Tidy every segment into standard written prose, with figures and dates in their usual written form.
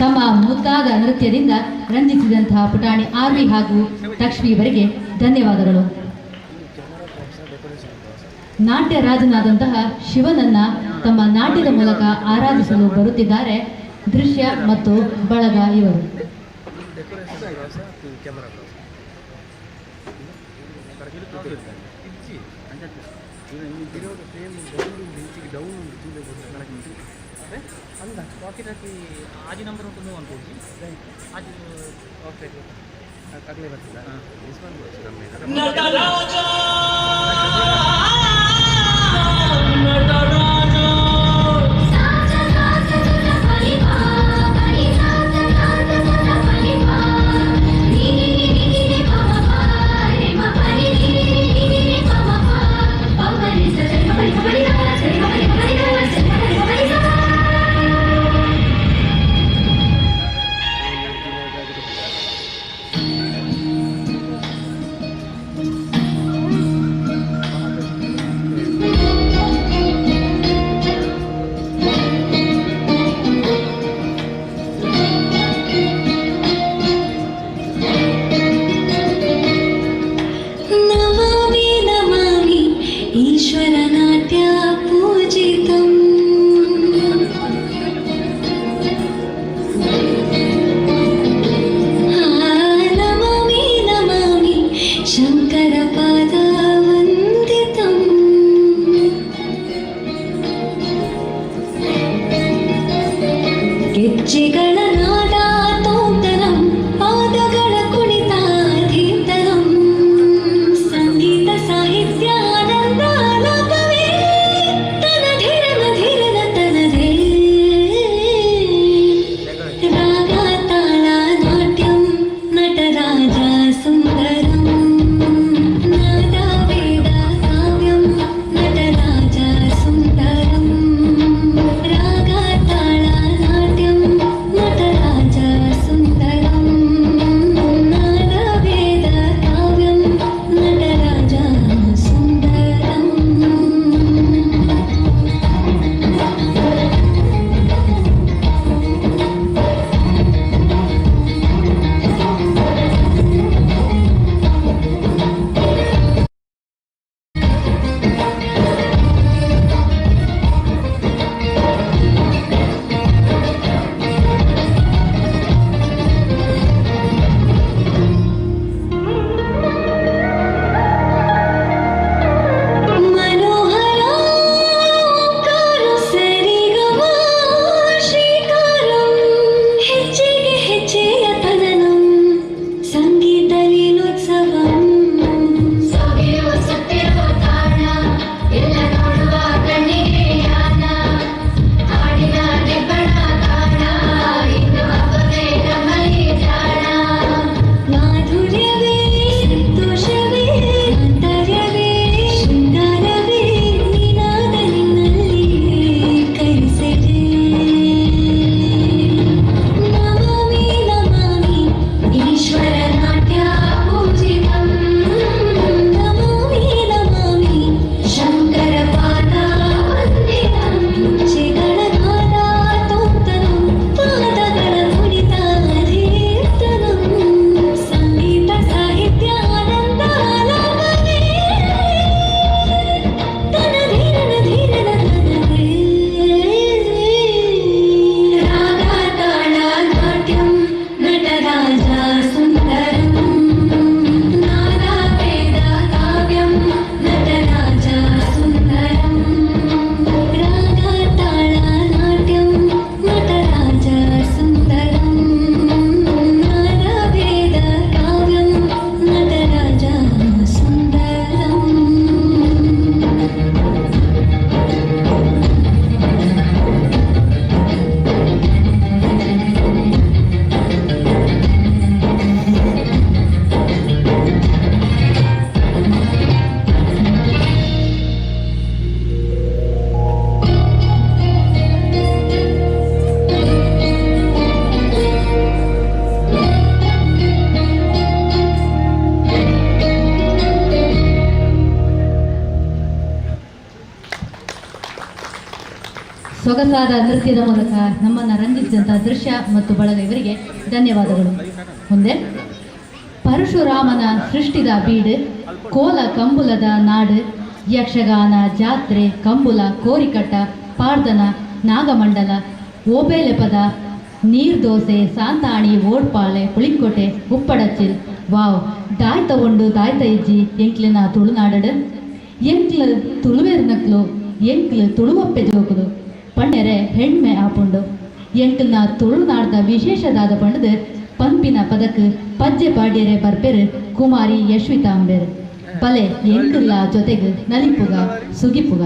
ತಮ್ಮ ಮುದ್ದಾದ ನೃತ್ಯದಿಂದ ರಂಜಿಸಿದಂತಹ ಪುಟಾಣಿ ಆರ್ವಿ ಹಾಗೂ ಲಕ್ಷ್ಮಿ ಇವರಿಗೆ ಧನ್ಯವಾದಗಳು. ನಾಟ್ಯ ರಾಜನಾದಂತಹ ಶಿವನನ್ನ ತಮ್ಮ ನಾಟ್ಯದ ಮೂಲಕ ಆರಾಧಿಸಲು ಬರುತ್ತಿದ್ದಾರೆ ದೃಶ್ಯ ಮತ್ತು ಬಳಗ ಇವರು. आज नंबर उंटू अनुभवी आज ओके अगले ಸೊಗಸಾದ ನೃತ್ಯದ ಮೂಲಕ ನಮ್ಮನ್ನು ರಂಜಿಸಿದಂತಹ ದೃಶ್ಯ ಮತ್ತು ಬಳಗ ಇವರಿಗೆ ಧನ್ಯವಾದಗಳು. ಮುಂದೆ ಪರಶುರಾಮನ ಸೃಷ್ಟಿದ ಬೀಡು, ಕೋಲ ಕಂಬುಲದ ನಾಡು, ಯಕ್ಷಗಾನ ಜಾತ್ರೆ ಕಂಬುಲ ಕೋರಿಕಟ್ಟ ಪಾಡ್ದನ ನಾಗಮಂಡಲ ಓಬೇಲೆ ಪದ ನೀರ್ದೋಸೆ ಸಾಂತಾಣಿ ಓಡ್ಪಾಳೆ ಪುಳಿಕೋಟೆ ಉಪ್ಪಡಚ್ಚಿಲ್ ವಾವ್ ದಾಯ್ತ ಉಂಡು ದಾಯ್ತ ಇಜ್ಜಿ ಎಂಕ್ಲಿನ ತುಳುನಾಡಡು ಎಂಕ್ಲು ತುಳುವೇರ್ನಕ್ಲು ಎಂಕ್ಲು ತುಳುವಪ್ಪೆ ಜೋಕುಲು ಪಣ್ಣೆರೆ ಹೆಣ್ಮೆ ಆಪುಂಡು ಎಂಕ್ಲಿನ ತುಳುನಾಡ್ದ ವಿಶೇಷದಾದ ಪಂಡದು ಪಂಪಿನ ಪದಕ್ ಪಜ್ಜೆ ಪಾಡ್ಯರೆ ಬರ್ಪೆರು ಕುಮಾರಿ ಯಶ್ವಿತಾಂಬೆರ್ ಬಲೆ ಎಂಕ್ಲ ಜೊತೆಗೆ ನಲಿಪುಗ ಸುಗಿಪುಗ.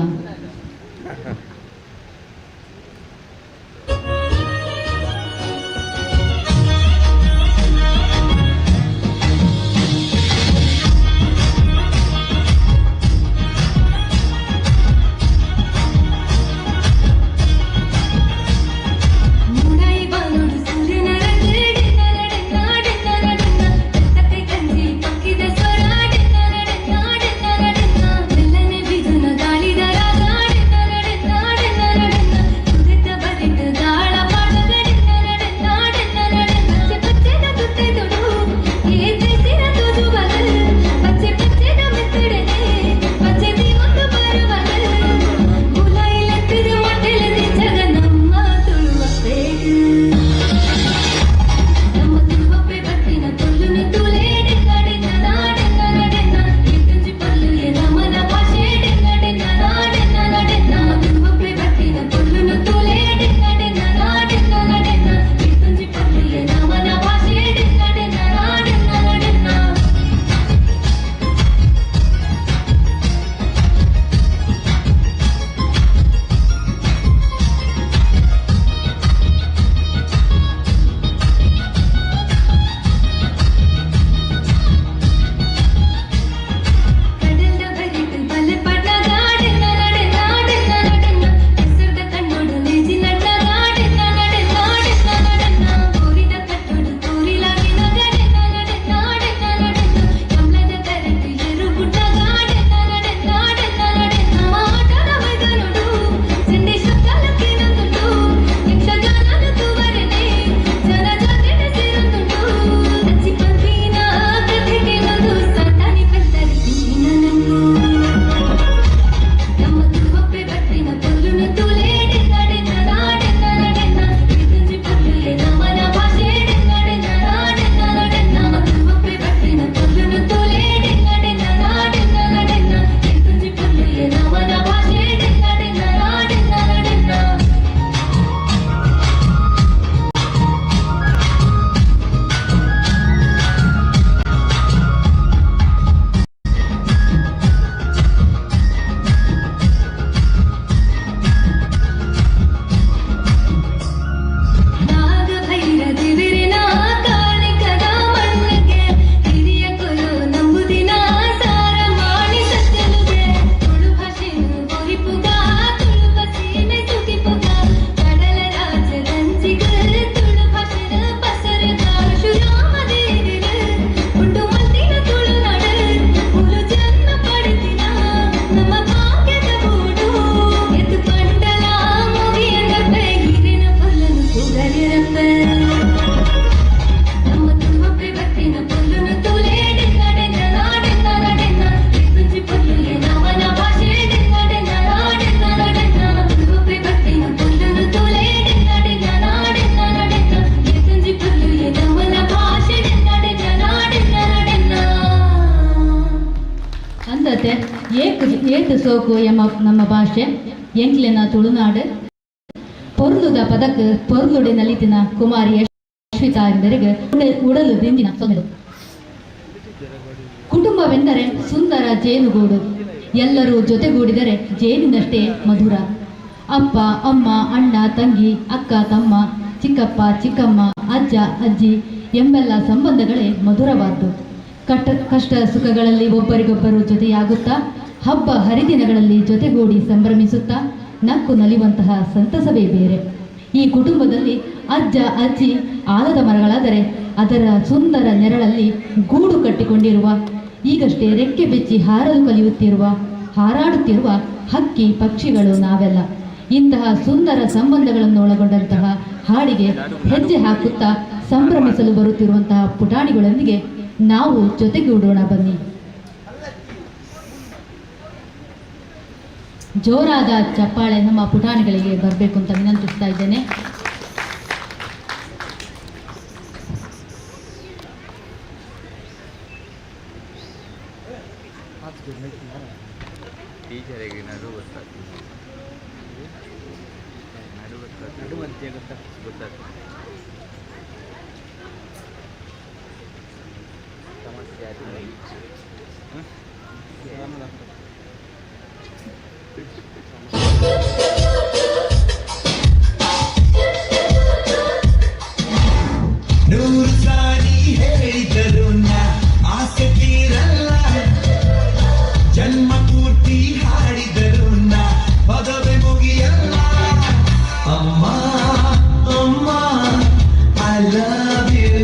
ಏತು ಸೋಕು ಎಂಬ ನಮ್ಮ ಭಾಷೆ ಎಂಕ್ಲೆನ ತುಳುನಾಡು ಪೊರ್ಲುದ ಪದಕ್ ಪೊರ್ಲುಡೆ ನಲಿತಿನ ಕುಮಾರಿ ಯಶ್ವಿತಾ ಎಂದರಿಗೆ ಉಡಲು ದಿಂದಿನ ಸೊಂದು. ಕುಟುಂಬವೆಂದರೆ ಸುಂದರ ಜೇನುಗೂಡು, ಎಲ್ಲರೂ ಜೊತೆಗೂಡಿದರೆ ಜೇನಿನಷ್ಟೇ ಮಧುರ. ಅಪ್ಪ ಅಮ್ಮ ಅಣ್ಣ ತಂಗಿ ಅಕ್ಕ ತಮ್ಮ ಚಿಕ್ಕಪ್ಪ ಚಿಕ್ಕಮ್ಮ ಅಜ್ಜ ಅಜ್ಜಿ ಎಂಬೆಲ್ಲ ಸಂಬಂಧಗಳೇ ಮಧುರವಾದ್ದು. ಕಷ್ಟ ಸುಖಗಳಲ್ಲಿ ಒಬ್ಬರಿಗೊಬ್ಬರು ಜೊತೆಯಾಗುತ್ತಾ, ಹಬ್ಬ ಹರಿದಿನಗಳಲ್ಲಿ ಜೊತೆಗೂಡಿ ಸಂಭ್ರಮಿಸುತ್ತಾ ನಕ್ಕು ನಲಿಯುವಂತಹ ಸಂತಸವೇ ಬೇರೆ. ಈ ಕುಟುಂಬದಲ್ಲಿ ಅಜ್ಜ ಅಜ್ಜಿ ಆಲದ ಮರಗಳಾದರೆ ಅದರ ಸುಂದರ ನೆರಳಲ್ಲಿ ಗೂಡು ಕಟ್ಟಿಕೊಂಡಿರುವ, ಈಗಷ್ಟೇ ರೆಕ್ಕೆ ಬೆಚ್ಚಿ ಹಾರಲು ಕಲಿಯುತ್ತಿರುವ, ಹಾರಾಡುತ್ತಿರುವ ಹಕ್ಕಿ ಪಕ್ಷಿಗಳು ನಾವೆಲ್ಲ. ಇಂತಹ ಸುಂದರ ಸಂಬಂಧಗಳನ್ನು ಒಳಗೊಂಡಂತಹ ಹಾಡಿಗೆ ಹೆಜ್ಜೆ ಹಾಕುತ್ತಾ ಸಂಭ್ರಮಿಸಲು ಬರುತ್ತಿರುವಂತಹ ಪುಟಾಣಿಗಳೊಂದಿಗೆ ನಾವು ಜೊತೆಗೂಡೋಣ ಬನ್ನಿ. ಜೋರಾದ ಚಪ್ಪಾಳೆ ನಮ್ಮ ಪುಟಾಣಿಗಳಿಗೆ ಬರಬೇಕು ಅಂತ ವಿನಂತಿಸ್ತಾ ಇದ್ದೇನೆ. ಟೀಚರಿಗೆ ನಡು ಗೊತ್ತಾಗ್ತದೆ, ನಡು ಮಧ್ಯೆ ಗೊತ್ತಾಗ್ತದೆ. ಸಮಸ್ಯೆ ಆಗಿದೆ. ನೂರು ಸಾರಿ ಹೇಳಿದರು ನಾ ಆಸೆ ತೀರಲ್ಲ, ಜನ್ಮ ಪೂರ್ತಿ ಹಾಡಿದರು ನಾ ಪದವೇ ಮುಗಿಯಲ್ಲ. ಅಮ್ಮ ಅಮ್ಮ ಐ ಲವ್ ಯು,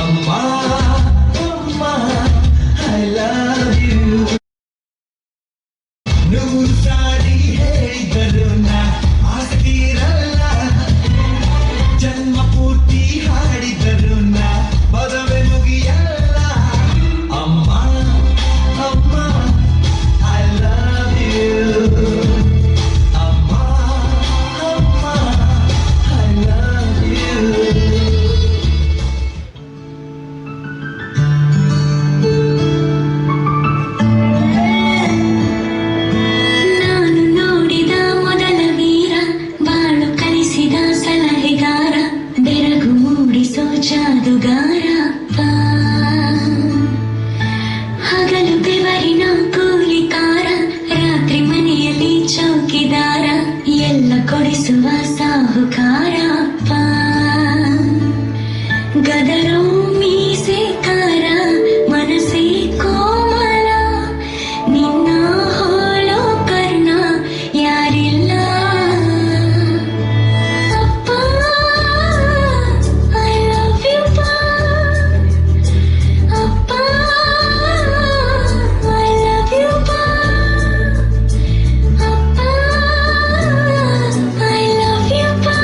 ಅಮ್ಮ ಅಮ್ಮ ಐ ಲವ್ ಯು. ನೂರು ಸಾರಿ ಹೇಳಿದರು ನಾ ಆಸೆ ತೀರಲ್ಲ, ಜನ್ಮ ಪೂರ್ತಿ ಹಾಡಿದರು ನಾ ಪದವೇ ಮುಗಿಯಲ್ಲ. ಅಮ್ಮ ಅಮ್ಮ ಐ ಲವ್ ಯು, ಅಮ್ಮ ಅಮ್ಮ ಐ ಲವ್ ಯು. ನಾನು ನೋಡಿದ ಮೊದಲ ವೀರ, ಬಾಳು ಕಲಿಸಿದ ಸಲಹೆಗಾರ, ಬೆರಗು ಮೂಡಿಸೋ ಜಾದುಗಾರ ಅಪ್ಪ. ಹಗಲು ಬೆವರಿನ ಕೂಲಿಕಾರ, ರಾತ್ರಿ ಮನೆಯಲ್ಲಿ ಚೌಕಿದಾರ, ಎಲ್ಲ ಕೊಡಿಸುವ ಸಾಹುಕಾರ ಅಪ್ಪ. ಗದರೋ ಮೀಸೆಕಾರ, ಮನಸ್ಸೇ ಕೋಮಲ, ನಿನ್ನ ಹೋಲೋ ಕರ್ಣ ಯಾರಿಲ್ಲ. ಅಪ್ಪ ಐ ಲವ್ ಯು ಪಾ, ಅಪ್ಪ ಐ ಲವ್ ಯು ಪಾ, ಅಪ್ಪ ಐ ಲವ್ ಯು ಪಾ.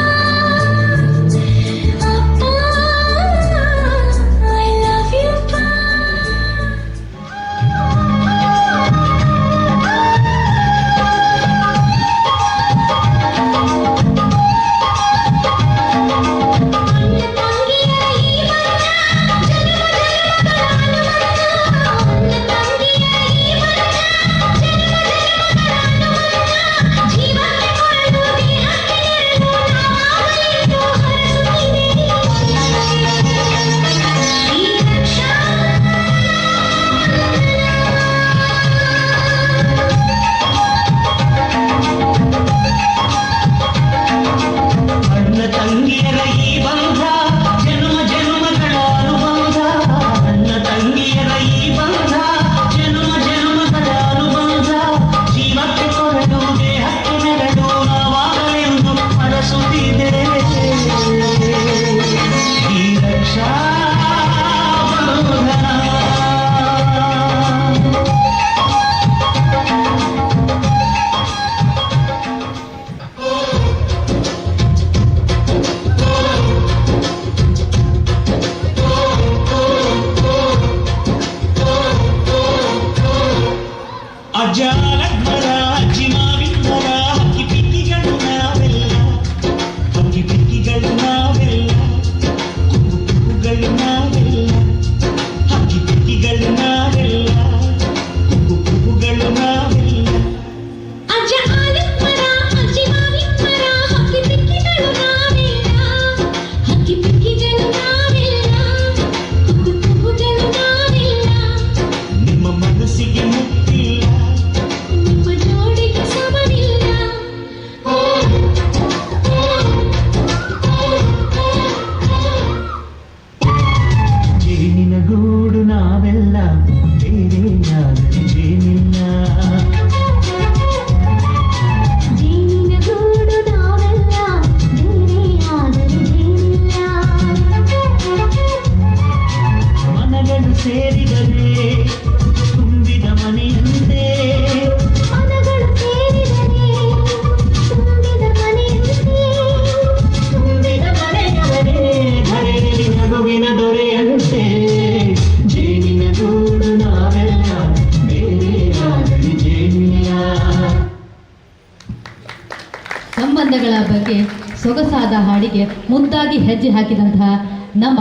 ಹಾಡಿಗೆ ಸೊಗಸಾದ ಹಾಡಿಗೆ ಮುದ್ದಾಗಿ ಹೆಜ್ಜೆ ಹಾಕಿದಂತಹ ನಮ್ಮ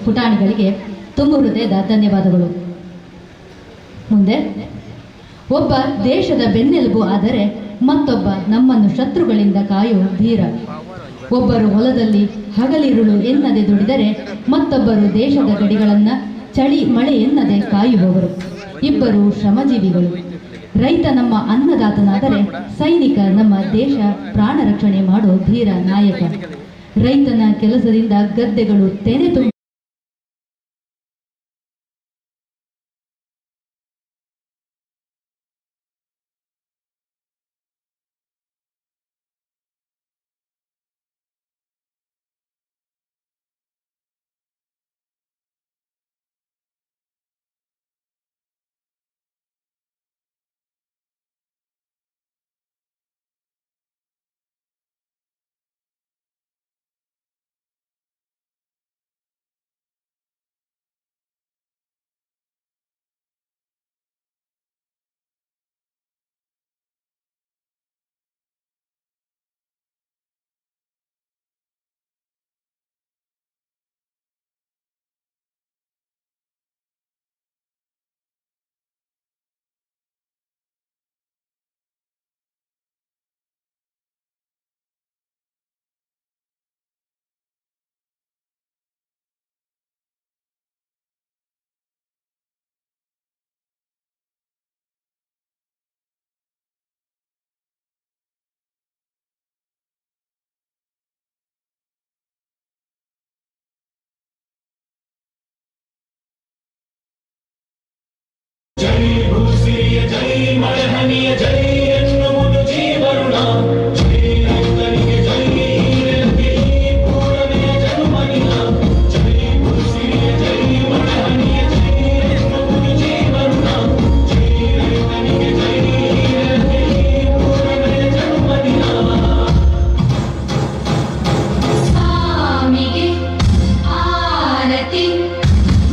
ಪುಟಾಣಿಗಳಿಗೆ ತುಂಬ ಹೃದಯದ ಧನ್ಯವಾದಗಳು. ಮುಂದೆ, ಒಬ್ಬ ದೇಶದ ಬೆನ್ನೆಲುಬು ಆದರೆ ಮತ್ತೊಬ್ಬ ನಮ್ಮನ್ನು ಶತ್ರುಗಳಿಂದ ಕಾಯುವ ಧೀರ. ಒಬ್ಬರು ಹೊಲದಲ್ಲಿ ಹಗಲಿರುಳು ಎನ್ನದೆ ದುಡಿದರೆ ಮತ್ತೊಬ್ಬರು ದೇಶದ ಗಡಿಗಳನ್ನು ಚಳಿ ಮಳೆ ಎನ್ನದೆ ಕಾಯುವವರು. ಇಬ್ಬರು ಶ್ರಮಜೀವಿಗಳು. ರೈತ ನಮ್ಮ ಅನ್ನದಾತನಾದರೆ ಸೈನಿಕ ನಮ್ಮ ದೇಶ ಪ್ರಾಣ ರಕ್ಷಣೆ ಮಾಡೋ ಧೀರ ನಾಯಕ. ರೈತನ ಕೆಲಸದಿಂದ ಗದ್ದೆಗಳು ತೆನೆ ತುಂಬ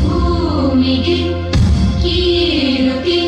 ಭೂಮಿಗೆ ಕೀರುತಿ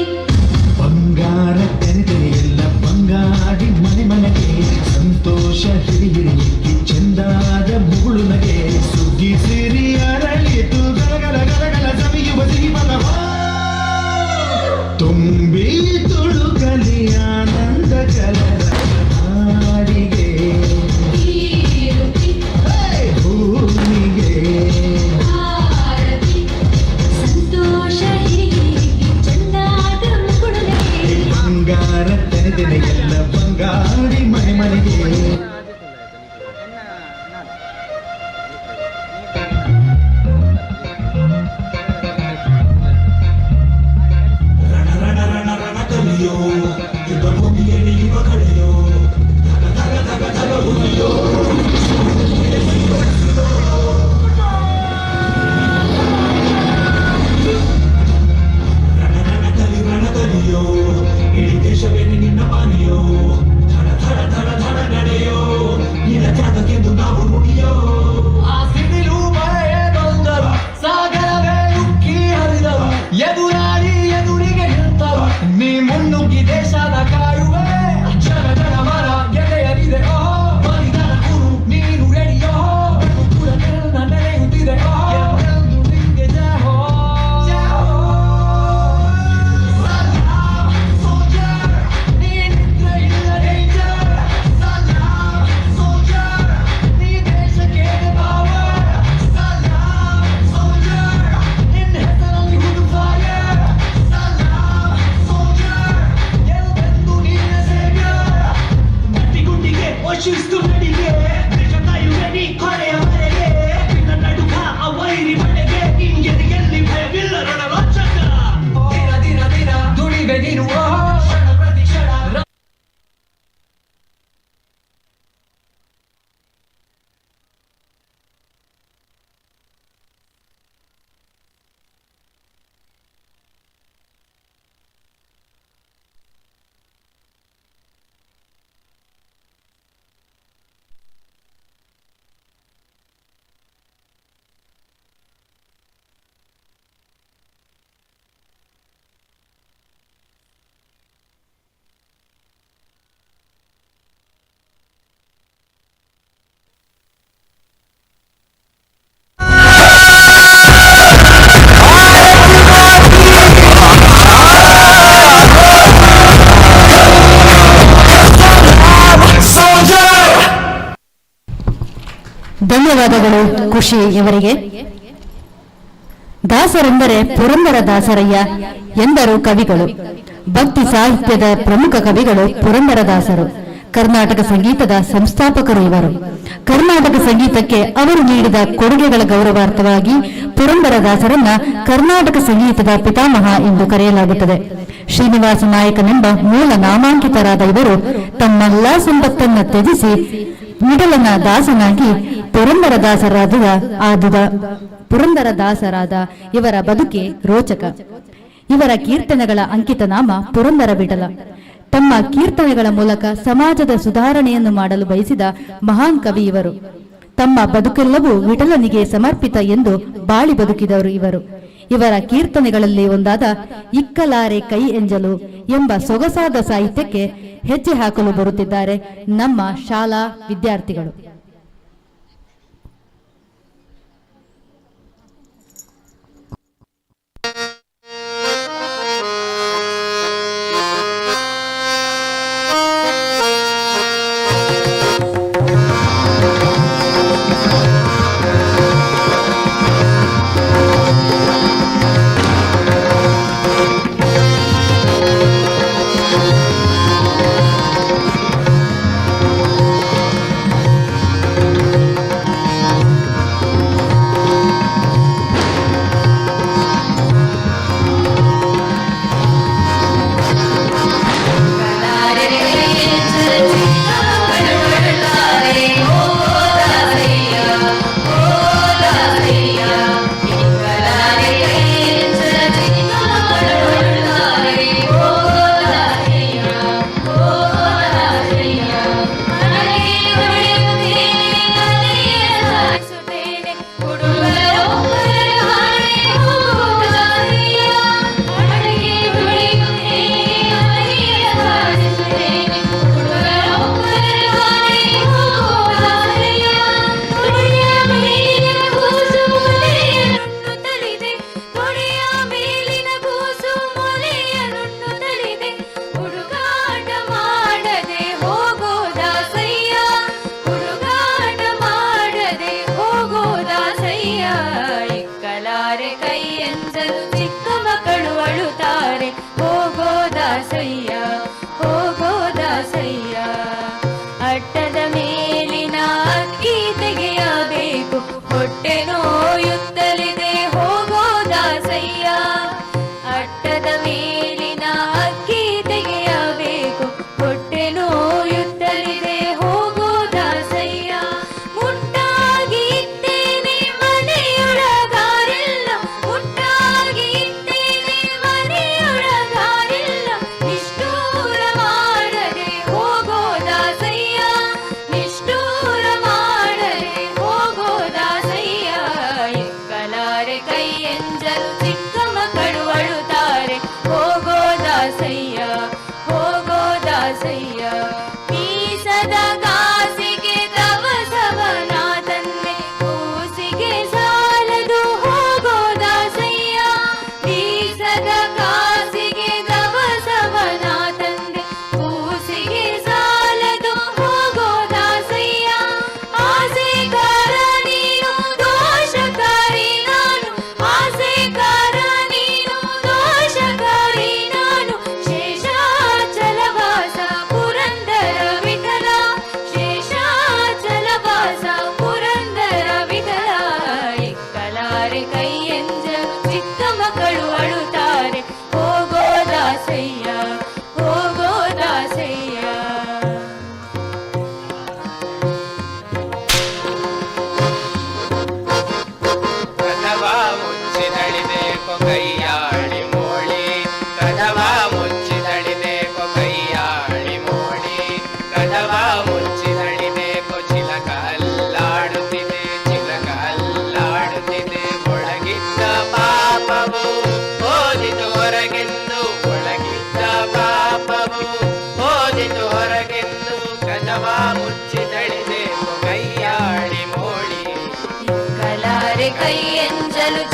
ಧನ್ಯವಾದಗಳು ಖುಷಿ ಇವರಿಗೆ. ದಾಸರೆಂದರೆ ಪುರಂದರ ದಾಸರಯ್ಯ ಎಂದರು ಕವಿಗಳು. ಭಕ್ತಿ ಸಾಹಿತ್ಯದ ಪ್ರಮುಖ ಕವಿಗಳು ಪುರಂದರದಾಸರು. ಕರ್ನಾಟಕ ಸಂಗೀತದ ಸಂಸ್ಥಾಪಕರು ಇವರು. ಕರ್ನಾಟಕ ಸಂಗೀತಕ್ಕೆ ಅವರು ನೀಡಿದ ಕೊಡುಗೆಗಳ ಗೌರವಾರ್ಥವಾಗಿ ಪುರಂದರದಾಸರನ್ನ ಕರ್ನಾಟಕ ಸಂಗೀತದ ಪಿತಾಮಹ ಎಂದು ಕರೆಯಲಾಗುತ್ತದೆ. ಶ್ರೀನಿವಾಸ ನಾಯಕನೆಂಬ ಮೂಲ ನಾಮಾಂಕಿತರಾದ ಇವರು ತಮ್ಮೆಲ್ಲಾ ಸಂಪತ್ತನ್ನ ತ್ಯಜಿಸಿ ಮಿಡಲನ ದಾಸನಾಗಿ ಪುರಂದರದಾಸರಾದ ಇವರ ಬದುಕೆ ರೋಚಕ. ಇವರ ಕೀರ್ತನೆಗಳ ಅಂಕಿತ ನಾಮ ಪುರಂದರ ವಿಠಲ. ತಮ್ಮ ಕೀರ್ತನೆಗಳ ಮೂಲಕ ಸಮಾಜದ ಸುಧಾರಣೆಯನ್ನು ಮಾಡಲು ಬಯಸಿದ ಮಹಾನ್ ಕವಿ ಇವರು. ತಮ್ಮ ಬದುಕೆಲ್ಲವೂ ವಿಠಲನಿಗೆ ಸಮರ್ಪಿತ ಎಂದು ಬಾಳಿ ಬದುಕಿದವರು ಇವರು. ಇವರ ಕೀರ್ತನೆಗಳಲ್ಲಿ ಒಂದಾದ ಇಕ್ಕಲಾರೆ ಕೈ ಎಂಜಲು ಎಂಬ ಸೊಗಸಾದ ಸಾಹಿತ್ಯಕ್ಕೆ ಹೆಜ್ಜೆ ಹಾಕಲು ಬರುತ್ತಿದ್ದಾರೆ ನಮ್ಮ ಶಾಲಾ ವಿದ್ಯಾರ್ಥಿಗಳು.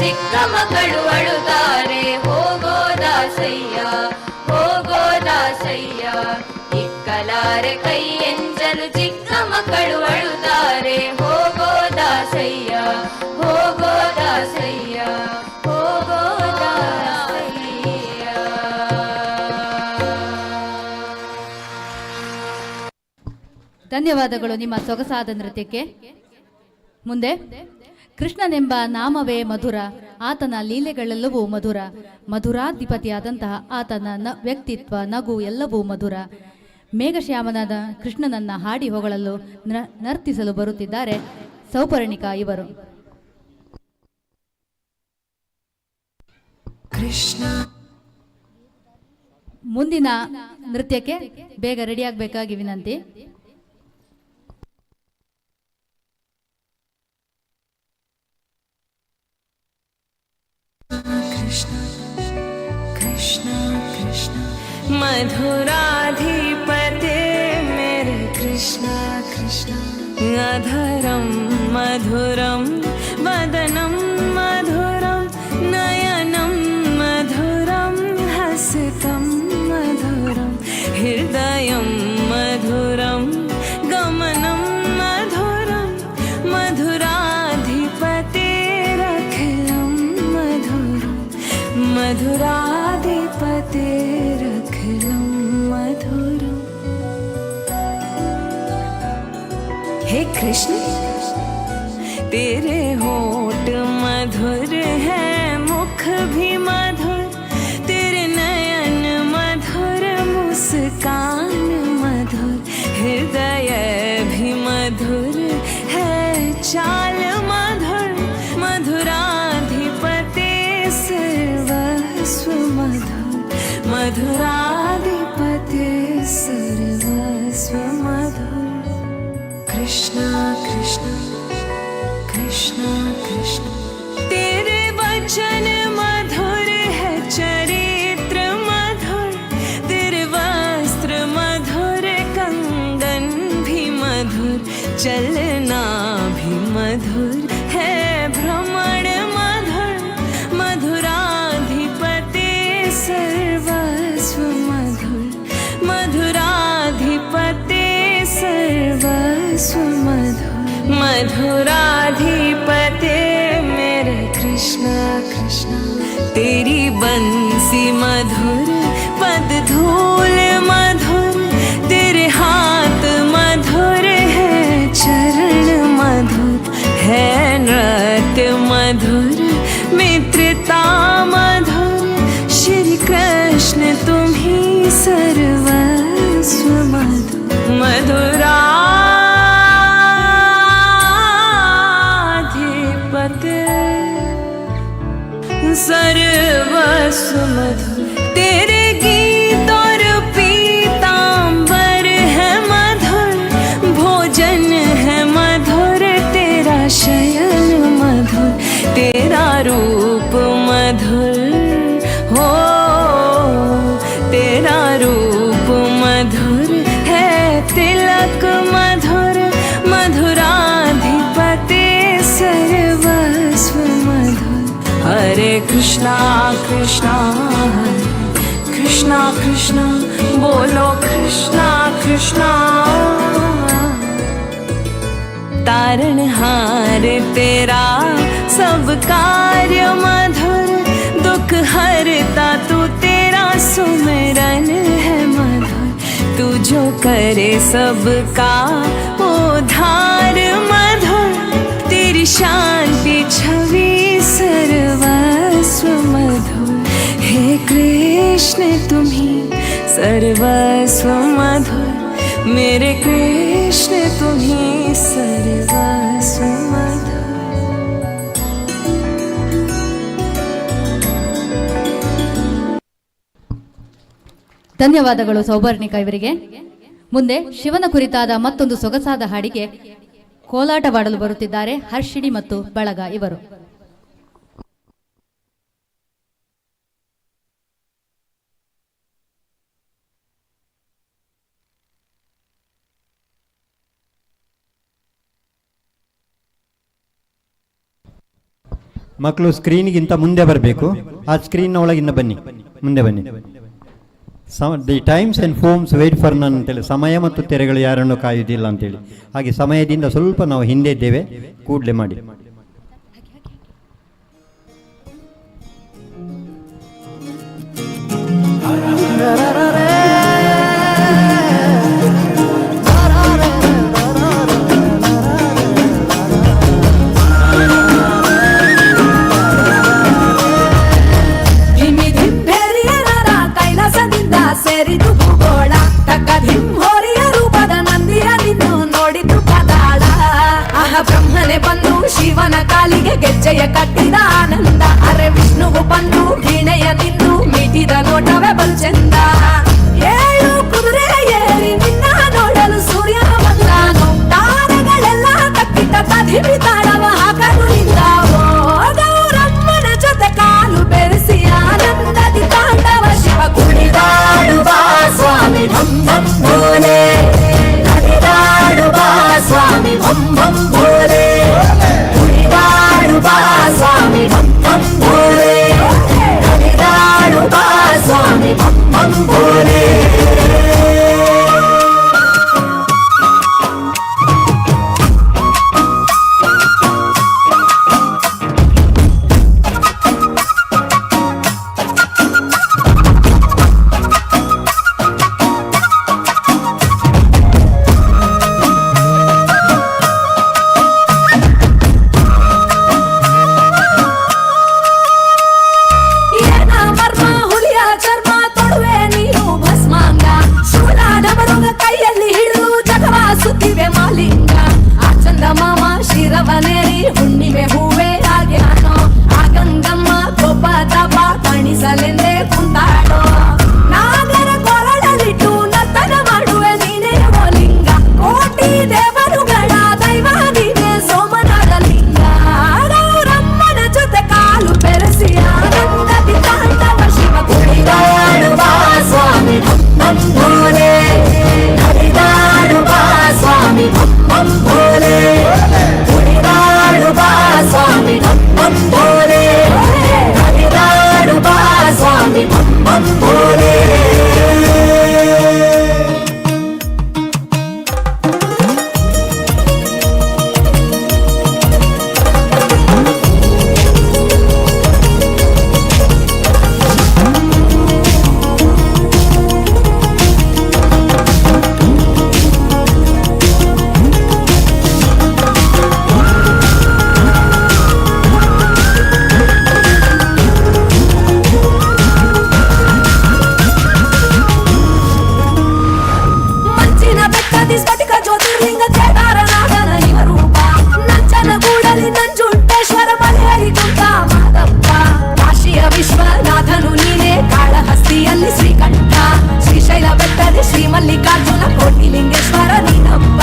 ಚಿಕ್ಕ ಮಕ್ಕಳು ಅಳುತ್ತಾರೆ ಹೋಗೋ ದಾಸಯ್ಯ ಹೋಗೋ ದಾಸಯ್ಯ ಇಕ್ಕಲಾರೆ ಕೈ ಎಂಜಲು ಚಿಕ್ಕ ಮಕ್ಕಳು ಅಳುತ್ತಾರೆ ಹೋಗೋ ದಾಸಯ್ಯ ಧನ್ಯವಾದಗಳು ನಿಮ್ಮ ಸೊಗಸಾದ ನೃತ್ಯಕ್ಕೆ. ಮುಂದೆ ಕೃಷ್ಣನೆಂಬ ನಾಮವೇ ಮಧುರ, ಆತನ ಲೀಲೆಗಳೆಲ್ಲವೂ ಮಧುರ, ಮಧುರಾಧಿಪತಿಯಾದಂತಹ ಆತನ ವ್ಯಕ್ತಿತ್ವ, ನಗು ಎಲ್ಲವೂ ಮಧುರ. ಮೇಘಶ್ಯಾಮನಾದ ಕೃಷ್ಣನನ್ನ ಹಾಡಿ ಹೊಗಳಲು ನರ್ತಿಸಲು ಬರುತ್ತಿದ್ದಾರೆ ಸೌಪರ್ಣಿಕಾ ಇವರು. ಮುಂದಿನ ನೃತ್ಯಕ್ಕೆ ಬೇಗ ರೆಡಿ ಆಗಬೇಕಾಗಿ ವಿನಂತಿ. मधुराधिपते मेरे कृष्णा कृष्णा अधरं मधुरं वदनं मधुरं नयनं मधुरं हसितं मधुरं हृदयं मधुरं गमनं मधुरं मधुराधिपतेरखिलं मधुरं मधुराधिपतेरखिलं मधुरं. हे कृष्ण तेरे होठ मधुर है, मुख भी मधुर, तेरे नयन मधुर, मुस्कान मधुर, हृदय भी मधुर है, चाल मधुर, मधुराधिपते सर्वस्व मधुर, मधुराधिपते सर्वस्व मधुर. कृष्णा कृष्णा कृष्णा कृष्णा तेरे वचन मधुर है, चरित्र मधुर, तेरे वस्त्र मधुर, कंगन भी मधुर, चलना भी मधुर है, भ्रमण मधुर, मधुराधिपते सर्वस्व मधुर, मधुराधिपते सर्वस्व मधुर. मधुराधिपते मेरे कृष्णा कृष्णा तेरी बंसी मधुर, पद धूल मधुर, तेरे हाथ मधुर है, चरण मधुर है, नृत्य मधुर, मित्रता मधुर, श्री कृष्ण तुम ही सर्वस्व मधुर. मधुराधिपते सर्वस्व मधुर, तेरे गीत और पीतांबर है मधुर, भोजन है मधुर, तेरा शयन मधुर, तेरा रूप मधुर हो, तेरा रूप मधुर है, तिलक मधुर, मधुराधिपते सर्वस्व मधुर. हरे कृष्णा कृष्णा हरे कृष्णा कृष्णा बोलो कृष्णा कृष्णा. तारणहार तेरा सब कार्य मधुर, दुख हरता तू, तेरा सुमिरन है मधुर, तू जो करे सबका उद्धार मधुर, तेरी शांति छवि सर्वस्व मधुर. हे कृष्ण तुम्ही सर्वस्व मधुर, मेरे कृष्ण तुम्ही सर्वस्व मधुर. ಧನ್ಯವಾದಗಳು ಸೌಪರ್ಣಿಕಾ ಇವರಿಗೆ. ಮುಂದೆ ಶಿವನ ಕುರಿತಾದ ಮತ್ತೊಂದು ಸೊಗಸಾದ ಹಾಡಿಗೆ ಕೋಲಾಟವಾಡಲು ಬರುತ್ತಿದ್ದಾರೆ ಹರ್ಷಿಣಿ ಮತ್ತು ಬಳಗ ಇವರು. ಮಕ್ಕಳು ಸ್ಕ್ರೀನ್ಗಿಂತ ಮುಂದೆ ಬರಬೇಕು. ಆ ಸ್ಕ್ರೀನ್ನ ಒಳಗಿಂದ ಬನ್ನಿ, ಮುಂದೆ ಬನ್ನಿ. The times and foams wait for none ಅಂತೇಳಿ, ಸಮಯ ಮತ್ತು ತೆರೆಗಳು ಯಾರನ್ನು ಕಾಯುವುದಿಲ್ಲ ಅಂತೇಳಿ. ಹಾಗೆ ಸಮಯದಿಂದ ಸ್ವಲ್ಪ ನಾವು ಹಿಂದೆ ಇದ್ದೇವೆ, ಕೂಡಲೇ ಮಾಡಿ. ಸ್ವತಃ ಬ್ರಹ್ಮನೆ ಬಂದು ಶಿವನ ಕಾಲಿಗೆ ಗೆಜ್ಜೆಯ ಕಟ್ಟಿದ ಆನಂದ. ಅರೆ ವಿಷ್ಣುವು ಬಂದು ವೀಣೆಯ ನಿಂದು ಮಿಟಿದ ನೋಟವೇ ಬಲ್ಚೆಂದ. ಏಳು ಕುದುರೆ ಏರಿ ನಿನ್ನ ನೋಡಲು ಸೂರ್ಯ ಬಂದಾನು. ತಾರೆಗಳೆಲ್ಲ ಕಟ್ಟಿಟ್ಟ ತದಿವಿ ತಾಳವ ಹಾಕಲು ನಿಂದಾವೋ. ಗೌರಮ್ಮನ ಜೊತೆ ಕಾಲು ಬೆರೆಸಿ ಆನಂದದಿ ತಾಂಡವ ಶಿವ ಕುಣಿದಾಡುವ ಸ್ವಾಮಿ ಭಂ ಭಂ ಭೋಲೆ. ಕುಣಿದಾಡುವ ಸ್ವಾಮಿ ಭಂ ಭಂ ಭೋಲೆ. ಕುಣಿದಾಡುವ ಸ್ವಾಮಿ ಭಂ ಭಂ ಭೋಲೆ. ಕುಣಿದಾಡುವ ಸ್ವಾಮಿ ಭಂ ಭಂ ಭೋಲೆ. ಹುಣ್ಣಿಮೆ ಹೂವೇ ಆಗ್ಯಾನೋ. ಆ ಗಂಗಮ್ಮ ಕೋಪ ತಪ ತಣಿಸಲೆಂದೇ ಕುಂತಾಡೋ. ನಾಗರ ಕೊರಡಲಿಟ್ಟು ನರ್ತನ ಮಾಡುವೆ ನೀನೇ ಓ ಲಿಂಗ. ಕೋಟಿ ದೇವರುಗಳ ದೈವ ನೀನೇ ಸೋಮನಾದ ಲಿಂಗ. ಗೌರಮ್ಮನ ಜೊತೆ ಕಾಲು ಬೆರೆಸಿ ಆನಂದದಿ ತಾಂಡವ ಶಿವ ಕುಣಿದಾಡುವ ಸ್ವಾಮಿ ಭಂ ಭಂ ಭೋಲೆ. ಕುಣಿದಾಡುವ ಸ್ವಾಮಿ ಭಂ ಭಂ ಭೋಲೆ. ಸ್ವಾಮಿ ಭಂ ಭಂ ಭೋಲೆ. ಹರಿದಾಡುವ ಸ್ವಾಮಿ ಭಂ ಭಂ ಭೋಲೆ. ವಿಶ್ವನಾಥನು ನೀನೇ ಕಾಳಹಸ್ತಿಯಲ್ಲಿ ಶ್ರೀಕಂಠ. ಶ್ರೀಶೈಲ ಬೆಟ್ಟದ ಶ್ರೀ ಮಲ್ಲಿಕಾರ್ಜುನ ಕೋಟಿ ಲಿಂಗೇಶ್ವರ ನೀನಪ್ಪ.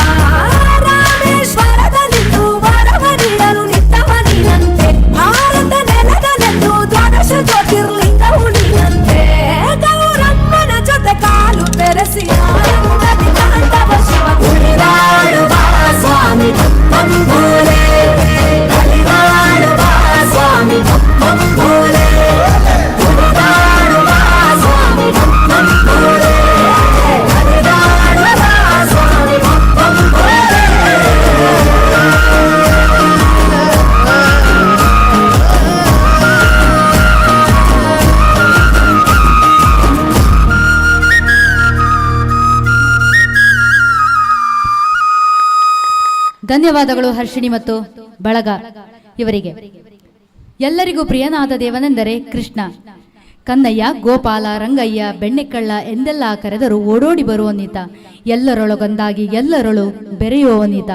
ರಾಮೇಶ್ವರದಲ್ಲಿಂದು ವರವ ನೀಡಲು ನಿಂತವ ನೀನಂತೆ. ಭಾರತ ನೆಲದಲೆಂದು ದ್ವಾದಶ ಜ್ಯೋತಿರ್ಲಿಂಗವು ನೀನಂತೆ. ಗೌರಮ್ಮನ ಜೊತೆ ಕಾಲು ಬೆರೆಸಿ ಆನಂದದಿ ತಾಂಡವ ಶಿವ ಕುಣಿದಾಡುವ ಸ್ವಾಮಿ ಭಂ ಭಂ ಭೋಲೆ. ಕುಣಿದಾಡುವ ಸ್ವಾಮಿ ಭಂ ಭಂ ಭೋಲೆ. ಧನ್ಯವಾದಗಳು ಹರ್ಷಿಣಿ ಮತ್ತು ಬಳಗ ಇವರಿಗೆ. ಎಲ್ಲರಿಗೂ ಪ್ರಿಯನಾದ ದೇವನೆಂದರೆ ಕೃಷ್ಣ. ಕನ್ನಯ್ಯ, ಗೋಪಾಲ, ರಂಗಯ್ಯ, ಬೆಣ್ಣೆಕಳ್ಳ ಎಂದೆಲ್ಲ ಕರೆದರೂ ಓಡೋಡಿ ಬರುವನೀತ. ಎಲ್ಲರೊಳಗೊಂದಾಗಿ ಎಲ್ಲರೊಳು ಬೆರೆಯುವವನೀತ.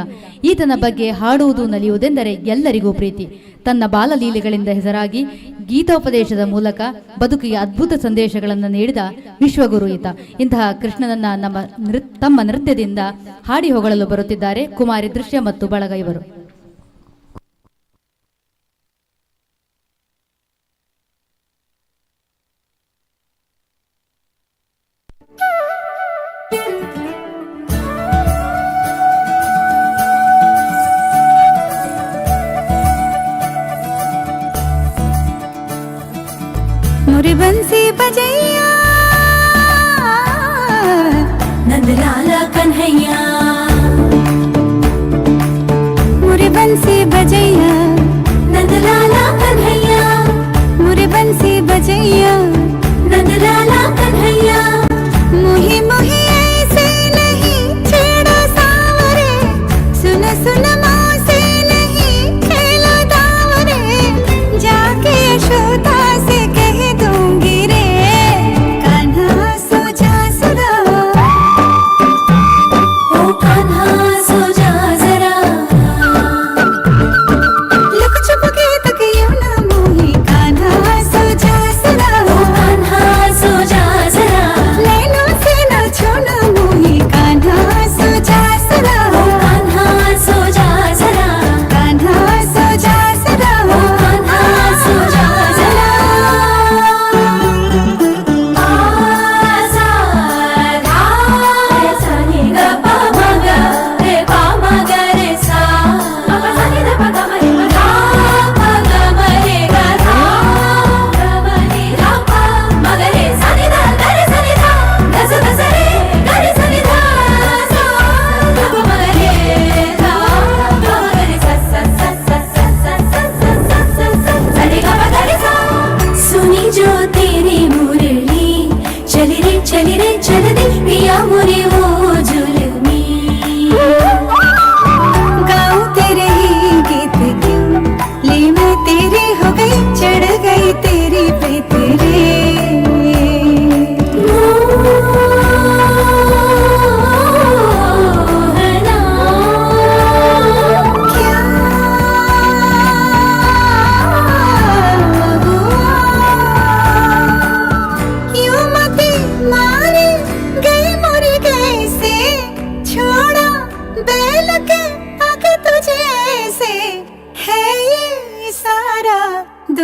ಈತನ ಬಗ್ಗೆ ಹಾಡುವುದು ನಲಿಯುವುದೆಂದರೆ ಎಲ್ಲರಿಗೂ ಪ್ರೀತಿ. ತನ್ನ ಬಾಲಲೀಲೆಗಳಿಂದ ಹೆಸರಾಗಿ ಗೀತೋಪದೇಶದ ಮೂಲಕ ಬದುಕಿಗೆ ಅದ್ಭುತ ಸಂದೇಶಗಳನ್ನು ನೀಡಿದ ವಿಶ್ವಗುರು ಈತ. ಇಂತಹ ಕೃಷ್ಣನನ್ನ ತಮ್ಮ ನೃತ್ಯದಿಂದ ಹಾಡಿ ಹೊಗಳಲು ಬರುತ್ತಿದ್ದಾರೆ ಕುಮಾರಿ ದೃಶ್ಯ ಮತ್ತು ಬಳಗ ಇವರು. मुरी बंसी बजैया नंदलाला कन्हैया. मुरी बंसी बजैया नंदलाला कन्हैया. मुरी बंसी बजैया नंदलाला कन्हैया. मुही मुही ऐसे नहीं छेड़ो सावरे. सुन सुन मौसे नहीं खेलो दावरे. जाके यशोदा से कह दूंगी रे. कान्हा सो जा सुना. ओ कान्हा सो जा जरा.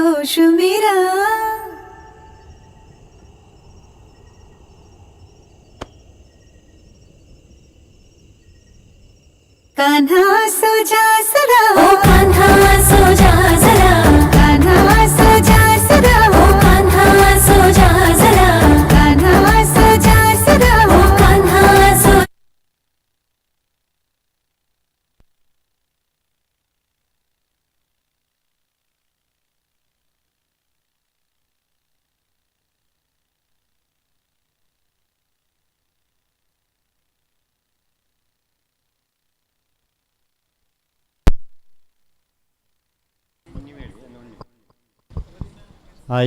होश मेरा कान्हा सो जा सदा ओ कान्हा सो जा जरा कान्हा सो जा सदा ओ कान्हा सो जा जरा कान्हा सो जा सदा ओ कान्हा सो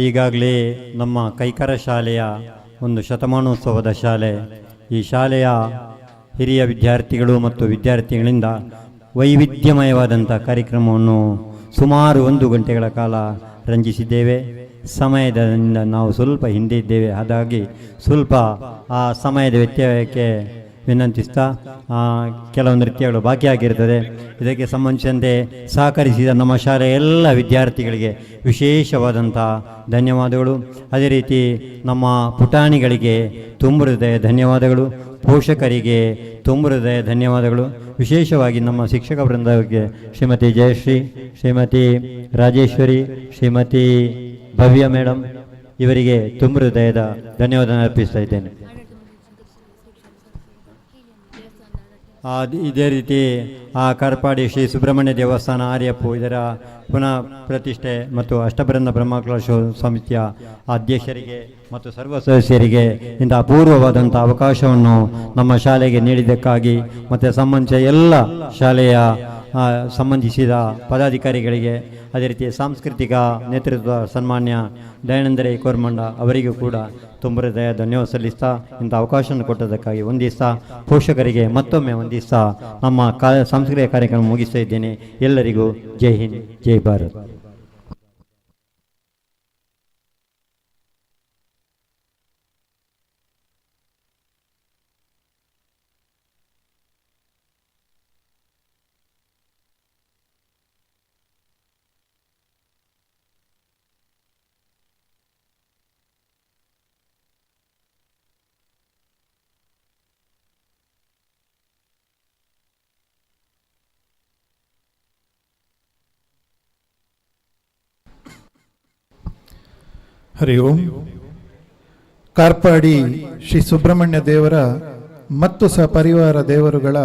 ಈಗಾಗಲೇ ನಮ್ಮ ಕೈಕರ ಶಾಲೆಯ ಒಂದು ಶತಮಾನೋತ್ಸವದ ಶಾಲೆ. ಈ ಶಾಲೆಯ ಹಿರಿಯ ವಿದ್ಯಾರ್ಥಿಗಳು ಮತ್ತು ವಿದ್ಯಾರ್ಥಿಗಳಿಂದ ವೈವಿಧ್ಯಮಯವಾದಂಥ ಕಾರ್ಯಕ್ರಮವನ್ನು ಸುಮಾರು 1 ಗಂಟೆಗಳ ಕಾಲ ರಂಜಿಸಿದ್ದೇವೆ. ಸಮಯದಿಂದ ನಾವು ಸ್ವಲ್ಪ ಹಿಂದೆ ಇದ್ದೇವೆ, ಹಾಗಾಗಿ ಸ್ವಲ್ಪ ಆ ಸಮಯದ ವ್ಯತ್ಯಯಕ್ಕೆ ವಿನಂತಿಸ್ತಾ ಕೆಲವು ನೃತ್ಯಗಳು ಬಾಕಿಯಾಗಿರ್ತದೆ. ಇದಕ್ಕೆ ಸಂಬಂಧಿಸಿದಂತೆ ಸಹಕರಿಸಿದ ನಮ್ಮ ಶಾಲೆಯ ಎಲ್ಲ ವಿದ್ಯಾರ್ಥಿಗಳಿಗೆ ವಿಶೇಷವಾದಂಥ ಧನ್ಯವಾದಗಳು. ಅದೇ ರೀತಿ ನಮ್ಮ ಪುಟಾಣಿಗಳಿಗೆ ತುಂಬ ಹೃದಯ ಧನ್ಯವಾದಗಳು, ಪೋಷಕರಿಗೆ ತುಂಬ ಹೃದಯ ಧನ್ಯವಾದಗಳು. ವಿಶೇಷವಾಗಿ ನಮ್ಮ ಶಿಕ್ಷಕ ವೃಂದಕ್ಕೆ ಶ್ರೀಮತಿ ಜಯಶ್ರೀ, ಶ್ರೀಮತಿ ರಾಜೇಶ್ವರಿ, ಶ್ರೀಮತಿ ಭವ್ಯ ಮೇಡಮ್ ಇವರಿಗೆ ತುಂಬ ಹೃದಯದ ಧನ್ಯವಾದ ಅರ್ಪಿಸ್ತಾ ಇದ್ದೇನೆ. ಇದೇ ರೀತಿ ಕಾರ್ಪಾಡಿ ಶ್ರೀ ಸುಬ್ರಹ್ಮಣ್ಯ ದೇವಸ್ಥಾನ ಆರ್ಯಪ್ಪು ಇದರ ಪುನಃ ಪ್ರತಿಷ್ಠೆ ಮತ್ತು ಅಷ್ಟಬೃಂದ ಬ್ರಹ್ಮಕಲಶ ಸಮಿತಿಯ ಅಧ್ಯಕ್ಷರಿಗೆ ಮತ್ತು ಸರ್ವ ಸದಸ್ಯರಿಗೆ ಇಂಥ ಅಪೂರ್ವವಾದಂಥ ಅವಕಾಶವನ್ನು ನಮ್ಮ ಶಾಲೆಗೆ ನೀಡಿದ್ದಕ್ಕಾಗಿ ಮತ್ತು ಸಂಬಂಧಿಸಿದ ಎಲ್ಲ ಶಾಲೆಯ ಸಂಬಂಧಿಸಿದ ಪದಾಧಿಕಾರಿಗಳಿಗೆ, ಅದೇ ರೀತಿ ಸಾಂಸ್ಕೃತಿಕ ನೇತೃತ್ವ ಸನ್ಮಾನ್ಯ ದಯಾನಂದರೇ ಕೋರ್ಮಂಡ ಅವರಿಗೂ ಕೂಡ ತುಂಬ ಹೃದಯ ಧನ್ಯವಾದ ಸಲ್ಲಿಸ್ತಾ ಇಂಥ ಅವಕಾಶವನ್ನು ಕೊಟ್ಟದಕ್ಕಾಗಿ ವಂದಿಸ್ತಾ, ಪೋಷಕರಿಗೆ ಮತ್ತೊಮ್ಮೆ ವಂದಿಸ್ತಾ ನಮ್ಮ ಸಾಂಸ್ಕೃತಿಕ ಕಾರ್ಯಕ್ರಮ ಮುಗಿಸ್ತಾ ಇದ್ದೇನೆ. ಎಲ್ಲರಿಗೂ ಜೈ ಹಿಂದ್, ಜೈ ಭಾರತ್. ಹರಿ ಓಂ. ಕಾರ್ಪಾಡಿ ಶ್ರೀ ಸುಬ್ರಹ್ಮಣ್ಯ ದೇವರ ಮತ್ತು ಸಪರಿವಾರ ದೇವರುಗಳ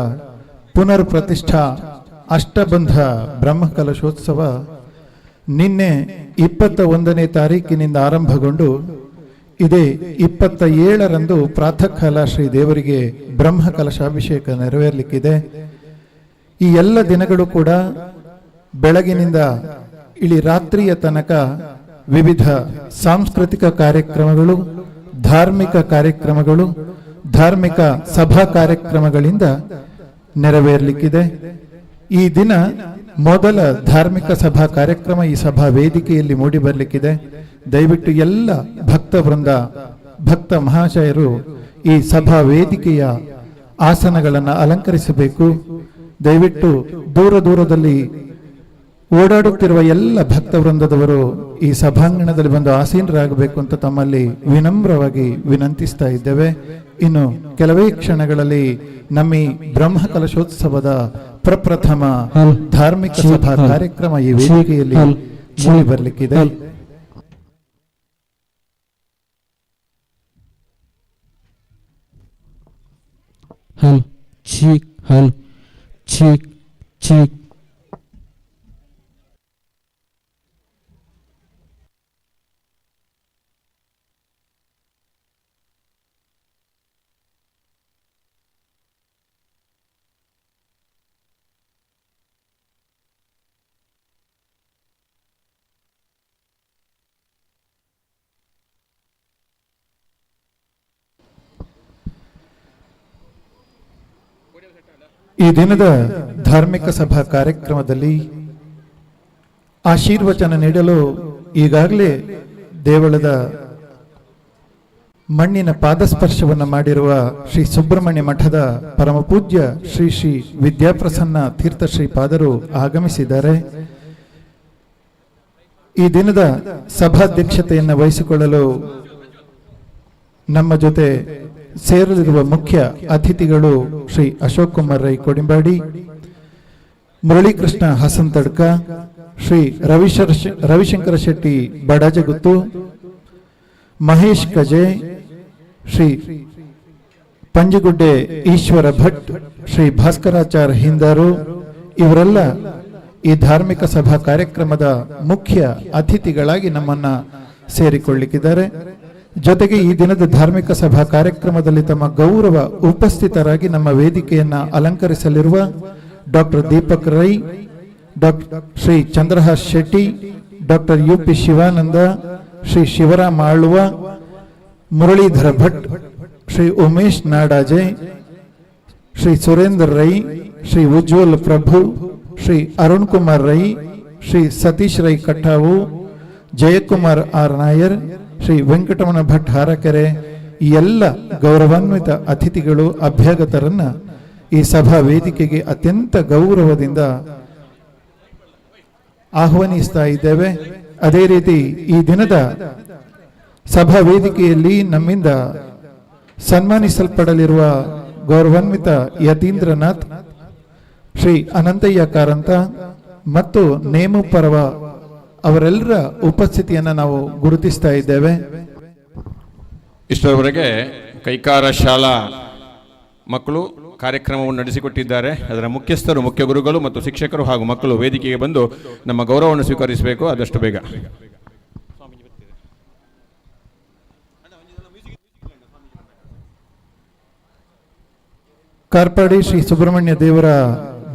ಪುನರ್ ಪ್ರತಿಷ್ಠಾ ಅಷ್ಟಬಂಧ ಬ್ರಹ್ಮಕಲಶೋತ್ಸವ ನಿನ್ನೆ 21ನೇ ತಾರೀಕಿನಿಂದ ಆರಂಭಗೊಂಡು ಇದೇ 27ರಂದು ಪ್ರಾತಃ ಕಾಲ ಶ್ರೀ ದೇವರಿಗೆ ಬ್ರಹ್ಮಕಲಶಾಭಿಷೇಕ ನೆರವೇರಲಿಕ್ಕಿದೆ. ಈ ಎಲ್ಲ ದಿನಗಳು ಕೂಡ ಬೆಳಗಿನಿಂದ ಇಳಿ ರಾತ್ರಿಯ ತನಕ ವಿವಿಧ ಸಾಂಸ್ಕೃತಿಕ ಕಾರ್ಯಕ್ರಮಗಳು, ಧಾರ್ಮಿಕ ಕಾರ್ಯಕ್ರಮಗಳು, ಧಾರ್ಮಿಕ ಸಭಾ ಕಾರ್ಯಕ್ರಮಗಳಿಂದ ನೆರವೇರಲಿಕ್ಕಿದೆ. ಈ ದಿನ ಮೊದಲ ಧಾರ್ಮಿಕ ಸಭಾ ಕಾರ್ಯಕ್ರಮ ಈ ಸಭಾ ವೇದಿಕೆಯಲ್ಲಿ ಮೂಡಿ ಬರಲಿಕ್ಕಿದೆ. ದಯವಿಟ್ಟು ಎಲ್ಲ ಭಕ್ತ ವೃಂದ, ಭಕ್ತ ಮಹಾಶಯರು ಈ ಸಭಾ ವೇದಿಕೆಯ ಆಸನಗಳನ್ನು ಅಲಂಕರಿಸಬೇಕು. ದಯವಿಟ್ಟು ದೂರ ದೂರದಲ್ಲಿ ಓಡಾಡುತ್ತಿರುವ ಎಲ್ಲ ಭಕ್ತ ವೃಂದದವರು ಈ ಸಭಾಂಗಣದಲ್ಲಿ ಬಂದು ಆಸೀನರಾಗಬೇಕು ಅಂತ ತಮ್ಮಲ್ಲಿ ವಿನಮ್ರವಾಗಿ ವಿನಂತಿಸ್ತಾ ಇದ್ದೇವೆ. ಇನ್ನು ಕೆಲವೇ ಕ್ಷಣಗಳಲ್ಲಿ ನಮ್ಮ ಈ ಬ್ರಹ್ಮಕಲಶೋತ್ಸವದ ಪ್ರಪ್ರಥಮ ಧಾರ್ಮಿಕ ಸಭಾ ಕಾರ್ಯಕ್ರಮ ಈ ವೇದಿಕೆಯಲ್ಲಿ ಮೂಡಿ ಬರಲಿಕ್ಕಿದೆ. ಹಲ್ ಚೀಕ್ ಹಲ್ ಚೀಕ್ ಚೀಕ್. ಈ ದಿನದ ಧಾರ್ಮಿಕ ಸಭಾ ಕಾರ್ಯಕ್ರಮದಲ್ಲಿ ಆಶೀರ್ವಚನ ನೀಡಲು ಈಗಾಗಲೇ ದೇವಳದ ಮಣ್ಣಿನ ಪಾದಸ್ಪರ್ಶವನ್ನು ಮಾಡಿರುವ ಶ್ರೀ ಸುಬ್ರಹ್ಮಣ್ಯ ಮಠದ ಪರಮ ಪೂಜ್ಯ ಶ್ರೀ ಶ್ರೀ ವಿದ್ಯಾಪ್ರಸನ್ನ ತೀರ್ಥ ಶ್ರೀಪಾದರು ಆಗಮಿಸಿದ್ದಾರೆ. ಈ ದಿನದ ಸಭಾಧ್ಯಕ್ಷತೆಯನ್ನು ವಹಿಸಿಕೊಳ್ಳಲು ನಮ್ಮ ಜೊತೆ ಸೇರಲಿರುವ ಮುಖ್ಯ ಅತಿಥಿಗಳು ಶ್ರೀ ಅಶೋಕ್ ಕುಮಾರ್ ರೈ ಕೊಡಿಂಬಾಡಿ, ಮುರಳೀಕೃಷ್ಣ ಹಸನ್ ತಡ್ಕ, ಶ್ರೀ ರವಿಶಂಕರ ಶೆಟ್ಟಿ ಬಡಾಜಗುತ್ತು, ಮಹೇಶ್ ಕಜೆ, ಶ್ರೀ ಪಂಜಗುಡ್ಡೆ ಈಶ್ವರ ಭಟ್, ಶ್ರೀ ಭಾಸ್ಕರಾಚಾರ್ಯ ಹಿಂದಾರು ಇವರೆಲ್ಲ ಈ ಧಾರ್ಮಿಕ ಸಭಾ ಕಾರ್ಯಕ್ರಮದ ಮುಖ್ಯ ಅತಿಥಿಗಳಾಗಿ ನಮ್ಮನ್ನ ಸೇರಿಕೊಳ್ಳಿಕ್ಕಿದ್ದಾರೆ. ಜೊತೆಗೆ ಈ ದಿನದ ಧಾರ್ಮಿಕ ಸಭಾ ಕಾರ್ಯಕ್ರಮದಲ್ಲಿ ತಮ್ಮ ಗೌರವ ಉಪಸ್ಥಿತರಾಗಿ ನಮ್ಮ ವೇದಿಕೆಯನ್ನ ಅಲಂಕರಿಸಲಿರುವ doctor Deepak Rai, doctor Shri Chandrahas Shetty, doctor UP Shivananda, Shri Shivaram Alva, Muralidhara Bhat, Shri Umesh Nadaje, Shri Surendra Rai, Shri Ujwal Prabhu, Shri Arun Kumar Rai, Shri Satish Rai Kattavu, Jayakumar R Nair, Shri Venkataramana Bhat Harakere, ಈ ಎಲ್ಲ ಗೌರವಾನ್ವಿತ ಅತಿಥಿಗಳು ಅಭ್ಯಾಗತರನ್ನ ಈ ಸಭಾ ವೇದಿಕೆಗೆ ಅತ್ಯಂತ ಗೌರವದಿಂದ ಆಹ್ವಾನಿಸ್ತಾ ಇದ್ದೇವೆ. ಅದೇ ರೀತಿ ಈ ದಿನದ ಸಭಾ ವೇದಿಕೆಯಲ್ಲಿ ನಮ್ಮಿಂದ ಸನ್ಮಾನಿಸಲ್ಪಡಲಿರುವ ಗೌರವಾನ್ವಿತ ಯತೀಂದ್ರನಾಥ್, ಶ್ರೀ ಅನಂತಯ್ಯ ಕಾರಂತ ಮತ್ತು ನೇಮು ಪರ್ವ ಅವರೆಲ್ಲರ ಉಪಸ್ಥಿತಿಯನ್ನು ನಾವು ಗುರುತಿಸ್ತಾ ಇದ್ದೇವೆ. ಇಷ್ಟರವರೆಗೆ ಕೈಕಾರ ಶಾಲಾ ಮಕ್ಕಳು ಕಾರ್ಯಕ್ರಮವನ್ನು ನಡೆಸಿಕೊಟ್ಟಿದ್ದಾರೆ. ಅದರ ಮುಖ್ಯಸ್ಥರು, ಮುಖ್ಯ ಗುರುಗಳು ಮತ್ತು ಶಿಕ್ಷಕರು ಹಾಗೂ ಮಕ್ಕಳು ವೇದಿಕೆಗೆ ಬಂದು ನಮ್ಮ ಗೌರವವನ್ನು ಸ್ವೀಕರಿಸಬೇಕು ಆದಷ್ಟು ಬೇಗ. ಕಾರ್ಪಾಡಿ ಶ್ರೀ ಸುಬ್ರಹ್ಮಣ್ಯ ದೇವರ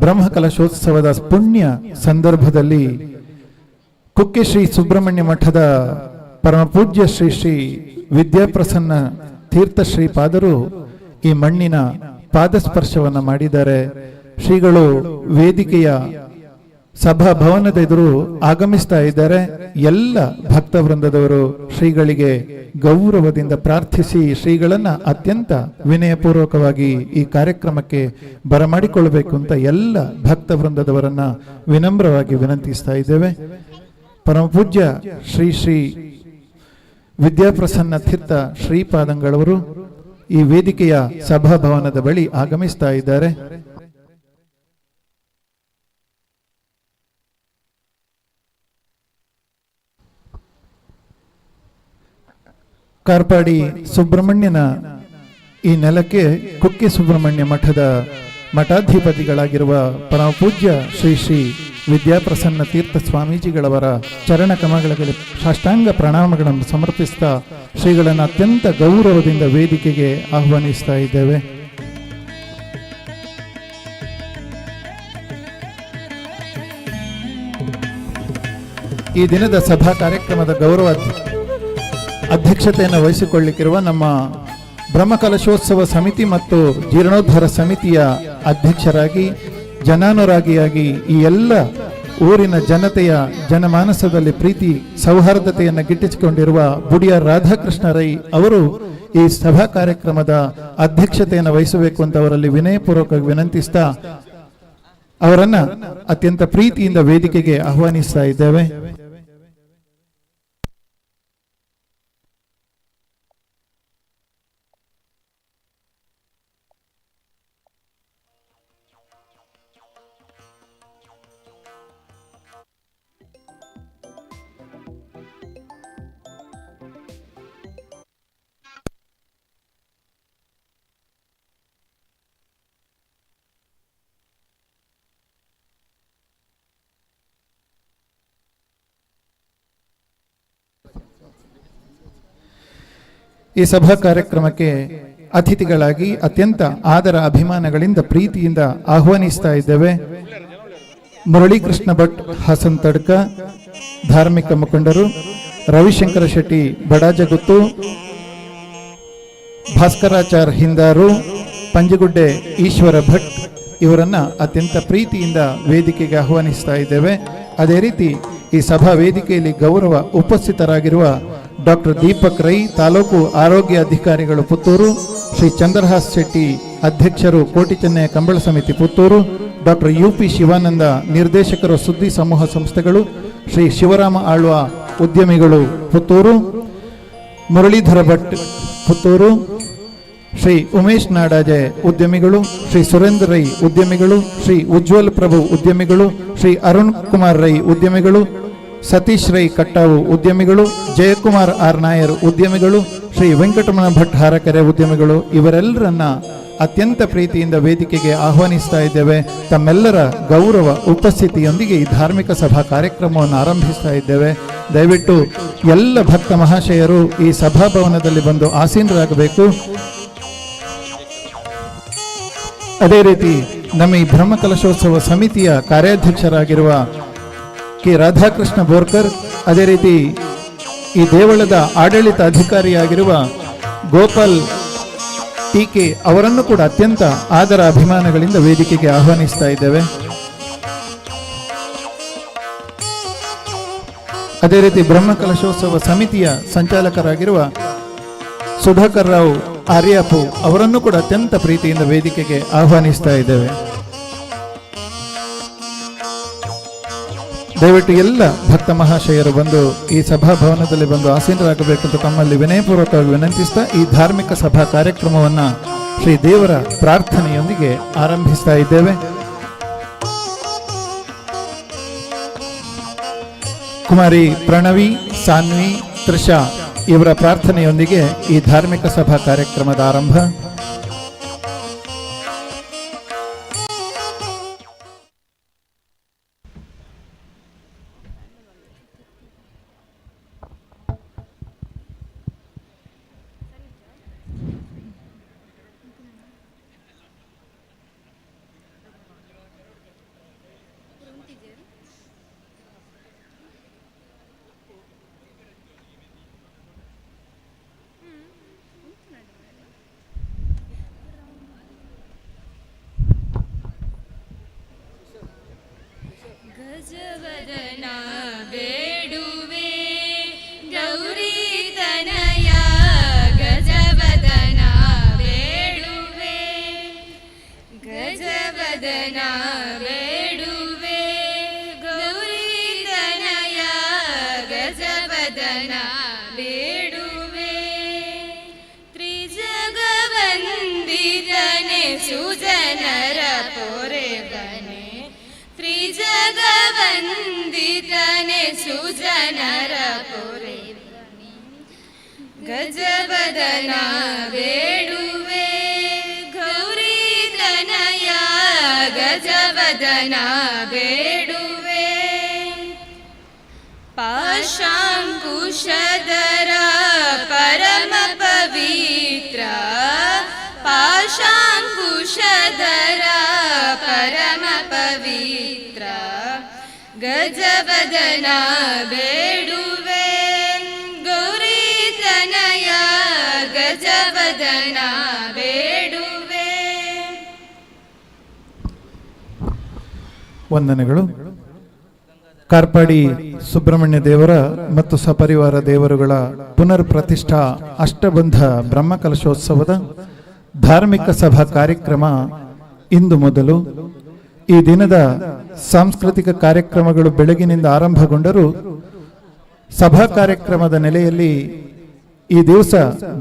ಬ್ರಹ್ಮ ಕಲಶೋತ್ಸವದ ಪುಣ್ಯ ಸಂದರ್ಭದಲ್ಲಿ ಕುಕ್ಕೆ ಶ್ರೀ ಸುಬ್ರಹ್ಮಣ್ಯ ಮಠದ ಪರಮ ಪೂಜ್ಯ ಶ್ರೀ ಶ್ರೀ ವಿದ್ಯಾಪ್ರಸನ್ನ ತೀರ್ಥ ಶ್ರೀಪಾದರು ಈ ಮಣ್ಣಿನ ಪಾದಸ್ಪರ್ಶವನ್ನ ಮಾಡಿದ್ದಾರೆ. ಶ್ರೀಗಳು ವೇದಿಕೆಯ ಸಭಾಭವನದ ಎದುರು ಆಗಮಿಸ್ತಾ ಇದ್ದಾರೆ. ಎಲ್ಲ ಭಕ್ತ ವೃಂದದವರು ಶ್ರೀಗಳಿಗೆ ಗೌರವದಿಂದ ಪ್ರಾರ್ಥಿಸಿ ಶ್ರೀಗಳನ್ನ ಅತ್ಯಂತ ವಿನಯಪೂರ್ವಕವಾಗಿ ಈ ಕಾರ್ಯಕ್ರಮಕ್ಕೆ ಬರಮಾಡಿಕೊಳ್ಳಬೇಕು ಅಂತ ಎಲ್ಲ ಭಕ್ತ ವೃಂದದವರನ್ನ ವಿನಮ್ರವಾಗಿ ವಿನಂತಿಸ್ತಾ ಇದ್ದೇವೆ. ಪರಮ ಪೂಜ್ಯ ಶ್ರೀ ಶ್ರೀ ವಿದ್ಯಾಪ್ರಸನ್ನ ತೀರ್ಥ ಶ್ರೀಪಾದಂಗಳವರು ಈ ವೇದಿಕೆಯ ಸಭಾಭವನದ ಬಳಿ ಆಗಮಿಸ್ತಾ ಇದ್ದಾರೆ. ಕಾರ್ಪಾಡಿ ಸುಬ್ರಹ್ಮಣ್ಯನ ಈ ನೆಲಕ್ಕೆ ಕುಕ್ಕೆ ಸುಬ್ರಹ್ಮಣ್ಯ ಮಠದ ಮಠಾಧಿಪತಿಗಳಾಗಿರುವ ಪರಮ ಪೂಜ್ಯ ಶ್ರೀ ಶ್ರೀ ವಿದ್ಯಾಪ್ರಸನ್ನ ತೀರ್ಥ ಸ್ವಾಮೀಜಿಗಳವರ ಚರಣ ಕಮಲಗಳಿಗೆ ಸಾಷ್ಟಾಂಗ ಪ್ರಣಾಮಗಳನ್ನು ಸಮರ್ಪಿಸ್ತಾ ಶ್ರೀಗಳನ್ನು ಅತ್ಯಂತ ಗೌರವದಿಂದ ವೇದಿಕೆಗೆ ಆಹ್ವಾನಿಸ್ತಾ ಇದ್ದೇವೆ. ಈ ದಿನದ ಸಭಾ ಕಾರ್ಯಕ್ರಮದ ಗೌರವ ಅಧ್ಯಕ್ಷತೆಯನ್ನು ವಹಿಸಿಕೊಳ್ಳಿಕ್ಕಿರುವ ನಮ್ಮ ಬ್ರಹ್ಮಕಲಶೋತ್ಸವ ಸಮಿತಿ ಮತ್ತು ಜೀರ್ಣೋದ್ಧಾರ ಸಮಿತಿಯ ಅಧ್ಯಕ್ಷರಾಗಿ, ಜನಾನುರಾಗಿಯಾಗಿ ಈ ಎಲ್ಲ ಊರಿನ ಜನತೆಯ ಜನಮಾನಸದಲ್ಲಿ ಪ್ರೀತಿ ಸೌಹಾರ್ದತೆಯನ್ನು ಗಿಟ್ಟಿಸಿಕೊಂಡಿರುವ ಬುಡಿಯಾರ್ ರಾಧಾಕೃಷ್ಣ ರೈ ಅವರು ಈ ಸಭಾ ಕಾರ್ಯಕ್ರಮದ ಅಧ್ಯಕ್ಷತೆಯನ್ನು ವಹಿಸಬೇಕು ಅಂತ ಅವರಲ್ಲಿ ವಿನಯಪೂರ್ವಕ ವಿನಂತಿಸ್ತಾ ಅವರನ್ನ ಅತ್ಯಂತ ಪ್ರೀತಿಯಿಂದ ವೇದಿಕೆಗೆ ಆಹ್ವಾನಿಸ್ತಾ ಇದ್ದೇವೆ. ಈ ಸಭಾ ಕಾರ್ಯಕ್ರಮಕ್ಕೆ ಅತಿಥಿಗಳಾಗಿ ಅತ್ಯಂತ ಆದರ ಅಭಿಮಾನಗಳಿಂದ ಪ್ರೀತಿಯಿಂದ ಆಹ್ವಾನಿಸ್ತಾ ಇದ್ದೇವೆ ಮುರಳೀಕೃಷ್ಣ ಭಟ್ ಹಸನ್ ತಡ್ಕ, ಧಾರ್ಮಿಕ ಮುಖಂಡರು, ರವಿಶಂಕರ ಶೆಟ್ಟಿ ಬಡಾಜಗುತ್ತು, ಭಾಸ್ಕರಾಚಾರ್ಯ ಹಿಂದಾರು, ಪಂಜಗುಡ್ಡೆ ಈಶ್ವರ ಭಟ್ ಇವರನ್ನ ಅತ್ಯಂತ ಪ್ರೀತಿಯಿಂದ ವೇದಿಕೆಗೆ ಆಹ್ವಾನಿಸ್ತಾ ಇದ್ದೇವೆ. ಅದೇ ರೀತಿ ಈ ಸಭಾ ವೇದಿಕೆಯಲ್ಲಿ ಗೌರವ ಉಪಸ್ಥಿತರಾಗಿರುವ ಡಾಕ್ಟರ್ ದೀಪಕ್ ರೈ, ತಾಲೂಕು ಆರೋಗ್ಯ ಅಧಿಕಾರಿಗಳು ಪುತ್ತೂರು, ಶ್ರೀ ಚಂದ್ರಹಾಸ್ ಶೆಟ್ಟಿ ಅಧ್ಯಕ್ಷರು ಕೋಟಿ ಚೆನ್ನಯ ಕಂಬಳ ಸಮಿತಿ ಪುತ್ತೂರು, ಡಾಕ್ಟರ್ UP ಶಿವಾನಂದ ನಿರ್ದೇಶಕರು ಸುದ್ದಿ ಸಮೂಹ ಸಂಸ್ಥೆಗಳು, ಶ್ರೀ ಶಿವರಾಮ ಆಳ್ವ ಉದ್ಯಮಿಗಳು ಪುತ್ತೂರು, ಮುರಳೀಧರ ಭಟ್ ಪುತ್ತೂರು, ಶ್ರೀ ಉಮೇಶ್ ನಾಡಾಜೆ ಉದ್ಯಮಿಗಳು, ಶ್ರೀ ಸುರೇಂದ್ರ ರೈ ಉದ್ಯಮಿಗಳು, ಶ್ರೀ ಉಜ್ವಲ್ ಪ್ರಭು ಉದ್ಯಮಿಗಳು, ಶ್ರೀ ಅರುಣ್ ಕುಮಾರ್ ರೈ ಉದ್ಯಮಿಗಳು, ಸತೀಶ್ ರೈ ಕಟ್ಟಾವು ಉದ್ಯಮಿಗಳು, ಜಯಕುಮಾರ್ ಆರ್ ನಾಯರ್ ಉದ್ಯಮಿಗಳು, ಶ್ರೀ ವೆಂಕಟರಮಣ ಭಟ್ ಹಾರಕೆರೆ ಉದ್ಯಮಿಗಳು, ಇವರೆಲ್ಲರನ್ನ ಅತ್ಯಂತ ಪ್ರೀತಿಯಿಂದ ವೇದಿಕೆಗೆ ಆಹ್ವಾನಿಸ್ತಾ ಇದ್ದೇವೆ. ತಮ್ಮೆಲ್ಲರ ಗೌರವ ಉಪಸ್ಥಿತಿಯೊಂದಿಗೆ ಈ ಧಾರ್ಮಿಕ ಸಭಾ ಕಾರ್ಯಕ್ರಮವನ್ನು ಆರಂಭಿಸ್ತಾ ಇದ್ದೇವೆ. ದಯವಿಟ್ಟು ಎಲ್ಲ ಭಕ್ತ ಮಹಾಶಯರು ಈ ಸಭಾಭವನದಲ್ಲಿ ಬಂದು ಆಸೀನರಾಗಬೇಕು. ಅದೇ ರೀತಿ ನಮ್ಮ ಈ ಬ್ರಹ್ಮಕಲಶೋತ್ಸವ ಸಮಿತಿಯ ಕಾರ್ಯಾಧ್ಯಕ್ಷರಾಗಿರುವ ಕೆ ರಾಧಾಕೃಷ್ಣ ಬೋರ್ಕರ್, ಅದೇ ರೀತಿ ಈ ದೇವಳದ ಆಡಳಿತ ಅಧಿಕಾರಿಯಾಗಿರುವ ಗೋಪಾಲ್ ಟೀಕೆ ಅವರನ್ನು ಕೂಡ ಅತ್ಯಂತ ಆದರ ಅಭಿಮಾನಗಳಿಂದ ವೇದಿಕೆಗೆ ಆಹ್ವಾನಿಸ್ತಾ ಇದ್ದೇವೆ. ಅದೇ ರೀತಿ ಬ್ರಹ್ಮಕಲಶೋತ್ಸವ ಸಮಿತಿಯ ಸಂಚಾಲಕರಾಗಿರುವ ಸುಧಾಕರ್ ರಾವ್ ಆರ್ಯಾಪು ಅವರನ್ನು ಕೂಡ ಅತ್ಯಂತ ಪ್ರೀತಿಯಿಂದ ವೇದಿಕೆಗೆ ಆಹ್ವಾನಿಸ್ತಾ ಇದ್ದೇವೆ. ದಯವಿಟ್ಟು ಎಲ್ಲ ಭಕ್ತ ಮಹಾಶಯರು ಬಂದು ಈ ಸಭಾಭವನದಲ್ಲಿ ಬಂದು ಆಸೀನರಾಗಬೇಕೆಂದು ತಮ್ಮಲ್ಲಿ ವಿನಯಪೂರ್ವಕವಾಗಿ ವಿನಂತಿಸ್ತಾ ಈ ಧಾರ್ಮಿಕ ಸಭಾ ಕಾರ್ಯಕ್ರಮವನ್ನು ಶ್ರೀ ದೇವರ ಪ್ರಾರ್ಥನೆಯೊಂದಿಗೆ ಆರಂಭಿಸ್ತಾ ಇದ್ದೇವೆ. ಕುಮಾರಿ ಪ್ರಣವಿ, ಸಾನ್ವಿ, ತ್ರಿಷಾ ಇವರ ಪ್ರಾರ್ಥನೆಯೊಂದಿಗೆ ಈ ಧಾರ್ಮಿಕ ಸಭಾ ಕಾರ್ಯಕ್ರಮದ ಆರಂಭ. ಗಜವದನ ಬೇಡುವೆ ಗೌರಿ ತನಯ, ಗಜವದನ ಬೇಡುವೆ, ಗಜವದನ ಬೇಡುವೆ ಗೌರಿ ತನಯ, ಗಜವದನ ಬೇಡುವೆ. ತ್ರಿಜಗವಂದಿತನೆ ಸುಜನರ ಪೊರೆ ಬನೆ, ತ್ರಿಜಗವಂದಿತನೆ ಸುಜನರ ಪೊರೆ ಬನೆ. ಗಜವದನ ಬೇಡುವೆ ಗೌರಿ ತನಯ, ಗಜವದನ ಬೇಡುವೆ. ಪಾಶಾಂಕುಶಧರ ಪರಮ ಪವಿತ್ರ, ಪಾಶಾಂಕುಶಧರ ಪರಮ ಪವಿತ್ರ, ಗಜವದನ ಬೇಡುವೆ ಗೌರಿ ತನಯ, ಗಜವದನ ಬೇಡುವೆ. ವಂದನೆಗಳು. ಕಾರ್ಪಾಡಿ ಸುಬ್ರಹ್ಮಣ್ಯ ದೇವರ ಮತ್ತು ಸಪರಿವಾರ ದೇವರುಗಳ ಪುನರ್ ಪ್ರತಿಷ್ಠಾ ಅಷ್ಟಬಂಧ ಬ್ರಹ್ಮಕಲಶೋತ್ಸವದ ಧಾರ್ಮಿಕ ಸಭಾ ಕಾರ್ಯಕ್ರಮ ಇಂದು ಮೊದಲು. ಈ ದಿನದ ಸಾಂಸ್ಕೃತಿಕ ಕಾರ್ಯಕ್ರಮಗಳು ಬೆಳಗಿನಿಂದ ಆರಂಭಗೊಂಡರೂ ಸಭಾ ಕಾರ್ಯಕ್ರಮದ ನೆಲೆಯಲ್ಲಿ ಈ ದಿವಸ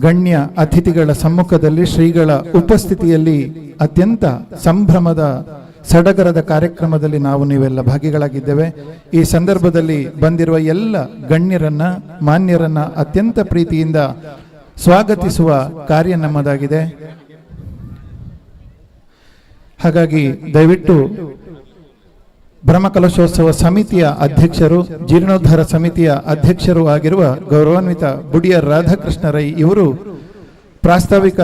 ಗಣ್ಯ ಅತಿಥಿಗಳ ಸಮ್ಮುಖದಲ್ಲಿ ಶ್ರೀಗಳ ಉಪಸ್ಥಿತಿಯಲ್ಲಿ ಅತ್ಯಂತ ಸಂಭ್ರಮದ ಸಡಗರದ ಕಾರ್ಯಕ್ರಮದಲ್ಲಿ ನಾವು ನೀವೆಲ್ಲ ಭಾಗಿಗಳಾಗಿದ್ದೇವೆ. ಈ ಸಂದರ್ಭದಲ್ಲಿ ಬಂದಿರುವ ಎಲ್ಲ ಗಣ್ಯರನ್ನ, ಮಾನ್ಯರನ್ನ ಅತ್ಯಂತ ಪ್ರೀತಿಯಿಂದ ಸ್ವಾಗತಿಸುವ ಕಾರ್ಯ ನಮ್ಮದಾಗಿದೆ. ಹಾಗಾಗಿ ದಯವಿಟ್ಟು ಬ್ರಹ್ಮಕಲಶೋತ್ಸವ ಸಮಿತಿಯ ಅಧ್ಯಕ್ಷರು, ಜೀರ್ಣೋದ್ಧಾರ ಸಮಿತಿಯ ಅಧ್ಯಕ್ಷರು ಆಗಿರುವ ಗೌರವಾನ್ವಿತ ಬುಡಿಯರ್ ರಾಧಾಕೃಷ್ಣ ರೈ ಇವರು ಪ್ರಾಸ್ತಾವಿಕ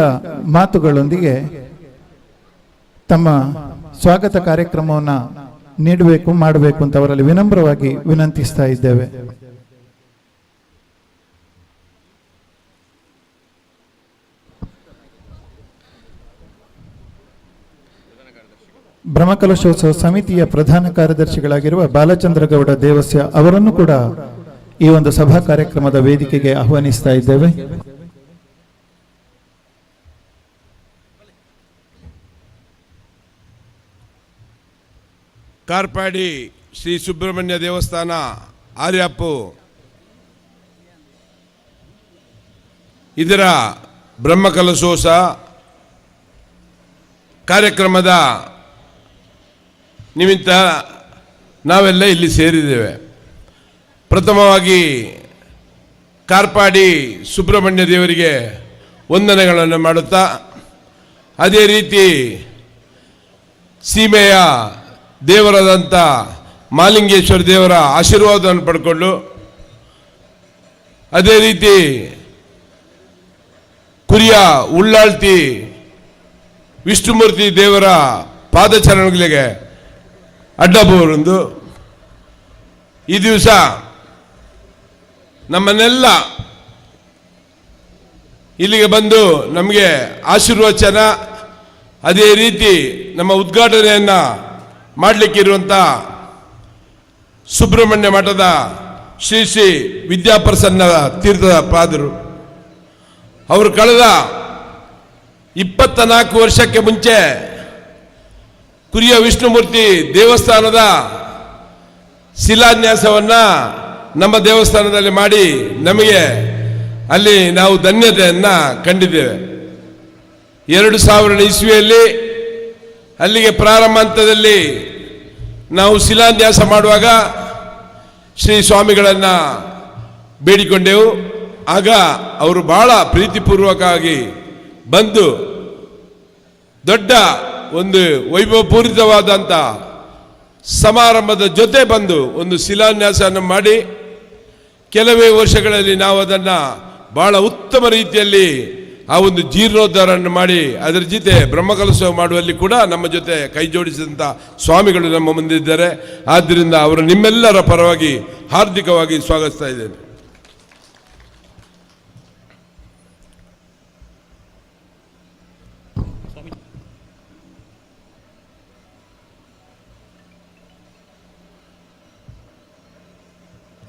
ಮಾತುಗಳೊಂದಿಗೆ ತಮ್ಮ ಸ್ವಾಗತ ಕಾರ್ಯಕ್ರಮವನ್ನು ಮಾಡಬೇಕು ಅಂತ ಅವರಲ್ಲಿ ವಿನಮ್ರವಾಗಿ ವಿನಂತಿಸ್ತಾ ಇದ್ದೇವೆ. ಬ್ರಹ್ಮಕಲಶೋತ್ಸವ ಸಮಿತಿಯ ಪ್ರಧಾನ ಕಾರ್ಯದರ್ಶಿಗಳಾಗಿರುವ ಬಾಲಚಂದ್ರಗೌಡ ದೇವಸ್ಯ ಅವರನ್ನು ಕೂಡ ಈ ಒಂದು ಸಭಾ ಕಾರ್ಯಕ್ರಮದ ವೇದಿಕೆಗೆ ಆಹ್ವಾನಿಸ್ತಾ ಇದ್ದೇವೆ. ಕಾರ್ಪಾಡಿ ಶ್ರೀ ಸುಬ್ರಹ್ಮಣ್ಯ ದೇವಸ್ಥಾನ ಆರ್ಯಾಪು ಇದರ ಬ್ರಹ್ಮಕಲಶೋತ್ಸವ ಕಾರ್ಯಕ್ರಮದ ನಿಮಿತ್ತ ನಾವೆಲ್ಲ ಇಲ್ಲಿ ಸೇರಿದ್ದೇವೆ. ಪ್ರಥಮವಾಗಿ ಕಾರ್ಪಾಡಿ ಸುಬ್ರಹ್ಮಣ್ಯ ದೇವರಿಗೆ ವಂದನೆಗಳನ್ನು ಮಾಡುತ್ತಾ, ಅದೇ ರೀತಿ ಸೀಮೆಯ ದೇವರಾದಂಥ ಮಾಲಿಂಗೇಶ್ವರ ದೇವರ ಆಶೀರ್ವಾದವನ್ನು ಪಡ್ಕೊಂಡು, ಅದೇ ರೀತಿ ಕುರಿಯ ಉಳ್ಳಾಳ್ತಿ ವಿಷ್ಣುಮೂರ್ತಿ ದೇವರ ಪಾದಚರಣಗಳಿಗೆ ಅಡ್ಡಬೋರೆಂದು ಈ ದಿವಸ ನಮ್ಮನ್ನೆಲ್ಲ ಇಲ್ಲಿಗೆ ಬಂದು ನಮಗೆ ಆಶೀರ್ವಚನ, ಅದೇ ರೀತಿ ನಮ್ಮ ಉದ್ಘಾಟನೆಯನ್ನು ಮಾಡಲಿಕ್ಕಿರುವಂಥ ಸುಬ್ರಹ್ಮಣ್ಯ ಮಠದ ಶ್ರೀ ಶ್ರೀ ವಿದ್ಯಾಪ್ರಸನ್ನ ತೀರ್ಥದ ಪಾದರು ಅವರು ಕಳೆದ 24 ವರ್ಷಕ್ಕೆ ಮುಂಚೆ ಕುರಿಯ ವಿಷ್ಣುಮೂರ್ತಿ ದೇವಸ್ಥಾನದ ಶಿಲಾನ್ಯಾಸವನ್ನು ನಮ್ಮ ದೇವಸ್ಥಾನದಲ್ಲಿ ಮಾಡಿ ನಮಗೆ ಅಲ್ಲಿ ನಾವು ಧನ್ಯತೆಯನ್ನು ಕಂಡಿದ್ದೇವೆ. 2000 ಇಸ್ವಿಯಲ್ಲಿ ಅಲ್ಲಿಗೆ ಪ್ರಾರಂಭ ಹಂತದಲ್ಲಿ ನಾವು ಶಿಲಾನ್ಯಾಸ ಮಾಡುವಾಗ ಶ್ರೀ ಸ್ವಾಮಿಗಳನ್ನು ಬೇಡಿಕೊಂಡೆವು. ಆಗ ಅವರು ಬಹಳ ಪ್ರೀತಿಪೂರ್ವಕವಾಗಿ ಬಂದು ದೊಡ್ಡ ಒಂದು ವೈಭವಪೂರಿತವಾದಂಥ ಸಮಾರಂಭದ ಜೊತೆ ಬಂದು ಒಂದು ಶಿಲಾನ್ಯಾಸವನ್ನು ಮಾಡಿ, ಕೆಲವೇ ವರ್ಷಗಳಲ್ಲಿ ನಾವು ಅದನ್ನು ಬಹಳ ಉತ್ತಮ ರೀತಿಯಲ್ಲಿ ಆ ಒಂದು ಜೀರ್ಣೋದ್ಧಾರವನ್ನು ಮಾಡಿ ಅದರ ಜೊತೆ ಬ್ರಹ್ಮಕಲಶೋತ್ಸವ ಮಾಡುವಲ್ಲಿ ಕೂಡ ನಮ್ಮ ಜೊತೆ ಕೈ ಜೋಡಿಸಿದಂಥ ಸ್ವಾಮಿಗಳು ನಮ್ಮ ಮುಂದಿದ್ದಾರೆ. ಆದ್ದರಿಂದ ಅವರು ನಿಮ್ಮೆಲ್ಲರ ಪರವಾಗಿ ಹಾರ್ದಿಕವಾಗಿ ಸ್ವಾಗತಿಸ್ತಾ ಇದ್ದೇನೆ.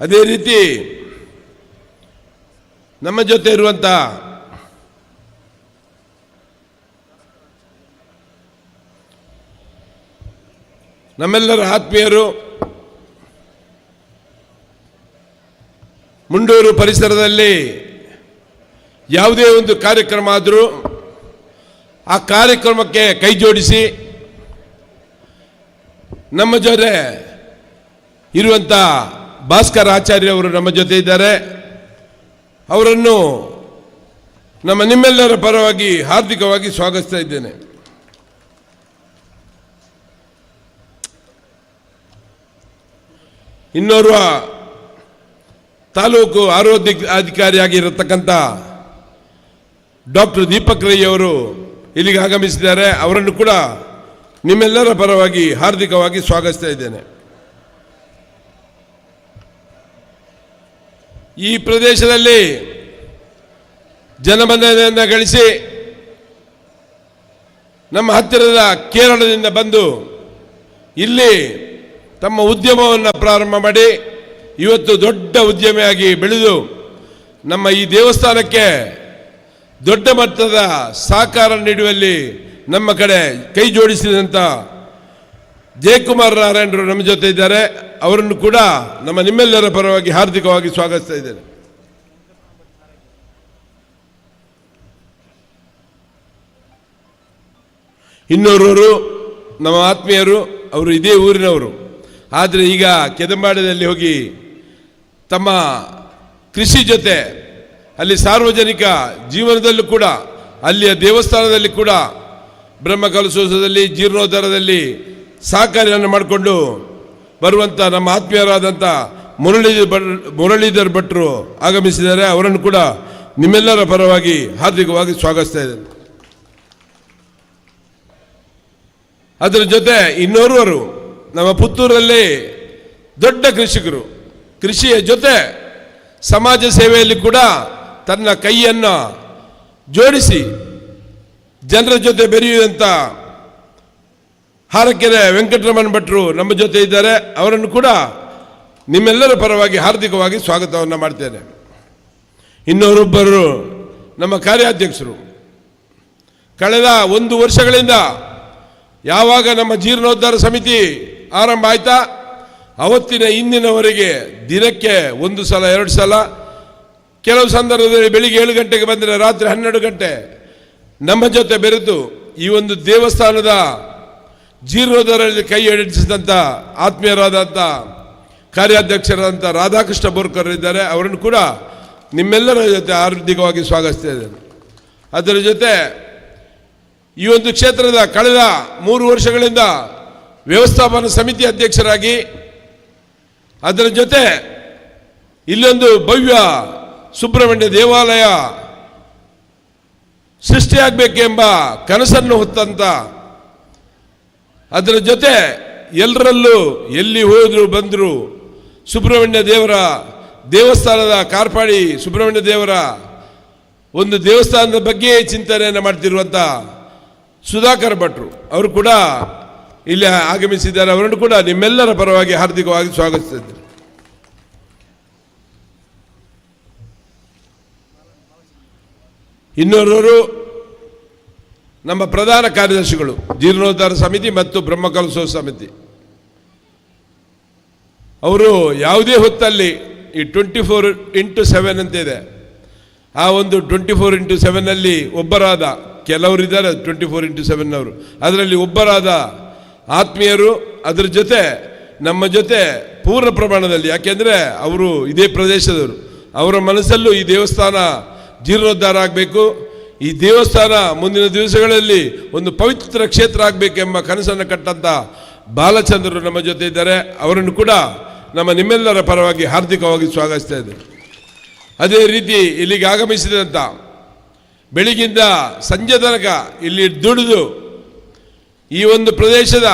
ಅದೇ ರೀತಿ ನಮ್ಮ ಜೊತೆ ಇರುವಂಥ ನಮ್ಮೆಲ್ಲರ ಆತ್ಮೀಯರು, ಮುಂಡೂರು ಪರಿಸರದಲ್ಲಿ ಯಾವುದೇ ಒಂದು ಕಾರ್ಯಕ್ರಮ ಆದರೂ ಆ ಕಾರ್ಯಕ್ರಮಕ್ಕೆ ಕೈ ಜೋಡಿಸಿ ನಮ್ಮ ಜೊತೆ ಇರುವಂಥ ಭಾಸ್ಕರ್ ಆಚಾರ್ಯ ಅವರು ನಮ್ಮ ಜೊತೆ ಇದ್ದಾರೆ. ಅವರನ್ನು ನಿಮ್ಮೆಲ್ಲರ ಪರವಾಗಿ ಹಾರ್ದಿಕವಾಗಿ ಸ್ವಾಗತಿಸ್ತಾ ಇದ್ದೇನೆ. ಇನ್ನೋರ್ವ ತಾಲೂಕು ಆರೋಗ್ಯ ಅಧಿಕಾರಿಯಾಗಿರತಕ್ಕಂಥ ಡಾಕ್ಟರ್ ದೀಪಕ್ ರೈ ಅವರು ಇಲ್ಲಿಗೆ ಆಗಮಿಸಿದ್ದಾರೆ. ಅವರನ್ನು ಕೂಡ ನಿಮ್ಮೆಲ್ಲರ ಪರವಾಗಿ ಹಾರ್ದಿಕವಾಗಿ ಸ್ವಾಗತಿಸ್ತಾ ಇದ್ದೇನೆ. ಈ ಪ್ರದೇಶದಲ್ಲಿ ಜನಮನ್ನಣೆಯನ್ನು ಗಳಿಸಿ ನಮ್ಮ ಹತ್ತಿರದ ಕೇರಳದಿಂದ ಬಂದು ಇಲ್ಲಿ ತಮ್ಮ ಉದ್ಯಮವನ್ನು ಪ್ರಾರಂಭ ಮಾಡಿ ಇವತ್ತು ದೊಡ್ಡ ಉದ್ಯಮಿಯಾಗಿ ಬೆಳೆದು ನಮ್ಮ ಈ ದೇವಸ್ಥಾನಕ್ಕೆ ದೊಡ್ಡ ಮಟ್ಟದ ಸಹಕಾರ ನೀಡುವಲ್ಲಿ ನಮ್ಮ ಕಡೆ ಕೈ ಜೋಡಿಸಿದಂಥ ಜಯಕುಮಾರ್ ನಾರಾಯಣರು ನಮ್ಮ ಜೊತೆ ಇದ್ದಾರೆ. ಅವರನ್ನು ಕೂಡ ನಿಮ್ಮೆಲ್ಲರ ಪರವಾಗಿ ಹಾರ್ದಿಕವಾಗಿ ಸ್ವಾಗತಿಸ್ತಾ ಇದ್ದೇನೆ. ಇನ್ನೋರ್ವರು ನಮ್ಮ ಆತ್ಮೀಯರು, ಅವರು ಇದೇ ಊರಿನವರು, ಆದರೆ ಈಗ ಕೆದಂಬಾಡದಲ್ಲಿ ಹೋಗಿ ತಮ್ಮ ಕೃಷಿ ಜೊತೆ ಅಲ್ಲಿ ಸಾರ್ವಜನಿಕ ಜೀವನದಲ್ಲೂ ಕೂಡ ಅಲ್ಲಿಯ ದೇವಸ್ಥಾನದಲ್ಲಿ ಕೂಡ ಬ್ರಹ್ಮಕಲಶೋತ್ಸವದಲ್ಲಿ ಜೀರ್ಣೋದ್ಧಾರದಲ್ಲಿ ಸಹಕಾರಿಯನ್ನು ಮಾಡಿಕೊಂಡು ಬರುವಂಥ ನಮ್ಮ ಆತ್ಮೀಯರಾದಂಥ ಮುರಳೀಧರ್ ಭಟ್ರು ಆಗಮಿಸಿದ್ದಾರೆ. ಅವರನ್ನು ಕೂಡ ನಿಮ್ಮೆಲ್ಲರ ಪರವಾಗಿ ಹಾರ್ದಿಕವಾಗಿ ಸ್ವಾಗತಿಸ್ತಾ ಇದ್ದೇನೆ. ಅದರ ಜೊತೆ ಇನ್ನೋರ್ವರು ನಮ್ಮ ಪುತ್ತೂರಲ್ಲಿ ದೊಡ್ಡ ಕೃಷಿಕರು, ಕೃಷಿಯ ಜೊತೆ ಸಮಾಜ ಸೇವೆಯಲ್ಲಿ ಕೂಡ ತನ್ನ ಕೈಯನ್ನು ಜೋಡಿಸಿ ಜನರ ಜೊತೆ ಬೆರೆಯುವಂಥ ಹಾರಕೆರೆ ವೆಂಕಟರಮಣ ಭಟ್ರು ನಮ್ಮ ಜೊತೆ ಇದ್ದಾರೆ. ಅವರನ್ನು ಕೂಡ ನಿಮ್ಮೆಲ್ಲರ ಪರವಾಗಿ ಹಾರ್ದಿಕವಾಗಿ ಸ್ವಾಗತವನ್ನು ಮಾಡ್ತೇನೆ. ಇನ್ನೊಬ್ಬರು ನಮ್ಮ ಕಾರ್ಯಾಧ್ಯಕ್ಷರು, ಕಳೆದ 1 ವರ್ಷಗಳಿಂದ ಯಾವಾಗ ನಮ್ಮ ಜೀರ್ಣೋದ್ಧಾರ ಸಮಿತಿ ಆರಂಭ ಆಯ್ತಾ ಅವತ್ತಿನ ಇಂದಿನವರೆಗೆ ದಿನಕ್ಕೆ 1 ಸಲ 2 ಸಲ, ಕೆಲವು ಸಂದರ್ಭದಲ್ಲಿ ಬೆಳಿಗ್ಗೆ 7 ಗಂಟೆಗೆ ಬಂದರೆ ರಾತ್ರಿ 12 ಗಂಟೆ ನಮ್ಮ ಜೊತೆ ಬೆರೆತು ಈ ಒಂದು ದೇವಸ್ಥಾನದ ಜೀರ್ಣೋದ್ಧಾರದಲ್ಲಿ ಕೈ ಎಡಿಸಿದಂಥ ಆತ್ಮೀಯರಾದಂಥ ಕಾರ್ಯಾಧ್ಯಕ್ಷರಾದಂಥ ರಾಧಾಕೃಷ್ಣ ಬೋರ್ಕರ್ ಇದ್ದಾರೆ. ಅವರನ್ನು ಕೂಡ ನಿಮ್ಮೆಲ್ಲರ ಜೊತೆ ಹಾರ್ದಿಕವಾಗಿ ಸ್ವಾಗತಿಸ್ತಾ ಇದ್ದೇನೆ. ಅದರ ಜೊತೆ ಈ ಒಂದು ಕ್ಷೇತ್ರದ ಕಳೆದ 3 ವರ್ಷಗಳಿಂದ ವ್ಯವಸ್ಥಾಪನಾ ಸಮಿತಿ ಅಧ್ಯಕ್ಷರಾಗಿ, ಅದರ ಜೊತೆ ಇಲ್ಲೊಂದು ಭವ್ಯ ಸುಬ್ರಹ್ಮಣ್ಯ ದೇವಾಲಯ ಸೃಷ್ಟಿಯಾಗಬೇಕೆಂಬ ಕನಸನ್ನು ಹೊತ್ತಂತ, ಅದರ ಜೊತೆ ಎಲ್ಲರಲ್ಲೂ ಎಲ್ಲಿ ಹೋದ್ರು ಬಂದರು ಸುಬ್ರಹ್ಮಣ್ಯ ದೇವರ ದೇವಸ್ಥಾನದ ಕಾರ್ಪಾಡಿ ಸುಬ್ರಹ್ಮಣ್ಯ ದೇವರ ಒಂದು ದೇವಸ್ಥಾನದ ಬಗ್ಗೆ ಚಿಂತನೆಯನ್ನು ಮಾಡ್ತಿರುವಂಥ ಸುಧಾಕರ್ ಭಟ್ರು ಅವರು ಕೂಡ ಇಲ್ಲಿ ಆಗಮಿಸಿದ್ದಾರೆ. ಅವರನ್ನು ಕೂಡ ನಿಮ್ಮೆಲ್ಲರ ಪರವಾಗಿ ಹಾರ್ದಿಕವಾಗಿ ಸ್ವಾಗತಿಸಿದ್ದೇನೆ. ಇನ್ನೋರ್ವರು ನಮ್ಮ ಪ್ರಧಾನ ಕಾರ್ಯದರ್ಶಿಗಳು ಜೀರ್ಣೋದ್ಧಾರ ಸಮಿತಿ ಮತ್ತು ಬ್ರಹ್ಮಕಲಶೋತ್ಸವ ಸಮಿತಿ. ಅವರು ಯಾವುದೇ ಹೊತ್ತಲ್ಲಿ ಈ 24x7 ಅಂತ ಇದೆ, ಆ ಒಂದು 24x7 ಒಬ್ಬರಾದ ಕೆಲವರಿದ್ದಾರೆ 24x7 ಅವರು, ಅದರಲ್ಲಿ ಒಬ್ಬರಾದ ಆತ್ಮೀಯರು ಅದರ ಜೊತೆ ನಮ್ಮ ಜೊತೆ ಪೂರ್ಣ ಪ್ರಮಾಣದಲ್ಲಿ, ಯಾಕೆಂದರೆ ಅವರು ಇದೇ ಪ್ರದೇಶದವರು, ಅವರ ಮನಸ್ಸಲ್ಲೂ ಈ ದೇವಸ್ಥಾನ ಜೀರ್ಣೋದ್ಧಾರ ಆಗಬೇಕು, ಈ ದೇವಸ್ಥಾನ ಮುಂದಿನ ದಿವಸಗಳಲ್ಲಿ ಒಂದು ಪವಿತ್ರ ಕ್ಷೇತ್ರ ಆಗಬೇಕೆಂಬ ಕನಸನ್ನು ಕಟ್ಟಂಥ ಬಾಲಚಂದ್ರರು ನಮ್ಮ ಜೊತೆ ಇದ್ದಾರೆ. ಅವರನ್ನು ಕೂಡ ನಿಮ್ಮೆಲ್ಲರ ಪರವಾಗಿ ಹಾರ್ದಿಕವಾಗಿ ಸ್ವಾಗತಿಸ್ತಾ ಇದ್ದೇನೆ. ಅದೇ ರೀತಿ ಇಲ್ಲಿಗೆ ಆಗಮಿಸಿದಂಥ ಬೆಳಿಗ್ಗಿಂದ ಸಂಜೆ ತನಕ ಇಲ್ಲಿ ದುಡಿದು ಈ ಒಂದು ಪ್ರದೇಶದ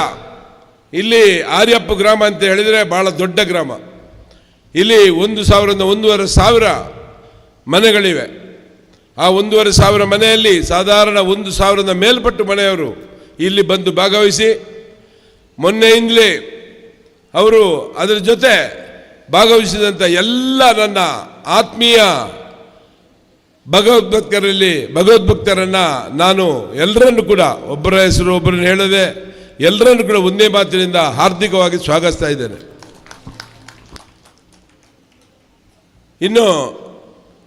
ಇಲ್ಲಿ ಆರ್ಯಪ್ಪ ಗ್ರಾಮ ಅಂತ ಹೇಳಿದರೆ ಭಾಳ ದೊಡ್ಡ ಗ್ರಾಮ. ಇಲ್ಲಿ 1,000 1,500 ಮನೆಗಳಿವೆ. ಆ 1,500 ಮನೆಯಲ್ಲಿ ಸಾಧಾರಣ 1,000 ಮೇಲ್ಪಟ್ಟು ಮನೆಯವರು ಇಲ್ಲಿ ಬಂದು ಭಾಗವಹಿಸಿ, ಮೊನ್ನೆಯಿಂದಲೇ ಅವರು ಅದರ ಜೊತೆ ಭಾಗವಹಿಸಿದಂಥ ಎಲ್ಲ ನನ್ನ ಆತ್ಮೀಯ ಭಗವದ್ಭಕ್ತರನ್ನು ನಾನು ಎಲ್ಲರನ್ನು ಕೂಡ ಒಬ್ಬರ ಹೆಸರು ಒಬ್ಬರನ್ನು ಹೇಳದೆ ಎಲ್ಲರನ್ನು ಕೂಡ ಒಂದೇ ಮಾತಿನಿಂದ ಹಾರ್ದಿಕವಾಗಿ ಸ್ವಾಗತಿಸ್ತಾ ಇದ್ದೇನೆ. ಇನ್ನು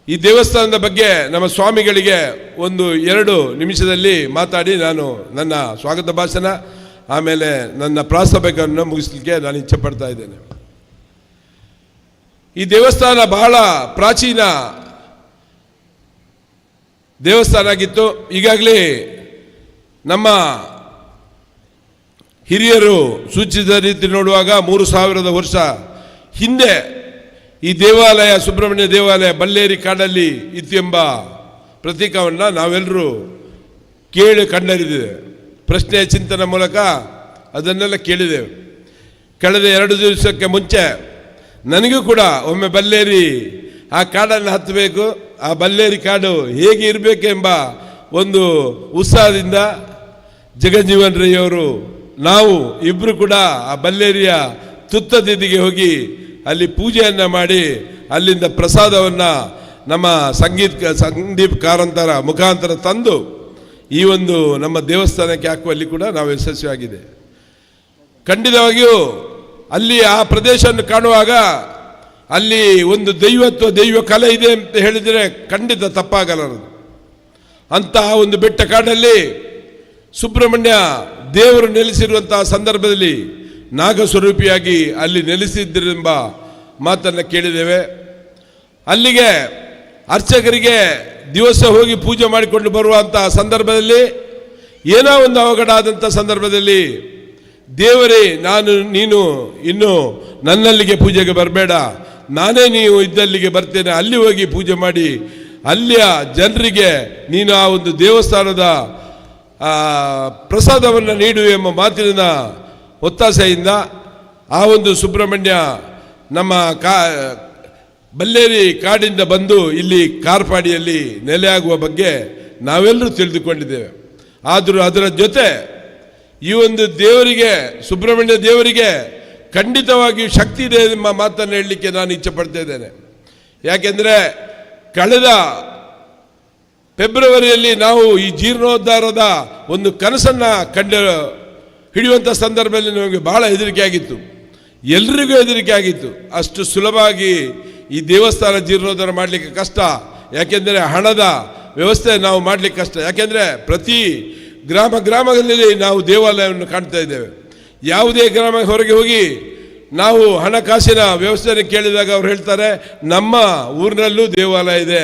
ಈ ದೇವಸ್ಥಾನದ ಬಗ್ಗೆ ನಮ್ಮ ಸ್ವಾಮಿಗಳಿಗೆ 1-2 ನಿಮಿಷದಲ್ಲಿ ಮಾತಾಡಿ ನಾನು ನನ್ನ ಸ್ವಾಗತ ಭಾಷಣ ಆಮೇಲೆ ನನ್ನ ಪ್ರಾಸ್ತಾವಿಕವನ್ನು ಮುಗಿಸಲಿಕ್ಕೆ ನಾನು ಇಚ್ಛೆ ಪಡ್ತಾ ಇದ್ದೇನೆ. ಈ ದೇವಸ್ಥಾನ ಬಹಳ ಪ್ರಾಚೀನ ದೇವಸ್ಥಾನ ಆಗಿತ್ತು. ಈಗಾಗಲೇ ನಮ್ಮ ಹಿರಿಯರು ಸೂಚಿಸಿದ ರೀತಿ ನೋಡುವಾಗ 3,000 ವರ್ಷ ಹಿಂದೆ ಈ ದೇವಾಲಯ ಸುಬ್ರಹ್ಮಣ್ಯ ದೇವಾಲಯ ಬಲ್ಲೇರಿ ಕಾಡಲ್ಲಿ ಇತ್ತು ಎಂಬ ಪ್ರತೀಕವನ್ನು ನಾವೆಲ್ಲರೂ ಕೇಳಿ ಕಂಡರಿದ್ದೇವೆ. ಪ್ರಶ್ನೆ ಚಿಂತನೆ ಮೂಲಕ ಅದನ್ನೆಲ್ಲ ಕೇಳಿದೆವು. ಕಳೆದ 2 ದಿವಸಕ್ಕೆ ಮುಂಚೆ ನನಗೂ ಕೂಡ ಒಮ್ಮೆ ಬಲ್ಲೇರಿ ಆ ಕಾಡನ್ನು ಹತ್ತಬೇಕು, ಆ ಬಲ್ಲೇರಿ ಕಾಡು ಹೇಗೆ ಇರಬೇಕೆಂಬ ಒಂದು ಉತ್ಸಾಹದಿಂದ ಜಗಜೀವನ್ ರೈಯವರು ನಾವು ಇಬ್ಬರು ಕೂಡ ಆ ಬಲ್ಲೇರಿಯ ತುತ್ತದಿದಿಗೆ ಹೋಗಿ ಅಲ್ಲಿ ಪೂಜೆಯನ್ನು ಮಾಡಿ ಅಲ್ಲಿಂದ ಪ್ರಸಾದವನ್ನು ನಮ್ಮ ಸಂದೀಪ್ ಕಾರಂತರ ಮುಖಾಂತರ ತಂದು ಈ ಒಂದು ನಮ್ಮ ದೇವಸ್ಥಾನಕ್ಕೆ ಹಾಕುವಲ್ಲಿ ಕೂಡ ನಾವು ಯಶಸ್ವಿಯಾಗಿದೆ. ಖಂಡಿತವಾಗಿಯೂ ಅಲ್ಲಿ ಆ ಪ್ರದೇಶವನ್ನು ಕಾಣುವಾಗ ಅಲ್ಲಿ ಒಂದು ದೈವ ಕಲೆ ಇದೆ ಅಂತ ಹೇಳಿದರೆ ಖಂಡಿತ ತಪ್ಪಾಗಲಾರದು. ಅಂತಹ ಒಂದು ಬೆಟ್ಟ ಕಾಡಲ್ಲಿ ಸುಬ್ರಹ್ಮಣ್ಯ ದೇವರು ನೆಲೆಸಿರುವಂತಹ ಸಂದರ್ಭದಲ್ಲಿ ನಾಗಸ್ವರೂಪಿಯಾಗಿ ಅಲ್ಲಿ ನೆಲೆಸಿದ್ದರೆಂಬ ಮಾತನ್ನು ಕೇಳಿದ್ದೇವೆ. ಅಲ್ಲಿಗೆ ಅರ್ಚಕರಿಗೆ ದಿವಸ ಹೋಗಿ ಪೂಜೆ ಮಾಡಿಕೊಂಡು ಬರುವಂತಹ ಸಂದರ್ಭದಲ್ಲಿ ಏನೋ ಒಂದು ಅವಘಡ ಆದಂಥ ಸಂದರ್ಭದಲ್ಲಿ ದೇವರೇ ನೀನು ಇನ್ನು ನನ್ನಲ್ಲಿಗೆ ಪೂಜೆಗೆ ಬರಬೇಡ, ನಾನೇ ನೀವು ಇದ್ದಲ್ಲಿಗೆ ಬರ್ತೇನೆ, ಅಲ್ಲಿ ಹೋಗಿ ಪೂಜೆ ಮಾಡಿ ಅಲ್ಲಿಯ ಜನರಿಗೆ ನೀನು ಆ ಒಂದು ದೇವಸ್ಥಾನದ ಪ್ರಸಾದವನ್ನು ನೀಡು ಎಂಬ ಮಾತಿನ ಒತ್ತಾಸೆಯಿಂದ ಆ ಒಂದು ಸುಬ್ರಹ್ಮಣ್ಯ ನಮ್ಮ ಬಲ್ಲೇರಿ ಕಾಡಿಂದ ಬಂದು ಇಲ್ಲಿ ಕಾರ್ಪಾಡಿಯಲ್ಲಿ ನೆಲೆಯಾಗುವ ಬಗ್ಗೆ ನಾವೆಲ್ಲರೂ ತಿಳಿದುಕೊಂಡಿದ್ದೇವೆ. ಆದರೂ ಅದರ ಜೊತೆ ಈ ಒಂದು ದೇವರಿಗೆ ಸುಬ್ರಹ್ಮಣ್ಯ ದೇವರಿಗೆ ಖಂಡಿತವಾಗಿಯೂ ಶಕ್ತಿ ಇದೆ ಎಂಬ ಮಾತನ್ನು ಹೇಳಲಿಕ್ಕೆ ನಾನು ಇಚ್ಛೆ ಪಡ್ತಾ ಇದ್ದೇನೆ. ಯಾಕೆಂದರೆ ಕಳೆದ ಫೆಬ್ರವರಿಯಲ್ಲಿ ನಾವು ಈ ಜೀರ್ಣೋದ್ಧಾರದ ಒಂದು ಕನಸನ್ನು ಹಿಡಿಯುವಂಥ ಸಂದರ್ಭದಲ್ಲಿ ನಮಗೆ ಬಹಳ ಹೆದರಿಕೆ ಆಗಿತ್ತು. ಎಲ್ರಿಗೂ ಹೆದರಿಕೆ ಆಗಿತ್ತು. ಅಷ್ಟು ಸುಲಭವಾಗಿ ಈ ದೇವಸ್ಥಾನ ಜೀರ್ಣೋದ್ಧಾರ ಮಾಡಲಿಕ್ಕೆ ಕಷ್ಟ. ಯಾಕೆಂದರೆ ಹಣದ ವ್ಯವಸ್ಥೆ ನಾವು ಮಾಡಲಿಕ್ಕೆ ಕಷ್ಟ. ಯಾಕೆಂದರೆ ಪ್ರತಿ ಗ್ರಾಮಗಳಲ್ಲಿ ನಾವು ದೇವಾಲಯವನ್ನು ಕಾಣ್ತಾ ಇದ್ದೇವೆ. ಯಾವುದೇ ಗ್ರಾಮ ಹೊರಗೆ ಹೋಗಿ ನಾವು ಹಣಕಾಸಿನ ವ್ಯವಸ್ಥೆಯನ್ನು ಕೇಳಿದಾಗ ಅವ್ರು ಹೇಳ್ತಾರೆ, ನಮ್ಮ ಊರಿನಲ್ಲೂ ದೇವಾಲಯ ಇದೆ,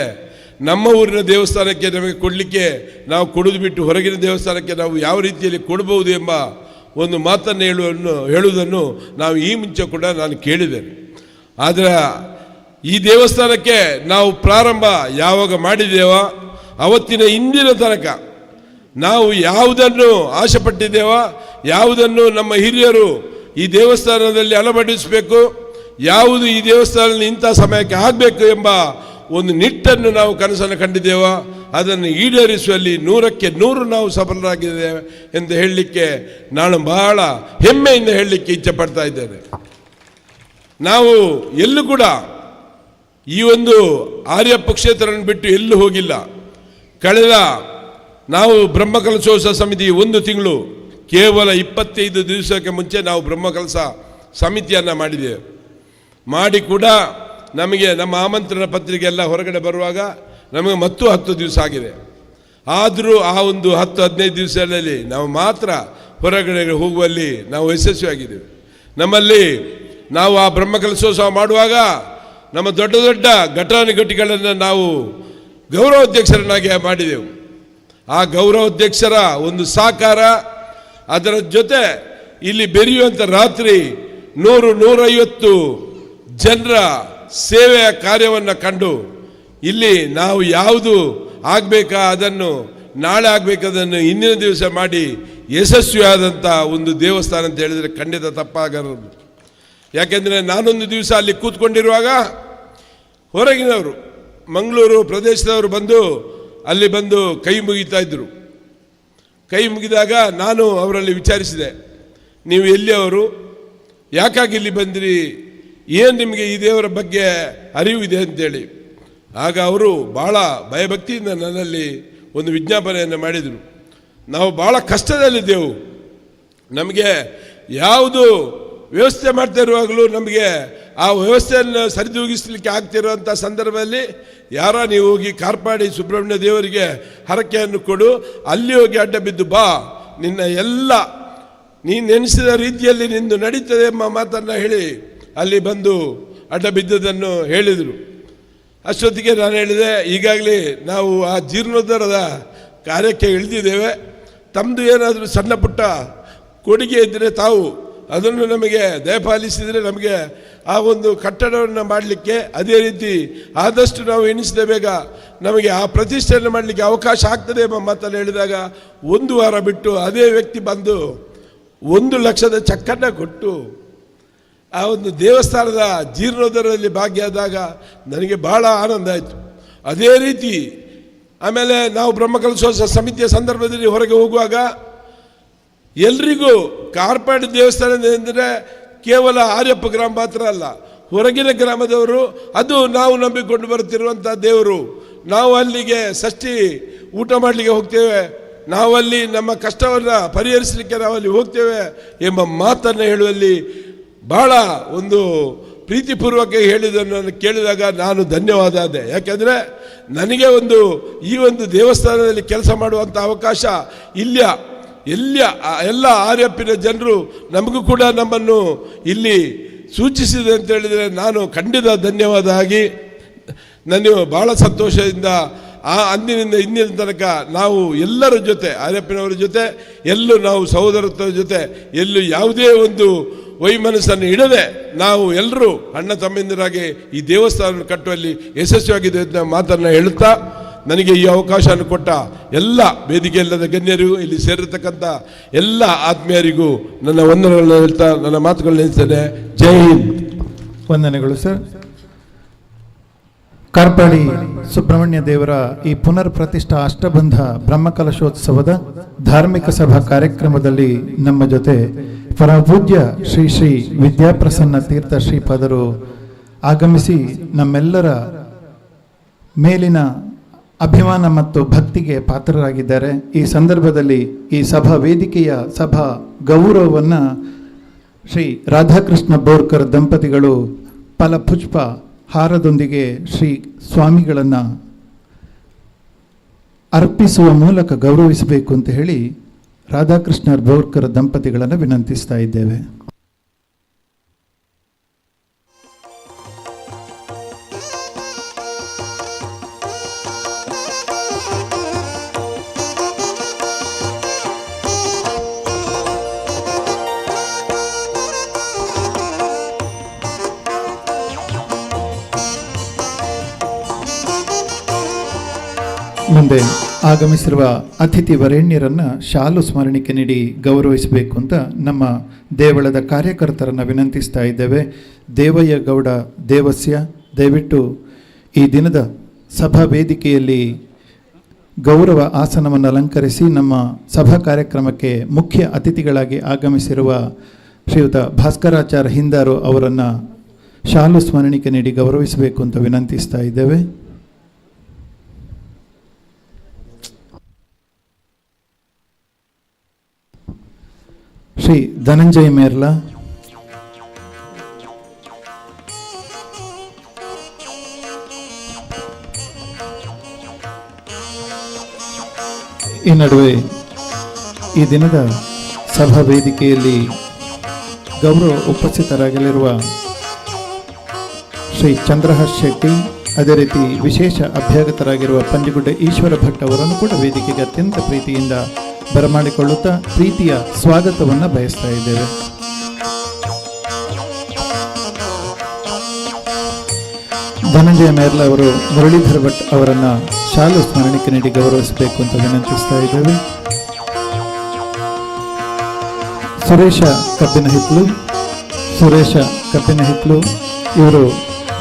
ನಮ್ಮ ಊರಿನ ದೇವಸ್ಥಾನಕ್ಕೆ ನಮಗೆ ಕೊಡಲಿಕ್ಕೆ ನಾವು ಕೊಡೋದು ಬಿಟ್ಟು ಹೊರಗಿನ ದೇವಸ್ಥಾನಕ್ಕೆ ನಾವು ಯಾವ ರೀತಿಯಲ್ಲಿ ಕೊಡಬಹುದು ಎಂಬ ಒಂದು ಮಾತನ್ನು ಹೇಳುವುದನ್ನು ನಾವು ಈ ಮುಂಚೆ ಕೂಡ ನಾನು ಕೇಳಿದ್ದೇನೆ. ಆದರೆ ಈ ದೇವಸ್ಥಾನಕ್ಕೆ ನಾವು ಪ್ರಾರಂಭ ಯಾವಾಗ ಮಾಡಿದ್ದೇವೋ ಅವತ್ತಿನ ಇಂದಿನ ತನಕ ನಾವು ಯಾವುದನ್ನು ಆಸೆ ಪಟ್ಟಿದ್ದೇವೋ, ಯಾವುದನ್ನು ನಮ್ಮ ಹಿರಿಯರು ಈ ದೇವಸ್ಥಾನದಲ್ಲಿ ಅಳವಡಿಸಬೇಕು, ಯಾವುದು ಈ ದೇವಸ್ಥಾನದಲ್ಲಿ ಇಂಥ ಸಮಯಕ್ಕೆ ಆಗಬೇಕು ಎಂಬ ಒಂದು ನಿಟ್ಟನ್ನು ನಾವು ಕನಸನ್ನು ಕಂಡಿದ್ದೇವೋ ಅದನ್ನು ಈಡೇರಿಸುವಲ್ಲಿ 100ಕ್ಕೆ 100 ನಾವು ಸಫಲರಾಗಿದ್ದೇವೆ ಎಂದು ಹೇಳಲಿಕ್ಕೆ ನಾನು ಬಹಳ ಹೆಮ್ಮೆಯಿಂದ ಹೇಳಲಿಕ್ಕೆ ಇಚ್ಛೆ ಪಡ್ತಾ ಇದ್ದೇನೆ. ನಾವು ಎಲ್ಲೂ ಕೂಡ ಈ ಒಂದು ಆರ್ಯಪ್ಪ ಕ್ಷೇತ್ರವನ್ನು ಬಿಟ್ಟು ಎಲ್ಲೂ ಹೋಗಿಲ್ಲ. ಕಳೆದ ನಾವು ಬ್ರಹ್ಮಕಲಶೋತ್ಸವ ಸಮಿತಿ 1 ತಿಂಗಳು ಕೇವಲ 25 ದಿವಸಕ್ಕೆ ಮುಂಚೆ ನಾವು ಬ್ರಹ್ಮಕಲಶ ಸಮಿತಿಯನ್ನು ಮಾಡಿದ್ದೇವೆ. ಮಾಡಿ ಕೂಡ ನಮಗೆ ನಮ್ಮ ಆಮಂತ್ರಣ ಪತ್ರಿಕೆ ಎಲ್ಲ ಹೊರಗಡೆ ಬರುವಾಗ ನಮಗೆ ಮತ್ತು 10 ದಿವಸ ಆಗಿದೆ. ಆದರೂ ಆ ಒಂದು 10-15 ದಿವಸಗಳಲ್ಲಿ ನಾವು ಮಾತ್ರ ಹೊರಗಡೆ ಹೋಗುವಲ್ಲಿ ನಾವು ಯಶಸ್ವಿಯಾಗಿದ್ದೇವೆ. ನಮ್ಮಲ್ಲಿ ನಾವು ಆ ಬ್ರಹ್ಮಕಲಶೋತ್ಸವ ಮಾಡುವಾಗ ನಮ್ಮ ದೊಡ್ಡ ದೊಡ್ಡ ಘಟಾನುಘಟಿಗಳನ್ನು ನಾವು ಗೌರವಾಧ್ಯಕ್ಷರನ್ನಾಗಿ ಮಾಡಿದೆವು. ಆ ಗೌರವಾಧ್ಯಕ್ಷರ ಒಂದು ಸಹಕಾರ, ಅದರ ಜೊತೆ ಇಲ್ಲಿ ಬೆರೆಯುವಂಥ ರಾತ್ರಿ 100-150 ಜನರ ಸೇವೆಯ ಕಾರ್ಯವನ್ನು ಕಂಡು ಇಲ್ಲಿ ನಾವು ಯಾವುದು ಆಗಬೇಕಾ ಅದನ್ನು ನಾಳೆ ಆಗಬೇಕಾದನ್ನು ಇಂದಿನ ದಿವಸ ಮಾಡಿ ಯಶಸ್ವಿಯಾದಂಥ ಒಂದು ದೇವಸ್ಥಾನ ಅಂತ ಹೇಳಿದರೆ ಖಂಡಿತ ತಪ್ಪಾಗದು. ಯಾಕೆಂದರೆ ನಾನೊಂದು ದಿವಸ ಅಲ್ಲಿ ಕೂತ್ಕೊಂಡಿರುವಾಗ ಹೊರಗಿನವರು ಮಂಗಳೂರು ಪ್ರದೇಶದವರು ಬಂದು ಅಲ್ಲಿ ಬಂದು ಕೈ ಮುಗಿತಾ ಇದ್ದರು. ಕೈ ಮುಗಿದಾಗ ನಾನು ಅವರಲ್ಲಿ ವಿಚಾರಿಸಿದೆ, ನೀವು ಎಲ್ಲಿಯವರು, ಯಾಕಾಗಿ ಇಲ್ಲಿ ಬಂದಿರಿ, ಏನು ನಿಮಗೆ ಈ ದೇವರ ಬಗ್ಗೆ ಅರಿವು ಇದೆ ಅಂತೇಳಿ. ಆಗ ಅವರು ಭಾಳ ಭಯಭಕ್ತಿಯಿಂದ ನನ್ನಲ್ಲಿ ಒಂದು ವಿಜ್ಞಾಪನೆಯನ್ನು ಮಾಡಿದರು. ನಾವು ಭಾಳ ಕಷ್ಟದಲ್ಲಿದ್ದೆವು. ನಮಗೆ ಯಾವುದು ವ್ಯವಸ್ಥೆ ಮಾಡ್ತಾ ಇರುವಾಗಲೂ ನಮಗೆ ಆ ವ್ಯವಸ್ಥೆಯನ್ನು ಸರಿದೂಗಿಸಲಿಕ್ಕೆ ಆಗ್ತಿರುವಂಥ ಸಂದರ್ಭದಲ್ಲಿ ನೀವು ಹೋಗಿ ಕಾರ್ಪಾಡಿ ಸುಬ್ರಹ್ಮಣ್ಯ ದೇವರಿಗೆ ಹರಕೆಯನ್ನು ಕೊಡು, ಅಲ್ಲಿ ಹೋಗಿ ಅಡ್ಡ ಬಿದ್ದು ಬಾ, ನಿನ್ನ ಎಲ್ಲ ನೀನು ನೆನೆಸಿದ ರೀತಿಯಲ್ಲಿ ನಿಂದು ನಡೀತದೆ ಎಂಬ ಮಾತನ್ನು ಹೇಳಿ ಅಲ್ಲಿ ಬಂದು ಅಡ್ಡ ಬಿದ್ದದನ್ನು ಹೇಳಿದರು. ಅಷ್ಟೊತ್ತಿಗೆ ನಾನು ಹೇಳಿದೆ, ಈಗಾಗಲೇ ನಾವು ಆ ಜೀರ್ಣೋದ್ಧಾರದ ಕಾರ್ಯಕ್ಕೆ ಇಳಿದಿದ್ದೇವೆ, ತಮ್ಮದು ಏನಾದರೂ ಸಣ್ಣ ಪುಟ್ಟ ಕೊಡುಗೆ ಇದ್ದರೆ ತಾವು ಅದನ್ನು ನಮಗೆ ದಯಪಾಲಿಸಿದರೆ ನಮಗೆ ಆ ಒಂದು ಕಟ್ಟಡವನ್ನು ಮಾಡಲಿಕ್ಕೆ, ಅದೇ ರೀತಿ ಆದಷ್ಟು ನಾವು ಎಣಿಸಿದ ಬೇಗ ನಮಗೆ ಆ ಪ್ರತಿಷ್ಠೆಯನ್ನು ಮಾಡಲಿಕ್ಕೆ ಅವಕಾಶ ಆಗ್ತದೆ ಎಂಬ ಮಾತನ್ನು ಹೇಳಿದಾಗ 1 ವಾರ ಬಿಟ್ಟು ಅದೇ ವ್ಯಕ್ತಿ ಬಂದು 1 ಲಕ್ಷದ ಚೆಕ್ಕನ್ನು ಕೊಟ್ಟು ಆ ಒಂದು ದೇವಸ್ಥಾನದ ಜೀರ್ಣೋದ್ಧಾರದಲ್ಲಿ ಭಾಗಿಯಾದಾಗ ನನಗೆ ಬಹಳ ಆನಂದ ಆಯಿತು. ಅದೇ ರೀತಿ ಆಮೇಲೆ ನಾವು ಬ್ರಹ್ಮಕಲಶೋತ್ಸವ ಸಮಿತಿಯ ಸಂದರ್ಭದಲ್ಲಿ ಹೊರಗೆ ಹೋಗುವಾಗ ಎಲ್ರಿಗೂ ಕಾರ್ಪಾಡಿ ದೇವಸ್ಥಾನ ಎಂದರೆ ಕೇವಲ ಆರ್ಯಪ್ಪ ಗ್ರಾಮ ಮಾತ್ರ ಅಲ್ಲ, ಹೊರಗಿನ ಗ್ರಾಮದವರು ಅದು ನಾವು ನಂಬಿಕೊಂಡು ಬರುತ್ತಿರುವಂಥ ದೇವರು. ನಾವು ಅಲ್ಲಿಗೆ ಷಷ್ಠಿ ಊಟ ಮಾಡಲಿಕ್ಕೆ ಹೋಗ್ತೇವೆ, ನಾವಲ್ಲಿ ನಮ್ಮ ಕಷ್ಟವನ್ನು ಪರಿಹರಿಸಲಿಕ್ಕೆ ನಾವಲ್ಲಿ ಹೋಗ್ತೇವೆ ಎಂಬ ಮಾತನ್ನು ಹೇಳುವಲ್ಲಿ ಬಹಳ ಒಂದು ಪ್ರೀತಿಪೂರ್ವಕ ಹೇಳಿದ್ದನ್ನು ಕೇಳಿದಾಗ ನಾನು ಧನ್ಯವಾದ ಆದೆ. ಯಾಕೆಂದರೆ ನನಗೆ ಈ ಒಂದು ದೇವಸ್ಥಾನದಲ್ಲಿ ಕೆಲಸ ಮಾಡುವಂಥ ಅವಕಾಶ ಎಲ್ಲ ಆರ್ಯಪ್ಪಿನ ಜನರು ನಮಗೂ ಕೂಡ ನಮ್ಮನ್ನು ಇಲ್ಲಿ ಸೂಚಿಸಿದೆ ಅಂತ ಹೇಳಿದರೆ ನಾನು ಖಂಡಿತ ಧನ್ಯವಾದ ಆಗಿ ನನಗೆ ಭಾಳ ಸಂತೋಷದಿಂದ ಅಂದಿನಿಂದ ಇಂದಿನ ತನಕ ನಾವು ಎಲ್ಲರ ಜೊತೆ ಆರ್ಯಪ್ಪನವರ ಜೊತೆ ನಾವು ಸಹೋದರತ್ವದ ಜೊತೆ ಯಾವುದೇ ಒಂದು ವೈಮನಸ್ಸನ್ನು ಇಡದೆ ನಾವು ಎಲ್ಲರೂ ಅಣ್ಣ ತಮ್ಮಂದಿರಾಗಿ ಈ ದೇವಸ್ಥಾನವನ್ನು ಕಟ್ಟುವಲ್ಲಿ ಯಶಸ್ವಿಯಾಗಿದೆ ಅಂತ ಮಾತನ್ನು ಹೇಳುತ್ತಾ, ನನಗೆ ಈ ಅವಕಾಶವನ್ನು ಕೊಟ್ಟ ಎಲ್ಲ ವೇದಿಕೆಯಲ್ಲದ ಗಣ್ಯರಿಗೂ ಇಲ್ಲಿ ಸೇರಿರ್ತಕ್ಕಂಥ ಎಲ್ಲ ಆತ್ಮೀಯರಿಗೂ ನನ್ನ ವಂದನೆಗಳನ್ನು ಹೇಳ್ತಾ ನನ್ನ ಮಾತುಗಳನ್ನು ನಿಲ್ಲಿಸ್ತೇನೆ. ಜೈ ಹಿಂದ್. ವಂದನೆಗಳು ಸರ್. ಕಾರ್ಪಾಡಿ ಸುಬ್ರಹ್ಮಣ್ಯ ದೇವರ ಈ ಪುನರ್ ಪ್ರತಿಷ್ಠಾ ಅಷ್ಟಬಂಧ ಬ್ರಹ್ಮಕಲಶೋತ್ಸವದ ಧಾರ್ಮಿಕ ಸಭಾ ಕಾರ್ಯಕ್ರಮದಲ್ಲಿ ನಮ್ಮ ಜೊತೆ ಪರಮಪೂಜ್ಯ ಶ್ರೀ ಶ್ರೀ ವಿದ್ಯಾಪ್ರಸನ್ನ ತೀರ್ಥ ಶ್ರೀಪಾದರು ಆಗಮಿಸಿ ನಮ್ಮೆಲ್ಲರ ಮೇಲಿನ ಅಭಿಮಾನ ಮತ್ತು ಭಕ್ತಿಗೆ ಪಾತ್ರರಾಗಿದ್ದಾರೆ. ಈ ಸಂದರ್ಭದಲ್ಲಿ ಈ ಸಭಾ ವೇದಿಕೆಯ ಸಭಾ ಗೌರವವನ್ನು ಶ್ರೀ ರಾಧಾಕೃಷ್ಣ ಬೋರ್ಕರ್ ದಂಪತಿಗಳು ಫಲಪುಷ್ಪ ಹಾರದೊಂದಿಗೆ ಶ್ರೀ ಸ್ವಾಮಿಗಳನ್ನು ಅರ್ಪಿಸುವ ಮೂಲಕ ಗೌರವಿಸಬೇಕು ಅಂತ ಹೇಳಿ ರಾಧಾಕೃಷ್ಣ ಬೋರ್ಕರ್ ದಂಪತಿಗಳನ್ನು ವಿನಂತಿಸ್ತಾ ಇದ್ದೇವೆ. ಮುಂದೆ ಆಗಮಿಸಿರುವ ಅತಿಥಿ ವರೇಣ್ಯರನ್ನು ಶಾಲು ಸ್ಮರಣಿಕೆ ನೀಡಿ ಗೌರವಿಸಬೇಕು ಅಂತ ನಮ್ಮ ದೇವಳದ ಕಾರ್ಯಕರ್ತರನ್ನು ವಿನಂತಿಸ್ತಾ ಇದ್ದೇವೆ. ದೇವಯ್ಯ ಗೌಡ ದೇವಸ್ಯ, ದಯವಿಟ್ಟು ಈ ದಿನದ ಸಭಾ ವೇದಿಕೆಯಲ್ಲಿ ಗೌರವ ಆಸನವನ್ನು ಅಲಂಕರಿಸಿ ನಮ್ಮ ಸಭಾ ಕಾರ್ಯಕ್ರಮಕ್ಕೆ ಮುಖ್ಯ ಅತಿಥಿಗಳಾಗಿ ಆಗಮಿಸಿರುವ ಶ್ರೀಯುತ ಭಾಸ್ಕರಾಚಾರ್ಯ ಹಿಂದಾರು ಅವರನ್ನು ಶಾಲು ಸ್ಮರಣಿಕೆ ನೀಡಿ ಗೌರವಿಸಬೇಕು ಅಂತ ವಿನಂತಿಸ್ತಾ ಇದ್ದೇವೆ. ಶ್ರೀ ಧನಂಜಯ ಮೇರ್ಲಾ, ಈ ನಡುವೆ ಈ ದಿನದ ಸಭಾ ವೇದಿಕೆಯಲ್ಲಿ ಗೌರವ ಉಪಸ್ಥಿತರಾಗಲಿರುವ ಶ್ರೀ ಚಂದ್ರಹಾಸ್ ಶೆಟ್ಟಿ, ಅದೇ ರೀತಿ ವಿಶೇಷ ಅಭ್ಯಾಗತರಾಗಿರುವ ಪಂಜಗುಡ್ಡೆ ಈಶ್ವರ ಭಟ್ ಅವರನ್ನು ಕೂಡ ವೇದಿಕೆಗೆ ಅತ್ಯಂತ ಪ್ರೀತಿಯಿಂದ ಬರಮಾಡಿಕೊಳ್ಳುತ್ತಾ ಪ್ರೀತಿಯ ಸ್ವಾಗತವನ್ನು ಬಯಸ್ತಾ ಇದ್ದೇವೆ. ಧನಂಜಯ ಮೇರ್ಲಾ ಅವರು ಮುರಳೀಧರ್ ಭಟ್ ಅವರನ್ನು ಶಾಲು ಸ್ಮರಣಿಕೆ ನೀಡಿ ಗೌರವಿಸಬೇಕು ಅಂತ ವಿನಂತಿಸ್ತಾ ಇದ್ದೇವೆ. ಸುರೇಶ ಕಬ್ಬಿನಹಿತ್ಲು ಇವರು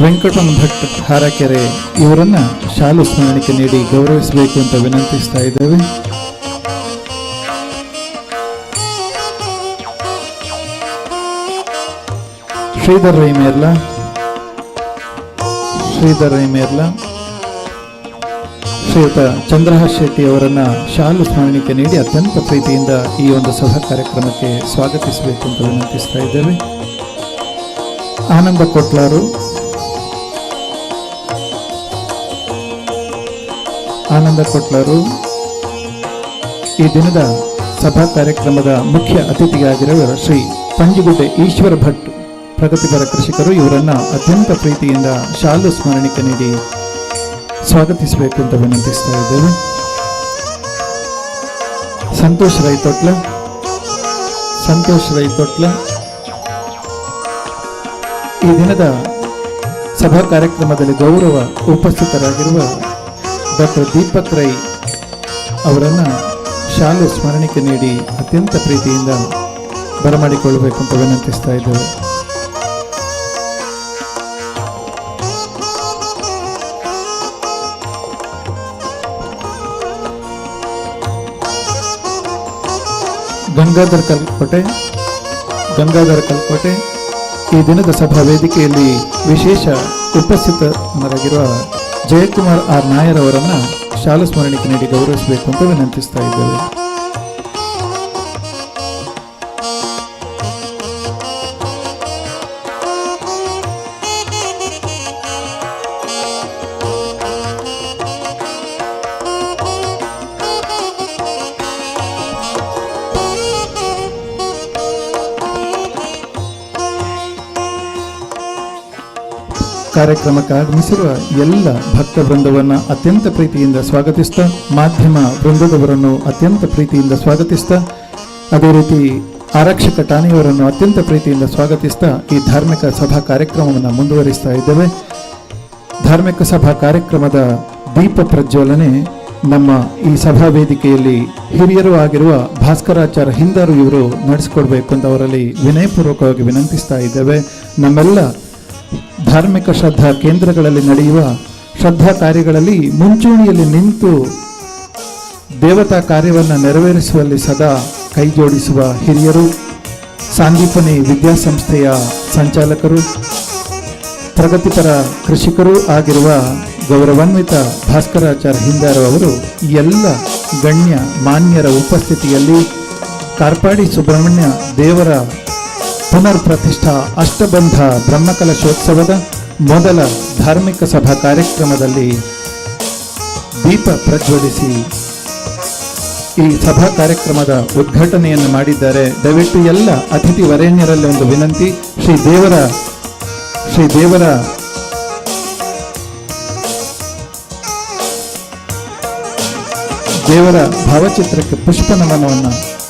ವೆಂಕಟರಮಣ ಭಟ್ ಹಾರಕೆರೆ ಇವರನ್ನು ಶಾಲು ಸ್ಮರಣಿಕೆ ನೀಡಿ ಗೌರವಿಸಬೇಕು ಅಂತ ವಿನಂತಿಸ್ತಾ ಇದ್ದೇವೆ. ಶ್ರೀಧರ್ ರೈ ಮೇರ್ಲಾ, ಶ್ರೀಯುತ ಚಂದ್ರಹಾಸ್ ಶೆಟ್ಟಿ ಅವರನ್ನು ಶಾಲು ಸ್ಮರಣಿಕೆ ನೀಡಿ ಅತ್ಯಂತ ಪ್ರೀತಿಯಿಂದ ಈ ಒಂದು ಸಭಾ ಕಾರ್ಯಕ್ರಮಕ್ಕೆ ಸ್ವಾಗತಿಸಬೇಕು ಅಂತ ವಿನಂತಿಸ್ತಾ ಇದ್ದೇವೆ. ಆನಂದ ಕೊಟ್ಲಾರು ಈ ದಿನದ ಸಭಾ ಕಾರ್ಯಕ್ರಮದ ಮುಖ್ಯ ಅತಿಥಿಯಾಗಿರುವ ಶ್ರೀ ಪಂಜಗುಡ್ಡೆ ಈಶ್ವರ ಭಟ್ ಪ್ರಗತಿಪರ ಕೃಷಿಕರು ಇವರನ್ನು ಅತ್ಯಂತ ಪ್ರೀತಿಯಿಂದ ಶಾಲು ಸ್ಮರಣಿಕೆ ನೀಡಿ ಸ್ವಾಗತಿಸಬೇಕು ಅಂತ ವಿನಂತಿಸ್ತಾ ಇದ್ದೇವೆ. ಸಂತೋಷ್ ರೈ ತೊಟ್ಲ ಈ ದಿನದ ಸಭಾ ಕಾರ್ಯಕ್ರಮದಲ್ಲಿ ಗೌರವ ಉಪಸ್ಥಿತರಾಗಿರುವ ಡಾಕ್ಟರ್ ದೀಪಕ್ ರೈ ಅವರನ್ನು ಶಾಲು ಸ್ಮರಣಿಕೆ ನೀಡಿ ಅತ್ಯಂತ ಪ್ರೀತಿಯಿಂದ ಬರಮಾಡಿಕೊಳ್ಳಬೇಕು ಅಂತ ವಿನಂತಿಸ್ತಾ ಇದ್ದೇವೆ. ಗಂಗಾಧರ್ ಕಲ್ಕೋಟೆ ಈ ದಿನದ ಸಭಾ ವೇದಿಕೆಯಲ್ಲಿ ವಿಶೇಷ ಉಪಸ್ಥಿತರಾಗಿರುವ ಜಯಕುಮಾರ್ ಆರ್ ನಾಯರ್ ಅವರನ್ನು ಶಾಲು ಸ್ಮರಣಿಕೆ ನೀಡಿ ಗೌರವಿಸಬೇಕು ಅಂತ ವಿನಂತಿಸ್ತಾ ಇದ್ದೇವೆ. ಕಾರ್ಯಕ್ರಮಕ್ಕೆ ಆಗಮಿಸಿರುವ ಎಲ್ಲ ಭಕ್ತ ವೃಂದವನ್ನು ಅತ್ಯಂತ ಪ್ರೀತಿಯಿಂದ ಸ್ವಾಗತಿಸ್ತಾ, ಮಾಧ್ಯಮ ವೃಂದದವರನ್ನು ಅತ್ಯಂತ ಪ್ರೀತಿಯಿಂದ ಸ್ವಾಗತಿಸ್ತಾ, ಅದೇ ರೀತಿ ಆರಕ್ಷಕ ಠಾಣೆಯವರನ್ನು ಅತ್ಯಂತ ಪ್ರೀತಿಯಿಂದ ಸ್ವಾಗತಿಸ್ತಾ ಈ ಧಾರ್ಮಿಕ ಸಭಾ ಕಾರ್ಯಕ್ರಮವನ್ನು ಮುಂದುವರಿಸ್ತಾ ಇದ್ದೇವೆ. ಧಾರ್ಮಿಕ ಸಭಾ ಕಾರ್ಯಕ್ರಮದ ದೀಪ ಪ್ರಜ್ವಲನೆ ನಮ್ಮ ಈ ಸಭಾ ವೇದಿಕೆಯಲ್ಲಿ ಹಿರಿಯರು ಆಗಿರುವ ಭಾಸ್ಕರಾಚಾರ್ಯ ಹಿಂದಾರು ಇವರು ನಡೆಸಿಕೊಡ್ಬೇಕು ಅಂತ ಅವರಲ್ಲಿ ವಿನಯಪೂರ್ವಕವಾಗಿ ವಿನಂತಿಸ್ತಾ ಇದ್ದೇವೆ. ನಮ್ಮೆಲ್ಲ ಧಾರ್ಮಿಕ ಶ್ರದ್ಧಾ ಕೇಂದ್ರಗಳಲ್ಲಿ ನಡೆಯುವ ಶ್ರದ್ಧಾ ಕಾರ್ಯಗಳಲ್ಲಿ ಮುಂಚೂಣಿಯಲ್ಲಿ ನಿಂತು ದೇವತಾ ಕಾರ್ಯವನ್ನು ನೆರವೇರಿಸುವಲ್ಲಿ ಸದಾ ಕೈ ಜೋಡಿಸುವ ಹಿರಿಯರು, ಸಾಂದೀಪನಿ ವಿದ್ಯಾಸಂಸ್ಥೆಯ ಸಂಚಾಲಕರು, ಪ್ರಗತಿಪರ ಕೃಷಿಕರೂ ಆಗಿರುವ ಗೌರವಾನ್ವಿತ ಭಾಸ್ಕರಾಚಾರ್ಯ ಹಿಂದಾರು ಅವರು ಎಲ್ಲ ಗಣ್ಯ ಮಾನ್ಯರ ಉಪಸ್ಥಿತಿಯಲ್ಲಿ ಕಾರ್ಪಾಡಿ ಸುಬ್ರಹ್ಮಣ್ಯ ದೇವರ ಪುನರ್ ಪ್ರತಿಷ್ಠಾ ಅಷ್ಟಬಂಧ ಬ್ರಹ್ಮಕಲಶೋತ್ಸವದ ಮೊದಲ ಧಾರ್ಮಿಕ ಸಭಾ ಕಾರ್ಯಕ್ರಮದಲ್ಲಿ ದೀಪ ಪ್ರಜ್ವಲಿಸಿ ಈ ಸಭಾ ಕಾರ್ಯಕ್ರಮದ ಉದ್ಘಾಟನೆಯನ್ನು ಮಾಡಿದ್ದಾರೆ. ದಯವಿಟ್ಟು ಎಲ್ಲ ಅತಿಥಿ ವರೇಣ್ಯರಲ್ಲಿ ಒಂದು ವಿನಂತಿ, ಶ್ರೀ ದೇವರ ಭಾವಚಿತ್ರಕ್ಕೆ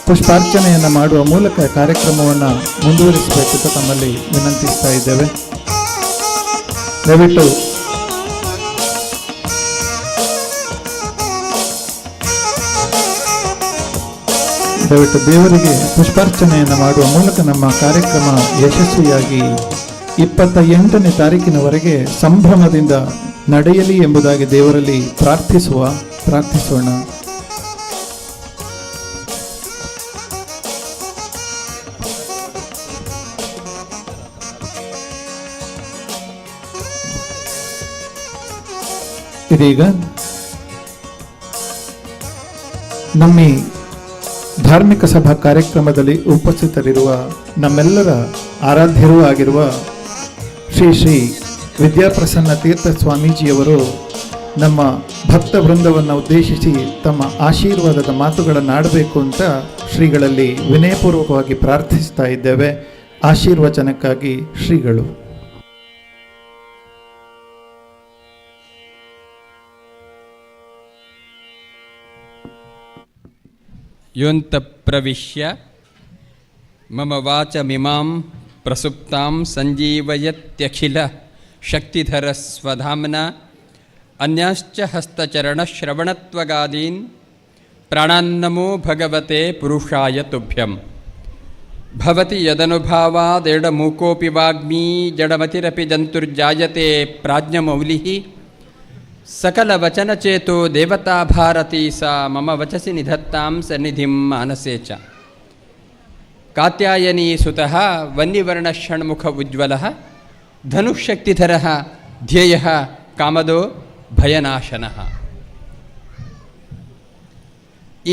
ಪುಷ್ಪಾರ್ಚನೆಯನ್ನು ಮಾಡುವ ಮೂಲಕ ಕಾರ್ಯಕ್ರಮವನ್ನು ಮುಂದುವರಿಸಬೇಕು ಅಂತ ತಮ್ಮಲ್ಲಿ ವಿನಂತಿಸ್ತಾ ಇದ್ದೇವೆ. ದಯವಿಟ್ಟು ದೇವರಿಗೆ ಪುಷ್ಪಾರ್ಚನೆಯನ್ನು ಮಾಡುವ ಮೂಲಕ ನಮ್ಮ ಕಾರ್ಯಕ್ರಮ ಯಶಸ್ವಿಯಾಗಿ 28ನೇ ತಾರೀಕಿನವರೆಗೆ ಸಂಭ್ರಮದಿಂದ ನಡೆಯಲಿ ಎಂಬುದಾಗಿ ದೇವರಲ್ಲಿ ಪ್ರಾರ್ಥಿಸೋಣ. ಇದೀಗ ನಮ್ಮ ಧಾರ್ಮಿಕ ಸಭಾ ಕಾರ್ಯಕ್ರಮದಲ್ಲಿ ಉಪಸ್ಥಿತರಿರುವ ನಮ್ಮೆಲ್ಲರ ಆರಾಧ್ಯರೂ ಆಗಿರುವ ಶ್ರೀ ವಿದ್ಯಾಪ್ರಸನ್ನ ತೀರ್ಥ ಸ್ವಾಮೀಜಿಯವರು ನಮ್ಮ ಭಕ್ತ ವೃಂದವನ್ನು ಉದ್ದೇಶಿಸಿ ತಮ್ಮ ಆಶೀರ್ವಾದದ ಮಾತುಗಳನ್ನು ಆಡಬೇಕು ಅಂತ ಶ್ರೀಗಳಲ್ಲಿ ವಿನಯಪೂರ್ವಕವಾಗಿ ಪ್ರಾರ್ಥಿಸ್ತಾ ಇದ್ದೇವೆ. ಆಶೀರ್ವಚನಕ್ಕಾಗಿ ಶ್ರೀಗಳು. ಯೋಂತ ಪ್ರವಿಶ್ಯ ಮಮ ವಾಚಮಿಮಾಂ ಪ್ರಸುಪ್ತಾಂ ಸಂಜೀವಯತ್ಯಖಿಲ ಶಕ್ತಿಧರ ಸ್ವಧಾಮ್ನ ಅನ್ಯಾಶ್ಚ ಹಸ್ತಚರಣಶ್ರವಣತ್ವಗಾದೀನ್ ಪ್ರಾಣಾನ್ನಮೋ ಭಗವತೆ ಪುರುಷಾಯ ತುಭ್ಯಂ. ಭವತಿ ಯದನುಭಾವಾದೇಡಮೂಕೋಪಿ ವಾಗ್ಮೀ ಜಡಮತಿರಪಿ ಜಂತುರ್ಜಾಯತೆ ಪ್ರಾಜ್ಞಮೌಲಿಃ ಸಕಲವಚನಚೇತೋ ದೇವತಾ ಭಾರತೀ ಸಾ ಮಮ ವಚಸಿ ನಿಧತ್ತಾಂ ಸನ್ನಿಧಿಂ ಮಾನಸೇ ಚ. ಕಾತ್ಯಾಯನೀ ಸುತಃ ವನ್ನಿವರ್ಣಷಣ್ಮುಖ ಉಜ್ವಲಃ ಧನುಃಶಕ್ತಿಧರಃ ಧ್ಯೇಯಃ ಕಾಮದೋ ಭಯನಾಶನಃ.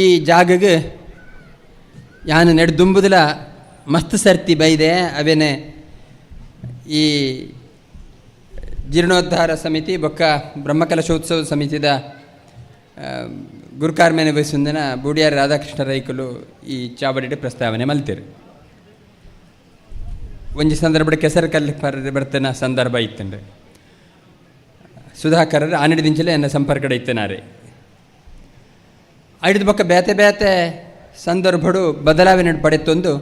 ಈ ಜಾಗಗೆ ಯಾನು ನೆಡ್ದುಂಬುದಲ ಮಸ್ತ್ ಸರ್ತಿ ಬೈದೆ. ಅವೇನೆ ಈ ಜೀರ್ಣೋದ್ಧಾರ ಸಮಿತಿ ಬೊಕ್ಕ ಬ್ರಹ್ಮಕಲಶೋತ್ಸವ ಸಮಿತಿದ ಗುರುಕಾರ್ಮೇನೆ ವಹಿಸಿಂದನ ಬೂಡಿಯಾರ್ ರಾಧಾಕೃಷ್ಣ ರೈಕಲು ಈ ಚಾವಡಿಡೆ ಪ್ರಸ್ತಾವನೆ ಮಲ್ತಿರು. ಒಂಜಿ ಸಂದರ್ಭ ಕೆಸರು ಕಲ್ಲು ಬರ್ತನ ಸಂದರ್ಭ ಇತ್ತಂಡ್ರೆ ಸುಧಾಕರರು ಆನೆಡು ದಿಂಚಲೆ ಎನ್ನ ಸಂಪರ್ಕಡೆ ಇತ್ತನಾರೆ. ಐದು ಬೊಕ್ಕ ಬೇತೆ ಬೇತೆ ಸಂದರ್ಭಡು ಬದಲಾವಣೆ ಪಡೆತೊಂದು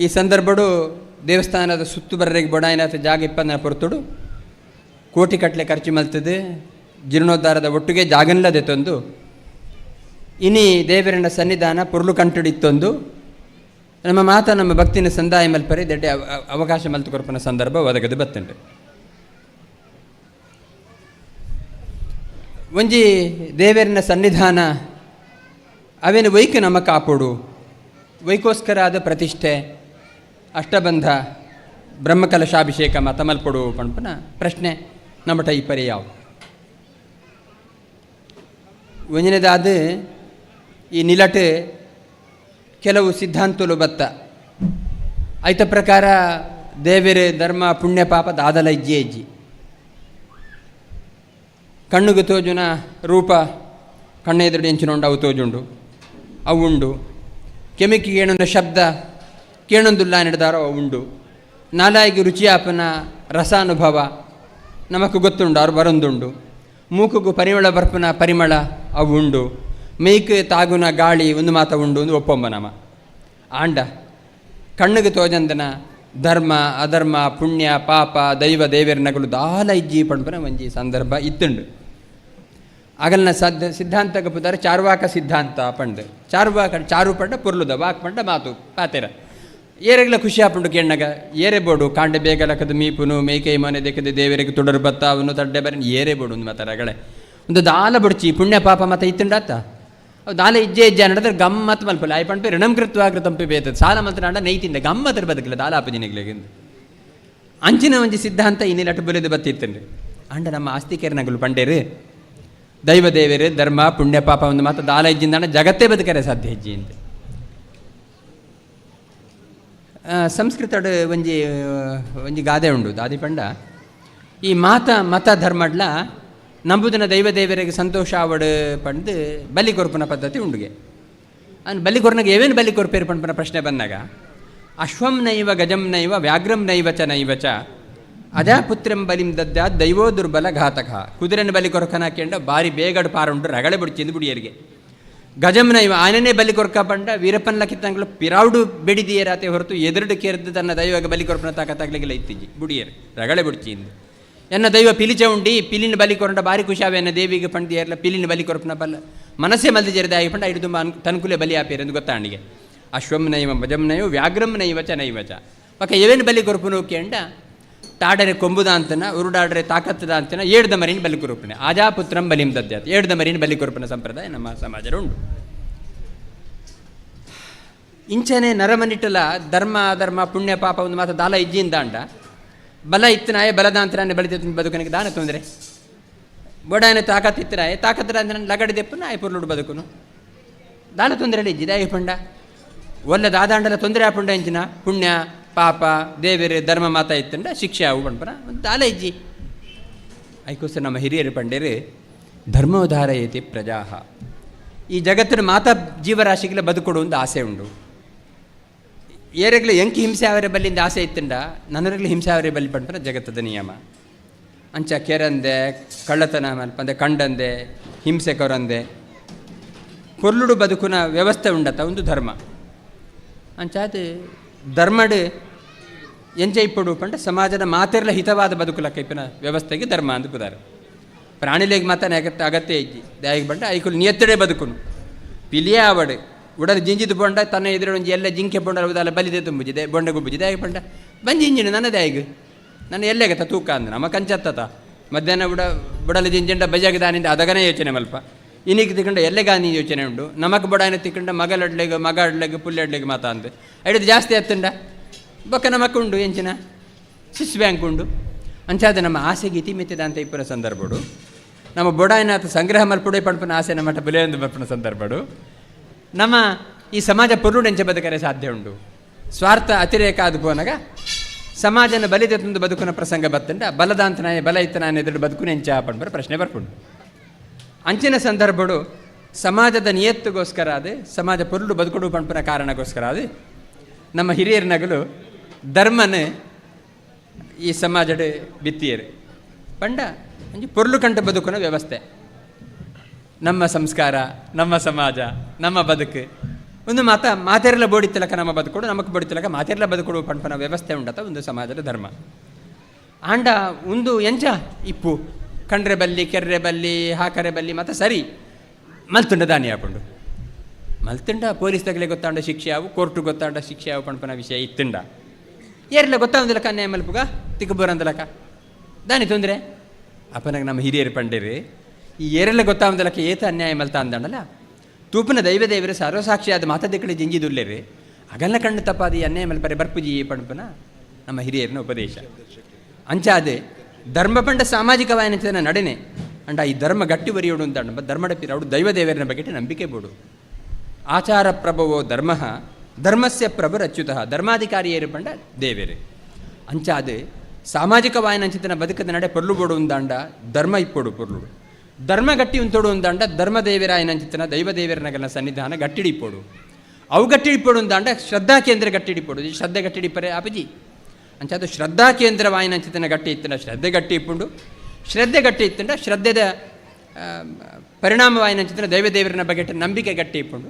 ಈ ಸಂದರ್ಭಡು ದೇವಸ್ಥಾನದ ಸುತ್ತು ಬರರಿಗೆ ಬೊಡಾಯಿನಾಥ ಜಾಗ ಇಪ್ಪನ್ನ ಪೊರ್ತುಡು ಕೋಟಿ ಕಟ್ಲೆ ಖರ್ಚು ಮಲ್ತದೆ. ಜೀರ್ಣೋದ್ಧಾರದ ಒಟ್ಟಿಗೆ ಜಾಗನ್ಲದೆ ತಂದು ಇನಿ ದೇವರನ್ನ ಸನ್ನಿಧಾನ ಪುರ್ಲು ಕಂಟುಡಿತ್ತೊಂದು ನಮ್ಮ ನಮ್ಮ ಭಕ್ತಿನ ಸಂದಾಯ ಮಲ್ಪರಿ ದಡ್ಡೆ ಅವಕಾಶ ಮಲ್ತು ಕೊರ್ಪನ ಸಂದರ್ಭ ಒದಗದು ಬತ್ತಂಡ್ರೆ. ಒಂಜಿ ದೇವರನ್ನ ಸನ್ನಿಧಾನ ಅವೇನು ವೈಕ ನಮ್ಮ ಕಾಪೋಡು ವೈಕೋಸ್ಕರ ಆದ ಪ್ರತಿಷ್ಠೆ ಅಷ್ಟಬಂಧ ಬ್ರಹ್ಮಕಲಶಾಭಿಷೇಕ ಮತಮಲ್ಪಡು ಪಂಪನ ಪ್ರಶ್ನೆ ನಮ್ಮಟ ಈ ಪರಿ ಯಾವ ಒಂಜನೇದಾದ ಈ ನಿಲಟ್ ಕೆಲವು ಸಿದ್ಧಾಂತಲು ಬತ್ತ ಐತ ಪ್ರಕಾರ ದೇವರ ಧರ್ಮ ಪುಣ್ಯ ಪಾಪ ದಾದಲ ಇಜ್ಜಿ ಕಣ್ಣುಗೆ ತೋಜುನ ರೂಪ ಕಣ್ಣೆದುರು ಎಂಚಿನೊಂಡು ಅವು ತೋಜುಂಡು ಅವು ಉಂಡು. ಕೆಮಿಕಿ ಏಣನ ಶಬ್ದ ಕೇಣೊಂದುಲ್ಲ ನಡೆದಾರೋ ಅವು ಉಂಡು. ನಾಲಾಯಿಗೆ ರುಚಿಯಾಪನ ರಸಾನುಭವ ನಮಕು ಗೊತ್ತುಂಡು ಅವ್ರು ಬರೊಂದುಂಡು. ಮೂಕುಗು ಪರಿಮಳ ಬರ್ಪನ ಪರಿಮಳ ಅವು ಉಂಡು. ಮೈಕ್ ತಾಗುನ ಗಾಳಿ ಒಂದು ಮಾತ ಉಂಡು ಒಂದು ಒಪ್ಪೊಂಬ ನಮ ಆಂಡ ಕಣ್ಣಿಗೆ ತೋಜಂದನ ಧರ್ಮ ಅಧರ್ಮ ಪುಣ್ಯ ಪಾಪ ದೈವ ದೇವೇರ್ನಗಳು ದಾಲ ಇಜ್ಜಿ ಪಂಪನ ಒಂಜಿ ಸಂದರ್ಭ ಇತ್ತುಂಡು. ಆಗಲ್ನ ಸಿದ್ಧಾಂತಕ್ಕೆ ಪುದಾರ ಚಾರ್ವಾಕ ಸಿದ್ಧಾಂತ ಪಂಡು ಚಾರ್ವಾಕ ಚಾರು ಪಂಡ ಪುರ್ಲುದ ವಾಕ್ ಪಂಡ ಮಾತು ಪಾತೆರ ಏರೆಗ್ಲ ಖುಷಿ ಆಪುಂಡು ಕೆಣ್ಣಗ ಏರೆ ಬೋಡು ಕಾಂಡೆ ಬೇಗಲಕದ ಮೀಪುನು ಮೇಕೈ ಮನೆ ದೇಕದೆ ದೇವರಿಗೆ ತುಡರು ಬತ್ತ ಅವನು ತಡ್ಡೆ ಬರನ್ ಏರೆ ಬೋಡು ಒಂದು ಮಾತಾರಗಳೇ ಒಂದು ದಾಲ ಬುಡ್ಚಿ ಪುಣ್ಯ ಪಾಪ ಮತ ಇತ್ತುಂಡಾತ ಅವು ದಾಲ ಇಜ್ಜೆ ಇಜ್ಜೆ ನಡೆದ್ರೆ ಗಮ್ಮತ್ ಮಲ್ಪಲ್ಲ ಆಯ್ ಪಂಪೆ ಋಣಂಕೃತ್ವಾಗೃತಂಪೆ ಬೇತದ ಸಾಲ ಮಂತ್ರ ಅಂಡ ನೈತಿಂದ ಗಮ್ಮತ್ರ ಬದುಕಲ್ಲ ದಾಲಾಪಜಿನಿಗ್ಲಿಗಿಂದ ಅಂಚಿನ ಒಂಜಿ ಸಿದ್ಧಾಂತ ಇನ್ನಿಲ್ಲ ಅಟ್ಟು ಬಲಿದು ಬತ್ತಿತ್ತಂಡ್ರಿ ಅಂಡ ನಮ್ಮ ಆಸ್ತಿಕೇರ್ನಗಳು ಪಂಡೇರು ದೈವ ದೇವರು ಧರ್ಮ ಪುಣ್ಯ ಪಾಪ ಒಂದು ಮಾತು ದಾಲ ಇಜ್ಜಿಂದ ಜಗತ್ತೇ ಬದುಕರೆ ಸಾಧ್ಯ ಹೆಜ್ಜಿ ಅಂತ ಸಂಸ್ಕೃತಡ್ ಒಂಜಿ ಒಂಜಿ ಗಾದೆ ಉಂಡು ದಾದಿ ಪಂಡ ಈ ಮತ ಧರ್ಮಡ್ಲ ನಂಬುದಿನ ದೈವ ದೇವರಿಗೆ ಸಂತೋಷ ಆವಡ್ ಪಂಡು ಬಲಿ ಕೊರ್ಪುನ ಪದ್ಧತಿ ಉಂಡುಗೆ ಅವ್ನು ಬಲಿ ಕೊರ್ನಾಗ ಏವೇನು ಬಲಿ ಕೊರ್ಪೇರು ಪಂಪನ ಪ್ರಶ್ನೆ ಬಂದಾಗ ಅಶ್ವಂ ನೈವ ಗಜಂ ನೈವ ವ್ಯಾಘ್ರಂ ನೈವ ಚ ಅಜಾ ಪುತ್ರಂ ಬಲಿಂ ದದ್ದ ದೈವೋ ದುರ್ಬಲ ಘಾತಕ ಕುದುರೆನ ಬಲಿ ಕೊರಕನ ಹಾಕ್ಯಂಡ ಬಾರಿ ಬೇಗಡ್ ಪಾರುಂಡು ರಗಳೆ ಬಿಡ್ಚಿಂದು ಬುಡಿಯರಿಗೆ ಗಜಂನ ಇವ ಆನೆನೇ ಬಲಿ ಕೊರ್ಕ ಪಂಡ ವೀರಪ್ಪನ ಕಿತ್ತಂಗಳು ಪಿರಾವುಡು ಬೆಡಿದಿಯರಾತೆ ಹೊರತು ಎದುರುಡು ಕೇರ್ದು ತನ್ನ ದೈವಗ ಬಲಿ ಕೊರ್ಪನ ತಾಕತ್ತಾಗ್ಲಿಗೆಲ್ಲ ಇತ್ತಿಜ್ಜಿ ಬುಡಿಯರು ರಗಳೆ ಬಿಡ್ಚಿಂದು ಎನ್ನ ದೈವ ಪಿಲಿಚ ಉಂಡಿ ಪಿಲಿನ ಬಲಿ ಕೊರಂಡ ಬಾರಿ ಖುಷಾವೆ ಎನ್ನ ದೇವಿಗೆ ಪಂಡಿಯರ್ಲ ಪಿಲಿನ ಬಲಿ ಕೊರ್ಪನ ಬಲ್ಲ ಮನಸ್ಸೇ ಮಲ್ದಿ ಜರಿದ ಆಗಿ ಪಂಡ ಐದು ತುಂಬ ತನ್ಕುಲೆ ಬಲಿ ಆಪೇರು ಎಂದು ಗೊತ್ತಾಣಿಗೆ ಅಶ್ವಂ ನೈವ ಭಜಂ ನೈವ ವ್ಯಾಘ್ರಂ ನೈವಚ ಪಕ್ಕ ಎವೇನು ಬಲಿ ಕೊರ್ಪನು ಕೇಂಡ ತಾಡರೆ ಕೊಂಬುದ ಅಂತನ ಉರುಡಾಡ್ರೆ ತಾಕತ್ತದ ಅಂತನ ಏಡ್ದ ಮರಿನ ಬಲಿ ಕೊರುಪನೆ ಆಜಾ ಪುತ್ರಂ ಬಲಿಂ ದದ್ಯಾತ್ ಏಡ್ದ ಮರಿನ ಬಲಿ ಕೊರುಪನ ಸಂಪ್ರದಾಯ ನಮ್ಮ ಸಮಾಜದ ಉಂಟು. ಇಂಚನೆ ನರಮನಿಟ್ಟಲ ಧರ್ಮ ಅಧರ್ಮ ಪುಣ್ಯ ಪಾಪ ಒಂದು ಮಾತು ದಾಲ ಇಜ್ಜಿಂದ ಅಂಡ ಬಲ ಇತ್ತನಾಯ ಬಲದಾಂತರಾನೆ ಬಲಿತ ಬದುಕನಿಗೆ ದಾನ ತೊಂದರೆ ಬೋಡಾನೆ ತಾಕತ್ ಇತ್ತನಾಯ ತಾಕತ್ತರ ಅಂತ ಲಗಡಿ ದೆಪ್ಪನ ಆಯ್ ಪುರ್ಲುಡು ಬದುಕುನು ದಾನ ತೊಂದರೆ ಇಜ್ಜಿದಾಯ ಪಂಡ ಒಲ್ಲ ದಾದಾಂಡಲ ತೊಂದರೆ ಆಪುಂಡ ಇಂಚಿನ ಪುಣ್ಯ ಪಾಪ ದೇವರ ಧರ್ಮ ಮಾತ ಇತ್ತಂಡ ಶಿಕ್ಷೆ ಅವು ಪಂಪನ ಒಂದು ದಾಲ ಇಜ್ಜಿ ಐಕೋಸ್ಕರ ನಮ್ಮ ಹಿರಿಯರು ಪಂಡೇರು ಧರ್ಮೋದ್ಧಾರಯತಿ ಪ್ರಜಾಹ ಈ ಜಗತ್ತಿನ ಮಾತಾ ಜೀವರಾಶಿಗೆಲ್ಲ ಬದುಕೊಡು ಒಂದು ಆಸೆ ಉಂಡು ಏರೆಗ್ಲು ಎಂಕಿ ಹಿಂಸೆ ಅವರೇ ಬಲ್ಲಿಂದ ಆಸೆ ಇತ್ತಂಡ ನನ್ನರೆಗ್ಲು ಹಿಂಸೆ ಅವರೇ ಬಲ್ಲಿ ಪಂಪನ ಜಗತ್ತದ ನಿಯಮ ಅಂಚ ಕೆರಂದೆ ಕಳ್ಳತನ ಮಲ್ಪಂದೆ ಕಂಡಂದೆ ಹಿಂಸೆ ಕೊರಂದೆ ಕೊರ್ಲುಡು ಬದುಕುನ ವ್ಯವಸ್ಥೆ ಉಂಡತ ಒಂದು ಧರ್ಮ ಅಂಚಾದ ಧರ್ಮಡ್ ಎಂಚ ಇಪ್ಪಡು ಪಂಡ ಸಮಾಜದ ಮಾತೆರ್ಲ ಹಿತವಾದ ಬದುಕುಲ ಕೈಪಿನ ವ್ಯವಸ್ಥೆಗೆ ಧರ್ಮ ಅಂತ ಕುದಾರ ಪ್ರಾಣಿಲೆಗೆ ಮಾತಾನೆ ಅಗತ್ಯ ಇಜ್ಜಿ ದಯಾಗಿ ಬಂಡ ಐಕುಲು ನಿಯತ್ತಡೆ ಬದುಕುನು ಪಿಲಿಯೇ ಆವಡು ಉಡಲು ಜಿಂಜಿದು ಬೊಂಡ ತನ್ನ ಎದುರು ಒಂಜಿ ಎಲ್ಲ ಜಿಂಕೆ ಬೊಂಡ ಉದಲ್ಲ ಬಲಿದೆ ತುಂಬುಜಿದೆ ಬೊಂಡಗು ಬುಜಿದೆ ದಯಾಗಿ ಬಂಡ ಬಂಜಿ ಇಂಜಿನು ನನ್ನ ದಯಾಗಿ ನನ್ನ ಎಲ್ಲೆಗತ್ತ ತೂಕ ಅಂದ ನಮ್ಮ ಕಂಚತ್ತತ ಮಧ್ಯಾಹ್ನ ಬುಡಲು ಜಿಂಜಂಡ ಬಜಾಗದಾನಿಂದ ಅದಗನೇ ಯೋಚನೆ ಮಲ್ಪ ಇನ್ನಿಗೆ ತಿಕ್ಕಂಡ ಎಲ್ಲೆಗಾನಿ ಯೋಚನೆ ಉಂಡು ನಮಕ್ ಬೊಡಾನೆ ತಿಕ್ಕಂಡ ಮಗಲಡ್ಲೆಗೆ ಮಗ ಅಡ್ಲೆಗೆ ಪುಲ್ಲೆಡ್ಲೆಗೆ ಮಾತಾ ಅಂದೆ ಐಡದು ಜಾಸ್ತಿ ಹತ್ತಂಡ ಬೊಕ್ಕ ನಮಕ್ ಉಂಡು ಎಂಚಿನ ಸ್ವಿಸ್ ಬ್ಯಾಂಕ್ ಉಂಡು ಅಂಚಾದ ನಮ್ಮ ಆಸೆಗೆ ಇತಿಮಿತಿದ ಅಂತ ಇಪ್ಪರ ಸಂದರ್ಭಡು ನಮ್ಮ ಬೊಡಾಯಿನಾಥ ಸಂಗ್ರಹ ಮಲ್ಪುಡೆ ಪಡ್ಪನ ಆಸೆ ನಮ್ಮ ಮಠ ಬೆಲೆಯೊಂದು ಮಲ್ಪನ ಸಂದರ್ಭಡು ನಮ್ಮ ಈ ಸಮಾಜ ಪುರುಡೆಂಚ ಬದುಕರೆ ಸಾಧ್ಯ ಉಂಡು ಸ್ವಾರ್ಥ ಅತಿರೇಕ ಆದು ಪೋನಾಗ ಸಮಾಜನ ಬಲಿದ ತಂದು ಬದುಕುನ ಪ್ರಸಂಗ ಬತ್ತಂಡ ಬಲದಾಂತನಾಯ ಬಲ ಇತ್ತನಾಯ ಎದುರು ಬದುಕುನೆಂಚ ಪಡ್ಬರ ಪ್ರಶ್ನೆ ಬರ್ಪುಂಡು ಅಂಚಿನ ಸಂದರ್ಭಡು ಸಮಾಜದ ನಿಯತ್ತಿಗೋಸ್ಕರ ಅದು ಸಮಾಜ ಪೊರುಳು ಬದುಕೊಡು ಪಂಪನ ಕಾರಣಗೋಸ್ಕರ ಅದು ನಮ್ಮ ಹಿರಿಯರ ನಗಲು ಧರ್ಮನ ಈ ಸಮಾಜದ ಬಿತ್ತಿಯರು ಪಂಡ ಅಂಜಿ ಪೊರ್ಲು ಕಂಡ ಬದುಕುನ ವ್ಯವಸ್ಥೆ ನಮ್ಮ ಸಂಸ್ಕಾರ ನಮ್ಮ ಸಮಾಜ ನಮ್ಮ ಬದುಕು ಒಂದು ಮಾತೆರಲ ಬೋಡಿತ್ತಲಕ ನಮ್ಮ ಬದುಕೊಡು ನಮಕ್ ಬೋಡಿತ್ತಲಕ ಮಾತೆರಲ ಬದುಕೊಡು ಪಂಪನ ವ್ಯವಸ್ಥೆ ಉಂಡತ ಒಂದು ಸಮಾಜದ ಧರ್ಮ ಆಂಡ ಒಂದು ಎಂಚ ಇಪ್ಪು ಕಂಡ್ರೆ ಬಲ್ಲಿ ಕೆರ್ರೆ ಬಲ್ಲಿ ಹಾಕರೆ ಬಲ್ಲಿ ಮತ್ತು ಸರಿ ಮಲ್ತುಂಡ ದಾನಿ ಹಾಕೊಂಡು ಮಲ್ತುಂಡ ಪೊಲೀಸ್ ತಗಲೆ ಗೊತ್ತಾಂಡ ಶಿಕ್ಷೆ ಅವು ಕೋರ್ಟು ಗೊತ್ತಾಂಡ ಶಿಕ್ಷೆ ಅವು ಪಣಪನ ವಿಷಯ ಇತ್ತುಂಡ ಏರೆಲ್ಲ ಗೊತ್ತಾವಂದಿಲ್ಲಕ ಅನ್ಯಾಯ ಮಲ್ಪುಗ ತಿಕ್ಕಬೋರಂದಲಕ ದಾನಿ ತೊಂದರೆ ಅಪ್ಪನಾಗ ನಮ್ಮ ಹಿರಿಯರು ಪಂಡೇರಿ ಈ ಏರೆಲ್ಲ ಗೊತ್ತಾವಂದಿಲ್ಲಕ ಏತ ಅನ್ಯಾಯ ಮಲ್ತ ಅಂದಣ್ಣಲ್ಲ ತೂಪನ ದೈವ ದೇವರ ಸರ್ವಸಾಕ್ಷಿಯಾದ ಮಾತದ ಕಡೆ ಜಿಂಜಿದುಲ್ಲೇರಿ ಅಗಲ್ಲ ಕಣ್ಣು ತಪ್ಪಾದ ಈ ಅನ್ಯಾಯ ಮಲ್ಪರೆ ಬರ್ಪುಜಿ ಪಣಪನ ನಮ್ಮ ಹಿರಿಯರಿನ ಉಪದೇಶ ಅಂಚಾದೆ ಧರ್ಮ ಪಂಡ ಸಾಮಾಜಿಕವಾಯನ ನಡೆನೆ ಅಂಡ ಈ ಧರ್ಮ ಗಟ್ಟಿ ಬರಿಯೋಡು ಅಂತ ಧರ್ಮಡ ಪಿರೌಡು ದೈವ ದೇವರನ್ನ ಬಗ್ಗೆ ನಂಬಿಕೆ ಬೋಡು ಆಚಾರ ಪ್ರಭವೋ ಧರ್ಮ ಧರ್ಮಸ್ಯ ಪ್ರಭುರ ಅಚ್ಯುತ ಧರ್ಮಾಧಿಕಾರಿಯರು ಪಂಡ ದೇವೇರೆ ಅಂಚಾದೆ ಸಾಮಾಜಿಕವಾಯನ ಅಂಚಿತನ ಬದುಕದ ನಡೆ ಪೊರ್ಲು ಬೋಡು ಉಂದಾಂಡ ಧರ್ಮ ಇಪ್ಪೋಡು ಪೊರ್ಲು ಧರ್ಮ ಗಟ್ಟಿ ಉಂತೋಡು ಉಂದಾಂಡ ಧರ್ಮ ದೇವರಾಯನ ಅಂಚಿತನ ದೈವ ದೇವರನಗಲ ಸನ್ನಿಧಾನ ಗಟ್ಟಿಡಿಪ್ಪೋಡು ಅವು ಗಟ್ಟಿಡಿಪ್ಪೋಡು ಉಂದಾಂಡ ಶ್ರದ್ಧಾ ಕೇಂದ್ರ ಗಟ್ಟಿಡಿಪ್ಪೋಡು ಈ ಶ್ರದ್ಧೆ ಗಟ್ಟಿಡಿಪ್ಪರೆ ಅಪಜಿ ಅಂಚಾದು ಶ್ರದ್ಧಾ ಕೇಂದ್ರವಾಯಿನ ಅಂಚಿತನ ಗಟ್ಟಿ ಇತ್ತಂಡ ಶ್ರದ್ಧೆ ಗಟ್ಟಿ ಇಪ್ಪುಂಡು ಶ್ರದ್ಧೆ ಗಟ್ಟಿ ಇತ್ತಂಡ ಶ್ರದ್ಧೆದ ಪರಿಣಾಮವಾಯಿನ ಅಂಚಿತನ ದೈವದೇವರನ ಬಗೆಟ ನಂಬಿಕೆ ಗಟ್ಟಿ ಇಪ್ಪುಂಡು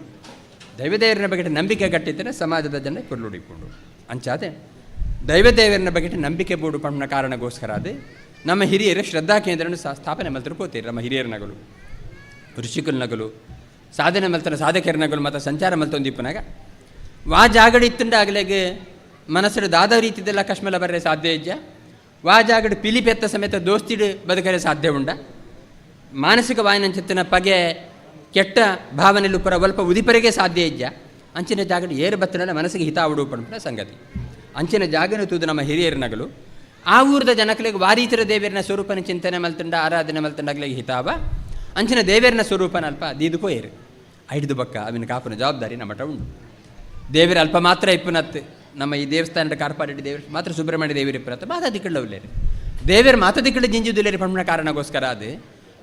ದೈವದೇವರನ ಬಗೆಟ ನಂಬಿಕೆ ಗಟ್ಟಿ ಇತ್ತಂಡ ಸಮಾಜದ ಜನ ಪೊರ್ಲುಡಿಪ್ಪುಂಡು ಅಂಚಾದೆ ದೈವದೇವರನ ಬಗೆಟ ನಂಬಿಕೆ ಬೋಡು ಪಣ್ಣ ಕಾರಣಗೋಸ್ಕರ ಅದು ನಮ್ಮ ಹಿರಿಯರು ಶ್ರದ್ಧಾ ಕೇಂದ್ರನ ಸ್ಥಾಪನೆ ಮಲ್ತರು ಕೋತೀರಿ ನಮ್ಮ ಹಿರಿಯರ ನಗಲು ಋಷಿಕುಲ್ ನಗಲು ಸಾಧನೆ ಮಲ್ತನ ಸಾಧಕರ ನಗಲು ಮತ್ತು ಸಂಚಾರ ಮಲ್ತೊಂದಿಪ್ಪನಾಗ ವಾ ಜಾಗಡಿ ಇತ್ತಂಡ ಆಗಲೆಗೆ ಮನಸ್ಸು ದಾದ ರೀತಿದೆಲ್ಲ ಕಶ್ಮಲ ಬರರೆ ಸಾಧ್ಯ ಇಜ್ಜ ವಾಜಾಗಡು ಪಿಲಿಪೆತ್ತ ಸಮೇತ ದೋಸ್ತಿಡು ಬದುಕರೆ ಸಾಧ್ಯ ಉಂಡ ಮಾನಸಿಕ ವಾಯನಂಚಿತ್ತಿನ ಪಗೆ ಕೆಟ್ಟ ಭಾವನೆಲು ಪುರ ಒಲ್ಪ ಉದಿಪರೆಗೆ ಸಾಧ್ಯ ಇಜ್ಜ ಅಂಚಿನ ಜಾಗಡು ಏರು ಬತ್ತನಲ್ಲ ಮನಸ್ಸಿಗೆ ಹಿತ ಉಡು ಪಂಪನ ಸಂಗತಿ ಅಂಚಿನ ಜಾಗನ ತೂದು ನಮ್ಮ ಹಿರಿಯರ ನಗಲು ಆ ಊರದ ಜನಕಲಿಗೆ ವಾರೀತರ ದೇವರನ ಸ್ವರೂಪನ ಚಿಂತನೆ ಮಲ್ತಂಡ ಆರಾಧನೆ ಮಲ್ತಂಡಾಗಲಿಗೆ ಹಿತಾವ ಅಂಚಿನ ದೇವರನ ಸ್ವರೂಪನ ಅಲ್ಪ ದೀದುಕೋ ಏರು ಐದು ಬಕ್ಕ ಅವಿನ ಕಾಪನ ಜವಾಬ್ದಾರಿ ನಮ್ಮಟ ಉಂಡು ದೇವರ ಅಲ್ಪ ಮಾತ್ರ ಇಪ್ಪುನತ್ತು ನಮ್ಮ ಈ ದೇವಸ್ಥಾನದ ಕಾರ್ಪಾಡಿ ದೇವರು ಮಾತ್ರ ಸುಬ್ರಹ್ಮಣ್ಯ ದೇವರಿ ಪ್ರತ ಮಾತಾದಿಕ್ಕಳ್ಳವಲ್ಲೇರಿ ದೇವರು ಮಾತಾದಿಕ್ಕಳ್ಳ ಜಿಂಜಿದುಲ್ಲೇರಿ ಪಂಪನ ಕಾರಣಕ್ಕೋಸ್ಕರ ಅದು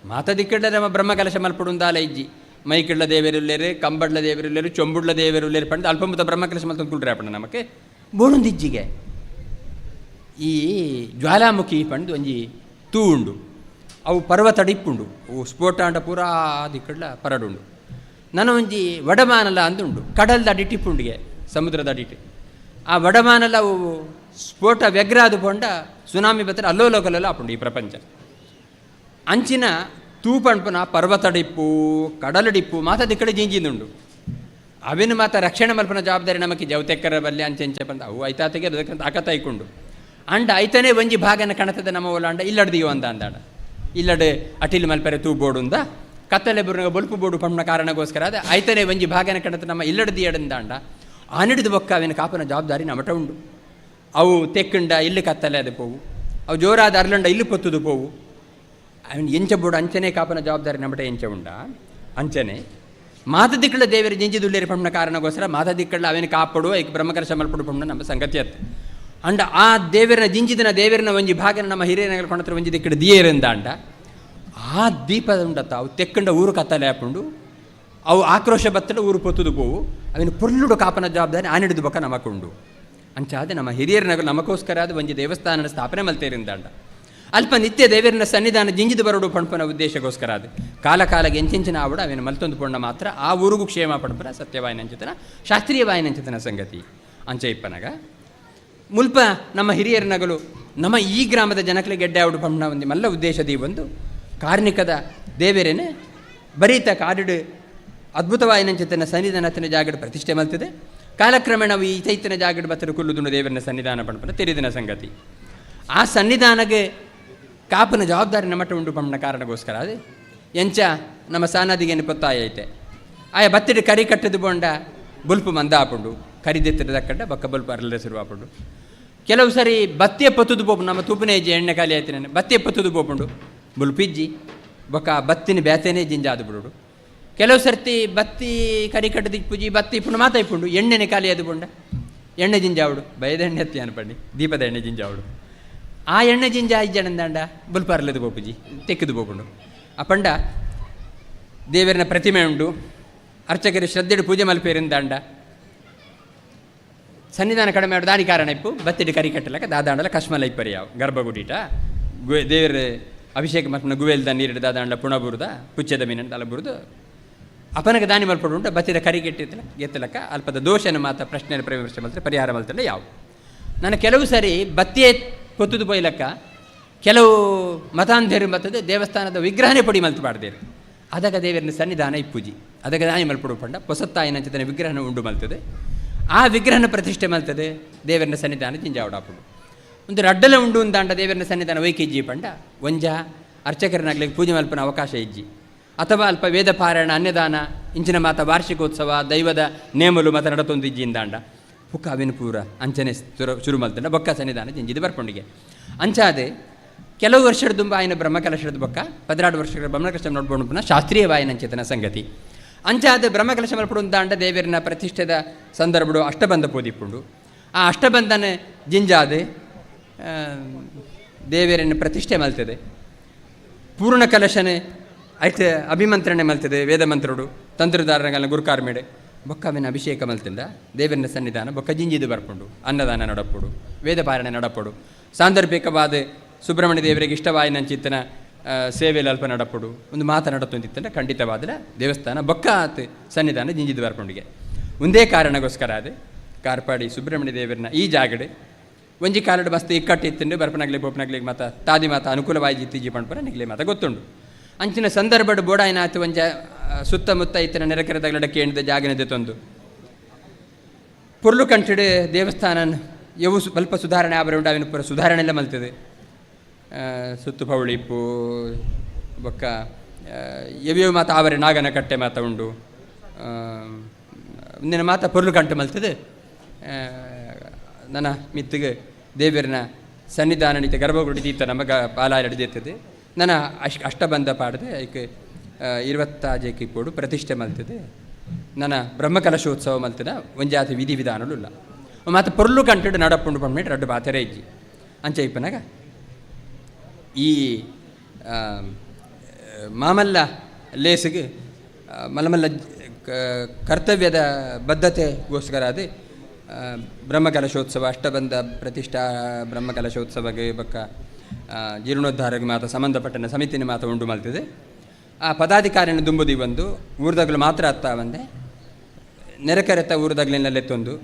ಮಾತಾದಿಕ್ಕಳ್ಳ ನಮ್ಮ ಬ್ರಹ್ಮಕಲಶ ಮಲ್ಪಡುಂದಾಲ ಇಜ್ಜಿ ಮೈಕಿಳ್ಳ ದೇವರುಲ್ಲೇರು ಕಂಬಡ್ಲ ದೇವರುಲ್ಲೇರು ಚೊಂಬುಡ್ಲ ದೇವರುಲ್ಲೇರು ಪಂಡ ಅಲ್ಪಮುತ ಬ್ರಹ್ಮಕಲಶ ಮಲ್ತೊಂದು ಕುಳ್ರೆ ಪಂಡ ನಮಗೆ ಬೋಣುಂದಿಜ್ಜಿಗೆ ಈ ಜ್ವಾಲಾಮುಖಿ ಪಂಡು ಒಂಜಿ ತೂ ಉಂಡು ಅವು ಪರ್ವತ ಡಿಪ್ಪುಂಡು ಅವು ಸ್ಫೋಟ ಅಂಡ ಪೂರಾ ದಿಕ್ಕಡ್ಲ ಪರಡುಂಡು ನಾನು ಒಂಜಿ ವಡಮಾನಲ ಅಂದುಂಡು ಕಡಲ್ದ ಅಡಿಟಿಪ್ಪುಂಡಿಗೆ ಸಮುದ್ರದ ಅಡಿಟ್ಟು ಆ ವಡಮಾನಲ ಅವು ಸ್ಫೋಟ ವ್ಯಗ್ರಾದು ಪಂಡ ಸುನಾಮಿ ಬತ್ತರ ಅಲ್ಲೋಲೋಕಲೆಲ್ಲ ಆಪುಂಡು ಈ ಪ್ರಪಂಚ ಅಂಚಿನ ತೂ ಪಂಪನ ಪರ್ವತ ಡಿಪ್ಪು ಕಡಲ ಡಿಪ್ಪು ಮಾತ ದಿಕ್ಕಡೆ ಜಿಂಜಿಂದುಂಡು ಅವಿನ ಮಾತ ರಕ್ಷಣೆ ಮಲ್ಪನ ಜವಾಬ್ದಾರಿ ನಮಗೆ ಜವತೆಕ್ಕರ ಬಲ್ಲೆ ಅಂಚೆ ಬಂದ ಅವು ಐತಾತಿಗೆ ಅದಕ್ಕಂತ ಆಕತ ಐಕೊಂಡು ಅಂಡ ಐತನೇ ಒಂಜಿ ಭಾಗನ ಕಣತದ ನಮ್ಮ ಒಲಾಂಡ ಇಲ್ಲಡ್ದಿಯೋ ಅಂದಾಡ ಇಲ್ಲಡೆ ಅಟಿಲ್ ಮಲ್ಪರೆ ತೂ ಬೋಡುಂದ ಕತ್ತಲೆ ಬುರ್ನಾಗ ಬೊಲ್ಪು ಬೋಡು ಪಂಪನ ಕಾರಣಕ್ಕೋಸ್ಕರ ಅದ ಐತನೇ ಒಂಜಿ ಭಾಗನ ಕಣತ ನಮ್ಮ ಇಲ್ಲಡ್ದಿ ಎಡಂದಾಂಡ ಆನಿಡಿದು ಬೊಕ್ಕ ಅವಿನ ಕಾಪನ ಜವಾಬ್ದಾರಿ ನಮಟ ಉಂಡು ಅವು ತೆಕ್ಕಂಡ ಇಲ್ಲಿ ಕತ್ತಲೆ ಅದು ಪೋವು ಅವು ಜೋರಾದ ಅರ್ಲಂಡ ಇಲ್ಲಿ ಪೊತ್ತುದು ಪೋವು ಅವನು ಎಂಚ ಬೋಡು ಅಂಚನೆ ಕಾಪನ ಜವಾಬ್ದಾರಿ ನಮಟ ಎಂಚ ಉಂಡ ಅಂಚನೆ ಮಾತದಿಕ್ಕಳ ದೇವರ ಜಿಂಜಿದುಲ್ಲೇರಿ ಪಂಪನ ಕಾರಣಕ್ಕೋಸ್ಕರ ಮಾತದಿಕ್ಕಳ ಅವಿನ ಕಾಪಡು ಐಕ್ ಬ್ರಹ್ಮಕಲಶ ಮಲ್ಪಡು ಪಂಪನ ನಮ್ಮ ಸಂಗತಿ ಅತ್ತು ಅಂಡ ಆ ದೇವರನ ಜಿಂಜಿದಿನ ದೇವರನ ಒಂಜಿ ಭಾಗನ ನಮ್ಮ ಹಿರಿಯನಗಳ ಕೊಂಡತ್ರ ಒಂಜಿ ದಿಕ್ಕಡ ದಿಯೇರಿಂದ ಅಂಡ ಆ ದೀಪದ ಉಂಡತ್ತ ಅವು ತೆಕ್ಕಂಡ ಊರು ಕತ್ತಲೆ ಹಾಕೊಂಡು ಅವು ಆಕ್ರೋಶ ಬತ್ತಡ ಊರು ಪೊತ್ತುದು ಪೋವು ಅವಿನ ಪೊರ್ಲುಡು ಕಾಪನ ಜವಾಬ್ದಾರಿ ಆನಿಡಿದು ಬೊಕ್ಕ ನಮಕೊಂಡು ಅಂಚಾದ ನಮ್ಮ ಹಿರಿಯರನಗಳು ನಮಗೋಸ್ಕರ ಅದು ಒಂಜಿ ದೇವಸ್ಥಾನದ ಸ್ಥಾಪನೆ ಮಲ್ತೇರಿಂದ ಅಂಡ ಅಲ್ಪ ನಿತ್ಯ ದೇವರನ ಸನ್ನಿಧಾನ ಜಿಂಜಿದು ಬರೋಡು ಪಂಪನ ಉದ್ದೇಶಕ್ಕೋಸ್ಕರ ಅದು ಕಾಲಕಾಲಕ್ಕೆ ಎಂಚೆಂಚಿನ ಆವಡ ಅವೇನು ಮಲ್ತೊಂದು ಪೊಂಡ ಮಾತ್ರ ಆ ಊರಿಗೂ ಕ್ಷೇಮ ಪಂಪನ ಸತ್ಯವಾಯಿನಂಚಿತನ ಶಾಸ್ತ್ರೀಯವಾಯಿನಂಚಿತನ ಸಂಗತಿ ಅಂಚ ಇಪ್ಪನಾಗ ಮುಲ್ಪ ನಮ್ಮ ಹಿರಿಯರನಗಳು ನಮ್ಮ ಈ ಗ್ರಾಮದ ಜನಕಲೆ ಗೆಡ್ಡೆ ಆವಡು ಪಂಪನ ಒಂದು ಮಲ್ಲ ಉದ್ದೇಶದಿ ಒಂದು ಕಾರ್ಣಿಕದ ದೇವರೇನೆ ಬರೀತ ಕಾಡಿಡು ಅದ್ಭುತವಾಯಿನಂಚಿತನ ಸನ್ನಿಧಾನತಿನ ಜಾಗಡ ಪ್ರತಿಷ್ಠೆ ಮಲ್ತದೆ ಕಾಲಕ್ರಮೇಣ ಈ ಚೈತನ್ಯ ಜಾಗಡ ಬತ್ತರ ಕುಲ್ಲುದುಂಡು ದೇವರನ ಸನ್ನಿಧಾನ ಪಂಪನ ತೆರೆದಿನ ಸಂಗತಿ ಆ ಸನ್ನಿಧಾನಕ್ಕೆ ಕಾಪನ ಜವಾಬ್ದಾರಿ ನಮಟ ಉಂಡು ಪಂಪನ ಕಾರಣಕ್ಕೋಸ್ಕರ ಅದು ಎಂಚ ನಮ್ಮ ಸಾನಾದಿಗೇನು ಪೊತ್ತಾಯ ಐತೆ ಆಯ ಬತ್ತಿಡು ಕರಿ ಕಟ್ಟದು ಬೋಂಡ ಬುಲ್ಪು ಮಂದ ಹಾಪುಂಡು ಕರಿದೆತ್ತಿರ ದಕ್ಕಂಡ ಬಕ್ಕ ಬಲ್ಪು ಅರಲ್ಲ ಶುರು ಹಾಪುಂಡು ಕೆಲವು ಸರಿ ಬತ್ತಿಯ ಪತ್ತುದು ಪೋಪು ನಮ್ಮ ತೂಪನೇ ಇಜ್ಜಿ ಎಣ್ಣೆ ಖಾಲಿ ಆಯ್ತು ನಾನು ಬತ್ತಿಯ ಪತ್ತುದು ಪೋಪುಂಡು ಬುಲ್ಪಿಜ್ಜಿ ಬೊಕ್ಕ ಬತ್ತಿನ ಬ್ಯಾತೇನೆ ಜಿಂಜಾದು ಬಿಡುಡು ಕೆಲವು ಸರ್ತಿ ಬತ್ತಿ ಕರಿ ಕಟ್ಟದಿಕ್ ಪೂಜಿ ಬತ್ತಿ ಪುಣ್ಣ ಮಾತಾಯ್ಪುಂಡು ಎಣ್ಣೆನೆ ಖಾಲಿ ಆದು ಬೋಂಡ ಎಣ್ಣೆ ಜಿಂಜಾವಡು ಬಯದ ಎಣ್ಣೆ ಹತ್ತಿ ಅನ್ಪಂಡಿ ದೀಪದ ಎಣ್ಣೆ ಜಿಂಜಾವಡು ಆ ಎಣ್ಣೆ ಜಿಂಜ ಇಜ್ಜಣಂದಾಂಡ ಬುಲ್ಪ ಅರ್ಲದು ಪೋಪುಜಿ ತೆಕ್ಕದು ಪೋಪುಂಡು ಅಪ್ಪಂಡ ದೇವರನ ಪ್ರತಿಮೆ ಉಂಡು ಅರ್ಚಕರು ಶ್ರದ್ಧೆಡು ಪೂಜೆ ಮಲ್ಪೇರಿಂದಾಂಡ ಸನ್ನಿಧಾನ ಕಡಿಮೆ ಆಡು ದಾನಿ ಕಾರಣ ಇಪ್ಪು ಬತ್ತಿಡು ಕರಿ ಕಟ್ಟಲಕ್ಕ ದಾದಾಂಡಲ ಕಶ್ಮಲ ಇಪ್ಪರಿ ಯಾವ ಗರ್ಭಗುಡೀಟ ದೇವರ ಅಭಿಷೇಕ ಮಲ್ಪನ ಗುವೆಲ್ದ ನೀರಿಡ ದಾದಾಂಡ ಪುಣಬುರದ ಪುಚ್ಚದ ಮೀನಂತ ಅಲ್ಲ ಬುರುದು ಅಪನಕ ದಾನಿ ಮಲ್ಪಡು ಉಂಟು ಬತ್ತಿದ ಕರಿ ಕೆಟ್ಟಿತ್ತಲ ಎತ್ತಲಕ್ಕ ಅಲ್ಪದ ದೋಷನ ಮಾತ ಪ್ರಶ್ನೆ ಪ್ರವಿಮರ್ಶೆ ಮಲ್ತಾರೆ ಪರಿಹಾರ ಮಲ್ತಲ್ಲ ಯಾವ ನಾನು ಕೆಲವು ಸರಿ ಬತ್ತಿಯೇ ಪೊತ್ತುದು ಪೊಯ್ಲಕ್ಕ ಕೆಲವು ಮತಾಂಧರು ಮತ್ತದ ದೇವಸ್ಥಾನದ ವಿಗ್ರಹನೇ ಪೊಡಿ ಮಲ್ತು ಬಾಡ್ದೇರು ಅದಗ ದೇವರನ ಸನ್ನಿಧಾನ ಇಪ್ಪುಜಿ ಅದಗ ದಾನಿ ಮಲ್ಪಡು ಪಂಡ ಪೊಸತ್ತಾಯಿನಂಚಿತನ ವಿಗ್ರಹನ ಉಂಡು ಮಲ್ತದೆ ಆ ವಿಗ್ರಹನ ಪ್ರತಿಷ್ಠೆ ಮಲ್ತದೆ ದೇವರನ ಸನ್ನಿಧಾನ ಜಿಂಜಾವಡಾಪುಡು ಒಂದು ರಡ್ಡಲ ಉಂಡು ಅಂದಾಂಡ ದೇವರನ ಸನ್ನಿಧಾನ ವೈಕಿಜ್ಜಿ ಪಂಡ ಒಂಜ ಅರ್ಚಕರನಾಗ್ಲಿಕ್ಕೆ ಪೂಜೆ ಮಲ್ಪನ ಅವಕಾಶ ಇಜ್ಜಿ ಅಥವಾ ಅಲ್ಪ ವೇದ ಪಾರಾಯಣ ಅನ್ನದಾನ ಇಂಚಿನ ಮಾತ ವಾರ್ಷಿಕೋತ್ಸವ ದೈವದ ನೇಮಲು ಮತ ನಡತೊಂದಿಜ್ಜಿ ಇಂದಾಂಡ ಪುಕ್ಕ ಅವಿನ ಪೂರ ಅಂಚನೆ ಶುರು ಮಲ್ತಂಡ ಬೊಕ್ಕ ಸನ್ನಿಧಾನ ಜಿಂಜಿದು ಬರ್ಪುಂಡಿಗೆ ಅಂಚಾದೆ ಕೆಲವು ವರ್ಷದ ತುಂಬ ಆಯ್ನ ಬ್ರಹ್ಮಕಲಶದ ಬೊಕ್ಕ 16 ವರ್ಷಗಳ ಬ್ರಹ್ಮಕಲಶ ನೋಡ್ಕೊಂಡು ಪುನಃ ಶಾಸ್ತ್ರೀಯವಾಯಿನಂಚೇತನ ಸಂಗತಿ ಅಂಚಾದ ಬ್ರಹ್ಮಕಲಶ ಮಲ್ಪಡು ದಾಂಡ ದೇವರನ ಪ್ರತಿಷ್ಠೆದ ಸಂದರ್ಭಡು ಅಷ್ಟಬಂಧ ಪೋದಿಪ್ಪುಂಡು ಆ ಅಷ್ಟಬಂಧನ ಜಿಂಜಾದೆ ದೇವರನ್ನ ಪ್ರತಿಷ್ಠೆ ಮಲ್ತದೆ ಪೂರ್ಣ ಕಲಶನೆ ಆಯ್ತು ಅಭಿಮಂತ್ರಣೆ ಮಲ್ತದೆ ವೇದ ಮಂತ್ರಡು ತಂತ್ರಧಾರಗಳ ಗುರುಕಾರ್ಮೇಡೆ ಬೊಕ್ಕವಿನ ಅಭಿಷೇಕ ಮಲ್ತಿಂದ ದೇವರನ ಸನ್ನಿಧಾನ ಬೊಕ್ಕ ಜಿಂಜಿದು ಬರ್ಪುಂಡು ಅನ್ನದಾನ ನಡಪುಡು ವೇದ ಪಾರಾಯಣ ನಡಪುಡು ಸಾಂದರ್ಭಿಕವಾದ ಸುಬ್ರಹ್ಮಣ್ಯ ದೇವರಿಗೆ ಇಷ್ಟವಾಯಿನಂಚಿತ್ತನ ಸೇವೆಯಲ್ಲಿ ಅಲ್ಪ ನಡಪುಡು ಒಂದು ಮಾತನಾಡತ್ತೊಂದಿತ್ತಂದ್ರೆ ಖಂಡಿತವಾದರೆ ದೇವಸ್ಥಾನ ಬೊಕ್ಕ ಆತ ಸನ್ನಿಧಾನ ಜಿಂಜಿದು ಬರ್ಪುಂಡಿಗೆ ಒಂದೇ ಕಾರಣಕ್ಕೋಸ್ಕರ ಅದು ಕಾರ್ಪಾಡಿ ಸುಬ್ರಹ್ಮಣ್ಯ ದೇವರನ್ನ ಈ ಜಾಗಡೆ ಒಂಜಿ ಕಾಲಡು ಮಸ್ತ್ ಇಕ್ಕಟ್ಟಿತ್ತಂಡು ಬರ್ಪನಾಗ್ಲಿ ಬೋಪನಾಗ್ಲಿಗೆ ಮಾತ ತಾದಿ ಮಾತ ಅನುಕೂಲವಾಗಿ ಜಿತ್ತಿಜಿ ಪಂಡ್ಪರ ನಿಗ್ಲಿ ಮಾತ ಗೊತ್ತುಂಡು ಅಂಚಿನ ಸಂದರ್ಭಡು ಬೋಡಾಯಿನ ಆತು ಒಂಜ ಸುತ್ತಮುತ್ತ ಇತ್ತಿನ ನೆರೆಕೆರೆದಗಲಡ ಕೇಳಿದ ಜಾಗನದೆ ತಂದು ಪುರ್ಲು ಕಂಟಿಡು ದೇವಸ್ಥಾನ ಯವು ಸ್ವಲ್ಪ ಸುಧಾರಣೆ ಆಬರ ಉಂಡು ಅವಿನ ಪುರ ಸುಧಾರಣೆ ಎಲ್ಲ ಮಲ್ತದೆ ಸುತ್ತು ಪೌಳಿಪ್ಪು ಬೊಕ್ಕ ಎವ್ಯವ ಮಾತ ಆವರೆ ನಾಗನ ಕಟ್ಟೆ ಮಾತ ಉಂಡು ಮುಂದಿನ ಮಾತ ಪೊರ್ಲು ಕಂಟು ಮಲ್ತದೆ ನನ್ನ ಮಿತ್ತಿಗೆ ದೇವರನ ಸನ್ನಿಧಾನ ನಿತ್ಯ ಗರ್ಭಗುಡಿ ದೀತ ನಮಗ ಪಾಲಾಯ ಹಿಡಿದಿರ್ತದೆ ನನ್ನ ಅಷ್ಟಬಂಧ ಪಾಡದೆ ಐಕೆ 20 ಪೋಡು ಪ್ರತಿಷ್ಠೆ ಮಲ್ತದೆ ನನ್ನ ಬ್ರಹ್ಮಕಲಶೋತ್ಸವ ಮಲ್ತದ ಒಂಜಾತಿ ವಿಧಿ ವಿಧಾನಗಳು ಇಲ್ಲ ಮತ್ತು ಪೊರ್ಲು ಕಂಟಿಡು ನಡಪುಂಡು ಪಂದ್ಮೇಲೆ ರಡ್ಡು ಬಾತೆರೆ ಇಜ್ಜಿ ಅಂಚೆ ಇಪ್ಪನಾಗ ಈ ಮಾಮಲ್ಲ ಲೇಸಿಗೆ ಮಲ್ಲಮಲ್ಲ ಕರ್ತವ್ಯದ ಬದ್ಧತೆಗೋಸ್ಕರ ಅದು ಬ್ರಹ್ಮಕಲಶೋತ್ಸವ ಅಷ್ಟಬಂಧ ಪ್ರತಿಷ್ಠಾ ಬ್ರಹ್ಮಕಲಶೋತ್ಸವಗೆ ಬಕ್ಕ ಜೀರ್ಣೋದ್ಧಾರಕ್ಕೆ ಮಾತ್ರ ಸಂಬಂಧಪಟ್ಟ ಸಮಿತಿನ ಮಾತ್ರ ಉಂಡು ಮಲ್ತಿದೆ ಆ ಪದಾಧಿಕಾರಿನ ದುಂಬುದಿ ಒಂದು ಊರ್ದಗಳು ಮಾತ್ರ ಅತ್ತ ಬಂದೆ ನೆರೆಕರೆತ್ತ ಊರದಾಗ್ಲಿನಲ್ಲೆತ್ತೊಂದು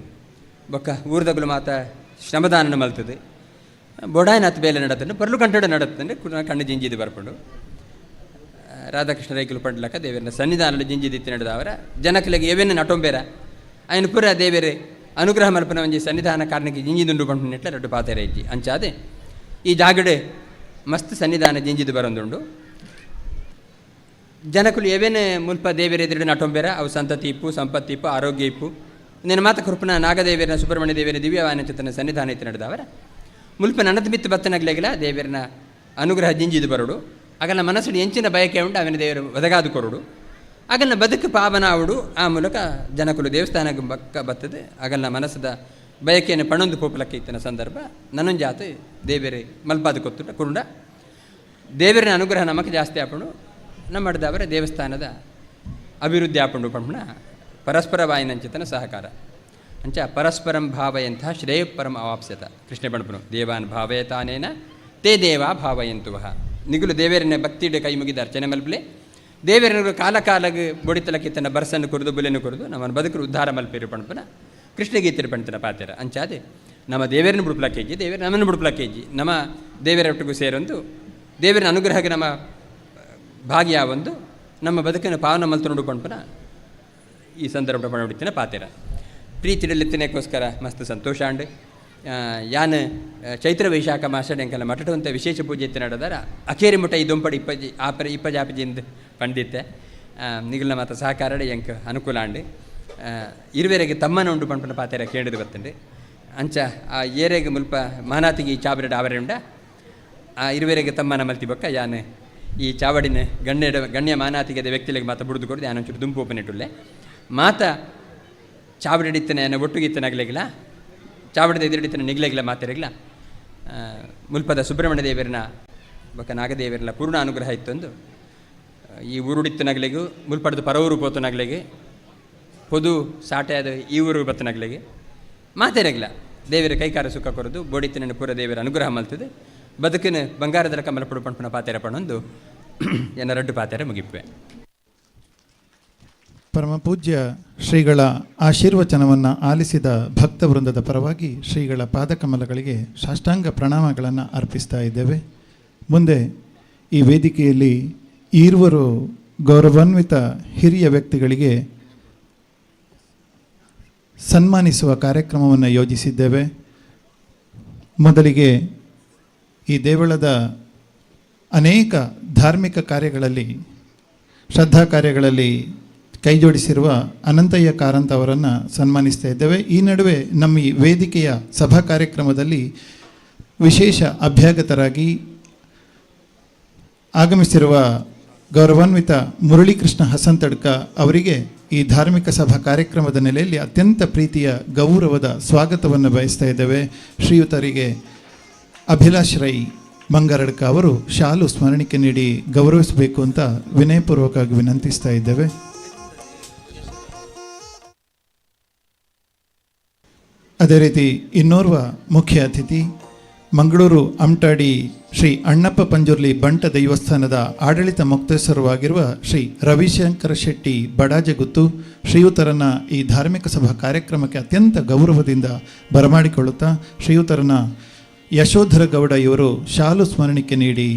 ಬೊಕ್ಕ ಊರದಾಗಲು ಮಾತ ಶ್ರಮದಾನ ಮಲ್ತದೆ ಬೊಡಾಯಿನ ಹತ್ತು ಬೇಲೆ ನಡತ್ತಂಡು ಪರ್ಲು ಕಂಟಡ ನಡತ್ತಂಡು ಕಣ್ಣು ಜಿಂಜಿದು ಬರ್ಕೊಂಡು ರಾಧಾಕೃಷ್ಣ ರೈಕಲು ಪಡ್ಲಕ್ಕ ದೇವರನ್ನ ಸನ್ನಿಧಾನದಲ್ಲಿ ಜಿಂಜಿದಿತ್ತು ನಡೆದ ಅವರ ಜನಕಲಿಗೆ ಏವೇನು ನಟೊಂಬೇರ ఆయన ಪುರ ದೇವರೇ ಅನುಗ್ರಹ ಮಲ್ಪನ ಒಂಜಿ ಸನ್ನಿಧಾನ ಕಾರಣಕ್ಕೆ ಜಿಂಜಿದುಂಡು ಪಂಡು ನೆಟ್ಲ ರಡ್ಡು ಪಾತೆರೆ ಇಜ್ಜಿ ಅಂಚಾದೆ ಈ ಜಾಗಡೆ ಮಸ್ತ್ ಸನ್ನಿಧಾನ ಜಿಂಜಿದು ಬರೊಂದುಂಡು ಜನಕುಲು ಏವೇನು ಮುಲ್ಪ ದೇವರ ಎದುರು ನಟೊಂಬೇರ ಅವು ಸಂತತಿ ಇಪ್ಪು ಸಂಪತ್ತಿ ಇಪ್ಪು ಆರೋಗ್ಯ ಇಪ್ಪು నేను ಮಾತ ಕೃಪನ ನಾಗದೇವರನ ಸುಬ್ರಹ್ಮಣ್ಯ ದೇವರ ದಿವ್ಯವಾನ ಚಿತ್ತನ ಸನ್ನಿಧಾನ ಇತ್ತು ನಡೆದವರ ಮುಲ್ಪ ನನ್ನದು ಬಿತ್ತು ಬತ್ತನಗ್ಲೆಗಿಲ್ಲ ದೇವರನ ಅನುಗ್ರಹ ಜಿಂಜಿದು ಬರೋಡು ಆಗಲ್ಲ ಮನಸ್ಸು ಎಂಚಿನ ಬಯಕೆ ಉಂಟು ಅವನ ದೇವರು ಒದಗಾದು ಕೊರೋಡು ಆಗಲ್ಲ ಬದುಕು ಪಾವನ ಆವುಡು ಆ ಮೂಲಕ ಜನಕುಲು ದೇವಸ್ಥಾನಕ್ಕೆ ಬಕ್ಕ ಬರ್ತದೆ ಆಗಲ್ಲ ಮನಸ್ಸದ ಬಯಕೆಯನ್ನು ಪಣೊಂದು ಪೋಪಲಕ್ಕೆ ಇತ್ತಿನ ಸಂದರ್ಭ ನನ್ನೊಂಜಾತು ದೇವರೇ ಮಲ್ಪಾದ ಕೊತ್ತು ಕುರುಂಡ ದೇವರಿನ ಅನುಗ್ರಹ ನಮಗೆ ಜಾಸ್ತಿ ಆಪಣು ನಮ್ಮಡ್ದವರ ದೇವಸ್ಥಾನದ ಅಭಿವೃದ್ಧಿ ಆಪಂಡು ಪಂಪಣ ಪರಸ್ಪರ ವಾಯಿನಂಚಿತನ ಸಹಕಾರ ಅಂಚ ಪರಸ್ಪರಂ ಭಾವಯಂತಹ ಶ್ರೇಯಪರಂ ಅವಾಪ್ಸ್ಯತ ಕೃಷ್ಣ ಬಣಪನು ದೇವಾನ್ ಭಾವಯತಾನೇನ ತೇ ದೇವಾ ಭಾವಯಂತುವಹ ನಿಗುಲು ದೇವರನ್ನ ಭಕ್ತಿಡೆ ಕೈ ಮುಗಿದ ಅರ್ಚನೆ ಮಲ್ಪಲೆ ದೇವರನ್ನು ಕಾಲ ಕಾಲಗೆ ಬೊಡಿತಲಕ್ಕಿತ್ತನ ಬರಸನ್ನು ಕುರಿದು ಬುಲೆಯನ್ನು ಕುರಿದು ನಮ್ಮನ್ನು ಬದುಕರು ಉದ್ಧಾರ ಮಲ್ಪೇರು ಪಣಪನ ಕೃಷ್ಣಗೀತಿರು ಪಣ್ತನ ಪಾತೆರ ಅಂಚಾದೆ ನಮ್ಮ ದೇವರನ್ನ ಬುಡುಪ್ಲಕ್ಕೆ ಇಜ್ಜಿ ದೇವರು ನಮ್ಮನ್ನು ಬುಡುಪ್ಲಕ್ಕೆ ಇಜ್ಜಿ ನಮ್ಮ ದೇವರೊಟ್ಟಿಗೂ ಸೇರೊಂದು ದೇವರ ಅನುಗ್ರಹಕ್ಕೆ ನಮ್ಮ ಭಾಗಿಯಾವೊಂದು ನಮ್ಮ ಬದುಕನ್ನು ಪಾವನ ಮಲ್ತು ಪಣಪನ ಈ ಸಂದರ್ಭ ಪಣಬಿಡ್ತಿನ ಪಾತೆರ ಪ್ರೀತಿಡಲಿತ್ತಿನಕ್ಕೋಸ್ಕರ ಮಸ್ತ್ ಸಂತೋಷ ಅಂಡು ಯಾನ್ ಚೈತ್ರ ವೈಶಾಖ ಮಾಸಡೆಂಕಲ್ಲ ಮಠಟುವಂಥ ವಿಶೇಷ ಪೂಜೆ ಇತ್ತು ನಡೆದಾರ ಅಖೇರಿ ಮುಟ ಈ ದೊಂಪಡಿ ಇಪ್ಪಜಿ ಆಪರ ಇಪ್ಪಜಾಪಜಿಂದ ಪಂಡಿತ್ತೆ ನಿಗಲ್ನ ಮಾತ ಸಹಕಾರಡೆ ಎಂಕ ಅನುಕೂಲ ಅಂಡು ಇರುವೆರೆಗೆ ತಮ್ಮನ ಉಂಡು ಪಂಪನ ಪಾತೆರ ಕೇಳಿದು ಬತ್ತಂಡು ಅಂಚ ಆ ಏರೆಗೆ ಮುಲ್ಪ ಮಾನಾತಿಗೆ ಈ ಚಾಬರಡ ಆವರೆ ಉಂಡ ಆ ಇರುವೆರೆಗೆ ತಮ್ಮನ ಮಲ್ತಿ ಬೊಕ್ಕ ಯಾನ್ ಈ ಚಾವಡಿನ ಗಣ್ಯ ಮಾನಾತಿಗೆ ವ್ಯಕ್ತಿಗಳಿಗೆ ಮಾತ ಬುಡಿದು ಕೊಡದು ಯಾನೊಂಚೂರು ದುಂಪು ಓಪನಿಟ್ಟುಲ್ಲೆ ಮಾತ ಚಾವಡಿಡಿತ್ತನೆ ಒಟ್ಟುಗಿತ್ತನಾಗಲಿಗಿಲ್ಲ ಚಾವಡದ ಎದುರಿಡಿತನ ನಿಗ್ಲೆಗಿಲ್ಲ ಮಾತಿರಗಿಲ್ಲ ಮುಲ್ಪದ ಸುಬ್ರಹ್ಮಣ್ಯ ದೇವರನ್ನ ಬೊಕ್ಕ ನಾಗದೇವರಲ್ಲ ಪೂರ್ಣ ಅನುಗ್ರಹ ಇತ್ತೊಂದು ಈ ಊರುಡಿತ್ತನಾಗಲಿಗೂ ಮುಲ್ಪಡದ ಪರವರು ಪೋತನಾಗಲಿಗೆ ಪೊದು ಸಾಟೆಯಾದ ಈ ಊರು ಬತ್ತನಾಗಲಿಗೆ ಮಾತೇರಗಿಲ್ಲ ದೇವರ ಕೈಕಾರ ಸುಖ ಕೊರದು ಬೋಡಿತ್ತಿನ ಪೂರ ದೇವರ ಅನುಗ್ರಹ ಮಲ್ತದೆ ಬದುಕಿನ ಬಂಗಾರದರ ಕಮಲ ಪಡು ಪಂಪನ ಪಾತೆರ ಪಣೊಂದು ಎನ್ನ ರಡ್ಡು ಪಾತೆರ ಮುಗಿಪ್ಪೆ. ಪರಮ ಪೂಜ್ಯ ಶ್ರೀಗಳ ಆಶೀರ್ವಚನವನ್ನು ಆಲಿಸಿದ ಭಕ್ತವೃಂದದ ಪರವಾಗಿ ಶ್ರೀಗಳ ಪಾದಕಮಲಗಳಿಗೆ ಸಾಷ್ಟಾಂಗ ಪ್ರಣಾಮಗಳನ್ನು ಅರ್ಪಿಸ್ತಾ ಇದ್ದೇವೆ. ಮುಂದೆ ಈ ವೇದಿಕೆಯಲ್ಲಿ ಈರುವರು ಗೌರವಾನ್ವಿತ ಹಿರಿಯ ವ್ಯಕ್ತಿಗಳಿಗೆ ಸನ್ಮಾನಿಸುವ ಕಾರ್ಯಕ್ರಮವನ್ನು ಯೋಜಿಸಿದ್ದೇವೆ. ಮೊದಲಿಗೆ ಈ ದೇವಳದ ಅನೇಕ ಧಾರ್ಮಿಕ ಕಾರ್ಯಗಳಲ್ಲಿ ಶ್ರದ್ಧಾ ಕಾರ್ಯಗಳಲ್ಲಿ ಕೈಜೋಡಿಸಿರುವ ಅನಂತಯ್ಯ ಕಾರಂತ ಅವರನ್ನು ಸನ್ಮಾನಿಸ್ತಾ ಇದ್ದೇವೆ. ಈ ನಡುವೆ ನಮ್ಮ ಈ ವೇದಿಕೆಯ ಸಭಾ ಕಾರ್ಯಕ್ರಮದಲ್ಲಿ ವಿಶೇಷ ಅಭ್ಯಾಗತರಾಗಿ ಆಗಮಿಸಿರುವ ಗೌರವಾನ್ವಿತ ಮುರಳೀಕೃಷ್ಣ ಹಸಂತಡ್ಕ ಅವರಿಗೆ ಈ ಧಾರ್ಮಿಕ ಸಭಾ ಕಾರ್ಯಕ್ರಮದ ನೆಲೆಯಲ್ಲಿ ಅತ್ಯಂತ ಪ್ರೀತಿಯ ಗೌರವದ ಸ್ವಾಗತವನ್ನು ಬಯಸ್ತಾ ಇದ್ದೇವೆ. ಶ್ರೀಯುತರಿಗೆ ಅಭಿಲಾಷ್ ರೈ ಬಂಗಾರಡ್ಕ ಅವರು ಶಾಲು ಸ್ಮರಣಿಕೆ ನೀಡಿ ಗೌರವಿಸಬೇಕು ಅಂತ ವಿನಯಪೂರ್ವಕವಾಗಿ ವಿನಂತಿಸ್ತಾ ಇದ್ದೇವೆ. ಅದೇ ರೀತಿ ಇನ್ನೋರ್ವ ಮುಖ್ಯ ಅತಿಥಿ ಮಂಗಳೂರು ಅಮಟಾಡಿ ಶ್ರೀ ಅಣ್ಣಪ್ಪ ಪಂಜುರ್ಲಿ ಬಂಟ ದೈವಸ್ಥಾನದ ಆಡಳಿತ ಮುಕ್ತೇಶ್ವರವಾಗಿರುವ ಶ್ರೀ ರವಿಶಂಕರ ಶೆಟ್ಟಿ ಬಡಾಜಗುತ್ತು ಶ್ರೀಯುತರನ್ನು ಈ ಧಾರ್ಮಿಕ ಸಭಾ ಕಾರ್ಯಕ್ರಮಕ್ಕೆ ಅತ್ಯಂತ ಗೌರವದಿಂದ ಬರಮಾಡಿಕೊಳ್ಳುತ್ತಾ ಶ್ರೀಯುತರನ್ನು ಯಶೋಧರ ಗೌಡ ಇವರು ಶಾಲು ಸ್ಮರಣಿಕೆ ನೀಡಿ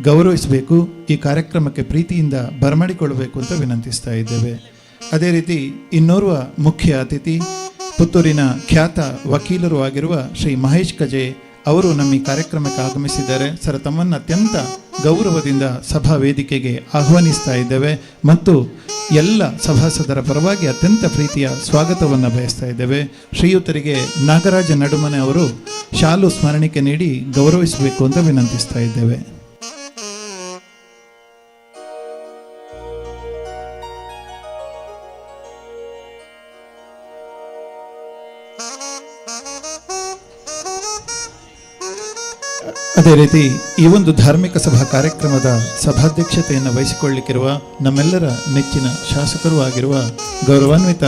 ಗೌರವಿಸಬೇಕು, ಈ ಕಾರ್ಯಕ್ರಮಕ್ಕೆ ಪ್ರೀತಿಯಿಂದ ಬರಮಾಡಿಕೊಳ್ಳಬೇಕು ಅಂತ ವಿನಂತಿಸ್ತಾ ಇದ್ದೇವೆ. ಅದೇ ರೀತಿ ಇನ್ನೋರ್ವ ಮುಖ್ಯ ಅತಿಥಿ ಪುತ್ತೂರಿನ ಖ್ಯಾತ ವಕೀಲರು ಆಗಿರುವ ಶ್ರೀ ಮಹೇಶ್ ಕಜೆ ಅವರು ನಮ್ಮ ಈ ಕಾರ್ಯಕ್ರಮಕ್ಕೆ ಆಗಮಿಸಿದ್ದಾರೆ. ಸರ್, ತಮ್ಮನ್ನು ಅತ್ಯಂತ ಗೌರವದಿಂದ ಸಭಾ ವೇದಿಕೆಗೆ ಆಹ್ವಾನಿಸ್ತಾ ಇದ್ದೇವೆ ಮತ್ತು ಎಲ್ಲ ಸಭಾಸದರ ಪರವಾಗಿ ಅತ್ಯಂತ ಪ್ರೀತಿಯ ಸ್ವಾಗತವನ್ನು ಬಯಸ್ತಾ ಇದ್ದೇವೆ. ಶ್ರೀಯುತರಿಗೆ ನಾಗರಾಜ ನಡುಮನೆ ಅವರು ಶಾಲು ಸ್ಮರಣಿಕೆ ನೀಡಿ ಗೌರವಿಸಬೇಕು ಅಂತ ವಿನಂತಿಸ್ತಾ ಇದ್ದೇವೆ. ಅದೇ ರೀತಿ ಈ ಒಂದು ಧಾರ್ಮಿಕ ಸಭಾ ಕಾರ್ಯಕ್ರಮದ ಸಭಾಧ್ಯಕ್ಷತೆಯನ್ನು ವಹಿಸಿಕೊಳ್ಳಲಿಕ್ಕಿರುವ ನಮ್ಮೆಲ್ಲರ ನೆಚ್ಚಿನ ಶಾಸಕರೂ ಆಗಿರುವ ಗೌರವಾನ್ವಿತ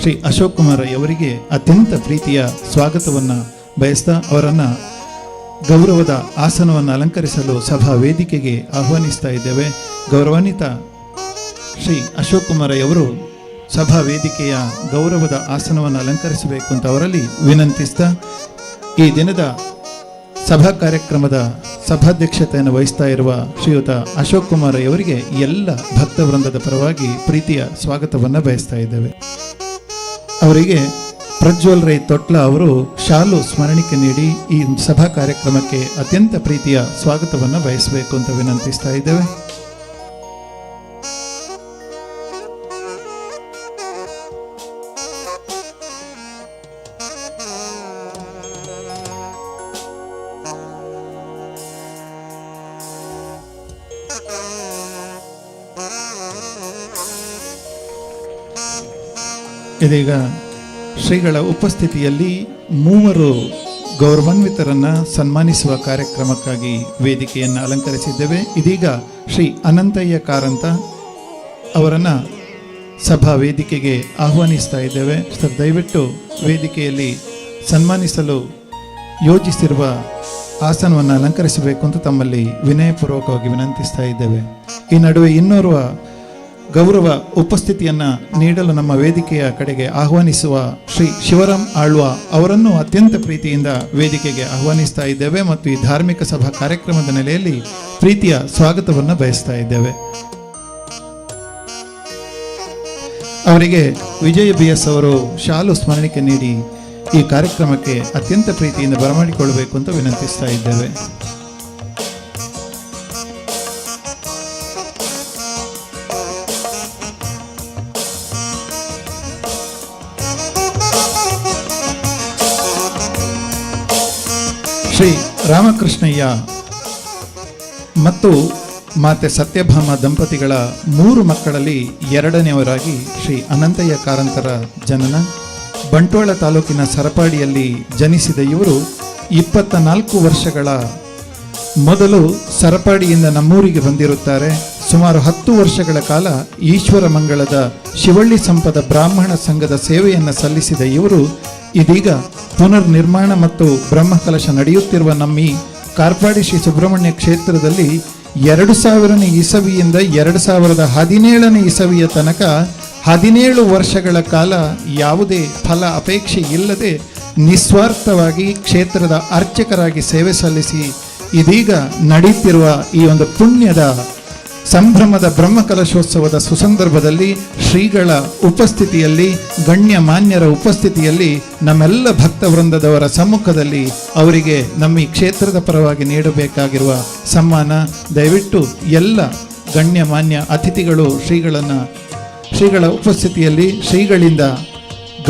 ಶ್ರೀ ಅಶೋಕ್ ಕುಮಾರ್ ಅವರಿಗೆ ಅತ್ಯಂತ ಪ್ರೀತಿಯ ಸ್ವಾಗತವನ್ನು ಬಯಸ್ತಾ ಅವರನ್ನು ಗೌರವದ ಆಸನವನ್ನು ಅಲಂಕರಿಸಲು ಸಭಾ ವೇದಿಕೆಗೆ ಆಹ್ವಾನಿಸ್ತಾ ಇದ್ದೇವೆ. ಗೌರವಾನ್ವಿತ ಶ್ರೀ ಅಶೋಕ್ ಕುಮಾರ್ ಅವರು ಸಭಾ ವೇದಿಕೆಯ ಗೌರವದ ಆಸನವನ್ನು ಅಲಂಕರಿಸಬೇಕು ಅಂತ ಅವರಲ್ಲಿ ವಿನಂತಿಸ್ತಾ ಈ ದಿನದ ಸಭಾ ಕಾರ್ಯಕ್ರಮದ ಸಭಾಧ್ಯಕ್ಷತೆಯನ್ನು ವಹಿಸ್ತಾ ಇರುವ ಶ್ರೀಯುತ ಅಶೋಕ್ ಕುಮಾರ್ ಅವರಿಗೆ ಎಲ್ಲ ಭಕ್ತವೃಂದದ ಪರವಾಗಿ ಪ್ರೀತಿಯ ಸ್ವಾಗತವನ್ನು ಬಯಸ್ತಾ ಇದ್ದೇವೆ. ಅವರಿಗೆ ಪ್ರಜ್ವಲ್ ರೈ ತೊಟ್ಲ ಅವರು ಶಾಲು ಸ್ಮರಣಿಕೆ ನೀಡಿ ಈ ಸಭಾ ಕಾರ್ಯಕ್ರಮಕ್ಕೆ ಅತ್ಯಂತ ಪ್ರೀತಿಯ ಸ್ವಾಗತವನ್ನು ಬಯಸಬೇಕು ಅಂತ ವಿನಂತಿಸ್ತಾ ಇದ್ದೇವೆ. ಇದೀಗ ಶ್ರೀಗಳ ಉಪಸ್ಥಿತಿಯಲ್ಲಿ ಮೂವರು ಗೌರವಾನ್ವಿತರನ್ನು ಸನ್ಮಾನಿಸುವ ಕಾರ್ಯಕ್ರಮಕ್ಕಾಗಿ ವೇದಿಕೆಯನ್ನು ಅಲಂಕರಿಸಿದ್ದೇವೆ. ಇದೀಗ ಶ್ರೀ ಅನಂತಯ್ಯ ಕಾರಂತ ಅವರನ್ನು ಸಭಾ ವೇದಿಕೆಗೆ ಆಹ್ವಾನಿಸ್ತಾ ಇದ್ದೇವೆ. ಸರ್, ದಯವಿಟ್ಟು ವೇದಿಕೆಯಲ್ಲಿ ಸನ್ಮಾನಿಸಲು ಯೋಜಿಸಿರುವ ಆಸನವನ್ನು ಅಲಂಕರಿಸಬೇಕು ಅಂತ ತಮ್ಮಲ್ಲಿ ವಿನಯಪೂರ್ವಕವಾಗಿ ವಿನಂತಿಸ್ತಾ ಇದ್ದೇವೆ. ಈ ನಡುವೆ ಇನ್ನೋರ್ವ ಗೌರವ ಉಪಸ್ಥಿತಿಯನ್ನು ನೀಡಲು ನಮ್ಮ ವೇದಿಕೆಯ ಕಡೆಗೆ ಆಹ್ವಾನಿಸುವ ಶ್ರೀ ಶಿವರಾಮ್ ಆಳ್ವ ಅವರನ್ನು ಅತ್ಯಂತ ಪ್ರೀತಿಯಿಂದ ವೇದಿಕೆಗೆ ಆಹ್ವಾನಿಸ್ತಾ ಇದ್ದೇವೆ ಮತ್ತು ಈ ಧಾರ್ಮಿಕ ಸಭಾ ಕಾರ್ಯಕ್ರಮದ ನೆಲೆಯಲ್ಲಿ ಪ್ರೀತಿಯ ಸ್ವಾಗತವನ್ನು ಬಯಸ್ತಾ ಇದ್ದೇವೆ. ಅವರಿಗೆ ವಿಜಯ BS ಅವರು ಶಾಲು ಸ್ಮರಣಿಕೆ ನೀಡಿ ಈ ಕಾರ್ಯಕ್ರಮಕ್ಕೆ ಅತ್ಯಂತ ಪ್ರೀತಿಯಿಂದ ಬರಮಾಡಿಕೊಳ್ಳಬೇಕು ಅಂತ ವಿನಂತಿಸ್ತಾ ಇದ್ದೇವೆ. ಶ್ರೀ ರಾಮಕೃಷ್ಣಯ್ಯ ಮತ್ತು ಮಾತೆ ಸತ್ಯಭಾಮ ದಂಪತಿಗಳ 3 ಮಕ್ಕಳಲ್ಲಿ ಎರಡನೆಯವರಾಗಿ ಶ್ರೀ ಅನಂತಯ್ಯ ಕಾರಂತರ ಜನನ. ಬಂಟ್ವಾಳ ತಾಲೂಕಿನ ಸರಪಾಡಿಯಲ್ಲಿ ಜನಿಸಿದ ಇವರು 24 ವರ್ಷಗಳ ಮೊದಲು ಸರಪಾಡಿಯಿಂದ ನಮ್ಮೂರಿಗೆ ಬಂದಿರುತ್ತಾರೆ. ಸುಮಾರು 10 ವರ್ಷಗಳ ಕಾಲ ಈಶ್ವರ ಮಂಗಳದ ಶಿವಳ್ಳಿ ಸಂಪದ ಬ್ರಾಹ್ಮಣ ಸಂಘದ ಸೇವೆಯನ್ನು ಸಲ್ಲಿಸಿದ ಇವರು ಇದೀಗ ಪುನರ್ ನಿರ್ಮಾಣ ಮತ್ತು ಬ್ರಹ್ಮಕಲಶ ನಡೆಯುತ್ತಿರುವ ನಮ್ಮಿ ಕಾರ್ಪಾಡಿ ಶ್ರೀ ಸುಬ್ರಹ್ಮಣ್ಯ ಕ್ಷೇತ್ರದಲ್ಲಿ 2000ನೇ ಇಸವಿಯಿಂದ 2017ನೇ ಇಸವಿಯ ತನಕ 17 ವರ್ಷಗಳ ಕಾಲ ಯಾವುದೇ ಫಲ ಅಪೇಕ್ಷೆ ಇಲ್ಲದೆ ನಿಸ್ವಾರ್ಥವಾಗಿ ಕ್ಷೇತ್ರದ ಅರ್ಚಕರಾಗಿ ಸೇವೆ ಸಲ್ಲಿಸಿ ಇದೀಗ ನಡೆಯುತ್ತಿರುವ ಈ ಒಂದು ಪುಣ್ಯದ ಸಂಭ್ರಮದ ಬ್ರಹ್ಮಕಲಶೋತ್ಸವದ ಸುಸಂದರ್ಭದಲ್ಲಿ ಶ್ರೀಗಳ ಉಪಸ್ಥಿತಿಯಲ್ಲಿ ಗಣ್ಯ ಮಾನ್ಯರ ಉಪಸ್ಥಿತಿಯಲ್ಲಿ ನಮ್ಮೆಲ್ಲ ಭಕ್ತವೃಂದದವರ ಸಮ್ಮುಖದಲ್ಲಿ ಅವರಿಗೆ ನಮ್ಮ ಈ ಕ್ಷೇತ್ರದ ಪರವಾಗಿ ನೀಡಬೇಕಾಗಿರುವ ಸನ್ಮಾನ ದಯವಿಟ್ಟು ಎಲ್ಲ ಗಣ್ಯ ಮಾನ್ಯ ಅತಿಥಿಗಳು ಶ್ರೀಗಳ ಉಪಸ್ಥಿತಿಯಲ್ಲಿ ಶ್ರೀಗಳಿಂದ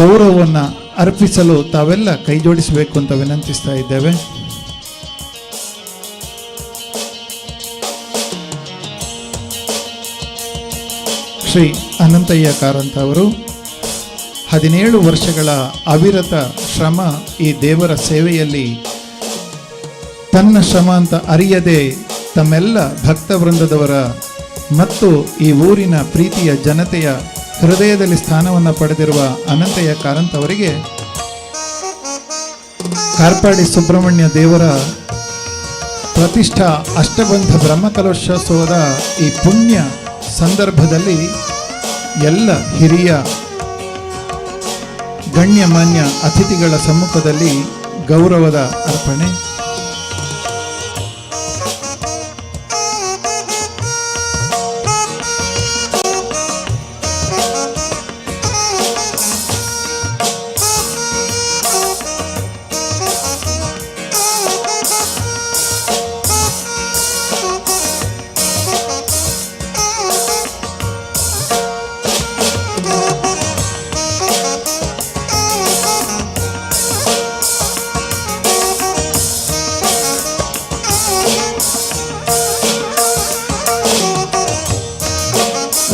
ಗೌರವವನ್ನು ಅರ್ಪಿಸಲು ತಾವೆಲ್ಲ ಕೈಜೋಡಿಸಬೇಕು ಅಂತ ವಿನಂತಿಸ್ತಾ ಇದ್ದೇವೆ. ಶ್ರೀ ಅನಂತಯ್ಯ ಕಾರಂತ ಅವರು 17 ವರ್ಷಗಳ ಅವಿರತ ಶ್ರಮ ಈ ದೇವರ ಸೇವೆಯಲ್ಲಿ ತನ್ನ ಶ್ರಮ ಅಂತ ಅರಿಯದೆ ತಮ್ಮೆಲ್ಲ ಭಕ್ತವೃಂದದವರ ಮತ್ತು ಈ ಊರಿನ ಪ್ರೀತಿಯ ಜನತೆಯ ಹೃದಯದಲ್ಲಿ ಸ್ಥಾನವನ್ನು ಪಡೆದಿರುವ ಅನಂತಯ್ಯ ಕಾರಂತ ಅವರಿಗೆ ಕಾರ್ಪಾಡಿ ಸುಬ್ರಹ್ಮಣ್ಯ ದೇವರ ಪ್ರತಿಷ್ಠಾ ಅಷ್ಟಬಂಧ ಬ್ರಹ್ಮಕಲಶೋತ್ಸವದ ಈ ಪುಣ್ಯ ಸಂದರ್ಭದಲ್ಲಿ ಎಲ್ಲ ಹಿರಿಯ ಗಣ್ಯಮಾನ್ಯ ಅತಿಥಿಗಳ ಸಮ್ಮುಖದಲ್ಲಿ ಗೌರವದ ಅರ್ಪಣೆ.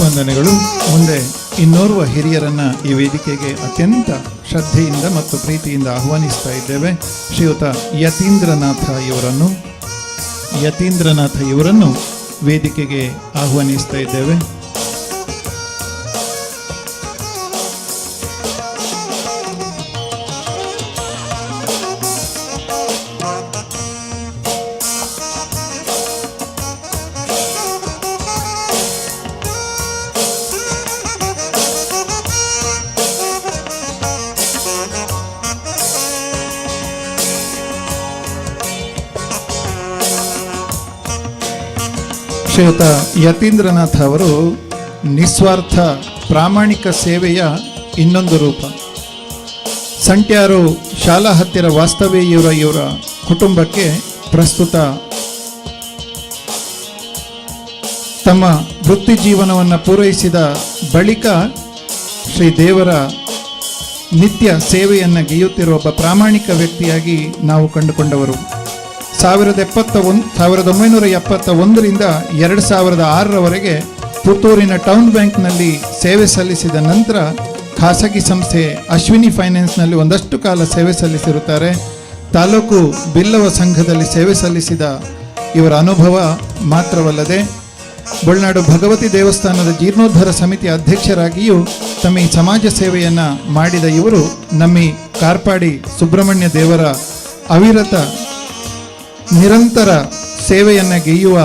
ವಂದನೆಗಳು. ಮುಂದೆ ಇನ್ನೋರ್ವ ಹಿರಿಯರನ್ನ ಈ ವೇದಿಕೆಗೆ ಅತ್ಯಂತ ಶ್ರದ್ಧೆಯಿಂದ ಮತ್ತು ಪ್ರೀತಿಯಿಂದ ಆಹ್ವಾನಿಸ್ತಾ ಇದ್ದೇವೆ. ಶ್ರೀಯುತ ಯತೀಂದ್ರನಾಥ ಇವರನ್ನು ಯತೀಂದ್ರನಾಥ ಇವರನ್ನು ವೇದಿಕೆಗೆ ಆಹ್ವಾನಿಸ್ತಾ ಇದ್ದೇವೆ. ಶ್ರೀಯುತ ಯತೀಂದ್ರನಾಥ ಅವರು ನಿಸ್ವಾರ್ಥ ಪ್ರಾಮಾಣಿಕ ಸೇವೆಯ ಇನ್ನೊಂದು ರೂಪ. ಸಂಟ್ಯಾರು ಶಾಲಾ ಹತ್ತಿರ ವಾಸ್ತವ್ಯ ಇವರ ಕುಟುಂಬಕ್ಕೆ ಪ್ರಸ್ತುತ ತಮ್ಮ ವೃತ್ತಿ ಜೀವನವನ್ನು ಪೂರೈಸಿದ ಬಳಿಕ ಶ್ರೀ ದೇವರ ನಿತ್ಯ ಸೇವೆಯನ್ನು ಗೈಯುತ್ತಿರುವ ಒಬ್ಬ ಪ್ರಾಮಾಣಿಕ ವ್ಯಕ್ತಿಯಾಗಿ ನಾವು ಕಂಡುಕೊಂಡವರು. 1971ರಿಂದ 2006ರವರೆಗೆ ಪುತ್ತೂರಿನ ಟೌನ್ ಬ್ಯಾಂಕ್ನಲ್ಲಿ ಸೇವೆ ಸಲ್ಲಿಸಿದ ನಂತರ ಖಾಸಗಿ ಸಂಸ್ಥೆ ಅಶ್ವಿನಿ ಫೈನಾನ್ಸ್ನಲ್ಲಿ ಒಂದಷ್ಟು ಕಾಲ ಸೇವೆ ಸಲ್ಲಿಸಿರುತ್ತಾರೆ. ತಾಲೂಕು ಬಿಲ್ಲವ ಸಂಘದಲ್ಲಿ ಸೇವೆ ಸಲ್ಲಿಸಿದ ಇವರ ಅನುಭವ ಮಾತ್ರವಲ್ಲದೆ ಬೊಳ್ನಾಡು ಭಗವತಿ ದೇವಸ್ಥಾನದ ಜೀರ್ಣೋದ್ಧಾರ ಸಮಿತಿ ಅಧ್ಯಕ್ಷರಾಗಿಯೂ ತಮ್ಮ ಈ ಸಮಾಜ ಸೇವೆಯನ್ನು ಮಾಡಿದ ಇವರು ನಮ್ಮಿ ಕಾರ್ಪಾಡಿ ಸುಬ್ರಹ್ಮಣ್ಯ ದೇವರ ಅವಿರತ ನಿರಂತರ ಸೇವೆಯನ್ನು ಗೈಯುವ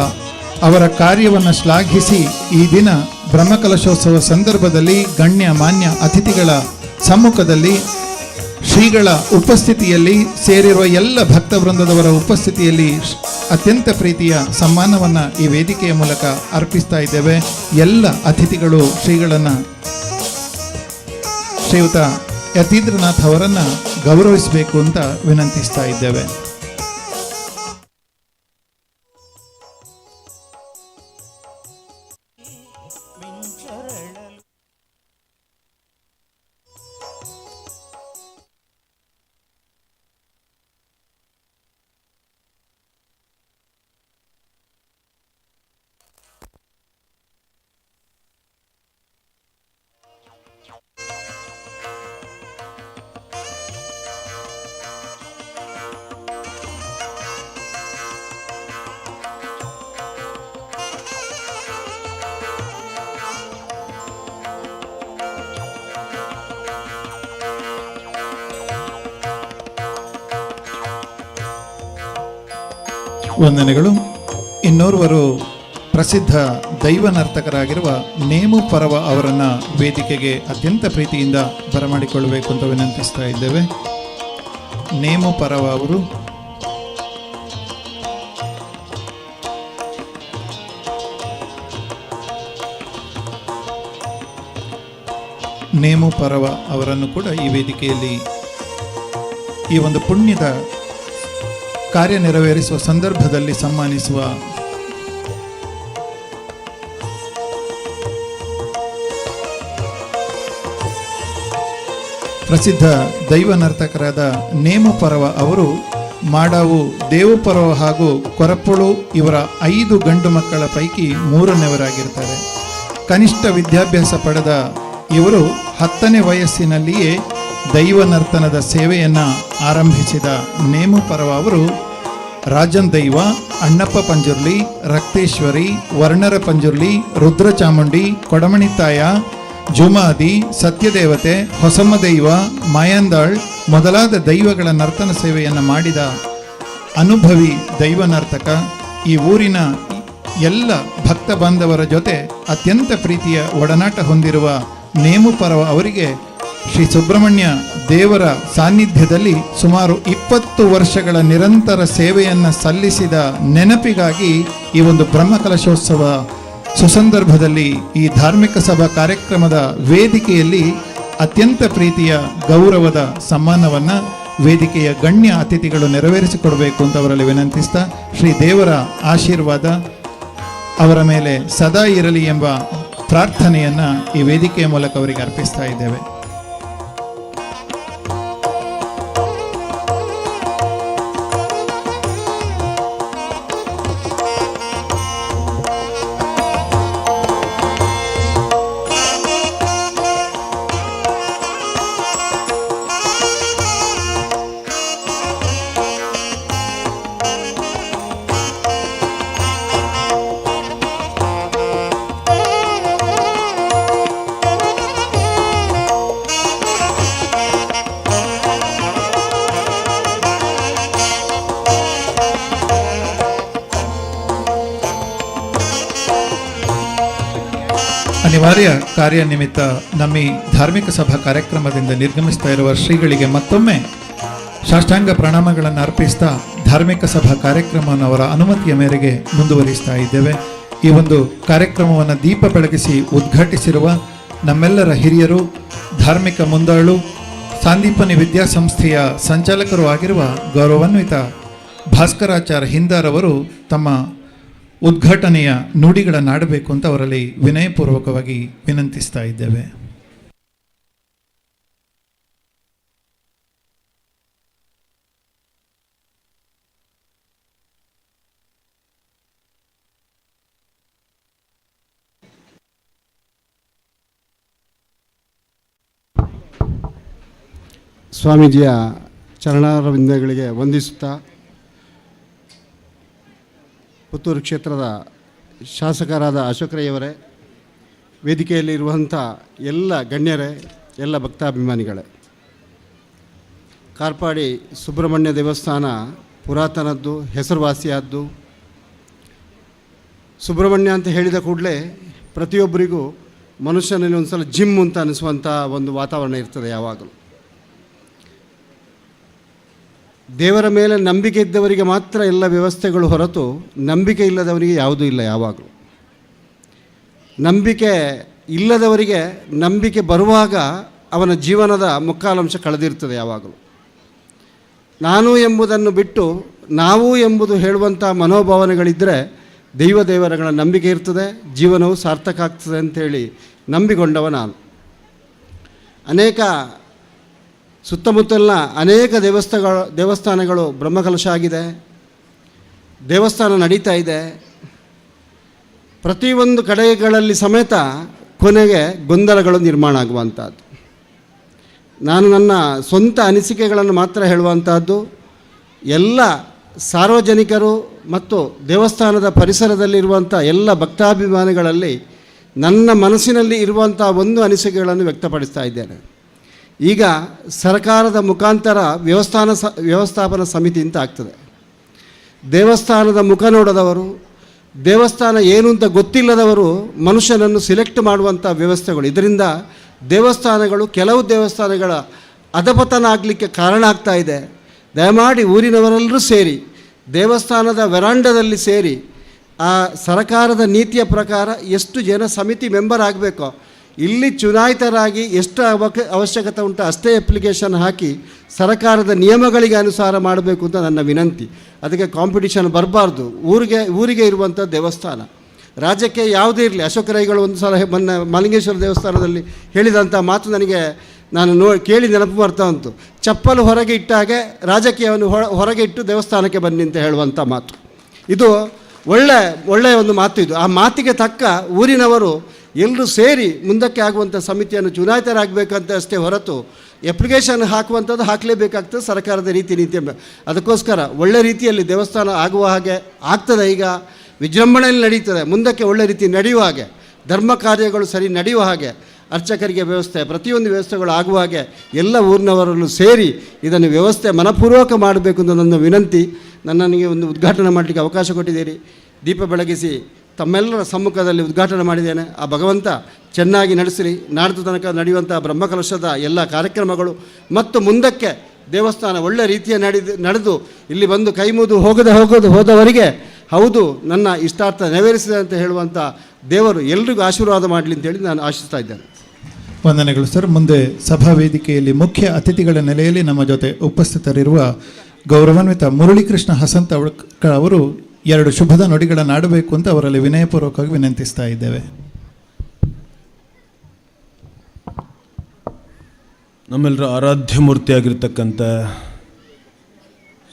ಅವರ ಕಾರ್ಯವನ್ನು ಶ್ಲಾಘಿಸಿ ಈ ದಿನ ಬ್ರಹ್ಮಕಲಶೋತ್ಸವ ಸಂದರ್ಭದಲ್ಲಿ ಗಣ್ಯ ಮಾನ್ಯ ಅತಿಥಿಗಳ ಸಮ್ಮುಖದಲ್ಲಿ ಶ್ರೀಗಳ ಉಪಸ್ಥಿತಿಯಲ್ಲಿ ಸೇರಿರುವ ಎಲ್ಲ ಭಕ್ತ ವೃಂದದವರ ಉಪಸ್ಥಿತಿಯಲ್ಲಿ ಅತ್ಯಂತ ಪ್ರೀತಿಯ ಸಮ್ಮಾನವನ್ನು ಈ ವೇದಿಕೆಯ ಮೂಲಕ ಅರ್ಪಿಸ್ತಾ ಇದ್ದೇವೆ. ಎಲ್ಲ ಅತಿಥಿಗಳು ಶ್ರೀಗಳನ್ನು ಶ್ರೀಯುತ ಯತೀಂದ್ರನಾಥ್ ಅವರನ್ನು ಗೌರವಿಸಬೇಕು ಅಂತ ವಿನಂತಿಸ್ತಾ ಇದ್ದೇವೆ. ವಂದನೆಗಳು. ಇನ್ನೋರ್ವರು ಪ್ರಸಿದ್ಧ ದೈವ ನರ್ತಕರಾಗಿರುವ ನೇಮು ಪರವ ಅವರನ್ನು ವೇದಿಕೆಗೆ ಅತ್ಯಂತ ಪ್ರೀತಿಯಿಂದ ಬರಮಾಡಿಕೊಳ್ಳಬೇಕು ಅಂತ ವಿನಂತಿಸ್ತಾ ಇದ್ದೇವೆ. ನೇಮು ಪರವ ಅವರು ನೇಮು ಪರವ ಅವರನ್ನು ಕೂಡ ಈ ವೇದಿಕೆಯಲ್ಲಿ ಈ ಒಂದು ಪುಣ್ಯದ ಕಾರ್ಯ ನೆರವೇರಿಸುವ ಸಂದರ್ಭದಲ್ಲಿ ಸನ್ಮಾನಿಸುವ ಪ್ರಸಿದ್ಧ ದೈವ ನರ್ತಕರಾದ ನೇಮು ಪರವ ಅವರು ಮಾಡಾವು ದೇವುಪರವ ಹಾಗೂ ಕೊರಪುಳು ಇವರ 5 ಗಂಡು ಮಕ್ಕಳ ಪೈಕಿ 3ನೇವರಾಗಿರ್ತಾರೆ. ಕನಿಷ್ಠ ವಿದ್ಯಾಭ್ಯಾಸ ಪಡೆದ ಇವರು 10ನೇ ವಯಸ್ಸಿನಲ್ಲಿಯೇ ದೈವ ನರ್ತನದ ಸೇವೆಯನ್ನು ಆರಂಭಿಸಿದ ನೇಮು ಪರವ ಅವರು ರಾಜನ್ ದೈವ, ಅಣ್ಣಪ್ಪ ಪಂಜುರ್ಲಿ, ರಕ್ತೇಶ್ವರಿ, ವರ್ಣರ ಪಂಜುರ್ಲಿ, ರುದ್ರಚಾಮುಂಡಿ, ಕೊಡಮಣಿತಾಯ, ಜುಮಾದಿ, ಸತ್ಯದೇವತೆ, ಹೊಸಮ್ಮ ದೈವ, ಮಾಯಂದಾಳ್ ಮೊದಲಾದ ದೈವಗಳ ನರ್ತನ ಸೇವೆಯನ್ನು ಮಾಡಿದ ಅನುಭವಿ ದೈವ ನರ್ತಕ. ಈ ಊರಿನ ಎಲ್ಲ ಭಕ್ತ ಬಾಂಧವರ ಜೊತೆ ಅತ್ಯಂತ ಪ್ರೀತಿಯ ಒಡನಾಟ ಹೊಂದಿರುವ ನೇಮು ಪರವ ಅವರಿಗೆ ಶ್ರೀ ಸುಬ್ರಹ್ಮಣ್ಯ ದೇವರ ಸಾನ್ನಿಧ್ಯದಲ್ಲಿ ಸುಮಾರು 20 ವರ್ಷಗಳ ನಿರಂತರ ಸೇವೆಯನ್ನು ಸಲ್ಲಿಸಿದ ನೆನಪಿಗಾಗಿ ಈ ಒಂದು ಬ್ರಹ್ಮಕಲಶೋತ್ಸವ ಸುಸಂದರ್ಭದಲ್ಲಿ ಈ ಧಾರ್ಮಿಕ ಸಭಾ ಕಾರ್ಯಕ್ರಮದ ವೇದಿಕೆಯಲ್ಲಿ ಅತ್ಯಂತ ಪ್ರೀತಿಯ ಗೌರವದ ಸಮ್ಮಾನವನ್ನು ವೇದಿಕೆಯ ಗಣ್ಯ ಅತಿಥಿಗಳು ನೆರವೇರಿಸಿಕೊಡಬೇಕು ಅಂತ ಅವರಲ್ಲಿ ವಿನಂತಿಸ್ತಾ ಶ್ರೀ ದೇವರ ಆಶೀರ್ವಾದ ಅವರ ಮೇಲೆ ಸದಾ ಇರಲಿ ಎಂಬ ಪ್ರಾರ್ಥನೆಯನ್ನು ಈ ವೇದಿಕೆಯ ಮೂಲಕ ಅವರಿಗೆ ಅರ್ಪಿಸ್ತಾ ಇದ್ದೇವೆ. ಅನಿವಾರ್ಯ ಕಾರ್ಯನಿಮಿತ್ತ ನಮ್ಮ ಈ ಧಾರ್ಮಿಕ ಸಭಾ ಕಾರ್ಯಕ್ರಮದಿಂದ ನಿರ್ಗಮಿಸ್ತಾ ಇರುವ ಶ್ರೀಗಳಿಗೆ ಮತ್ತೊಮ್ಮೆ ಸಾಷ್ಟಾಂಗ ಪ್ರಣಾಮಗಳನ್ನು ಅರ್ಪಿಸ್ತಾ ಧಾರ್ಮಿಕ ಸಭಾ ಕಾರ್ಯಕ್ರಮವನ್ನು ಅವರ ಅನುಮತಿಯ ಮೇರೆಗೆ ಮುಂದುವರಿಸ್ತಾ ಇದ್ದೇವೆ. ಈ ಒಂದು ಕಾರ್ಯಕ್ರಮವನ್ನು ದೀಪ ಬೆಳಗಿಸಿ ಉದ್ಘಾಟಿಸಿರುವ ನಮ್ಮೆಲ್ಲರ ಹಿರಿಯರು, ಧಾರ್ಮಿಕ ಮುಂದಾಳು, ಸಾಂದೀಪನಿ ವಿದ್ಯಾಸಂಸ್ಥೆಯ ಸಂಚಾಲಕರು ಆಗಿರುವ ಗೌರವಾನ್ವಿತ ಭಾಸ್ಕರಾಚಾರ್ಯ ಹಿಂದಾರ್ ಅವರು ತಮ್ಮ ಉದ್ಘಾಟನೆಯ ನುಡಿಗಳನ್ನಾಡಬೇಕು ಅಂತ ಅವರಲ್ಲಿ ವಿನಯಪೂರ್ವಕವಾಗಿ ವಿನಂತಿಸ್ತಾ ಇದ್ದೇವೆ. ಸ್ವಾಮೀಜಿಯ ಚರಣಾರವಿಂದಗಳಿಗೆ ವಂದಿಸುತ್ತಾ, ಪುತ್ತೂರು ಕ್ಷೇತ್ರದ ಶಾಸಕರಾದ ಅಶೋಕ್ ರೈಯವರೇ, ವೇದಿಕೆಯಲ್ಲಿರುವಂಥ ಎಲ್ಲ ಗಣ್ಯರೇ, ಎಲ್ಲ ಭಕ್ತಾಭಿಮಾನಿಗಳೇ, ಕಾರ್ಪಾಡಿ ಸುಬ್ರಹ್ಮಣ್ಯ ದೇವಸ್ಥಾನ ಪುರಾತನದ್ದು, ಹೆಸರುವಾಸಿಯಾದ್ದು. ಸುಬ್ರಹ್ಮಣ್ಯ ಅಂತ ಹೇಳಿದ ಕೂಡಲೇ ಪ್ರತಿಯೊಬ್ಬರಿಗೂ ಮನುಷ್ಯನಲ್ಲಿ ಒಂದು ಸಲ ಜಿಮ್ ಅಂತ ಅನಿಸುವಂಥ ಒಂದು ವಾತಾವರಣ ಇರ್ತದೆ ಯಾವಾಗಲೂ. ದೇವರ ಮೇಲೆ ನಂಬಿಕೆ ಇದ್ದವರಿಗೆ ಮಾತ್ರ ಎಲ್ಲ ವ್ಯವಸ್ಥೆಗಳು ಹೊರತು ನಂಬಿಕೆ ಇಲ್ಲದವರಿಗೆ ಯಾವುದೂ ಇಲ್ಲ. ಯಾವಾಗಲೂ ನಂಬಿಕೆ ಇಲ್ಲದವರಿಗೆ ನಂಬಿಕೆ ಬರುವಾಗ ಅವನ ಜೀವನದ ಮುಕ್ಕಾಲಂಶ ಕಳೆದಿರ್ತದೆ. ಯಾವಾಗಲೂ ನಾನು ಎಂಬುದನ್ನು ಬಿಟ್ಟು ನಾವು ಎಂಬುದು ಹೇಳುವಂಥ ಮನೋಭಾವನೆಗಳಿದ್ದರೆ ದೇವರುಗಳ ನಂಬಿಕೆ ಇರ್ತದೆ, ಜೀವನವು ಸಾರ್ಥಕ ಆಗ್ತದೆ ಅಂಥೇಳಿ ನಂಬಿಕೊಂಡವ ನಾನು. ಅನೇಕ ಸುತ್ತಮುತ್ತಲಿನ ಅನೇಕ ದೇವಸ್ಥಾನಗಳು ಬ್ರಹ್ಮಕಲಶ ಆಗಿದೆ, ದೇವಸ್ಥಾನ ನಡೀತಾ ಇದೆ. ಪ್ರತಿಯೊಂದು ಕಡೆಗಳಲ್ಲಿ ಸಮೇತ ಕೊನೆಗೆ ಗೊಂದಲಗಳು ನಿರ್ಮಾಣ ಆಗುವಂಥದ್ದು. ನಾನು ನನ್ನ ಸ್ವಂತ ಅನಿಸಿಕೆಗಳನ್ನು ಮಾತ್ರ ಹೇಳುವಂಥದ್ದು. ಎಲ್ಲ ಸಾರ್ವಜನಿಕರು ಮತ್ತು ದೇವಸ್ಥಾನದ ಪರಿಸರದಲ್ಲಿರುವಂಥ ಎಲ್ಲ ಭಕ್ತಾಭಿಮಾನಿಗಳಲ್ಲಿ ನನ್ನ ಮನಸ್ಸಿನಲ್ಲಿ ಇರುವಂಥ ಒಂದು ಅನಿಸಿಕೆಗಳನ್ನು ವ್ಯಕ್ತಪಡಿಸ್ತಾ ಇದ್ದೇನೆ. ಈಗ ಸರ್ಕಾರದ ಮುಖಾಂತರ ವ್ಯವಸ್ಥಾಪನಾ ಸಮಿತಿ ಅಂತ ಆಗ್ತದೆ. ದೇವಸ್ಥಾನದ ಮುಖ ನೋಡದವರು, ದೇವಸ್ಥಾನ ಏನು ಅಂತ ಗೊತ್ತಿಲ್ಲದವರು ಮನುಷ್ಯನನ್ನು ಸಿಲೆಕ್ಟ್ ಮಾಡುವಂಥ ವ್ಯವಸ್ಥೆಗಳು. ಇದರಿಂದ ಕೆಲವು ದೇವಸ್ಥಾನಗಳ ಅಧಪತನ ಆಗಲಿಕ್ಕೆ ಕಾರಣ ಆಗ್ತಾ ಇದೆ. ದಯಮಾಡಿ ಊರಿನವರೆಲ್ಲರೂ ಸೇರಿ ದೇವಸ್ಥಾನದ ವೆರಾಂಡದಲ್ಲಿ ಸೇರಿ ಆ ಸರ್ಕಾರದ ನೀತಿಯ ಪ್ರಕಾರ ಎಷ್ಟು ಜನ ಸಮಿತಿ ಮೆಂಬರ್ ಆಗಬೇಕೋ, ಇಲ್ಲಿ ಚುನಾಯಿತರಾಗಿ ಎಷ್ಟು ಅವಶ್ಯಕತೆ ಉಂಟು ಅಷ್ಟೇ ಅಪ್ಲಿಕೇಶನ್ ಹಾಕಿ ಸರ್ಕಾರದ ನಿಯಮಗಳಿಗೆ ಅನುಸಾರ ಮಾಡಬೇಕು ಅಂತ ನನ್ನ ವಿನಂತಿ. ಅದಕ್ಕೆ ಕಾಂಪಿಟಿಷನ್ ಬರಬಾರ್ದು. ಊರಿಗೆ ಇರುವಂಥ ದೇವಸ್ಥಾನ, ರಾಜ್ಯಕ್ಕೆ ಯಾವುದೇ ಇರಲಿ. ಅಶೋಕ ರೈಗಳು ಒಂದು ಸಲ ಮೊನ್ನೆ ಮಲಿಂಗೇಶ್ವರ ದೇವಸ್ಥಾನದಲ್ಲಿ ಹೇಳಿದಂಥ ಮಾತು ನನಗೆ ಕೇಳಿ ನೆನಪು ಬರ್ತಾ ಉಂಟು. ಚಪ್ಪಲು ಹೊರಗೆ ಇಟ್ಟಾಗೆ ರಾಜಕೀಯವನ್ನು ಹೊರಗೆ ಇಟ್ಟು ದೇವಸ್ಥಾನಕ್ಕೆ ಬನ್ನಿ ಅಂತ ಹೇಳುವಂಥ ಮಾತು. ಇದು ಒಳ್ಳೆಯ ಒಂದು ಮಾತು. ಇದು ಆ ಮಾತಿಗೆ ತಕ್ಕ ಊರಿನವರು ಎಲ್ಲರೂ ಸೇರಿ ಮುಂದಕ್ಕೆ ಆಗುವಂಥ ಸಮಿತಿಯನ್ನು ಚುನಾಯಿತರಾಗಬೇಕಂತ ಅಷ್ಟೇ ಹೊರತು ಅಪ್ಲಿಕೇಶನ್ ಹಾಕುವಂಥದ್ದು ಹಾಕಲೇಬೇಕಾಗ್ತದೆ ಸರ್ಕಾರದ ನೀತಿ. ಅದಕ್ಕೋಸ್ಕರ ಒಳ್ಳೆ ರೀತಿಯಲ್ಲಿ ದೇವಸ್ಥಾನ ಆಗುವ ಹಾಗೆ ಆಗ್ತದೆ. ಈಗ ವಿಜೃಂಭಣೆಯಲ್ಲಿ ನಡೀತದೆ, ಮುಂದಕ್ಕೆ ಒಳ್ಳೆ ರೀತಿ ನಡೆಯುವ ಹಾಗೆ, ಧರ್ಮ ಕಾರ್ಯಗಳು ಸರಿ ನಡೆಯುವ ಹಾಗೆ, ಅರ್ಚಕರಿಗೆ ವ್ಯವಸ್ಥೆ, ಪ್ರತಿಯೊಂದು ವ್ಯವಸ್ಥೆಗಳು ಆಗುವ ಹಾಗೆ ಎಲ್ಲ ಊರಿನವರನ್ನು ಸೇರಿ ಇದನ್ನು ವ್ಯವಸ್ಥೆ ಮನಪೂರ್ವಕ ಮಾಡಬೇಕು ಅಂತ ನನ್ನ ವಿನಂತಿ. ನನಗೆ ಒಂದು ಉದ್ಘಾಟನೆ ಮಾಡಲಿಕ್ಕೆ ಅವಕಾಶ ಕೊಟ್ಟಿದ್ದೀರಿ. ದೀಪ ಬೆಳಗಿಸಿ ತಮ್ಮೆಲ್ಲರ ಸಮ್ಮುಖದಲ್ಲಿ ಉದ್ಘಾಟನೆ ಮಾಡಿದ್ದೇನೆ. ಆ ಭಗವಂತ ಚೆನ್ನಾಗಿ ನಡೆಸಿರಿ. ನಾಡ್ದು ತನಕ ನಡೆಯುವಂಥ ಬ್ರಹ್ಮಕಲಶದ ಎಲ್ಲ ಕಾರ್ಯಕ್ರಮಗಳು ಮತ್ತು ಮುಂದಕ್ಕೆ ದೇವಸ್ಥಾನ ಒಳ್ಳೆ ರೀತಿಯ ನಡೆದು ಇಲ್ಲಿ ಬಂದು ಕೈ ಮುಗಿದು ಹೋದವರಿಗೆ ಹೌದು ನನ್ನ ಇಷ್ಟಾರ್ಥ ನೆರವೇರಿಸಿದೆ ಅಂತ ಹೇಳುವಂಥ ದೇವರು ಎಲ್ರಿಗೂ ಆಶೀರ್ವಾದ ಮಾಡಲಿ ಅಂತೇಳಿ ನಾನು ಆಶಿಸ್ತಾ ಇದ್ದೇನೆ. ವಂದನೆಗಳು ಸರ್. ಮುಂದೆ ಸಭಾ ವೇದಿಕೆಯಲ್ಲಿ ಮುಖ್ಯ ಅತಿಥಿಗಳ ನೆಲೆಯಲ್ಲಿ ನಮ್ಮ ಜೊತೆ ಉಪಸ್ಥಿತರಿರುವ ಗೌರವಾನ್ವಿತ ಮುರಳೀಕೃಷ್ಣ ಹಸಂತ ಅವರು ಎರಡು ಶುಭದ ನುಡಿಗಳನ್ನು ಆಡಬೇಕು ಅಂತ ಅವರಲ್ಲಿ ವಿನಯಪೂರ್ವಕವಾಗಿ ವಿನಂತಿಸ್ತಾ ಇದ್ದೇವೆ. ನಮ್ಮೆಲ್ಲರ ಆರಾಧ್ಯ ಮೂರ್ತಿಯಾಗಿರ್ತಕ್ಕಂಥ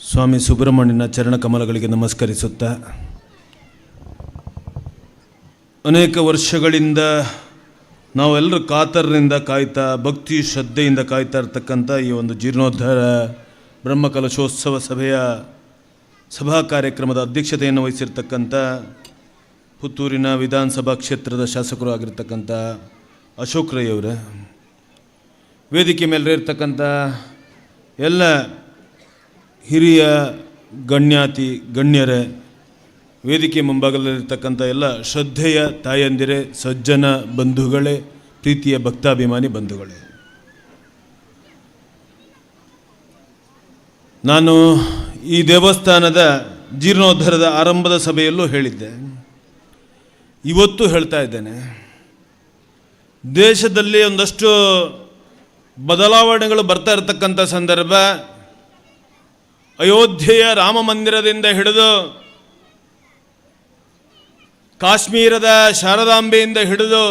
ಸ್ವಾಮಿ ಸುಬ್ರಹ್ಮಣ್ಯನ ಚರಣ ಕಮಲಗಳಿಗೆ ನಮಸ್ಕರಿಸುತ್ತಾ, ಅನೇಕ ವರ್ಷಗಳಿಂದ ನಾವೆಲ್ಲರೂ ಕಾತರದಿಂದ ಕಾಯ್ತಾ, ಭಕ್ತಿ ಶ್ರದ್ಧೆಯಿಂದ ಕಾಯ್ತಾ ಇರ್ತಕ್ಕಂಥ ಈ ಒಂದು ಜೀರ್ಣೋದ್ಧಾರ ಬ್ರಹ್ಮಕಲಶೋತ್ಸವ ಸಭೆಯ ಸಭಾ ಕಾರ್ಯಕ್ರಮದ ಅಧ್ಯಕ್ಷತೆಯನ್ನು ವಹಿಸಿರ್ತಕ್ಕಂಥ ಪುತ್ತೂರಿನ ವಿಧಾನಸಭಾ ಕ್ಷೇತ್ರದ ಶಾಸಕರು ಆಗಿರ್ತಕ್ಕಂಥ ಅಶೋಕ್ ರೈ ಅವರೇ, ವೇದಿಕೆ ಮೇಲೆ ಇರ್ತಕ್ಕಂಥ ಎಲ್ಲ ಹಿರಿಯ ಗಣ್ಯರೇ, ವೇದಿಕೆ ಮುಂಭಾಗದಲ್ಲಿರ್ತಕ್ಕಂಥ ಎಲ್ಲ ಶ್ರದ್ಧೆಯ ತಾಯಂದಿರೇ, ಸಜ್ಜನ ಬಂಧುಗಳೇ, ಪ್ರೀತಿಯ ಭಕ್ತಾಭಿಮಾನಿ ಬಂಧುಗಳೇ, ನಾನು ಈ ದೇವಸ್ಥಾನದ ಜೀರ್ಣೋದ್ಧಾರದ ಆರಂಭದ ಸಭೆಯಲ್ಲೂ ಹೇಳಿದ್ದೆ, ಇವತ್ತು ಹೇಳ್ತಾ ಇದ್ದೇನೆ. ದೇಶದಲ್ಲಿ ಒಂದಷ್ಟು ಬದಲಾವಣೆಗಳು ಬರ್ತಾ ಇರತಕ್ಕಂಥ ಸಂದರ್ಭ, ಅಯೋಧ್ಯೆಯ ರಾಮ ಮಂದಿರದಿಂದ ಹಿಡಿದು ಕಾಶ್ಮೀರದ ಶಾರದಾಂಬೆಯಿಂದ ಹಿಡಿದು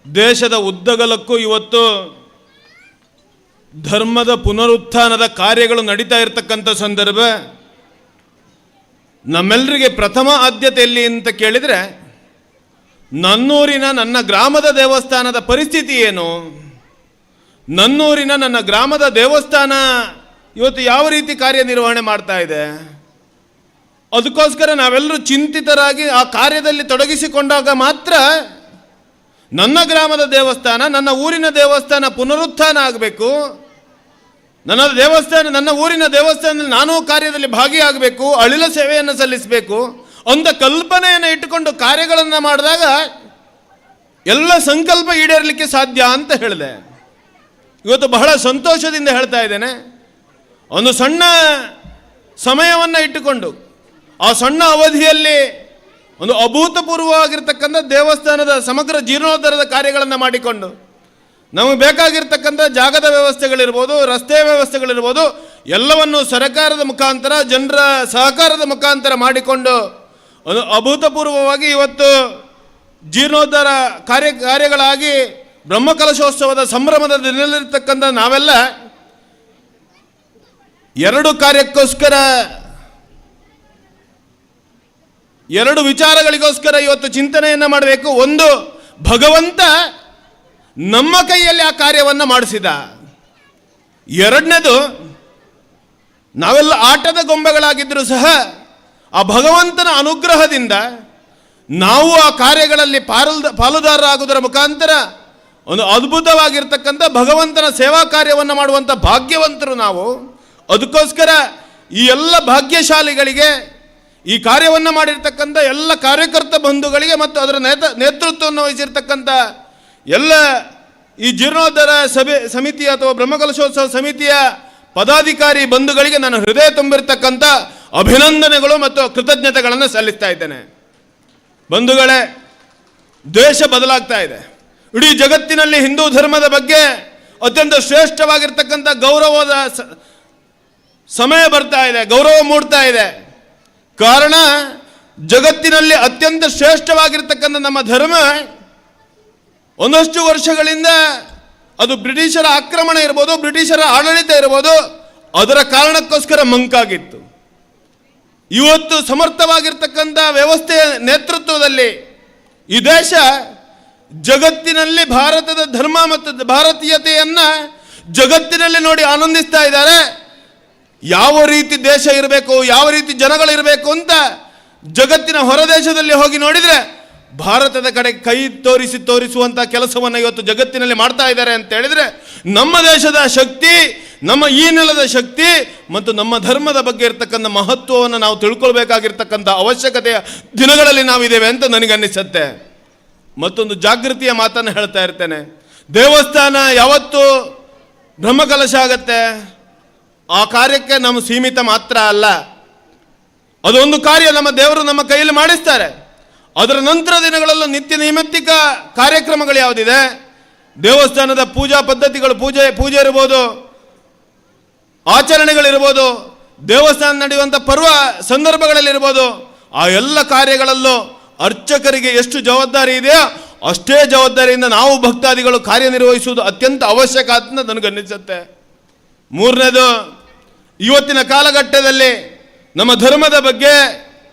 ದೇಶದ ಉದ್ದಗಲಕ್ಕೂ ಇವತ್ತು ಧರ್ಮದ ಪುನರುತ್ಥಾನದ ಕಾರ್ಯಗಳು ನಡೀತಾ ಇರತಕ್ಕಂಥ ಸಂದರ್ಭ, ನಮ್ಮೆಲ್ಲರಿಗೆ ಪ್ರಥಮ ಆದ್ಯತೆ ಎಲ್ಲಿ ಅಂತ ಕೇಳಿದರೆ, ನನ್ನೂರಿನ ನನ್ನ ಗ್ರಾಮದ ದೇವಸ್ಥಾನದ ಪರಿಸ್ಥಿತಿ ಏನು, ನನ್ನೂರಿನ ನನ್ನ ಗ್ರಾಮದ ದೇವಸ್ಥಾನ ಇವತ್ತು ಯಾವ ರೀತಿ ಕಾರ್ಯನಿರ್ವಹಣೆ ಮಾಡ್ತಾ ಇದೆ, ಅದಕ್ಕೋಸ್ಕರ ನಾವೆಲ್ಲರೂ ಚಿಂತಿತರಾಗಿ ಆ ಕಾರ್ಯದಲ್ಲಿ ತೊಡಗಿಸಿಕೊಂಡಾಗ ಮಾತ್ರ ನನ್ನ ಗ್ರಾಮದ ದೇವಸ್ಥಾನ, ನನ್ನ ಊರಿನ ದೇವಸ್ಥಾನ ಪುನರುತ್ಥಾನ ಆಗಬೇಕು, ನನ್ನ ಊರಿನ ದೇವಸ್ಥಾನದಲ್ಲಿ ನಾನು ಕಾರ್ಯದಲ್ಲಿ ಭಾಗಿಯಾಗಬೇಕು, ಅಳಿಲ ಸೇವೆಯನ್ನು ಸಲ್ಲಿಸಬೇಕು ಅಂತ ಕಲ್ಪನೆಯನ್ನು ಇಟ್ಟುಕೊಂಡು ಕಾರ್ಯಗಳನ್ನು ಮಾಡಿದಾಗ ಎಲ್ಲ ಸಂಕಲ್ಪ ಈಡೇರಲಿಕ್ಕೆ ಸಾಧ್ಯ ಅಂತ ಹೇಳಿದೆ. ಇವತ್ತು ಬಹಳ ಸಂತೋಷದಿಂದ ಹೇಳ್ತಾ ಇದ್ದೇನೆ, ಒಂದು ಸಣ್ಣ ಸಮಯವನ್ನು ಇಟ್ಟುಕೊಂಡು ಆ ಸಣ್ಣ ಅವಧಿಯಲ್ಲಿ ಒಂದು ಅಭೂತಪೂರ್ವವಾಗಿರ್ತಕ್ಕಂಥ ದೇವಸ್ಥಾನದ ಸಮಗ್ರ ಜೀರ್ಣೋದ್ಧಾರದ ಕಾರ್ಯಗಳನ್ನು ಮಾಡಿಕೊಂಡು ನಮಗೆ ಬೇಕಾಗಿರ್ತಕ್ಕಂಥ ಜಾಗದ ವ್ಯವಸ್ಥೆಗಳಿರ್ಬೋದು, ರಸ್ತೆ ವ್ಯವಸ್ಥೆಗಳಿರ್ಬೋದು, ಎಲ್ಲವನ್ನು ಸರ್ಕಾರದ ಮುಖಾಂತರ ಜನರ ಸಹಕಾರದ ಮುಖಾಂತರ ಮಾಡಿಕೊಂಡು ಒಂದು ಅಭೂತಪೂರ್ವವಾಗಿ ಇವತ್ತು ಜೀರ್ಣೋದ್ಧಾರ ಕಾರ್ಯಗಳಾಗಿ ಬ್ರಹ್ಮಕಲಶೋತ್ಸವದ ಸಂಭ್ರಮದ ದಿನದಲ್ಲಿರ್ತಕ್ಕಂಥ ನಾವೆಲ್ಲ ಎರಡು ವಿಚಾರಗಳಿಗೋಸ್ಕರ ಇವತ್ತು ಚಿಂತನೆಯನ್ನು ಮಾಡಬೇಕು. ಒಂದು, ಭಗವಂತ ನಮ್ಮ ಕೈಯಲ್ಲಿ ಆ ಕಾರ್ಯವನ್ನು ಮಾಡಿಸಿದ. ಎರಡನೇದು, ನಾವೆಲ್ಲ ಆಟದ ಗೊಂಬೆಗಳಾಗಿದ್ದರೂ ಸಹ ಆ ಭಗವಂತನ ಅನುಗ್ರಹದಿಂದ ನಾವು ಆ ಕಾರ್ಯಗಳಲ್ಲಿ ಪಾಲುದಾರರಾಗುವುದರ ಮುಖಾಂತರ ಒಂದು ಅದ್ಭುತವಾಗಿರ್ತಕ್ಕಂಥ ಭಗವಂತನ ಸೇವಾ ಕಾರ್ಯವನ್ನು ಮಾಡುವಂಥ ಭಾಗ್ಯವಂತರು ನಾವು. ಅದಕ್ಕೋಸ್ಕರ ಈ ಎಲ್ಲ ಭಾಗ್ಯಶಾಲಿಗಳಿಗೆ, ಈ ಕಾರ್ಯವನ್ನು ಮಾಡಿರ್ತಕ್ಕಂಥ ಎಲ್ಲ ಕಾರ್ಯಕರ್ತ ಬಂಧುಗಳಿಗೆ ಮತ್ತು ಅದರ ನೇತೃತ್ವವನ್ನು ವಹಿಸಿರ್ತಕ್ಕಂಥ ಎಲ್ಲ ಈ ಜೀರ್ಣೋದ್ಧಾರ ಸಮಿತಿ ಅಥವಾ ಬ್ರಹ್ಮಕಲಶೋತ್ಸವ ಸಮಿತಿಯ ಪದಾಧಿಕಾರಿ ಬಂಧುಗಳಿಗೆ ನಾನು ಹೃದಯ ತುಂಬಿರ್ತಕ್ಕಂಥ ಅಭಿನಂದನೆಗಳು ಮತ್ತು ಕೃತಜ್ಞತೆಗಳನ್ನು ಸಲ್ಲಿಸ್ತಾ ಇದ್ದೇನೆ. ಬಂಧುಗಳೇ, ದೇಶ ಬದಲಾಗ್ತಾ ಇದೆ. ಇಡೀ ಜಗತ್ತಿನಲ್ಲಿ ಹಿಂದೂ ಧರ್ಮದ ಬಗ್ಗೆ ಅತ್ಯಂತ ಶ್ರೇಷ್ಠವಾಗಿರ್ತಕ್ಕಂಥ ಗೌರವದ ಸಮಯ ಬರ್ತಾ ಇದೆ, ಗೌರವ ಮೂಡ್ತಾ ಇದೆ. ಕಾರಣ, ಜಗತ್ತಿನಲ್ಲಿ ಅತ್ಯಂತ ಶ್ರೇಷ್ಠವಾಗಿರ್ತಕ್ಕಂಥ ನಮ್ಮ ಧರ್ಮ ಒಂದಷ್ಟು ವರ್ಷಗಳಿಂದ ಅದು ಬ್ರಿಟಿಷರ ಆಕ್ರಮಣ ಇರ್ಬೋದು, ಬ್ರಿಟಿಷರ ಆಡಳಿತ ಇರ್ಬೋದು, ಅದರ ಕಾರಣಕ್ಕೋಸ್ಕರ ಮಂಕಾಗಿತ್ತು. ಇವತ್ತು ಸಮರ್ಥವಾಗಿರ್ತಕ್ಕಂಥ ವ್ಯವಸ್ಥೆಯ ನೇತೃತ್ವದಲ್ಲಿ ಈ ದೇಶ ಜಗತ್ತಿನಲ್ಲಿ ಭಾರತದ ಧರ್ಮ ಮತ್ತು ಭಾರತೀಯತೆಯನ್ನು ಜಗತ್ತಿನಲ್ಲಿ ನೋಡಿ ಆನಂದಿಸ್ತಾ ಇದ್ದಾರೆ. ಯಾವ ರೀತಿ ದೇಶ ಇರಬೇಕು, ಯಾವ ರೀತಿ ಜನಗಳಿರಬೇಕು ಅಂತ ಜಗತ್ತಿನ ಹೊರದೇಶದಲ್ಲಿ ಹೋಗಿ ನೋಡಿದರೆ ಭಾರತದ ಕಡೆ ಕೈ ತೋರಿಸುವಂಥ ಕೆಲಸವನ್ನು ಇವತ್ತು ಜಗತ್ತಿನಲ್ಲಿ ಮಾಡ್ತಾ ಇದ್ದಾರೆ ಅಂತ ಹೇಳಿದರೆ, ನಮ್ಮ ದೇಶದ ಶಕ್ತಿ, ನಮ್ಮ ಈ ನೆಲದ ಶಕ್ತಿ ಮತ್ತು ನಮ್ಮ ಧರ್ಮದ ಬಗ್ಗೆ ಇರತಕ್ಕಂಥ ಮಹತ್ವವನ್ನು ನಾವು ತಿಳ್ಕೊಳ್ಬೇಕಾಗಿರ್ತಕ್ಕಂಥ ಅವಶ್ಯಕತೆಯ ದಿನಗಳಲ್ಲಿ ನಾವಿದ್ದೇವೆ ಅಂತ ನನಗನ್ನಿಸುತ್ತೆ. ಮತ್ತೊಂದು ಜಾಗೃತಿಯ ಮಾತನ್ನು ಹೇಳ್ತಾ ಇರ್ತೇನೆ. ದೇವಸ್ಥಾನ ಯಾವತ್ತು ಬ್ರಹ್ಮಕಲಶ ಆಗತ್ತೆ, ಆ ಕಾರ್ಯಕ್ಕೆ ನಮ್ಮ ಸೀಮಿತ ಮಾತ್ರ ಅಲ್ಲ, ಅದೊಂದು ಕಾರ್ಯ ನಮ್ಮ ದೇವರು ನಮ್ಮ ಕೈಯಲ್ಲಿ ಮಾಡಿಸ್ತಾರೆ. ಅದರ ನಂತರ ದಿನಗಳಲ್ಲೂ ನಿತ್ಯ ನೈಮಿತ್ತಿಕ ಕಾರ್ಯಕ್ರಮಗಳು ಯಾವುದಿದೆ, ದೇವಸ್ಥಾನದ ಪೂಜಾ ಪದ್ಧತಿಗಳು, ಪೂಜೆ ಇರ್ಬೋದು, ಆಚರಣೆಗಳಿರ್ಬೋದು, ದೇವಸ್ಥಾನ ನಡೆಯುವಂಥ ಪರ್ವ ಸಂದರ್ಭಗಳಲ್ಲಿರ್ಬೋದು, ಆ ಎಲ್ಲ ಕಾರ್ಯಗಳಲ್ಲೂ ಅರ್ಚಕರಿಗೆ ಎಷ್ಟು ಜವಾಬ್ದಾರಿ ಇದೆಯೋ ಅಷ್ಟೇ ಜವಾಬ್ದಾರಿಯಿಂದ ನಾವು ಭಕ್ತಾದಿಗಳು ಕಾರ್ಯನಿರ್ವಹಿಸುವುದು ಅತ್ಯಂತ ಅವಶ್ಯಕ ಅಂತ ನನಗನ್ನಿಸುತ್ತೆ. ಮೂರನೇದು, ಇವತ್ತಿನ ಕಾಲಘಟ್ಟದಲ್ಲಿ ನಮ್ಮ ಧರ್ಮದ ಬಗ್ಗೆ,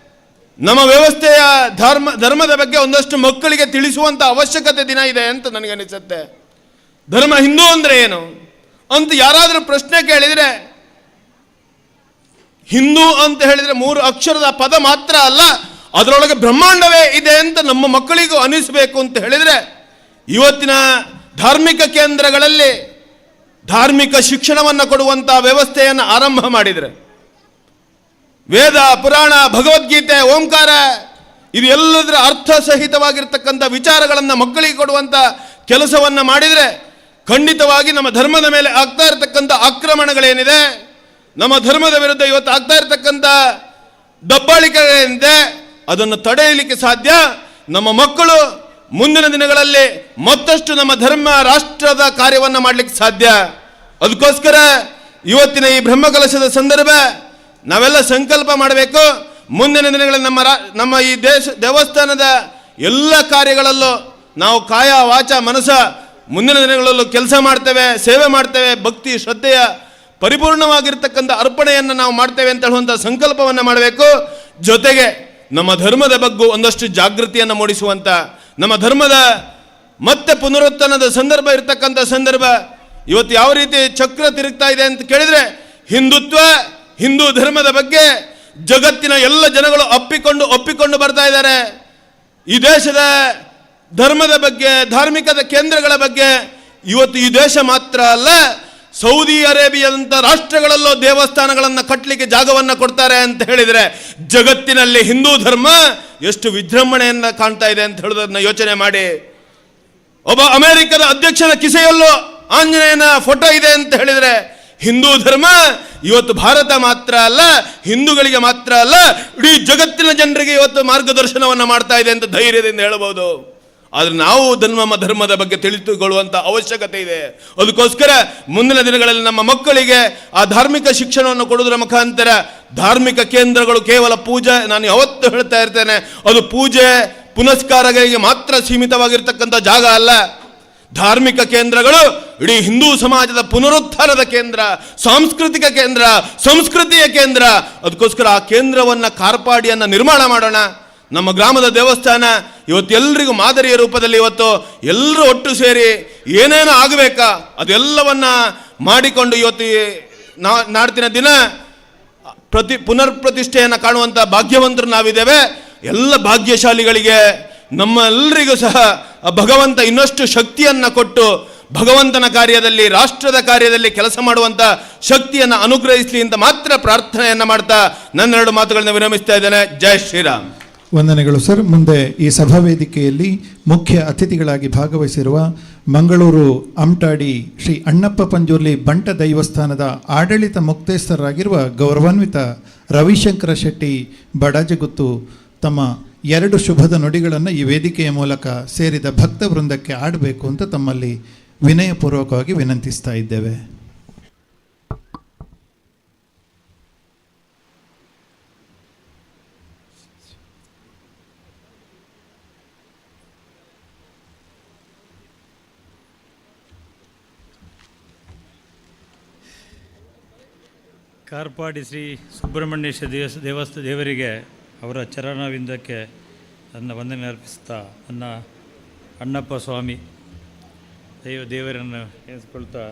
ನಮ್ಮ ವ್ಯವಸ್ಥೆಯ ಧರ್ಮದ ಬಗ್ಗೆ ಒಂದಷ್ಟು ಮಕ್ಕಳಿಗೆ ತಿಳಿಸುವಂಥ ಅವಶ್ಯಕತೆ ದಿನ ಇದೆ ಅಂತ ನನಗನ್ನಿಸುತ್ತೆ. ಧರ್ಮ ಹಿಂದೂ ಅಂದರೆ ಏನು ಅಂತ ಯಾರಾದರೂ ಪ್ರಶ್ನೆ ಕೇಳಿದರೆ, ಹಿಂದೂ ಅಂತ ಹೇಳಿದರೆ 3 ಅಕ್ಷರದ ಪದ ಮಾತ್ರ ಅಲ್ಲ, ಅದರೊಳಗೆ ಬ್ರಹ್ಮಾಂಡವೇ ಇದೆ ಅಂತ ನಮ್ಮ ಮಕ್ಕಳಿಗೂ ಅನಿಸಬೇಕು ಅಂತ ಹೇಳಿದರೆ, ಇವತ್ತಿನ ಧಾರ್ಮಿಕ ಕೇಂದ್ರಗಳಲ್ಲಿ ಧಾರ್ಮಿಕ ಶಿಕ್ಷಣವನ್ನು ಕೊಡುವಂಥ ವ್ಯವಸ್ಥೆಯನ್ನು ಆರಂಭ ಮಾಡಿದರೆ, ವೇದ, ಪುರಾಣ, ಭಗವದ್ಗೀತೆ, ಓಂಕಾರ ಇದು ಎಲ್ಲದರ ಅರ್ಥ ಸಹಿತವಾಗಿರ್ತಕ್ಕಂಥ ವಿಚಾರಗಳನ್ನು ಮಕ್ಕಳಿಗೆ ಕೊಡುವಂಥ ಕೆಲಸವನ್ನು ಮಾಡಿದರೆ ಖಂಡಿತವಾಗಿ ನಮ್ಮ ಧರ್ಮದ ಮೇಲೆ ಆಗ್ತಾ ಇರತಕ್ಕಂಥ ಆಕ್ರಮಣಗಳೇನಿದೆ, ನಮ್ಮ ಧರ್ಮದ ವಿರುದ್ಧ ಇವತ್ತು ಆಗ್ತಾ ಇರತಕ್ಕಂಥ ದಬ್ಬಾಳಿಕೆಗಳೇನಿದೆ ಅದನ್ನು ತಡೆಯಲಿಕ್ಕೆ ಸಾಧ್ಯ. ನಮ್ಮ ಮಕ್ಕಳು ಮುಂದಿನ ದಿನಗಳಲ್ಲಿ ಮತ್ತಷ್ಟು ನಮ್ಮ ಧರ್ಮ ರಾಷ್ಟ್ರದ ಕಾರ್ಯವನ್ನು ಮಾಡಲಿಕ್ಕೆ ಸಾಧ್ಯ. ಅದಕ್ಕೋಸ್ಕರ ಇವತ್ತಿನ ಈ ಬ್ರಹ್ಮಕಲಶದ ಸಂದರ್ಭ ನಾವೆಲ್ಲ ಸಂಕಲ್ಪ ಮಾಡಬೇಕು. ಮುಂದಿನ ದಿನಗಳಲ್ಲಿ ನಮ್ಮ ಈ ದೇವಸ್ಥಾನದ ಎಲ್ಲ ಕಾರ್ಯಗಳಲ್ಲೂ ನಾವು ಕಾಯ, ವಾಚ, ಮನಸ ಮುಂದಿನ ದಿನಗಳಲ್ಲೂ ಕೆಲಸ ಮಾಡ್ತೇವೆ, ಸೇವೆ ಮಾಡ್ತೇವೆ, ಭಕ್ತಿ ಶ್ರದ್ಧೆಯ ಪರಿಪೂರ್ಣವಾಗಿರ್ತಕ್ಕಂಥ ಅರ್ಪಣೆಯನ್ನು ನಾವು ಮಾಡ್ತೇವೆ ಅಂತ ಹೇಳುವಂಥ ಸಂಕಲ್ಪವನ್ನು ಮಾಡಬೇಕು. ಜೊತೆಗೆ ನಮ್ಮ ಧರ್ಮದ ಬಗ್ಗೆ ಒಂದಷ್ಟು ಜಾಗೃತಿಯನ್ನು ಮೂಡಿಸುವಂಥ, ನಮ್ಮ ಧರ್ಮದ ಮತ್ತೆ ಪುನರುತ್ಥಾನದ ಸಂದರ್ಭ ಇರತಕ್ಕಂಥ ಸಂದರ್ಭ ಇವತ್ತು ಯಾವ ರೀತಿ ಚಕ್ರ ತಿರುಗ್ತಾ ಇದೆ ಅಂತ ಕೇಳಿದರೆ, ಹಿಂದುತ್ವ, ಹಿಂದೂ ಧರ್ಮದ ಬಗ್ಗೆ ಜಗತ್ತಿನ ಎಲ್ಲ ಜನಗಳು ಒಪ್ಪಿಕೊಂಡು ಬರ್ತಾ ಇದ್ದಾರೆ. ಈ ದೇಶದ ಧರ್ಮದ ಬಗ್ಗೆ, ಧಾರ್ಮಿಕದ ಕೇಂದ್ರಗಳ ಬಗ್ಗೆ ಇವತ್ತು ಈ ದೇಶ ಮಾತ್ರ ಅಲ್ಲ, ಸೌದಿ ಅರೇಬಿಯಾದಂಥ ರಾಷ್ಟ್ರಗಳಲ್ಲೂ ದೇವಸ್ಥಾನಗಳನ್ನು ಕಟ್ಟಲಿಕ್ಕೆ ಜಾಗವನ್ನು ಕೊಡ್ತಾರೆ ಅಂತ ಹೇಳಿದರೆ ಜಗತ್ತಿನಲ್ಲಿ ಹಿಂದೂ ಧರ್ಮ ಎಷ್ಟು ವಿಜೃಂಭಣೆಯನ್ನು ಕಾಣ್ತಾ ಇದೆ ಅಂತ ಹೇಳೋದನ್ನ ಯೋಚನೆ ಮಾಡಿ. ಒಬ್ಬ ಅಮೆರಿಕದ ಅಧ್ಯಕ್ಷನ ಕಿಸೆಯಲ್ಲೂ ಆಂಜನೇಯನ ಫೋಟೋ ಇದೆ ಅಂತ ಹೇಳಿದರೆ ಹಿಂದೂ ಧರ್ಮ ಇವತ್ತು ಭಾರತ ಮಾತ್ರ ಅಲ್ಲ, ಹಿಂದೂಗಳಿಗೆ ಮಾತ್ರ ಅಲ್ಲ, ಇಡೀ ಜಗತ್ತಿನ ಜನರಿಗೆ ಇವತ್ತು ಮಾರ್ಗದರ್ಶನವನ್ನು ಮಾಡ್ತಾ ಇದೆ ಅಂತ ಧೈರ್ಯದಿಂದ ಹೇಳಬಹುದು. ಆದರೆ ನಾವು ನಮ್ಮ ಧರ್ಮದ ಬಗ್ಗೆ ತಿಳಿದುಕೊಳ್ಳುವಂಥ ಅವಶ್ಯಕತೆ ಇದೆ. ಅದಕ್ಕೋಸ್ಕರ ಮುಂದಿನ ದಿನಗಳಲ್ಲಿ ನಮ್ಮ ಮಕ್ಕಳಿಗೆ ಆ ಧಾರ್ಮಿಕ ಶಿಕ್ಷಣವನ್ನು ಕೊಡುವುದರ ಮುಖಾಂತರ ಧಾರ್ಮಿಕ ಕೇಂದ್ರಗಳು ಕೇವಲ ಪೂಜೆ, ನಾನು ಯಾವತ್ತೂ ಹೇಳ್ತಾ ಇರ್ತೇನೆ, ಅದು ಪೂಜೆ ಪುನಸ್ಕಾರಗಳಿಗೆ ಮಾತ್ರ ಸೀಮಿತವಾಗಿರ್ತಕ್ಕಂಥ ಜಾಗ ಅಲ್ಲ. ಧಾರ್ಮಿಕ ಕೇಂದ್ರಗಳು ಇಡೀ ಹಿಂದೂ ಸಮಾಜದ ಪುನರುತ್ಥಾನದ ಕೇಂದ್ರ, ಸಾಂಸ್ಕೃತಿಕ ಕೇಂದ್ರ, ಸಂಸ್ಕೃತಿಯ ಕೇಂದ್ರ. ಅದಕ್ಕೋಸ್ಕರ ಆ ಕೇಂದ್ರವನ್ನು, ಕಾರ್ಪಾಡಿಯನ್ನು ನಿರ್ಮಾಣ ಮಾಡೋಣ. ನಮ್ಮ ಗ್ರಾಮದ ದೇವಸ್ಥಾನ ಇವತ್ತು ಎಲ್ರಿಗೂ ಮಾದರಿಯ ರೂಪದಲ್ಲಿ ಇವತ್ತು ಎಲ್ಲರೂ ಒಟ್ಟು ಸೇರಿ ಏನೇನು ಆಗಬೇಕಾ ಅದೆಲ್ಲವನ್ನ ಮಾಡಿಕೊಂಡು ಇವತ್ತು ನಾಡ್ತಿನ ದಿನ ಪುನರ್ ಪ್ರತಿಷ್ಠೆಯನ್ನು ಕಾಣುವಂಥ ಭಾಗ್ಯವಂತರು ನಾವಿದ್ದೇವೆ. ಎಲ್ಲ ಭಾಗ್ಯಶಾಲಿಗಳಿಗೆ ನಮ್ಮೆಲ್ಲರಿಗೂ ಸಹ ಭಗವಂತ ಇನ್ನಷ್ಟು ಶಕ್ತಿಯನ್ನು ಕೊಟ್ಟು ಭಗವಂತನ ಕಾರ್ಯದಲ್ಲಿ, ರಾಷ್ಟ್ರದ ಕಾರ್ಯದಲ್ಲಿ ಕೆಲಸ ಮಾಡುವಂಥ ಶಕ್ತಿಯನ್ನು ಅನುಗ್ರಹಿಸಲಿ ಅಂತ ಮಾತ್ರ ಪ್ರಾರ್ಥನೆಯನ್ನು ಮಾಡ್ತಾ ನನ್ನೆರಡು ಮಾತುಗಳನ್ನು ವಿರಮಿಸ್ತಾ ಇದ್ದೇನೆ. ಜೈ ಶ್ರೀರಾಮ್. ವಂದನೆಗಳು ಸರ್. ಮುಂದೆ ಈ ಸಭಾ ವೇದಿಕೆಯಲ್ಲಿ ಮುಖ್ಯ ಅತಿಥಿಗಳಾಗಿ ಭಾಗವಹಿಸಿರುವ ಮಂಗಳೂರು ಅಮ್ಟಾಡಿ ಶ್ರೀ ಅಣ್ಣಪ್ಪ ಪಂಜುರ್ಲಿ ಬಂಟ ದೈವಸ್ಥಾನದ ಆಡಳಿತ ಮುಕ್ತೇಸ್ಥರಾಗಿರುವ ಗೌರವಾನ್ವಿತ ರವಿಶಂಕರ ಶೆಟ್ಟಿ ಬಡಾಜಗುತ್ತು ತಮ್ಮ 2 ಶುಭದ ನುಡಿಗಳನ್ನು ಈ ವೇದಿಕೆಯ ಮೂಲಕ ಸೇರಿದ ಭಕ್ತ ವೃಂದಕ್ಕೆ ಆಡಬೇಕು ಅಂತ ತಮ್ಮಲ್ಲಿ ವಿನಯಪೂರ್ವಕವಾಗಿ ವಿನಂತಿಸ್ತಾ ಇದ್ದೇವೆ. ಕಾರ್ಪಾಡಿ ಶ್ರೀ ಸುಬ್ರಹ್ಮಣ್ಯೇಶ್ವರ ದೇವರಿಗೆ ಅವರ ಚರಣವಿಂದಕ್ಕೆ ನನ್ನ ವಂದನೆ ಅರ್ಪಿಸ್ತಾ ನನ್ನ ಅಣ್ಣಪ್ಪ ಸ್ವಾಮಿ ದೇವರನ್ನು ಎನಿಸ್ಕೊಳ್ತಾ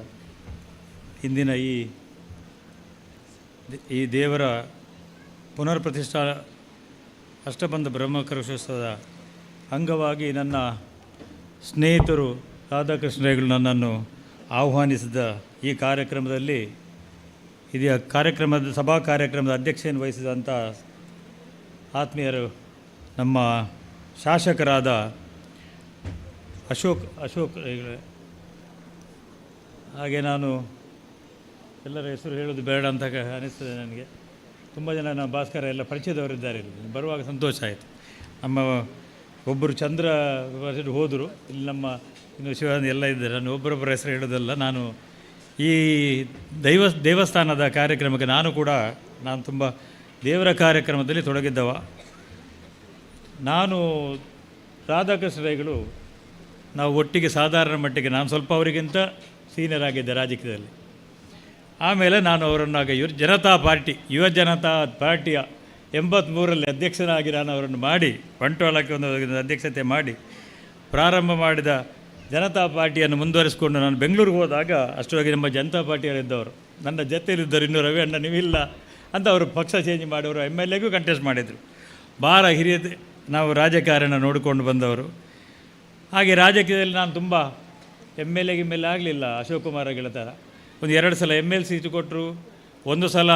ಇಂದಿನ ಈ ದೇವರ ಪುನರ್ ಪ್ರತಿಷ್ಠಾ ಅಷ್ಟಬಂಧ ಬ್ರಹ್ಮಕಲಶೋತ್ಸವದ ಅಂಗವಾಗಿ ನನ್ನ ಸ್ನೇಹಿತರು ರಾಧಾಕೃಷ್ಣಗಳು ನನ್ನನ್ನು ಆಹ್ವಾನಿಸಿದ ಈ ಕಾರ್ಯಕ್ರಮದಲ್ಲಿ ಸಭಾ ಕಾರ್ಯಕ್ರಮದ ಅಧ್ಯಕ್ಷತೆಯನ್ನು ವಹಿಸಿದಂಥ ಆತ್ಮೀಯರು ನಮ್ಮ ಶಾಸಕರಾದ ಅಶೋಕ್ ಹಾಗೆ ನಾನು ಎಲ್ಲರ ಹೆಸರು ಹೇಳೋದು ಬೇಡ ಅಂತ ಅನಿಸ್ತದೆ ನನಗೆ. ತುಂಬ ಜನ ನಮ್ಮ ಭಾಸ್ಕರ ಎಲ್ಲ ಪರಿಚಯದವರಿದ್ದಾರೆ, ಬರುವಾಗ ಸಂತೋಷ ಆಯಿತು. ನಮ್ಮ ಒಬ್ಬರು ಚಂದ್ರ ಹೋದರು, ಇಲ್ಲಿ ನಮ್ಮ ಇನ್ನು ಶಿವಾನಂದ ಎಲ್ಲ ಇದ್ದಾರೆ. ನಾನು ಒಬ್ಬರೊಬ್ಬರ ಹೆಸರು ಹೇಳೋದಲ್ಲ. ನಾನು ಈ ದೇವಸ್ಥಾನದ ಕಾರ್ಯಕ್ರಮಕ್ಕೆ ನಾನು ತುಂಬ ದೇವರ ಕಾರ್ಯಕ್ರಮದಲ್ಲಿ ತೊಡಗಿದ್ದವ. ನಾನು ರಾಧಾಕೃಷ್ಣಗಳು ನಾವು ಒಟ್ಟಿಗೆ ಸಾಧಾರಣ ಮಟ್ಟಿಗೆ, ನಾನು ಸ್ವಲ್ಪ ಅವರಿಗಿಂತ ಸೀನಿಯರ್ ಆಗಿದ್ದೆ ರಾಜಕೀಯದಲ್ಲಿ. ಆಮೇಲೆ ನಾನು ಅವರನ್ನಾಗ ಯುವ ಜನತಾ ಪಾರ್ಟಿಯ 83ರಲ್ಲಿ ಅಧ್ಯಕ್ಷನಾಗಿ ನಾನು ಅವರನ್ನು ಮಾಡಿ ಬಂಟ್ವಾಳಕ್ಕೆ ಒಂದು ಅಧ್ಯಕ್ಷತೆ ಮಾಡಿ ಪ್ರಾರಂಭ ಮಾಡಿದ ಜನತಾ ಪಾರ್ಟಿಯನ್ನು ಮುಂದುವರಿಸಿಕೊಂಡು ನಾನು ಬೆಂಗಳೂರಿಗೆ ಹೋದಾಗ ಅಷ್ಟರೊಳಗೆ ನಮ್ಮ ಜನತಾ ಪಾರ್ಟಿಯವರಿದ್ದವರು ನನ್ನ ಜೊತೆಯಲ್ಲಿದ್ದರು. ಇನ್ನೂ ರವಿ ಅಣ್ಣ ನೀವಿಲ್ಲ ಅಂತ ಅವರು ಪಕ್ಷ ಚೇಂಜ್ ಮಾಡಿ ಅವರು MLAಗೂ ಕಂಟೆಸ್ಟ್ ಮಾಡಿದರು. ಭಾಳ ಹಿರಿಯ ನಾವು ರಾಜಕಾರಣ ನೋಡಿಕೊಂಡು ಬಂದವರು. ಹಾಗೆ ರಾಜಕೀಯದಲ್ಲಿ ನಾನು ತುಂಬ MLA ಆಗಲಿಲ್ಲ. ಅಶೋಕ್ ಕುಮಾರ ಗೆಳತರ ಒಂದು 2 ಸಲ ML ಸೀಟು ಕೊಟ್ಟರು, ಒಂದು ಸಲ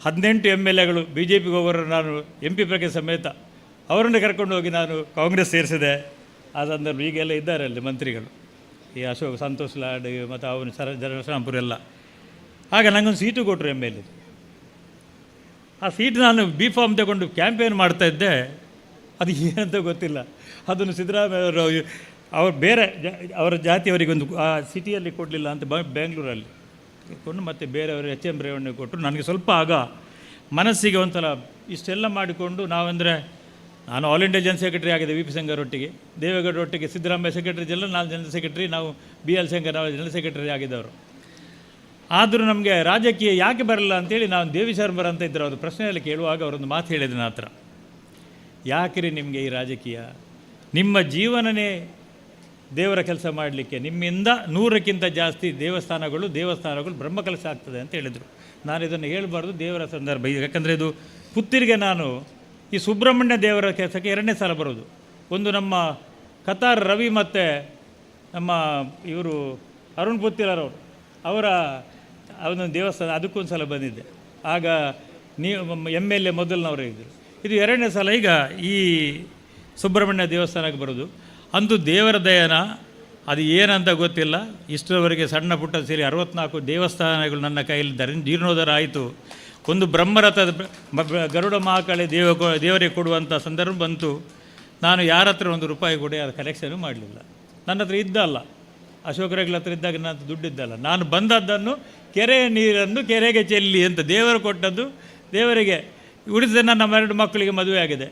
18 MLAಗಳು BJPಗೆ ಹೋಗೋರು ನಾನು MP ಪ್ರಕಾಶ್ ಸಮೇತ ಅವರನ್ನು ಕರ್ಕೊಂಡು ಹೋಗಿ ನಾನು ಕಾಂಗ್ರೆಸ್ ಸೇರಿಸಿದೆ. ಆ ಸಂದರ್ಭ ಈಗೆಲ್ಲ ಇದ್ದಾರೆ ಅಲ್ಲಿ ಮಂತ್ರಿಗಳು, ಈ ಅಶೋಕ್ ಸಂತೋಷ್ ಲಾಡ್ ಮತ್ತು ಅವನು ಜನಶಾಂಪುರ ಎಲ್ಲ. ಆಗ ನನಗೊಂದು ಸೀಟು ಕೊಟ್ಟರು MLA. ಆ ಸೀಟ್ ನಾನು B.Pharm ತಗೊಂಡು ಕ್ಯಾಂಪೇನ್ ಮಾಡ್ತಾಯಿದ್ದೆ. ಅದು ಏನಂತ ಗೊತ್ತಿಲ್ಲ. ಅದನ್ನು ಸಿದ್ದರಾಮಯ್ಯ ಅವರು ಬೇರೆ ಅವರ ಜಾತಿಯವರಿಗೊಂದು ಆ ಸಿಟಿಯಲ್ಲಿ ಕೊಡಲಿಲ್ಲ ಅಂತ ಬೆಂಗಳೂರಲ್ಲಿ ಕೊಂಡು ಮತ್ತೆ ಬೇರೆಯವರು HM ರೇವಣ್ಣ ಕೊಟ್ಟರು. ನನಗೆ ಸ್ವಲ್ಪ ಆಗ ಮನಸ್ಸಿಗೆ ಒಂಥರ ಇಷ್ಟೆಲ್ಲ ಮಾಡಿಕೊಂಡು ನಾವೆಂದರೆ ನಾನು ಆಲ್ ಇಂಡಿಯಾ ಜನರಲ್ ಸೆಕ್ರೆಟರಿ ಆಗಿದೆ VP ಸಂಗರೊಟ್ಟಿಗೆ, ದೇವೇಗೌಡರೊಟ್ಟಿಗೆ, ಸಿದ್ದರಾಮಯ್ಯ ಸೆಕ್ರೆಟರಿ ಜನರಲ್, ನಾನು ಜನರಲ್ ಸೆಕ್ರೆಟರಿ, ನಾವು BL ಶಂಕರ್ ನಾವು ಜನರಲ್ ಸೆಕ್ರೆಟರಿ ಆಗಿದ್ದವರು. ಆದರೂ ನಮಗೆ ರಾಜಕೀಯ ಯಾಕೆ ಬರಲ್ಲ ಅಂತೇಳಿ ನಾನು ದೇವಿ ಶರ್ಮರ್ ಅಂತ ಇದ್ದರು, ಅವರು ಪ್ರಶ್ನೆಯಲ್ಲಿ ಕೇಳುವಾಗ ಅವರೊಂದು ಮಾತು ಹೇಳಿದೆ ನನ್ನ ಹತ್ರ, ಯಾಕೆ ನಿಮಗೆ ಈ ರಾಜಕೀಯ, ನಿಮ್ಮ ಜೀವನನೇ ದೇವರ ಕೆಲಸ ಮಾಡಲಿಕ್ಕೆ, ನಿಮ್ಮಿಂದ 100ಕ್ಕಿಂತ ಜಾಸ್ತಿ ದೇವಸ್ಥಾನಗಳು ಬ್ರಹ್ಮಕಲಶ ಆಗ್ತದೆ ಅಂತ ಹೇಳಿದರು. ನಾನು ಇದನ್ನು ಹೇಳಬಾರ್ದು ದೇವರ ಸಂದರ್ಭ, ಯಾಕಂದರೆ ಇದು ಪುತ್ತಿರಿಗೆ ನಾನು ಈ ಸುಬ್ರಹ್ಮಣ್ಯ ದೇವರ ಕೆಲಸಕ್ಕೆ 2ನೇ ಸಲ ಬರೋದು. ಒಂದು ನಮ್ಮ ಕತಾರ್ ರವಿ ಮತ್ತು ನಮ್ಮ ಇವರು ಅರುಣ್ ಪುತ್ತಿಲರವರು ಅವರ ಅವನೊಂದು ದೇವಸ್ಥಾನ ಅದಕ್ಕೊಂದು ಸಲ ಬಂದಿದ್ದೆ. ಆಗ ನೀವು MLA ಮೊದಲಿನವರು ಇದ್ದರು. ಇದು 2ನೇ ಸಲ ಈಗ ಈ ಸುಬ್ರಹ್ಮಣ್ಯ ದೇವಸ್ಥಾನಕ್ಕೆ ಬರೋದು. ಅಂದು ದೇವರ ದಯನ ಅದು ಏನಂತ ಗೊತ್ತಿಲ್ಲ, ಇಷ್ಟರವರೆಗೆ ಸಣ್ಣ ಪುಟ್ಟ ಸೇರಿ 64 ದೇವಸ್ಥಾನಗಳು ನನ್ನ ಕೈಯಲ್ಲಿ ಜೀರ್ಣೋದ್ಧಾರ ಆಯಿತು. ಒಂದು ಬ್ರಹ್ಮರಥದ ಗರುಡ ಮಹಾಕಾಳಿ ದೇವರಿಗೆ ಕೊಡುವಂಥ ಸಂದರ್ಭ ಬಂತು. ನಾನು ಯಾರ ಹತ್ರ ₹1 ಕೂಡ ಯಾರು ಕಲೆಕ್ಷನು ಮಾಡಲಿಲ್ಲ. ನನ್ನ ಹತ್ರ ಇದ್ದಲ್ಲ, ಅಶೋಕರೆಗಳ ಹತ್ರ ಇದ್ದಾಗ ನನ್ನ ಹತ್ರ ದುಡ್ಡಿದ್ದಲ್ಲ. ನಾನು ಬಂದದ್ದನ್ನು ಕೆರೆಯ ನೀರನ್ನು ಕೆರೆಗೆ ಚೆಲ್ಲಿ ಅಂತ ದೇವರು ಕೊಟ್ಟದ್ದು ದೇವರಿಗೆ ಉಳಿದ. ನನ್ನ 2 ಮಕ್ಕಳಿಗೆ ಮದುವೆ ಆಗಿದೆ,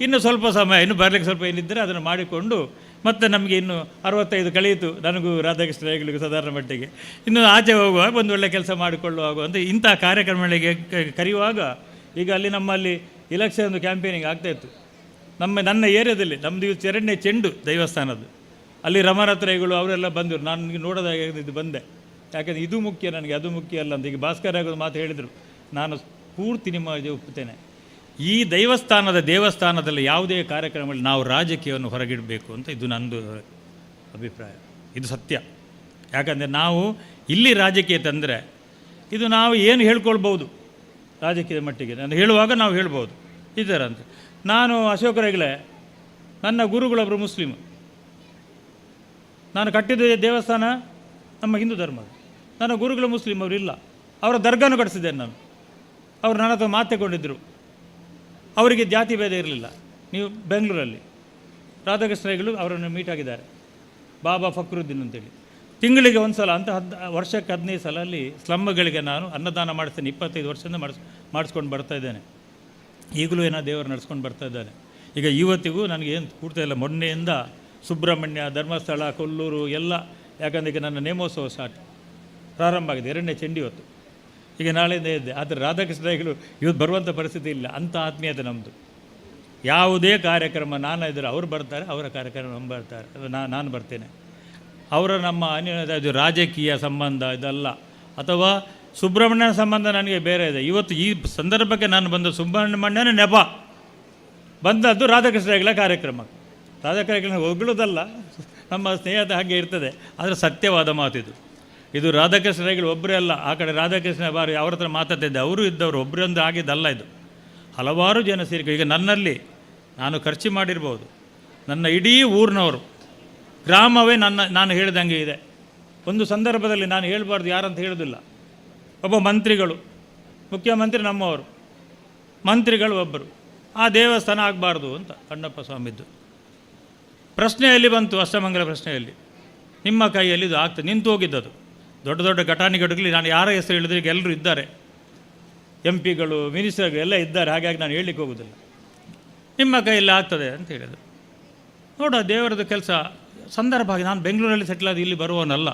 ಇನ್ನು ಸ್ವಲ್ಪ ಸಮಯ ಇನ್ನು ಬರಲಿಕ್ಕೆ ಸ್ವಲ್ಪ ಏನಿದ್ದರೆ ಅದನ್ನು ಮಾಡಿಕೊಂಡು ಮತ್ತು ನಮಗೆ ಇನ್ನು 65 ಕಳೆಯಿತು, ನನಗೂ ರಾಧಾಕೃಷ್ಣ ಹೆಗಡೆಗೂ ಸಾಧಾರಣ ಮಟ್ಟಿಗೆ. ಇನ್ನು ಆಚೆ ಹೋಗುವಾಗ ಒಂದು ಒಳ್ಳೆಯ ಕೆಲಸ ಮಾಡಿಕೊಳ್ಳುವಾಗ ಅಂತ ಇಂಥ ಕಾರ್ಯಕ್ರಮಗಳಿಗೆ ಕರೆಯುವಾಗ ಈಗ ಅಲ್ಲಿ ನಮ್ಮಲ್ಲಿ ಇಲೆಕ್ಷನ್ ಕ್ಯಾಂಪೇನಿಂಗ್ ಆಗ್ತಾಯಿತ್ತು. ನನ್ನ ಏರಿಯಾದಲ್ಲಿ ನಮ್ಮದು 2ನೇ ಚೆಂಡು ದೇವಸ್ಥಾನದ್ದು, ಅಲ್ಲಿ ರಮನಾಥರೈಗಳು ಅವರೆಲ್ಲ ಬಂದರು. ನಾನು ನೋಡೋದಾಗ ಇದು ಬಂದೆ, ಯಾಕಂದರೆ ಇದು ಮುಖ್ಯ ನನಗೆ, ಅದು ಮುಖ್ಯ ಅಲ್ಲ ಅಂತ. ಈಗ ಭಾಸ್ಕರ್ ಆಗೋದು ಮಾತು ಹೇಳಿದರು, ನಾನು ಪೂರ್ತಿ ನಿಮ್ಮ ಒಪ್ಪುತ್ತೇನೆ. ಈ ದೇವಸ್ಥಾನದಲ್ಲಿ ಯಾವುದೇ ಕಾರ್ಯಕ್ರಮದಲ್ಲಿ ನಾವು ರಾಜಕೀಯವನ್ನು ಹೊರಗಿಡಬೇಕು ಅಂತ ಇದು ನನ್ನದು ಅಭಿಪ್ರಾಯ. ಇದು ಸತ್ಯ. ಯಾಕಂದರೆ ನಾವು ಇಲ್ಲಿ ರಾಜಕೀಯ ತಂದರೆ ಇದು ನಾವು ಏನು ಹೇಳ್ಕೊಳ್ಬೋದು ರಾಜಕೀಯದ ಮಟ್ಟಿಗೆ, ನಾನು ಹೇಳುವಾಗ ನಾವು ಹೇಳ್ಬೋದು ಈ ಥರ ಅಂತ. ನಾನು ಅಶೋಕ ಹೆಗಡೆ, ನನ್ನ ಗುರುಗಳೊಬ್ಬರು ಮುಸ್ಲಿಮ್, ನಾನು ಕಟ್ಟಿದ ದೇವಸ್ಥಾನ ನಮ್ಮ ಹಿಂದೂ ಧರ್ಮದ, ನನ್ನ ಗುರುಗಳು ಮುಸ್ಲಿಮ್ ಅವರಿಲ್ಲ, ಅವರ ದರ್ಗಾನು ಕಟ್ಟಿಸಿದ್ದೇನೆ ನಾನು. ಅವರು ನನ್ನ ಹತ್ರ ಮಾತುಕೊಂಡಿದ್ದರು, ಅವರಿಗೆ ಜಾತಿ ಭೇದ ಇರಲಿಲ್ಲ. ನೀವು ಬೆಂಗಳೂರಲ್ಲಿ ರಾಧಾಕೃಷ್ಣಗಳು ಅವರನ್ನು ಮೀಟ್ ಆಗಿದ್ದಾರೆ, ಬಾಬಾ ಫಕ್ರುದ್ದೀನ್ ಅಂತೇಳಿ. ತಿಂಗಳಿಗೆ ಒಂದು ಸಲ ಅಂತ ವರ್ಷಕ್ಕೆ 15 ಸಲ ಅಲ್ಲಿ ಸ್ಲಮ್ಗಳಿಗೆ ನಾನು ಅನ್ನದಾನ ಮಾಡಿಸ್ತೇನೆ. 25 ವರ್ಷದಿಂದ ಮಾಡಿಸ್ಕೊಂಡು ಬರ್ತಾಯಿದ್ದೇನೆ. ಈಗಲೂ ಏನೋ ದೇವರು ನಡೆಸ್ಕೊಂಡು ಬರ್ತಾಯಿದ್ದಾನೆ. ಈಗ ಇವತ್ತಿಗೂ ನನಗೇನು ಕೂಡ್ತಾ ಇಲ್ಲ. ಮೊನ್ನೆಯಿಂದ ಸುಬ್ರಹ್ಮಣ್ಯ, ಧರ್ಮಸ್ಥಳ, ಕೊಲ್ಲೂರು ಎಲ್ಲ, ಯಾಕಂದರೆ ಈಗ ನನ್ನ ನೇಮೋತ್ಸವ ಪ್ರಾರಂಭ ಆಗಿದೆ. 2ನೇ ಚೆಂಡು ಇವತ್ತು, ಈಗ ನಾಳೆಯಿಂದ ಇದ್ದೆ. ಆದರೆ ರಾಧಾಕೃಷ್ಣಗಳು ಇವತ್ತು ಬರುವಂಥ ಪರಿಸ್ಥಿತಿ ಇಲ್ಲ. ಅಂಥ ಆತ್ಮೀಯತೆ ನಮ್ಮದು. ಯಾವುದೇ ಕಾರ್ಯಕ್ರಮ ನಾನು ಇದ್ದರೆ ಅವರು ಬರ್ತಾರೆ, ಅವರ ಕಾರ್ಯಕ್ರಮ ನಮ್ಮ ಬರ್ತಾರೆ, ನಾನು ಬರ್ತೇನೆ. ಅವರ ನಮ್ಮ ಅದು ರಾಜಕೀಯ ಸಂಬಂಧ ಇದಲ್ಲ, ಅಥವಾ ಸುಬ್ರಹ್ಮಣ್ಯನ ಸಂಬಂಧ ನನಗೆ ಬೇರೆ ಇದೆ. ಇವತ್ತು ಈ ಸಂದರ್ಭಕ್ಕೆ ನಾನು ಬಂದ ಸುಬ್ರಹ್ಮಣ್ಯನ ನೆಪ ಬಂದದ್ದು ರಾಧಾಕೃಷ್ಣಗಳ ಕಾರ್ಯಕ್ರಮ. ರಾಧಾಕೃಷ್ಣ ಹೊಗಳೋದಲ್ಲ, ನಮ್ಮ ಸ್ನೇಹದ ಹಾಗೆ ಇರ್ತದೆ. ಆದರೆ ಸತ್ಯವಾದ ಮಾತಿದು. ಇದು ರಾಧಾಕೃಷ್ಣಗಳು ಒಬ್ಬರೇ ಅಲ್ಲ. ಆ ಕಡೆ ರಾಧಾಕೃಷ್ಣ ಬಾರಿ ಅವ್ರ ಹತ್ರ ಮಾತಾಡ್ತಿದ್ದೆ, ಅವರು ಇದ್ದವರು, ಒಬ್ಬರೊಂದು ಆಗಿದ್ದಲ್ಲ. ಇದು ಹಲವಾರು ಜನ ಸೇರಿ. ಈಗ ನನ್ನಲ್ಲಿ ನಾನು ಖರ್ಚು ಮಾಡಿರ್ಬೋದು, ನನ್ನ ಇಡೀ ಊರಿನವರು, ಗ್ರಾಮವೇ ನಾನು ಹೇಳಿದಂಗೆ ಇದೆ. ಒಂದು ಸಂದರ್ಭದಲ್ಲಿ ನಾನು ಹೇಳಬಾರ್ದು ಯಾರಂತ ಹೇಳೋದಿಲ್ಲ. ಒಬ್ಬ ಮಂತ್ರಿಗಳು, ಮುಖ್ಯಮಂತ್ರಿ ನಮ್ಮವರು, ಮಂತ್ರಿಗಳು ಒಬ್ಬರು, ಆ ದೇವಸ್ಥಾನ ಆಗಬಾರ್ದು ಅಂತ ಕಣ್ಣಪ್ಪ ಸ್ವಾಮಿದ್ದು ಪ್ರಶ್ನೆಯಲ್ಲಿ ಬಂತು. ಅಷ್ಟಮಂಗಲ ಪ್ರಶ್ನೆಯಲ್ಲಿ ನಿಮ್ಮ ಕೈಯಲ್ಲಿ ಇದು ಆಗ್ತದೆ, ನಿಂತು ಹೋಗಿದ್ದದು. ದೊಡ್ಡ ದೊಡ್ಡ ಘಟಾನುಘಟಿಗಳು, ನಾನು ಯಾರ ಹೆಸರು ಹೇಳಿದ್ರೆ ಈಗ ಎಲ್ಲರೂ ಇದ್ದಾರೆ, MP ಗಳು, ಮಿನಿಸ್ಟರ್ಗಳು ಎಲ್ಲ ಇದ್ದಾರೆ. ಹಾಗಾಗಿ ನಾನು ಹೇಳಲಿಕ್ಕೆ ಹೋಗೋದಿಲ್ಲ. ನಿಮ್ಮ ಕೈಯಲ್ಲಿ ಆಗ್ತದೆ ಅಂತ ಹೇಳಿದರು. ನೋಡ, ದೇವರದ ಕೆಲಸ ಸಂದರ್ಭ ಆಗಿ ನಾನು ಬೆಂಗಳೂರಲ್ಲಿ ಸೆಟ್ಲ್ ಆದ, ಇಲ್ಲಿ ಬರುವವನಲ್ಲ.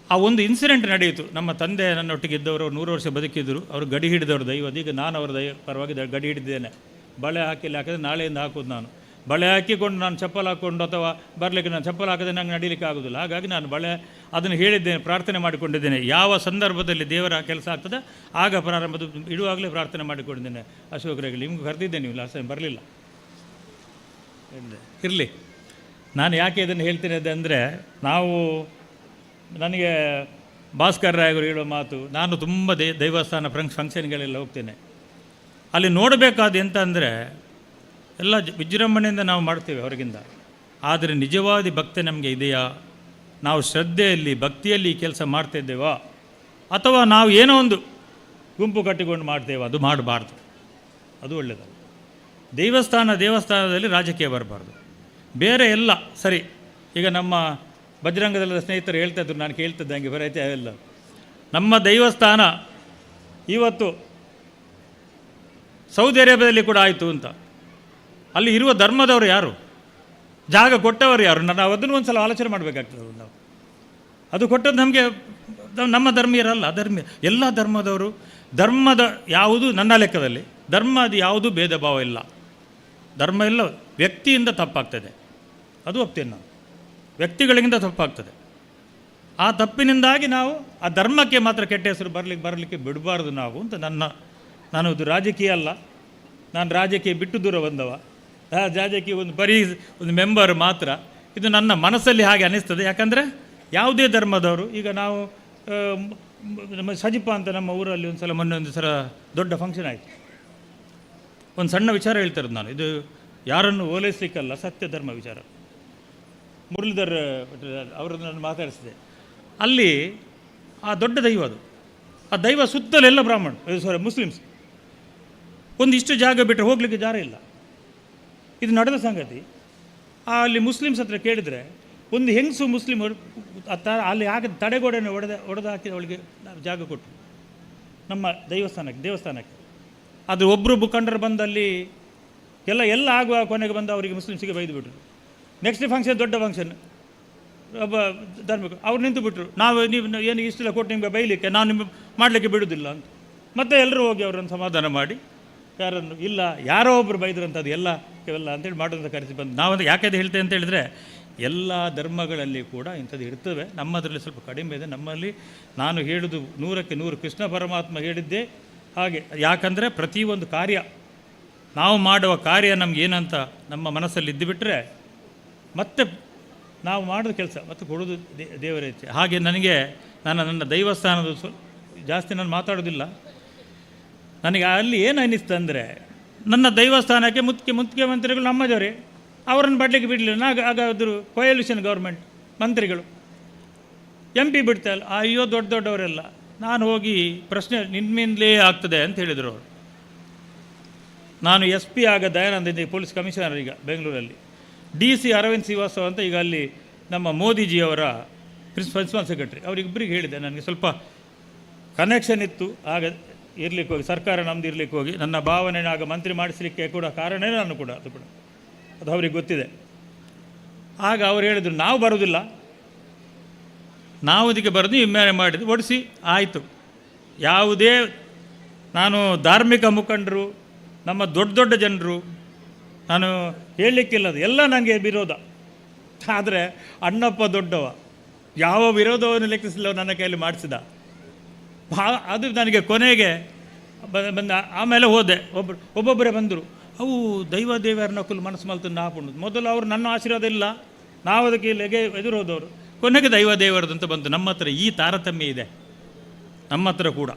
ಆ ಒಂದು ಇನ್ಸಿಡೆಂಟ್ ನಡೆಯಿತು. ನಮ್ಮ ತಂದೆ ನನ್ನೊಟ್ಟಿಗೆ ಇದ್ದವರು 100 ವರ್ಷ ಬದುಕಿದ್ದರು. ಅವರು ಗಡಿ ಹಿಡಿದವರು ದೈವದ. ಈಗ ನಾನು ಅವರ ಪರವಾಗಿ ಗಡಿ ಹಿಡಿದ್ದೇನೆ. ಬಳೆ ಹಾಕಿದ್ರೆ ನಾಳೆಯಿಂದ ಹಾಕೋದು. ನಾನು ಬಳೆ ಹಾಕಿಕೊಂಡು ನಾನು ಚಪ್ಪಲ್ ಹಾಕ್ಕೊಂಡು ಅಥವಾ ಬರಲಿಕ್ಕೆ, ನಾನು ಚಪ್ಪಲ್ ಹಾಕಿದ್ರೆ ನಂಗೆ ನಡೀಲಿಕ್ಕೆ ಆಗೋದಿಲ್ಲ. ಹಾಗಾಗಿ ನಾನು ಬಳೆ ಅದನ್ನು ಹೇಳಿದ್ದೇನೆ, ಪ್ರಾರ್ಥನೆ ಮಾಡಿಕೊಂಡಿದ್ದೇನೆ. ಯಾವ ಸಂದರ್ಭದಲ್ಲಿ ದೇವರ ಕೆಲಸ ಆಗ್ತದೆ ಆಗ ಪ್ರಾರಂಭದ ಇಡುವಾಗಲೇ ಪ್ರಾರ್ಥನೆ ಮಾಡಿಕೊಂಡಿದ್ದೇನೆ. ಅಶೋಕರಿಗೆ ನಿಮ್ಗೆ ಕರೆದಿದ್ದೆ, ನೀವು ಲಾಸ್ಟ್ ಟೈಮ್ ಬರಲಿಲ್ಲ. ಇರಲಿ, ನಾನು ಯಾಕೆ ಇದನ್ನು ಹೇಳ್ತೇನೆ ಅಂದರೆ, ನನಗೆ ಭಾಸ್ಕರ್ ರಾಯರು ಹೇಳೋ ಮಾತು, ನಾನು ತುಂಬ ದೈವಸ್ಥಾನ ಫಂಕ್ಷನ್ಗಳೆಲ್ಲ ಹೋಗ್ತೇನೆ. ಅಲ್ಲಿ ನೋಡಬೇಕಾದ ಎಂತ ಅಂದರೆ ಎಲ್ಲ ವಿಜೃಂಭಣೆಯಿಂದ ನಾವು ಮಾಡ್ತೇವೆ ಹೊರಗಿಂದ, ಆದರೆ ನಿಜವಾದ ಭಕ್ತಿ ನಮಗೆ ಇದೆಯಾ? ನಾವು ಶ್ರದ್ಧೆಯಲ್ಲಿ ಭಕ್ತಿಯಲ್ಲಿ ಕೆಲಸ ಮಾಡ್ತಿದ್ದೇವಾ, ಅಥವಾ ನಾವು ಏನೋ ಒಂದು ಗುಂಪು ಕಟ್ಟಿಕೊಂಡು ಮಾಡ್ತೇವೆ? ಅದು ಮಾಡಬಾರ್ದು, ಅದು ಒಳ್ಳೆಯದಲ್ಲ. ದೇವಸ್ಥಾನದಲ್ಲಿ ರಾಜಕೀಯ ಬರಬಾರ್ದು. ಬೇರೆ ಎಲ್ಲ ಸರಿ. ಈಗ ನಮ್ಮ ಬಜರಂಗದಲ್ಲದ ಸ್ನೇಹಿತರು ಹೇಳ್ತಾ ಇದ್ರು, ನಾನು ಕೇಳ್ತಿದ್ದೆ ಹಂಗೆ ಬರೈತೆ ಅವೆಲ್ಲ. ನಮ್ಮ ದೇವಸ್ಥಾನ ಇವತ್ತು ಸೌದಿ ಅರೇಬಿಯಾದಲ್ಲಿ ಕೂಡ ಆಯಿತು ಅಂತ. ಅಲ್ಲಿ ಇರುವ ಧರ್ಮದವರು ಯಾರು? ಜಾಗ ಕೊಟ್ಟವರು ಯಾರು? ನಾವು ಅದನ್ನು ಒಂದು ಸಲ ಆಲೋಚನೆ ಮಾಡಬೇಕಾಗ್ತದೆ. ನಾವು ಅದು ಕೊಟ್ಟದ್ದು ನಮಗೆ ನಮ್ಮ ಧರ್ಮೀಯರಲ್ಲ, ಎಲ್ಲ ಧರ್ಮದವರು. ಧರ್ಮದ ಯಾವುದು ನನ್ನ ಲೆಕ್ಕದಲ್ಲಿ ಧರ್ಮದ ಯಾವುದು ಭೇದ ಭಾವ ಇಲ್ಲ. ಧರ್ಮ ಎಲ್ಲ ವ್ಯಕ್ತಿಯಿಂದ ತಪ್ಪಾಗ್ತದೆ, ಅದು ಒಪ್ತೇನೆ ನಾನು. ವ್ಯಕ್ತಿಗಳಿಗಿಂತ ತಪ್ಪಾಗ್ತದೆ. ಆ ತಪ್ಪಿನಿಂದಾಗಿ ನಾವು ಆ ಧರ್ಮಕ್ಕೆ ಮಾತ್ರ ಕೆಟ್ಟ ಹೆಸರು ಬರಲಿಕ್ಕೆ ಬಿಡಬಾರ್ದು ನಾವು ಅಂತ ನಾನು ಇದು ರಾಜಕೀಯ ಅಲ್ಲ, ನಾನು ರಾಜಕೀಯ ಬಿಟ್ಟು ದೂರ ಬಂದವ. ರಾಜಕೀಯ ಒಂದು ಮೆಂಬರ್ ಮಾತ್ರ. ಇದು ನನ್ನ ಮನಸ್ಸಲ್ಲಿ ಹಾಗೆ ಅನ್ನಿಸ್ತದೆ. ಯಾಕಂದರೆ ಯಾವುದೇ ಧರ್ಮದವರು, ಈಗ ನಾವು ನಮ್ಮ ಸಜಿಪ ಅಂತ ನಮ್ಮ ಊರಲ್ಲಿ ಒಂದು ಸಲ ಮೊನ್ನೆ ಒಂದು ಸಲ ದೊಡ್ಡ ಫಂಕ್ಷನ್ ಆಯಿತು. ಒಂದು ಸಣ್ಣ ವಿಚಾರ ಹೇಳ್ತಾರೆ, ನಾನು ಇದು ಯಾರನ್ನು ಓಲೈಸಲಿಕ್ಕಲ್ಲ, ಸತ್ಯ ಧರ್ಮ ವಿಚಾರ. ಮುರಳೀಧರ್ ಅವರನ್ನು ನಾನು ಮಾತಾಡಿಸಿದೆ. ಅಲ್ಲಿ ಆ ದೊಡ್ಡ ದೈವ, ಅದು ಆ ದೈವ ಸುತ್ತಲೆಲ್ಲ ಮುಸ್ಲಿಮ್ಸ್. ಒಂದಿಷ್ಟು ಜಾಗ ಬಿಟ್ಟರೆ ಹೋಗಲಿಕ್ಕೆ ಜಾಗ ಇಲ್ಲ. ಇದು ನಡೆದ ಸಂಗತಿ. ಅಲ್ಲಿ ಮುಸ್ಲಿಮ್ಸ್ ಹತ್ರ ಕೇಳಿದರೆ ಒಂದು ಹೆಂಗಸು ಮುಸ್ಲಿಮ್ ಅಲ್ಲಿ ಆಗ ತಡೆಗೋಡೆಯನ್ನು ಒಡೆದಾಕಿ ಅವಳಿಗೆ ಜಾಗ ಕೊಟ್ಟರು ನಮ್ಮ ದೇವಸ್ಥಾನಕ್ಕೆ. ಅದು ಒಬ್ಬರು ಮುಖಂಡರು ಬಂದಲ್ಲಿ ಎಲ್ಲ ಆಗುವ ಕೊನೆಗೆ ಬಂದು ಅವರಿಗೆ ಮುಸ್ಲಿಮ್ಸಿಗೆ ಬೈದು ಬಿಟ್ಟರು. ನೆಕ್ಸ್ಟ್ ಫಂಕ್ಷನ್ ದೊಡ್ಡ ಫಂಕ್ಷನ್, ಒಬ್ಬ ಧಾರ್ಮಿಕ ಅವ್ರು ನಿಂತು ಬಿಟ್ಟರು, ನೀವು ಏನು ಇಷ್ಟೆಲ್ಲ ಕೊಟ್ಟು ನಿಮಗೆ ಬೈಲಿಕ್ಕೆ ನಾನು ನಿಮಗೆ ಮಾಡಲಿಕ್ಕೆ ಬಿಡೋದಿಲ್ಲ ಅಂತ. ಮತ್ತೆ ಎಲ್ಲರೂ ಹೋಗಿ ಅವರನ್ನು ಸಮಾಧಾನ ಮಾಡಿ, ಯಾರನ್ನು ಇಲ್ಲ ಯಾರೋ ಒಬ್ಬರು ಬೈದ್ರಂಥದ್ದು ಎಲ್ಲ ಅಂತೇಳಿ ಮಾಡೋದಂತ ಕರೆಸಿ ಬಂದು ನಾವು ಯಾಕೆ ಹೇಳ್ತೇವೆ ಅಂತ ಹೇಳಿದರೆ, ಎಲ್ಲ ಧರ್ಮಗಳಲ್ಲಿ ಕೂಡ ಇಂಥದ್ದು ಇರ್ತವೆ. ನಮ್ಮದರಲ್ಲಿ ಸ್ವಲ್ಪ ಕಡಿಮೆ ಇದೆ. ನಮ್ಮಲ್ಲಿ ನಾನು ಹೇಳೋದು 100ಕ್ಕೆ 100 ಕೃಷ್ಣ ಪರಮಾತ್ಮ ಹೇಳಿದ್ದೇ ಹಾಗೆ. ಯಾಕಂದರೆ ಪ್ರತಿಯೊಂದು ಕಾರ್ಯ ನಾವು ಮಾಡುವ ಕಾರ್ಯ ನಮ್ಗೆ ಏನಂತ ನಮ್ಮ ಮನಸ್ಸಲ್ಲಿ ಇದ್ದುಬಿಟ್ರೆ ಮತ್ತೆ ನಾವು ಮಾಡೋದು ಕೆಲಸ ಮತ್ತೆ ಕೊಡೋದು ದೇವರ ಇಚ್ಛೆ. ಹಾಗೆ ನನಗೆ ನನ್ನ ದೈವಸ್ಥಾನದ ಜಾಸ್ತಿ ನಾನು ಮಾತಾಡೋದಿಲ್ಲ. ನನಗೆ ಅಲ್ಲಿ ಏನು ಅನ್ನಿಸ್ತು ಅಂದರೆ, ನನ್ನ ದೈವಸ್ಥಾನಕ್ಕೆ ಮುಖ್ಯಮಂತ್ರಿಗಳು ನಮ್ಮದವರೇ, ಅವರನ್ನು ಬಡಲಿಕ್ಕೆ ಬಿಡಲಿಲ್ಲ. ಆಗಾದರೂ ಕೊಯಲ್ಯೂಷನ್ ಗೌರ್ಮೆಂಟ್ ಮಂತ್ರಿಗಳು MP ಬಿಡ್ತಾಯಿಲ್ಲ. ಅಯ್ಯೋ ದೊಡ್ಡವರೆಲ್ಲ. ನಾನು ಹೋಗಿ ಪ್ರಶ್ನೆ ನಿಮ್ಮಿಂದಲೇ ಆಗ್ತದೆ ಅಂತ ಹೇಳಿದರು ಅವರು. ನಾನು SP ಆಗ ದಯಾನಂದ ಪೊಲೀಸ್ ಕಮಿಷನರ್ ಈಗ ಬೆಂಗಳೂರಲ್ಲಿ. DC ಅರವಿಂದ್ ಶ್ರೀವಾಸ್ತವ ಅಂತ ಈಗ ಅಲ್ಲಿ ನಮ್ಮ ಮೋದಿಜಿಯವರ ಪ್ರಿನ್ಸಿಪಲ್ ಸೆಕ್ರೆಟರಿ, ಅವರಿಬ್ಬರಿಗೆ ಹೇಳಿದೆ. ನನಗೆ ಸ್ವಲ್ಪ ಕನೆಕ್ಷನ್ ಇತ್ತು ಆಗ ಇರಲಿಕ್ಕೆ ಹೋಗಿ, ಸರ್ಕಾರ ನಮ್ಮದು ಇರಲಿಕ್ಕೆ ಹೋಗಿ ನನ್ನ ಭಾವನೆ ಆಗ ಮಂತ್ರಿ ಮಾಡಿಸಲಿಕ್ಕೆ ಕೂಡ ಕಾರಣವೇ ನಾನು ಕೂಡ ಅದು ಅವ್ರಿಗೆ ಗೊತ್ತಿದೆ. ಆಗ ಅವ್ರು ಹೇಳಿದರು, ನಾವು ಬರೋದಿಲ್ಲ, ನಾವು ಇದಕ್ಕೆ ಬರೋದು ವಿಮೆನೆ ಮಾಡಿದ್ದು ಓಡಿಸಿ ಆಯಿತು. ಯಾವುದೇ ನಾನು ಧಾರ್ಮಿಕ ಮುಖಂಡರು, ನಮ್ಮ ದೊಡ್ಡ ಜನರು, ನಾನು ಹೇಳಲಿಕ್ಕಿಲ್ಲದು ಎಲ್ಲ ನನಗೆ ವಿರೋಧ. ಆದರೆ ಅಣ್ಣಪ್ಪ ದೊಡ್ಡವ, ಯಾವ ವಿರೋಧವನ್ನು ಲೆಕ್ಕಿಸಲಿಲ್ಲ, ನನ್ನ ಕೈಯಲ್ಲಿ ಮಾಡಿಸಿದ. ಅದು ನನಗೆ ಕೊನೆಗೆ ಬಂದ. ಆಮೇಲೆ ಹೋದೆ, ಒಬ್ಬೊಬ್ಬರೇ ಬಂದರು. ಅವು ದೇವರ ನಕಲು ಮನಸ್ಸು ಮಲ್ತು ನಾಪುಣ್ಣದು. ಮೊದಲು ಅವರು ನನ್ನ ಆಶೀರ್ವಾದ ಇಲ್ಲ, ನಾವು ಅದಕ್ಕೆ ಇಲ್ಲಿಗೆ ಎದುರು ಹೋದವರು. ಕೊನೆಗೆ ದೇವರದಂತ ಬಂತು. ನಮ್ಮ ಹತ್ರ ಈ ತಾರತಮ್ಯ ಇದೆ, ನಮ್ಮ ಹತ್ರ ಕೂಡ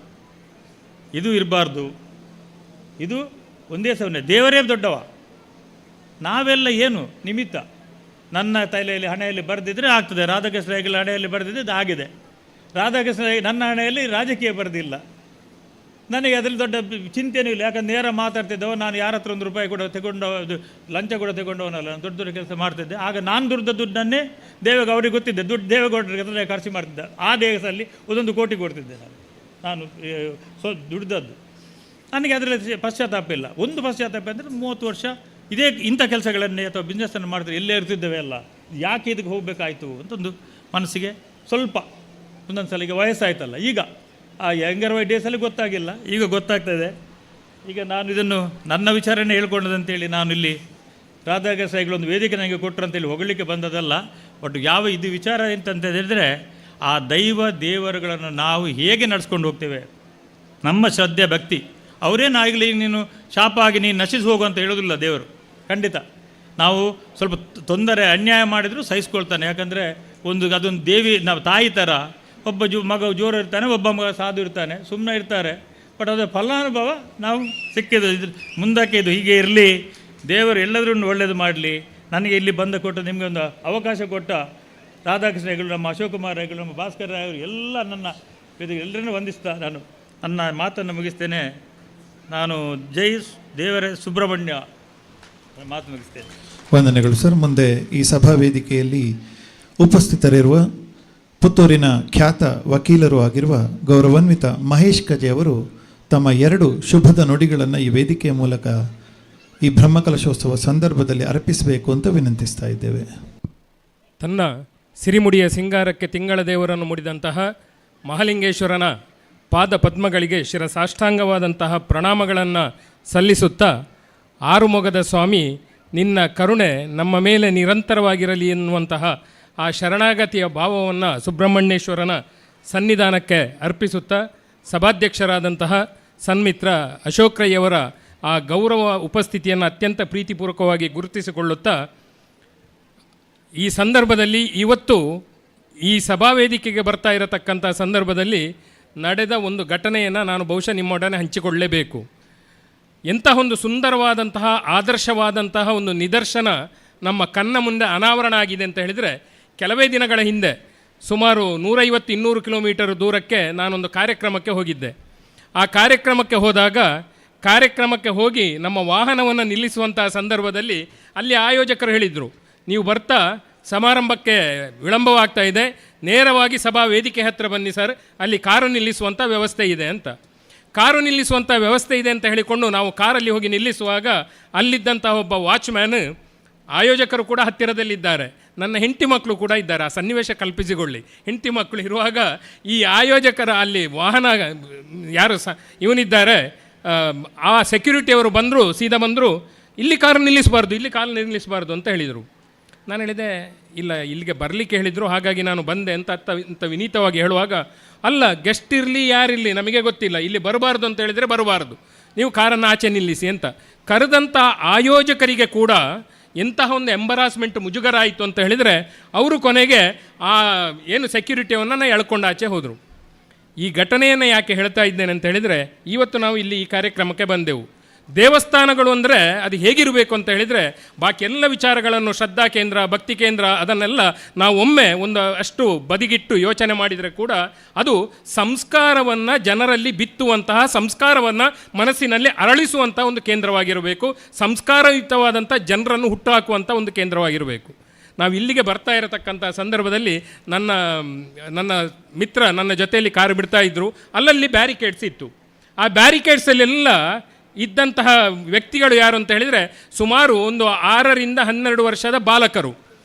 ಇದು ಇರಬಾರ್ದು. ಇದು ಒಂದೇ ಸವನೆ, ದೇವರೇ ದೊಡ್ಡವ, ನಾವೆಲ್ಲ ಏನು ನಿಮಿತ್ತ. ನನ್ನ ತಲೆಯಲ್ಲಿ ಹಣೆಯಲ್ಲಿ ಬರೆದಿದ್ರೆ ಆಗ್ತದೆ, ರಾಧಾಕೃಷ್ಣಗಳ ಹಣೆಯಲ್ಲಿ ಬರೆದಿದ್ದೆ ಅದು ಆಗಿದೆ. ರಾಧಾಕೃಷ್ಣ ನನ್ನ ಹಣೆಯಲ್ಲಿ ರಾಜಕೀಯ ಬರೆದಿಲ್ಲ. ನನಗೆ ಅದರಲ್ಲಿ ದೊಡ್ಡ ಚಿಂತೆಯೂ ಇಲ್ಲ. ಯಾಕಂದ್ರೆ ನೇರ ಮಾತಾಡ್ತಿದ್ದವ, ನಾನು ಯಾರ ಹತ್ರ ₹1 ಕೂಡ ಅದು ಲಂಚ ಕೂಡ ತಗೊಂಡವನಲ್ಲ, ನಾನು ದೊಡ್ಡ ಕೆಲಸ ಮಾಡ್ತಿದ್ದೆ. ಆಗ ನಾನು ದುಡ್ಡನ್ನೇ ಅವ್ರಿಗೆ ಗೊತ್ತಿದ್ದೆ, ದೇವೇಗೌಡರಿಗೆ ಹತ್ರ ಖರ್ಚು ಮಾಡ್ತಿದ್ದೆ. ಆ ದೇಶದಲ್ಲಿ 1 ಕೋಟಿ ಕೊಡ್ತಿದ್ದೆ ನಾನು ದುಡ್ದದ್ದು. ನನಗೆ ಅದರಲ್ಲಿ ಪಶ್ಚಾತ್ತಾಪ ಇಲ್ಲ. ಒಂದು ಪಶ್ಚಾತ್ತಾಪ ಅಂದರೆ 30 ವರ್ಷ ಇಂಥ ಕೆಲಸಗಳನ್ನೇ ಅಥವಾ ಬಿಸ್ನೆಸ್ಸನ್ನು ಮಾಡಿದ್ರೆ ಎಲ್ಲೇ ಇರ್ತಿದ್ದೇವೆ ಅಲ್ಲ, ಯಾಕೆ ಇದಕ್ಕೆ ಹೋಗಬೇಕಾಯ್ತು ಅಂತೊಂದು ಮನಸ್ಸಿಗೆ ಸ್ವಲ್ಪ ಒಂದೊಂದು ಸಲ. ಈಗ ವಯಸ್ಸಾಯ್ತಲ್ಲ, ಈಗ ಆ ಯಂಗರ್ ಡೇಸಲ್ಲಿ ಗೊತ್ತಾಗಿಲ್ಲ, ಈಗ ಗೊತ್ತಾಗ್ತದೆ. ಈಗ ನಾನು ಇದನ್ನು ನನ್ನ ವಿಚಾರನೇ ಹೇಳ್ಕೊಂಡದಂತೇಳಿ ನಾನು ಇಲ್ಲಿ ರಾಧಾಕೃಷ್ಣಗಳೊಂದು ವೇದಿಕೆ ನನಗೆ ಕೊಟ್ಟರು ಅಂತೇಳಿ ಹೊಗಳಲಿಕ್ಕೆ ಬಂದದಲ್ಲ. ಬಟ್ ಇದು ವಿಚಾರ ಎಂತಂತ ಹೇಳಿದರೆ, ಆ ದೇವರುಗಳನ್ನು ನಾವು ಹೇಗೆ ನಡೆಸ್ಕೊಂಡು ಹೋಗ್ತೇವೆ, ನಮ್ಮ ಶ್ರದ್ಧೆ ಭಕ್ತಿ. ಅವರೇನಾಗಲಿ ನೀನು ಶಾಪ ಆಗಿ ನೀನು ನಶಿಸಿ ಹೋಗು ಅಂತ ಹೇಳೋದಿಲ್ಲ ದೇವರು, ಖಂಡಿತ. ನಾವು ಸ್ವಲ್ಪ ತೊಂದರೆ ಅನ್ಯಾಯ ಮಾಡಿದರೂ ಸಹಿಸ್ಕೊಳ್ತಾನೆ. ಯಾಕಂದರೆ ಅದೊಂದು ದೇವಿ, ನಾವು ತಾಯಿ ಥರ ಒಬ್ಬ ಮಗ ಜೋರು ಇರ್ತಾನೆ, ಒಬ್ಬ ಮಗ ಸಾಧು ಇರ್ತಾನೆ, ಸುಮ್ಮನೆ ಇರ್ತಾರೆ. ಬಟ್ ಅದರ ಫಲಾನುಭವ ನಾವು ಸಿಕ್ಕಿದ್ದು ಇದ್ರ ಮುಂದಕ್ಕೆ ಇದು ಹೀಗೆ ಇರಲಿ, ದೇವರು ಎಲ್ಲದರನ್ನು ಒಳ್ಳೆಯದು ಮಾಡಲಿ. ನನಗೆ ಇಲ್ಲಿ ಬಂದ ಕೊಟ್ಟು ನಿಮಗೆ ಒಂದು ಅವಕಾಶ ಕೊಟ್ಟ ರಾಧಾಕೃಷ್ಣ ಹೆಗಲು, ನಮ್ಮ ಅಶೋಕ್ ಕುಮಾರ್ ಹೆಗಲು, ನಮ್ಮ ಭಾಸ್ಕರ್ ರಾಯರು ಎಲ್ಲ ನನ್ನ ಎಲ್ಲರನ್ನೂ ವಂದಿಸ್ತಾ ನಾನು ನನ್ನ ಮಾತನ್ನು ಮುಗಿಸ್ತೇನೆ. ನಾನು ಜೈ ದೇವರ ಸುಬ್ರಹ್ಮಣ್ಯ ಮಾತು ಮುಗಿಸ್ತೇನೆ. ವಂದನೆಗಳು ಸರ್. ಮುಂದೆ ಈ ಸಭಾ ವೇದಿಕೆಯಲ್ಲಿ ಉಪಸ್ಥಿತರಿರುವ ಪುತ್ತೂರಿನ ಖ್ಯಾತ ವಕೀಲರು ಆಗಿರುವ ಗೌರವಾನ್ವಿತ ಮಹೇಶ್ ಕಜೆ ಅವರು ತಮ್ಮ 2 ಶುಭದ ನುಡಿಗಳನ್ನು ಈ ವೇದಿಕೆಯ ಮೂಲಕ ಈ ಬ್ರಹ್ಮಕಲಶೋತ್ಸವ ಸಂದರ್ಭದಲ್ಲಿ ಅರ್ಪಿಸಬೇಕು ಅಂತ ವಿನಂತಿಸ್ತಾ ಇದ್ದೇವೆ. ತನ್ನ ಸಿರಿಮುಡಿಯ ಸಿಂಗಾರಕ್ಕೆ ತಿಂಗಳ ದೇವರನ್ನು ಮುಡಿದಂತಹ ಮಹಾಲಿಂಗೇಶ್ವರನ ಪಾದ ಪದ್ಮಗಳಿಗೆ ಶಿರಸಾಷ್ಟಾಂಗವಾದಂತಹ ಪ್ರಣಾಮಗಳನ್ನು ಸಲ್ಲಿಸುತ್ತಾ, ಆರುಮೊಗದ ಸ್ವಾಮಿ ನಿನ್ನ ಕರುಣೆ ನಮ್ಮ ಮೇಲೆ ನಿರಂತರವಾಗಿರಲಿ ಎನ್ನುವಂತಹ ಆ ಶರಣಾಗತಿಯ ಭಾವವನ್ನು ಸುಬ್ರಹ್ಮಣ್ಯೇಶ್ವರನ ಸನ್ನಿಧಾನಕ್ಕೆ ಅರ್ಪಿಸುತ್ತಾ, ಸಭಾಧ್ಯಕ್ಷರಾದಂತಹ ಸನ್ಮಿತ್ರ ಅಶೋಕ್ ರೈಯವರ ಆ ಗೌರವ ಉಪಸ್ಥಿತಿಯನ್ನು ಅತ್ಯಂತ ಪ್ರೀತಿಪೂರ್ವಕವಾಗಿ ಗುರುತಿಸಿಕೊಳ್ಳುತ್ತಾ, ಈ ಸಂದರ್ಭದಲ್ಲಿ ಇವತ್ತು ಈ ಸಭಾವೇದಿಕೆಗೆ ಬರ್ತಾ ಇರತಕ್ಕಂಥ ಸಂದರ್ಭದಲ್ಲಿ ನಡೆದ ಒಂದು ಘಟನೆಯನ್ನು ನಾನು ಬಹುಶಃ ನಿಮ್ಮೊಡನೆ ಹಂಚಿಕೊಳ್ಳಲೇಬೇಕು. ಎಂತಹ ಒಂದು ಸುಂದರವಾದಂತಹ ಆದರ್ಶವಾದಂತಹ ಒಂದು ನಿದರ್ಶನ ನಮ್ಮ ಕಣ್ಣ ಮುಂದೆ ಅನಾವರಣ ಆಗಿದೆ ಅಂತ ಹೇಳಿದರೆ, ಕೆಲವೇ ದಿನಗಳ ಹಿಂದೆ ಸುಮಾರು 150-200 ಕಿಲೋಮೀಟರ್ ದೂರಕ್ಕೆ ನಾನೊಂದು ಕಾರ್ಯಕ್ರಮಕ್ಕೆ ಹೋಗಿದ್ದೆ. ಆ ಕಾರ್ಯಕ್ರಮಕ್ಕೆ ಹೋಗಿ ನಮ್ಮ ವಾಹನವನ್ನು ನಿಲ್ಲಿಸುವಂತಹ ಸಂದರ್ಭದಲ್ಲಿ ಅಲ್ಲಿ ಆಯೋಜಕರು ಹೇಳಿದರು, ನೀವು ಬರ್ತಾ ಸಮಾರಂಭಕ್ಕೆ ವಿಳಂಬವಾಗ್ತಾ ಇದೆ, ನೇರವಾಗಿ ಸಭಾ ವೇದಿಕೆ ಹತ್ತಿರ ಬನ್ನಿ ಸರ್, ಅಲ್ಲಿ ಕಾರು ನಿಲ್ಲಿಸುವಂಥ ವ್ಯವಸ್ಥೆ ಇದೆ ಅಂತ. ಕಾರು ನಿಲ್ಲಿಸುವಂಥ ವ್ಯವಸ್ಥೆ ಇದೆ ಅಂತ ಹೇಳಿಕೊಂಡು ನಾವು ಕಾರಲ್ಲಿ ಹೋಗಿ ನಿಲ್ಲಿಸುವಾಗ ಅಲ್ಲಿದ್ದಂಥ ಒಬ್ಬ ವಾಚ್ಮ್ಯಾನ್, ಆಯೋಜಕರು ಕೂಡ ಹತ್ತಿರದಲ್ಲಿದ್ದಾರೆ, ನನ್ನ ಹೆಂಡತಿ ಮಕ್ಕಳು ಕೂಡ ಇದ್ದಾರೆ, ಆ ಸನ್ನಿವೇಶ ಕಲ್ಪಿಸಿಕೊಳ್ಳಿ. ಹೆಂಡತಿ ಮಕ್ಕಳು ಇರುವಾಗ ಈ ಆಯೋಜಕರ ಅಲ್ಲಿ ವಾಹನ ಯಾರು ಇವನಿದ್ದಾರೆ ಆ ಸೆಕ್ಯೂರಿಟಿಯವರು ಸೀದಾ ಬಂದರು, ಇಲ್ಲಿ ಕಾರು ನಿಲ್ಲಿಸಬಾರ್ದು ಅಂತ ಹೇಳಿದರು. ನಾನು ಹೇಳಿದೆ, ಇಲ್ಲ ಇಲ್ಲಿಗೆ ಬರಲಿಕ್ಕೆ ಹೇಳಿದರು, ಹಾಗಾಗಿ ನಾನು ಬಂದೆ ಅಂತ ವಿನೀತವಾಗಿ ಹೇಳುವಾಗ, ಅಲ್ಲ ಗೆಸ್ಟ್ ಇರಲಿ ಯಾರಿರಲಿ ನಮಗೆ ಗೊತ್ತಿಲ್ಲ, ಇಲ್ಲಿ ಬರಬಾರ್ದು ಅಂತ ಹೇಳಿದರೆ ಬರಬಾರ್ದು, ನೀವು ಕಾರನ್ನು ಆಚೆ ನಿಲ್ಲಿಸಿ ಅಂತ. ಕರೆದಂಥ ಆಯೋಜಕರಿಗೆ ಕೂಡ ಎಂತಹ ಒಂದು ಎಂಬರಾಸ್ಮೆಂಟ್, ಮುಜುಗರ ಆಯಿತು ಅಂತ ಹೇಳಿದರೆ, ಅವರು ಕೊನೆಗೆ ಆ ಏನು ಸೆಕ್ಯೂರಿಟಿಯನ್ನು ಎಳ್ಕೊಂಡು ಆಚೆ ಹೋದರು. ಈ ಘಟನೆಯನ್ನು ಯಾಕೆ ಹೇಳ್ತಾ ಇದ್ದೇನೆ ಅಂತ ಹೇಳಿದರೆ, ಇವತ್ತು ನಾವು ಇಲ್ಲಿ ಈ ಕಾರ್ಯಕ್ರಮಕ್ಕೆ ಬಂದೆವು. ದೇವಸ್ಥಾನಗಳು ಅಂದರೆ ಅದು ಹೇಗಿರಬೇಕು ಅಂತ ಹೇಳಿದರೆ, ಬಾಕಿ ಎಲ್ಲ ವಿಚಾರಗಳನ್ನು ಶ್ರದ್ಧಾ ಕೇಂದ್ರ, ಭಕ್ತಿ ಕೇಂದ್ರ ಅದನ್ನೆಲ್ಲ ನಾವು ಒಮ್ಮೆ ಅಷ್ಟು ಬದಿಗಿಟ್ಟು ಯೋಚನೆ ಮಾಡಿದರೆ ಕೂಡ ಅದು ಸಂಸ್ಕಾರವನ್ನು ಜನರಲ್ಲಿ ಬಿತ್ತುವಂತಹ, ಸಂಸ್ಕಾರವನ್ನು ಮನಸ್ಸಿನಲ್ಲಿ ಅರಳಿಸುವಂಥ ಒಂದು ಕೇಂದ್ರವಾಗಿರಬೇಕು, ಸಂಸ್ಕಾರಯುತವಾದಂಥ ಜನರನ್ನು ಹುಟ್ಟುಹಾಕುವಂಥ ಒಂದು ಕೇಂದ್ರವಾಗಿರಬೇಕು. ನಾವು ಇಲ್ಲಿಗೆ ಬರ್ತಾ ಇರತಕ್ಕಂಥ ಸಂದರ್ಭದಲ್ಲಿ ನನ್ನ ಮಿತ್ರ ನನ್ನ ಜೊತೆಯಲ್ಲಿ ಕಾರು ಬಿಡ್ತಾ ಇದ್ದರು. ಅಲ್ಲಲ್ಲಿ ಬ್ಯಾರಿಕೇಡ್ಸ್ ಇತ್ತು. ಆ ಬ್ಯಾರಿಕೇಡ್ಸಲ್ಲೆಲ್ಲ ಇದ್ದಂತಹ ವ್ಯಕ್ತಿಗಳು ಯಾರು ಅಂತ ಹೇಳಿದರೆ, ಸುಮಾರು ಒಂದು 6-12 ವರ್ಷದ ಬಾಲಕರು.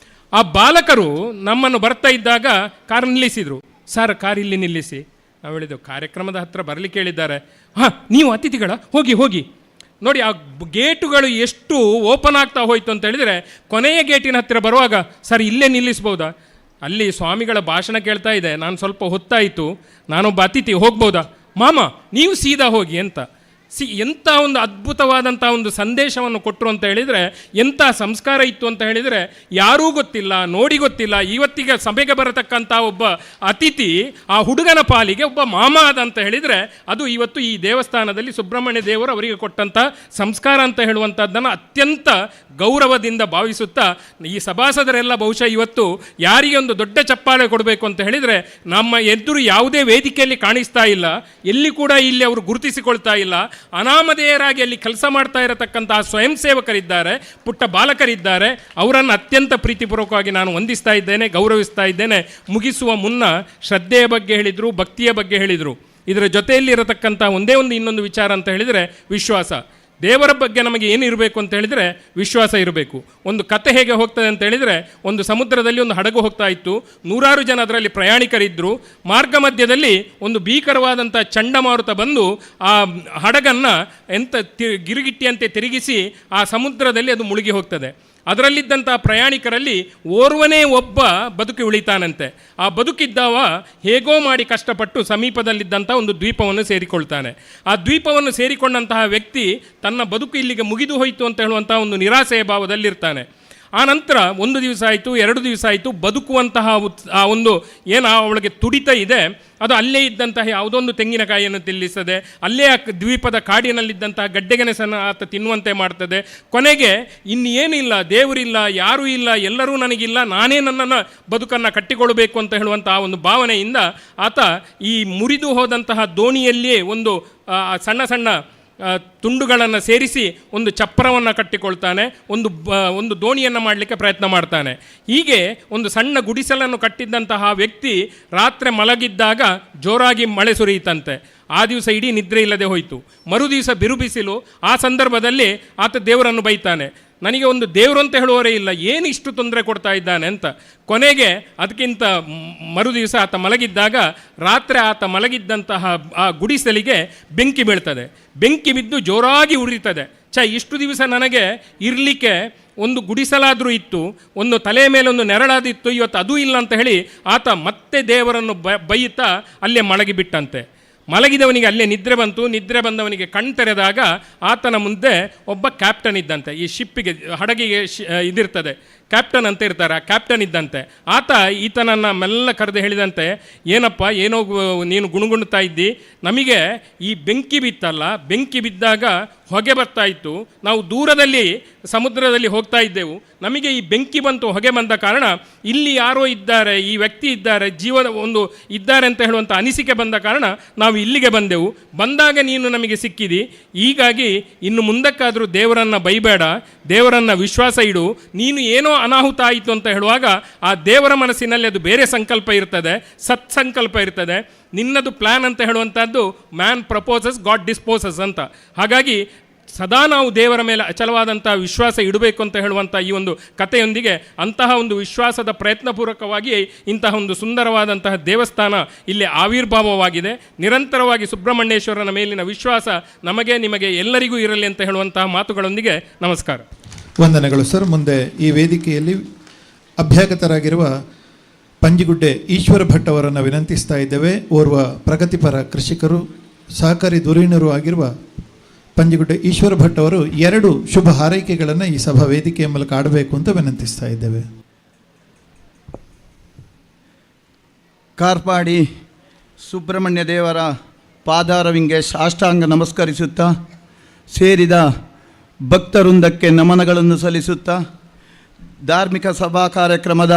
ಆ ಬಾಲಕರು ನಮ್ಮನ್ನು ಬರ್ತಾ ಇದ್ದಾಗ ಕಾರು ನಿಲ್ಲಿಸಿದರು. ಸರ್ ಕಾರ್ ಇಲ್ಲಿ ನಿಲ್ಲಿಸಿ. ನಾವು ಹೇಳಿದೆವು, ಕಾರ್ಯಕ್ರಮದ ಹತ್ರ ಬರಲಿಕ್ಕೆ ಹೇಳಿದ್ದಾರೆ. ಹಾಂ, ನೀವು ಅತಿಥಿಗಳ ಹೋಗಿ ನೋಡಿ. ಆ ಗೇಟುಗಳು ಎಷ್ಟು ಓಪನ್ ಆಗ್ತಾ ಹೋಯಿತು ಅಂತ ಹೇಳಿದರೆ, ಕೊನೆಯ ಗೇಟಿನ ಹತ್ತಿರ ಬರುವಾಗ, ಸರ್ ಇಲ್ಲೇ ನಿಲ್ಲಿಸ್ಬೋದಾ? ಅಲ್ಲಿ ಸ್ವಾಮಿಗಳ ಭಾಷಣ ಕೇಳ್ತಾ ಇದೆ, ನಾನು ಸ್ವಲ್ಪ ಹೊತ್ತಾಯಿತು, ನಾನೊಬ್ಬ ಅತಿಥಿ, ಹೋಗ್ಬೋದಾ? ಮಾಮ ನೀವು ಸೀದಾ ಹೋಗಿ ಅಂತ. ಎಂಥ ಒಂದು ಅದ್ಭುತವಾದಂಥ ಒಂದು ಸಂದೇಶವನ್ನು ಕೊಟ್ಟರು ಅಂತ ಹೇಳಿದರೆ, ಎಂಥ ಸಂಸ್ಕಾರ ಇತ್ತು ಅಂತ ಹೇಳಿದರೆ, ಯಾರೂ ಗೊತ್ತಿಲ್ಲ, ನೋಡಿ ಗೊತ್ತಿಲ್ಲ. ಇವತ್ತಿಗೆ ಸಭೆಗೆ ಬರತಕ್ಕಂಥ ಒಬ್ಬ ಅತಿಥಿ ಆ ಹುಡುಗನ ಪಾಲಿಗೆ ಒಬ್ಬ ಮಾಮ ಅಂತ ಹೇಳಿದರೆ, ಅದು ಇವತ್ತು ಈ ದೇವಸ್ಥಾನದಲ್ಲಿ ಸುಬ್ರಹ್ಮಣ್ಯ ದೇವರು ಅವರಿಗೆ ಕೊಟ್ಟಂಥ ಸಂಸ್ಕಾರ ಅಂತ ಹೇಳುವಂಥದ್ದನ್ನು ಅತ್ಯಂತ ಗೌರವದಿಂದ ಭಾವಿಸುತ್ತಾ, ಈ ಸಭಾಸದರೆಲ್ಲ ಬಹುಶಃ ಇವತ್ತು ಯಾರಿಗೆ ಒಂದು ದೊಡ್ಡ ಚಪ್ಪಾಳೆ ಕೊಡಬೇಕು ಅಂತ ಹೇಳಿದರೆ, ನಮ್ಮ ಎದುರು ಯಾವುದೇ ವೇದಿಕೆಯಲ್ಲಿ ಕಾಣಿಸ್ತಾ ಇಲ್ಲ, ಎಲ್ಲಿ ಕೂಡ ಇಲ್ಲಿ ಅವರು ಗುರುತಿಸಿಕೊಳ್ತಾ ಇಲ್ಲ. ಅನಾಮಧೇಯರಾಗಿ ಅಲ್ಲಿ ಕೆಲಸ ಮಾಡ್ತಾ ಇರತಕ್ಕಂತಹ ಸ್ವಯಂ ಸೇವಕರಿದ್ದಾರೆ, ಪುಟ್ಟ ಬಾಲಕರಿದ್ದಾರೆ. ಅವರನ್ನು ಅತ್ಯಂತ ಪ್ರೀತಿಪೂರ್ವಕವಾಗಿ ನಾನು ವಂದಿಸ್ತಾ ಇದ್ದೇನೆ, ಗೌರವಿಸ್ತಾ ಇದ್ದೇನೆ. ಮುಗಿಸುವ ಮುನ್ನ ಶ್ರದ್ಧೆಯ ಬಗ್ಗೆ ಹೇಳಿದರು, ಭಕ್ತಿಯ ಬಗ್ಗೆ ಹೇಳಿದರು. ಇದರ ಜೊತೆಯಲ್ಲಿ ಇರತಕ್ಕಂಥ ಇನ್ನೊಂದು ವಿಚಾರ ಅಂತ ಹೇಳಿದರೆ ವಿಶ್ವಾಸ. ದೇವರ ಬಗ್ಗೆ ನಮಗೆ ಏನಿರಬೇಕು ಅಂತ ಹೇಳಿದರೆ ವಿಶ್ವಾಸ ಇರಬೇಕು. ಒಂದು ಕತೆ ಹೇಗೆ ಹೋಗ್ತದೆ ಅಂತ ಹೇಳಿದರೆ, ಒಂದು ಸಮುದ್ರದಲ್ಲಿ ಒಂದು ಹಡಗು ಹೋಗ್ತಾ ಇತ್ತು, 100 ಜನ ಅದರಲ್ಲಿ ಪ್ರಯಾಣಿಕರಿದ್ದರು. ಮಾರ್ಗ ಮಧ್ಯದಲ್ಲಿ ಒಂದು ಭೀಕರವಾದಂಥ ಚಂಡಮಾರುತ ಬಂದು ಆ ಹಡಗನ್ನು ಗಿರಿಗಿಟ್ಟಿಯಂತೆ ತಿರುಗಿಸಿ ಆ ಸಮುದ್ರದಲ್ಲಿ ಅದು ಮುಳುಗಿ ಹೋಗ್ತದೆ. ಅದರಲ್ಲಿದ್ದಂಥ ಪ್ರಯಾಣಿಕರಲ್ಲಿ ಓರ್ವನೇ ಒಬ್ಬ ಬದುಕಿ ಉಳಿತಾನಂತೆ. ಆ ಬದುಕಿದ್ದವ ಹೇಗೋ ಮಾಡಿ ಕಷ್ಟಪಟ್ಟು ಸಮೀಪದಲ್ಲಿದ್ದಂಥ ಒಂದು ದ್ವೀಪವನ್ನು ಸೇರಿಕೊಳ್ತಾನೆ. ಆ ದ್ವೀಪವನ್ನು ಸೇರಿಕೊಂಡಂತಹ ವ್ಯಕ್ತಿ ತನ್ನ ಬದುಕು ಇಲ್ಲಿಗೆ ಮುಗಿದು ಹೋಯಿತು ಅಂತ ಹೇಳುವಂಥ ಒಂದು ನಿರಾಸೆಯ ಭಾವದಲ್ಲಿರ್ತಾನೆ. ಆ ನಂತರ 1 ದಿವಸ ಆಯಿತು, 2 ದಿವಸ ಆಯಿತು, ಬದುಕುವಂತಹ ಆ ಒಂದು ಏನು ಅವಳಿಗೆ ತುಡಿತ ಇದೆ ಅದು ಅಲ್ಲೇ ಇದ್ದಂತಹ ಯಾವುದೊಂದು ತೆಂಗಿನಕಾಯಿಯನ್ನು ತಿನ್ನಿಸ್ತದೆ, ಅಲ್ಲೇ ಆ ದ್ವೀಪದ ಕಾಡಿನಲ್ಲಿದ್ದಂತಹ ಗಡ್ಡೆಗೆಣಸನ್ನು ಆತ ತಿನ್ನುವಂತೆ ಮಾಡ್ತದೆ. ಕೊನೆಗೆ ಇನ್ನೇನಿಲ್ಲ, ದೇವರಿಲ್ಲ, ಯಾರೂ ಇಲ್ಲ, ಎಲ್ಲರೂ ನನಗಿಲ್ಲ, ನಾನೇ ನನ್ನನ್ನು ಬದುಕನ್ನು ಕಟ್ಟಿಕೊಳ್ಬೇಕು ಅಂತ ಹೇಳುವಂತಹ ಒಂದು ಭಾವನೆಯಿಂದ ಆತ ಈ ಮುರಿದು ಹೋದಂತಹ ದೋಣಿಯಲ್ಲಿಯೇ ಒಂದು ಸಣ್ಣ ಸಣ್ಣ ತುಂಡುಗಳನ್ನು ಸೇರಿಸಿ ಒಂದು ಚಪ್ಪರವನ್ನು ಕಟ್ಟಿಕೊಳ್ತಾನೆ, ಒಂದು ದೋಣಿಯನ್ನು ಮಾಡಲಿಕ್ಕೆ ಪ್ರಯತ್ನ ಮಾಡ್ತಾನೆ. ಹೀಗೆ ಒಂದು ಸಣ್ಣ ಗುಡಿಸಲನ್ನು ಕಟ್ಟಿದ್ದಂತಹ ವ್ಯಕ್ತಿ ರಾತ್ರಿ ಮಲಗಿದ್ದಾಗ ಜೋರಾಗಿ ಮಳೆ ಸುರಿಯಿತಂತೆ. ಆ ದಿವಸ ಇಡೀ ನಿದ್ರೆ ಇಲ್ಲದೆ ಹೋಯಿತು. ಮರುದಿವಸ ಬಿರುಬಿಸಿಲು. ಆ ಸಂದರ್ಭದಲ್ಲಿ ಆತ ದೇವರನ್ನು ಬೈತಾನೆ, ನನಗೆ ಒಂದು ದೇವರು ಅಂತ ಹೇಳುವವರೇ ಇಲ್ಲ, ಏನು ಇಷ್ಟು ತೊಂದರೆ ಕೊಡ್ತಾ ಇದ್ದಾನೆ ಅಂತ. ಕೊನೆಗೆ ಅದಕ್ಕಿಂತ ಮರುದಿವಸ ಆತ ಮಲಗಿದ್ದಾಗ ರಾತ್ರಿ ಆತ ಮಲಗಿದ್ದಂತಹ ಆ ಗುಡಿಸಲಿಗೆ ಬೆಂಕಿ ಬೀಳ್ತದೆ. ಬೆಂಕಿ ಬಿದ್ದು ಜೋರಾಗಿ ಉರಿತದೆ. ಇಷ್ಟು ದಿವಸ ನನಗೆ ಇರಲಿಕ್ಕೆ ಒಂದು ಗುಡಿಸಲಾದರೂ ಇತ್ತು, ಒಂದು ತಲೆಯ ಮೇಲೆ ಒಂದು ನೆರಳಾದಿತ್ತು, ಇವತ್ತು ಅದೂ ಇಲ್ಲ ಅಂತ ಹೇಳಿ ಆತ ಮತ್ತೆ ದೇವರನ್ನು ಬೈಯುತ್ತಾ ಅಲ್ಲೇ ಮಲಗಿಬಿಟ್ಟಂತೆ. ಮಲಗಿದವನಿಗೆ ಅಲ್ಲೇ ನಿದ್ರೆ ಬಂತು. ನಿದ್ರೆ ಬಂದವನಿಗೆ ಕಣ್ತೆರೆದಾಗ ಆತನ ಮುಂದೆ ಒಬ್ಬ ಕ್ಯಾಪ್ಟನ್ ಇದ್ದಂತೆ. ಈ ಶಿಪ್ಪಿಗೆ, ಹಡಗಿಗೆ ಇದಿರ್ತದೆ, ಕ್ಯಾಪ್ಟನ್ ಅಂತ ಇರ್ತಾರೆ, ಆ ಕ್ಯಾಪ್ಟನ್ ಇದ್ದಂತೆ. ಆತ ಈತನನ್ನು ಮೆಲ್ಲ ಕರೆದು ಹೇಳಿದಂತೆ, ಏನಪ್ಪ ಏನೋ ನೀನು ಗುಣಗುಣ್ತಾ ಇದ್ದಿ, ನಮಗೆ ಈ ಬೆಂಕಿ ಬಿತ್ತಲ್ಲ, ಬೆಂಕಿ ಬಿದ್ದಾಗ ಹೊಗೆ ಬರ್ತಾ ಇತ್ತು, ನಾವು ದೂರದಲ್ಲಿ ಸಮುದ್ರದಲ್ಲಿ ಹೋಗ್ತಾ ಇದ್ದೆವು, ನಮಗೆ ಈ ಬೆಂಕಿ ಬಂತು, ಹೊಗೆ ಬಂದ ಕಾರಣ ಇಲ್ಲಿ ಯಾರೋ ಇದ್ದಾರೆ, ಈ ವ್ಯಕ್ತಿ ಇದ್ದಾರೆ, ಜೀವದ ಒಂದು ಇದ್ದಾರೆ ಅಂತ ಹೇಳುವಂಥ ಅನಿಸಿಕೆ ಬಂದ ಕಾರಣ ನಾವು ಇಲ್ಲಿಗೆ ಬಂದೆವು. ಬಂದಾಗ ನೀನು ನಮಗೆ ಸಿಕ್ಕಿದಿ. ಹೀಗಾಗಿ ಇನ್ನು ಮುಂದಕ್ಕಾದರೂ ದೇವರನ್ನು ಬೈಬೇಡ, ದೇವರನ್ನು ವಿಶ್ವಾಸ ಇಡು. ನೀನು ಏನೋ ಅನಾಹುತ ಆಯಿತು ಅಂತ ಹೇಳುವಾಗ ಆ ದೇವರ ಮನಸ್ಸಿನಲ್ಲಿ ಅದು ಬೇರೆ ಸಂಕಲ್ಪ ಇರ್ತದೆ, ಸತ್ಸಂಕಲ್ಪ ಇರ್ತದೆ. ನಿನ್ನದು ಪ್ಲ್ಯಾನ್ ಅಂತ ಹೇಳುವಂಥದ್ದು ಮ್ಯಾನ್ ಪ್ರಪೋಸಸ್ ಗಾಡ್ ಡಿಸ್ಪೋಸಸ್ ಅಂತ. ಹಾಗಾಗಿ ಸದಾ ನಾವು ದೇವರ ಮೇಲೆ ಅಚಲವಾದಂಥ ವಿಶ್ವಾಸ ಇಡಬೇಕು ಅಂತ ಹೇಳುವಂಥ ಈ ಒಂದು ಕಥೆಯೊಂದಿಗೆ ಅಂತಹ ಒಂದು ವಿಶ್ವಾಸದ ಪ್ರಯತ್ನಪೂರ್ವಕವಾಗಿ ಇಂತಹ ಒಂದು ಸುಂದರವಾದಂತಹ ದೇವಸ್ಥಾನ ಇಲ್ಲಿ ಆವಿರ್ಭಾವವಾಗಿದೆ. ನಿರಂತರವಾಗಿ ಸುಬ್ರಹ್ಮಣ್ಯೇಶ್ವರನ ಮೇಲಿನ ವಿಶ್ವಾಸ ನಮಗೆ ನಿಮಗೆ ಎಲ್ಲರಿಗೂ ಇರಲಿ ಅಂತ ಹೇಳುವಂತಹ ಮಾತುಗಳೊಂದಿಗೆ ನಮಸ್ಕಾರ. ವಂದನೆಗಳು ಸರ್. ಮುಂದೆ ಈ ವೇದಿಕೆಯಲ್ಲಿ ಅಭ್ಯಾಗತರಾಗಿರುವ ಪಂಜಿಗುಡ್ಡೆ ಈಶ್ವರ ಭಟ್ ಅವರನ್ನು ವಿನಂತಿಸ್ತಾ ಇದ್ದೇವೆ. ಓರ್ವ ಪ್ರಗತಿಪರ ಕೃಷಿಕರು, ಸಹಕಾರಿ ಧುರೀಣರು ಆಗಿರುವ ಪಂಜಿಗುಡ್ಡೆ ಈಶ್ವರ ಭಟ್ ಅವರು 2 ಶುಭ ಹಾರೈಕೆಗಳನ್ನು ಈ ಸಭಾ ವೇದಿಕೆಯ ಮೂಲಕ ಆಡಬೇಕು ಅಂತ ವಿನಂತಿಸ್ತಾ ಇದ್ದೇವೆ. ಕಾರ್ಪಾಡಿ ಸುಬ್ರಹ್ಮಣ್ಯ ದೇವರ ಪಾದಾರವಿಂಗೆ ಸಾಷ್ಟಾಂಗ ನಮಸ್ಕರಿಸುತ್ತಾ, ಸೇರಿದ ಭಕ್ತವೃಂದಕ್ಕೆ ನಮನಗಳನ್ನು ಸಲ್ಲಿಸುತ್ತಾ, ಧಾರ್ಮಿಕ ಸಭಾ ಕಾರ್ಯಕ್ರಮದ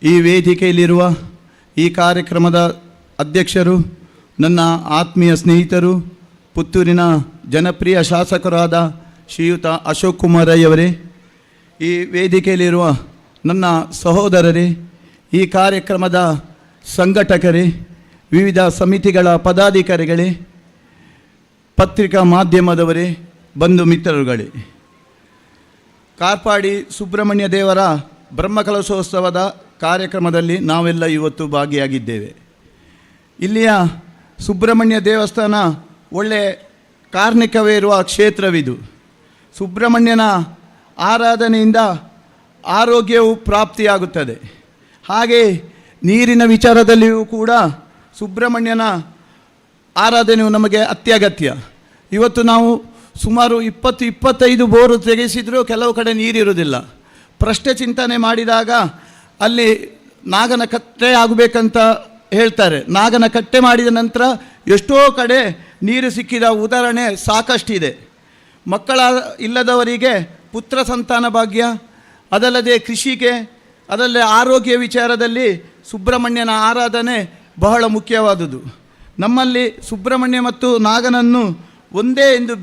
ಈ ವೇದಿಕೆಯಲ್ಲಿರುವ ಈ ಕಾರ್ಯಕ್ರಮದ ಅಧ್ಯಕ್ಷರು, ನನ್ನ ಆತ್ಮೀಯ ಸ್ನೇಹಿತರು, ಪುತ್ತೂರಿನ ಜನಪ್ರಿಯ ಶಾಸಕರಾದ ಶ್ರೀಯುತ ಅಶೋಕ್ ಕುಮಾರ್ ರೈ ಅವರೇ, ಈ ವೇದಿಕೆಯಲ್ಲಿರುವ ನನ್ನ ಸಹೋದರರೇ, ಈ ಕಾರ್ಯಕ್ರಮದ ಸಂಘಟಕರೇ, ವಿವಿಧ ಸಮಿತಿಗಳ ಪದಾಧಿಕಾರಿಗಳೇ, ಪತ್ರಿಕಾ ಮಾಧ್ಯಮದವರೇ, ಬಂಧು ಮಿತ್ರರುಗಳೇ, ಕಾರ್ಪಾಡಿ ಸುಬ್ರಹ್ಮಣ್ಯ ದೇವರ ಬ್ರಹ್ಮಕಲಶೋತ್ಸವದ ಕಾರ್ಯಕ್ರಮದಲ್ಲಿ ನಾವೆಲ್ಲ ಇವತ್ತು ಭಾಗಿಯಾಗಿದ್ದೇವೆ. ಇಲ್ಲಿಯ ಸುಬ್ರಹ್ಮಣ್ಯ ದೇವಸ್ಥಾನ ಒಳ್ಳೆ ಕಾರ್ಣಿಕವೇ ಇರುವ ಕ್ಷೇತ್ರವಿದು. ಸುಬ್ರಹ್ಮಣ್ಯನ ಆರಾಧನೆಯಿಂದ ಆರೋಗ್ಯವು ಪ್ರಾಪ್ತಿಯಾಗುತ್ತದೆ. ಹಾಗೆ ನೀರಿನ ವಿಚಾರದಲ್ಲಿಯೂ ಕೂಡ ಸುಬ್ರಹ್ಮಣ್ಯನ ಆರಾಧನೆಯು ನಮಗೆ ಅತ್ಯಗತ್ಯ. ಇವತ್ತು ನಾವು ಸುಮಾರು 20-25 ಬೋರು ತೆಗೆಸಿದರೂ ಕೆಲವು ಕಡೆ ನೀರಿರುವುದಿಲ್ಲ. ಪ್ರಶ್ನೆ ಚಿಂತನೆ ಮಾಡಿದಾಗ ಅಲ್ಲಿ ನಾಗನ ಕಟ್ಟೆ ಆಗಬೇಕಂತ ಹೇಳ್ತಾರೆ. ನಾಗನ ಕಟ್ಟೆ ಮಾಡಿದ ನಂತರ ಎಷ್ಟೋ ಕಡೆ ನೀರು ಸಿಕ್ಕಿದ ಉದಾಹರಣೆ ಸಾಕಷ್ಟಿದೆ. ಮಕ್ಕಳ ಇಲ್ಲದವರಿಗೆ ಪುತ್ರ ಸಂತಾನ ಭಾಗ್ಯ, ಅದಲ್ಲದೆ ಕೃಷಿಗೆ, ಅದಲ್ಲದೆ ಆರೋಗ್ಯ ವಿಚಾರದಲ್ಲಿ ಸುಬ್ರಹ್ಮಣ್ಯನ ಆರಾಧನೆ ಬಹಳ ಮುಖ್ಯವಾದುದು. ನಮ್ಮಲ್ಲಿ ಸುಬ್ರಹ್ಮಣ್ಯ ಮತ್ತು ನಾಗನನ್ನು ಒಂದೇ ಎಂದು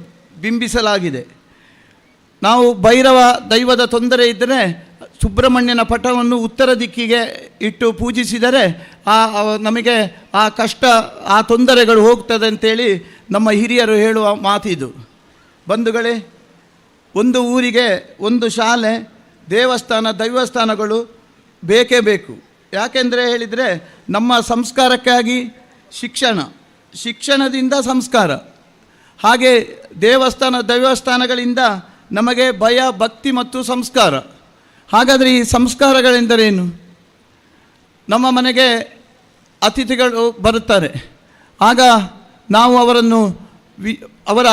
ಬಿಂಬಿಸಲಾಗಿದೆ. ನಾವು ಭೈರವ ದೈವದ ತೊಂದರೆ ಇದ್ದರೆ ಸುಬ್ರಹ್ಮಣ್ಯನ ಪಟವನ್ನು ಉತ್ತರ ದಿಕ್ಕಿಗೆ ಇಟ್ಟು ಪೂಜಿಸಿದರೆ ನಮಗೆ ಆ ಕಷ್ಟ, ಆ ತೊಂದರೆಗಳು ಹೋಗ್ತದೆ ಅಂತೇಳಿ ನಮ್ಮ ಹಿರಿಯರು ಹೇಳುವ ಮಾತಿದು. ಬಂಧುಗಳೇ, ಒಂದು ಊರಿಗೆ ಒಂದು ಶಾಲೆ, ದೇವಸ್ಥಾನ, ದೈವಸ್ಥಾನಗಳು ಬೇಕೇ ಬೇಕು. ಯಾಕೆಂದರೆ ಹೇಳಿದರೆ ನಮ್ಮ ಸಂಸ್ಕಾರಕ್ಕಾಗಿ ಶಿಕ್ಷಣದಿಂದ ಸಂಸ್ಕಾರ, ಹಾಗೆ ದೇವಸ್ಥಾನ ದೈವಸ್ಥಾನಗಳಿಂದ ನಮಗೆ ಭಯ, ಭಕ್ತಿ ಮತ್ತು ಸಂಸ್ಕಾರ. ಹಾಗಾದರೆ ಈ ಸಂಸ್ಕಾರಗಳೆಂದರೇನು? ನಮ್ಮ ಮನೆಗೆ ಅತಿಥಿಗಳು ಬರುತ್ತಾರೆ, ಆಗ ನಾವು ಅವರನ್ನು ಅವರ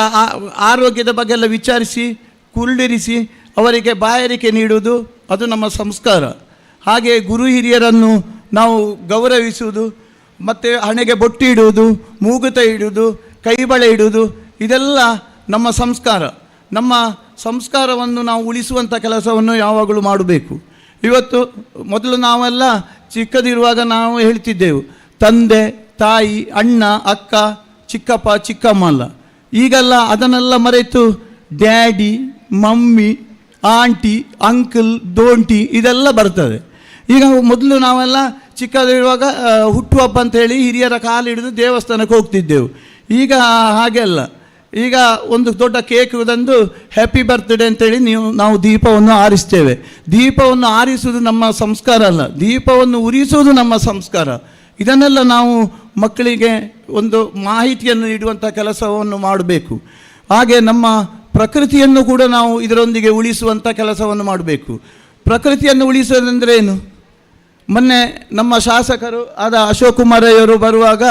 ಆರೋಗ್ಯದ ಬಗ್ಗೆ ಎಲ್ಲ ವಿಚಾರಿಸಿ, ಕುಳ್ಳಿರಿಸಿ ಅವರಿಗೆ ಬಾಯಾರಿಕೆ ನೀಡುವುದು ಅದು ನಮ್ಮ ಸಂಸ್ಕಾರ. ಹಾಗೆ ಗುರು ಹಿರಿಯರನ್ನು ನಾವು ಗೌರವಿಸುವುದು, ಮತ್ತು ಹಣೆಗೆ ಬೊಟ್ಟು ಇಡುವುದು, ಮೂಗುತ ಇಡುವುದು, ಕೈಬಳೆ ಇಡುವುದು, ಇದೆಲ್ಲ ನಮ್ಮ ಸಂಸ್ಕಾರ. ನಮ್ಮ ಸಂಸ್ಕಾರವನ್ನು ನಾವು ಉಳಿಸುವಂಥ ಕೆಲಸವನ್ನು ಯಾವಾಗಲೂ ಮಾಡಬೇಕು. ಇವತ್ತು ಮೊದಲು ನಾವೆಲ್ಲ ಚಿಕ್ಕದಿರುವಾಗ ನಾವು ಹೇಳ್ತಿದ್ದೆವು ತಂದೆ, ತಾಯಿ, ಅಣ್ಣ, ಅಕ್ಕ, ಚಿಕ್ಕಪ್ಪ, ಚಿಕ್ಕಮ್ಮ ಅಲ್ಲ. ಈಗೆಲ್ಲ ಅದನ್ನೆಲ್ಲ ಮರೆತು ಡ್ಯಾಡಿ, ಮಮ್ಮಿ, ಆಂಟಿ, ಅಂಕಲ್, ದೋಂಟಿ ಇದೆಲ್ಲ ಬರ್ತದೆ. ಈಗ ಮೊದಲು ನಾವೆಲ್ಲ ಚಿಕ್ಕದಿರುವಾಗ ಹುಟ್ಟುಹಬ್ಬ ಅಂತೇಳಿ ಹಿರಿಯರ ಕಾಲು ಹಿಡಿದು ದೇವಸ್ಥಾನಕ್ಕೆ ಹೋಗ್ತಿದ್ದೆವು. ಈಗ ಹಾಗೆ ಅಲ್ಲ. ಈಗ ಒಂದು ದೊಡ್ಡ ಕೇಕ್ ತಂದು ಹ್ಯಾಪಿ ಬರ್ತ್ಡೇ ಅಂತೇಳಿ ನಾವು ದೀಪವನ್ನು ಆರಿಸ್ತೇವೆ. ದೀಪವನ್ನು ಆರಿಸುವುದು ನಮ್ಮ ಸಂಸ್ಕಾರ ಅಲ್ಲ, ದೀಪವನ್ನು ಉರಿಸುವುದು ನಮ್ಮ ಸಂಸ್ಕಾರ. ಇದನ್ನೆಲ್ಲ ನಾವು ಮಕ್ಕಳಿಗೆ ಒಂದು ಮಾಹಿತಿಯನ್ನು ನೀಡುವಂಥ ಕೆಲಸವನ್ನು ಮಾಡಬೇಕು. ಹಾಗೆ ನಮ್ಮ ಪ್ರಕೃತಿಯನ್ನು ಕೂಡ ನಾವು ಇದರೊಂದಿಗೆ ಉಳಿಸುವಂಥ ಕೆಲಸವನ್ನು ಮಾಡಬೇಕು. ಪ್ರಕೃತಿಯನ್ನು ಉಳಿಸೋದಂದರೆ ಏನು? ಮೊನ್ನೆ ನಮ್ಮ ಶಾಸಕರು ಆದ ಅಶೋಕ್ ಕುಮಾರಯ್ಯವರು ಬರುವಾಗ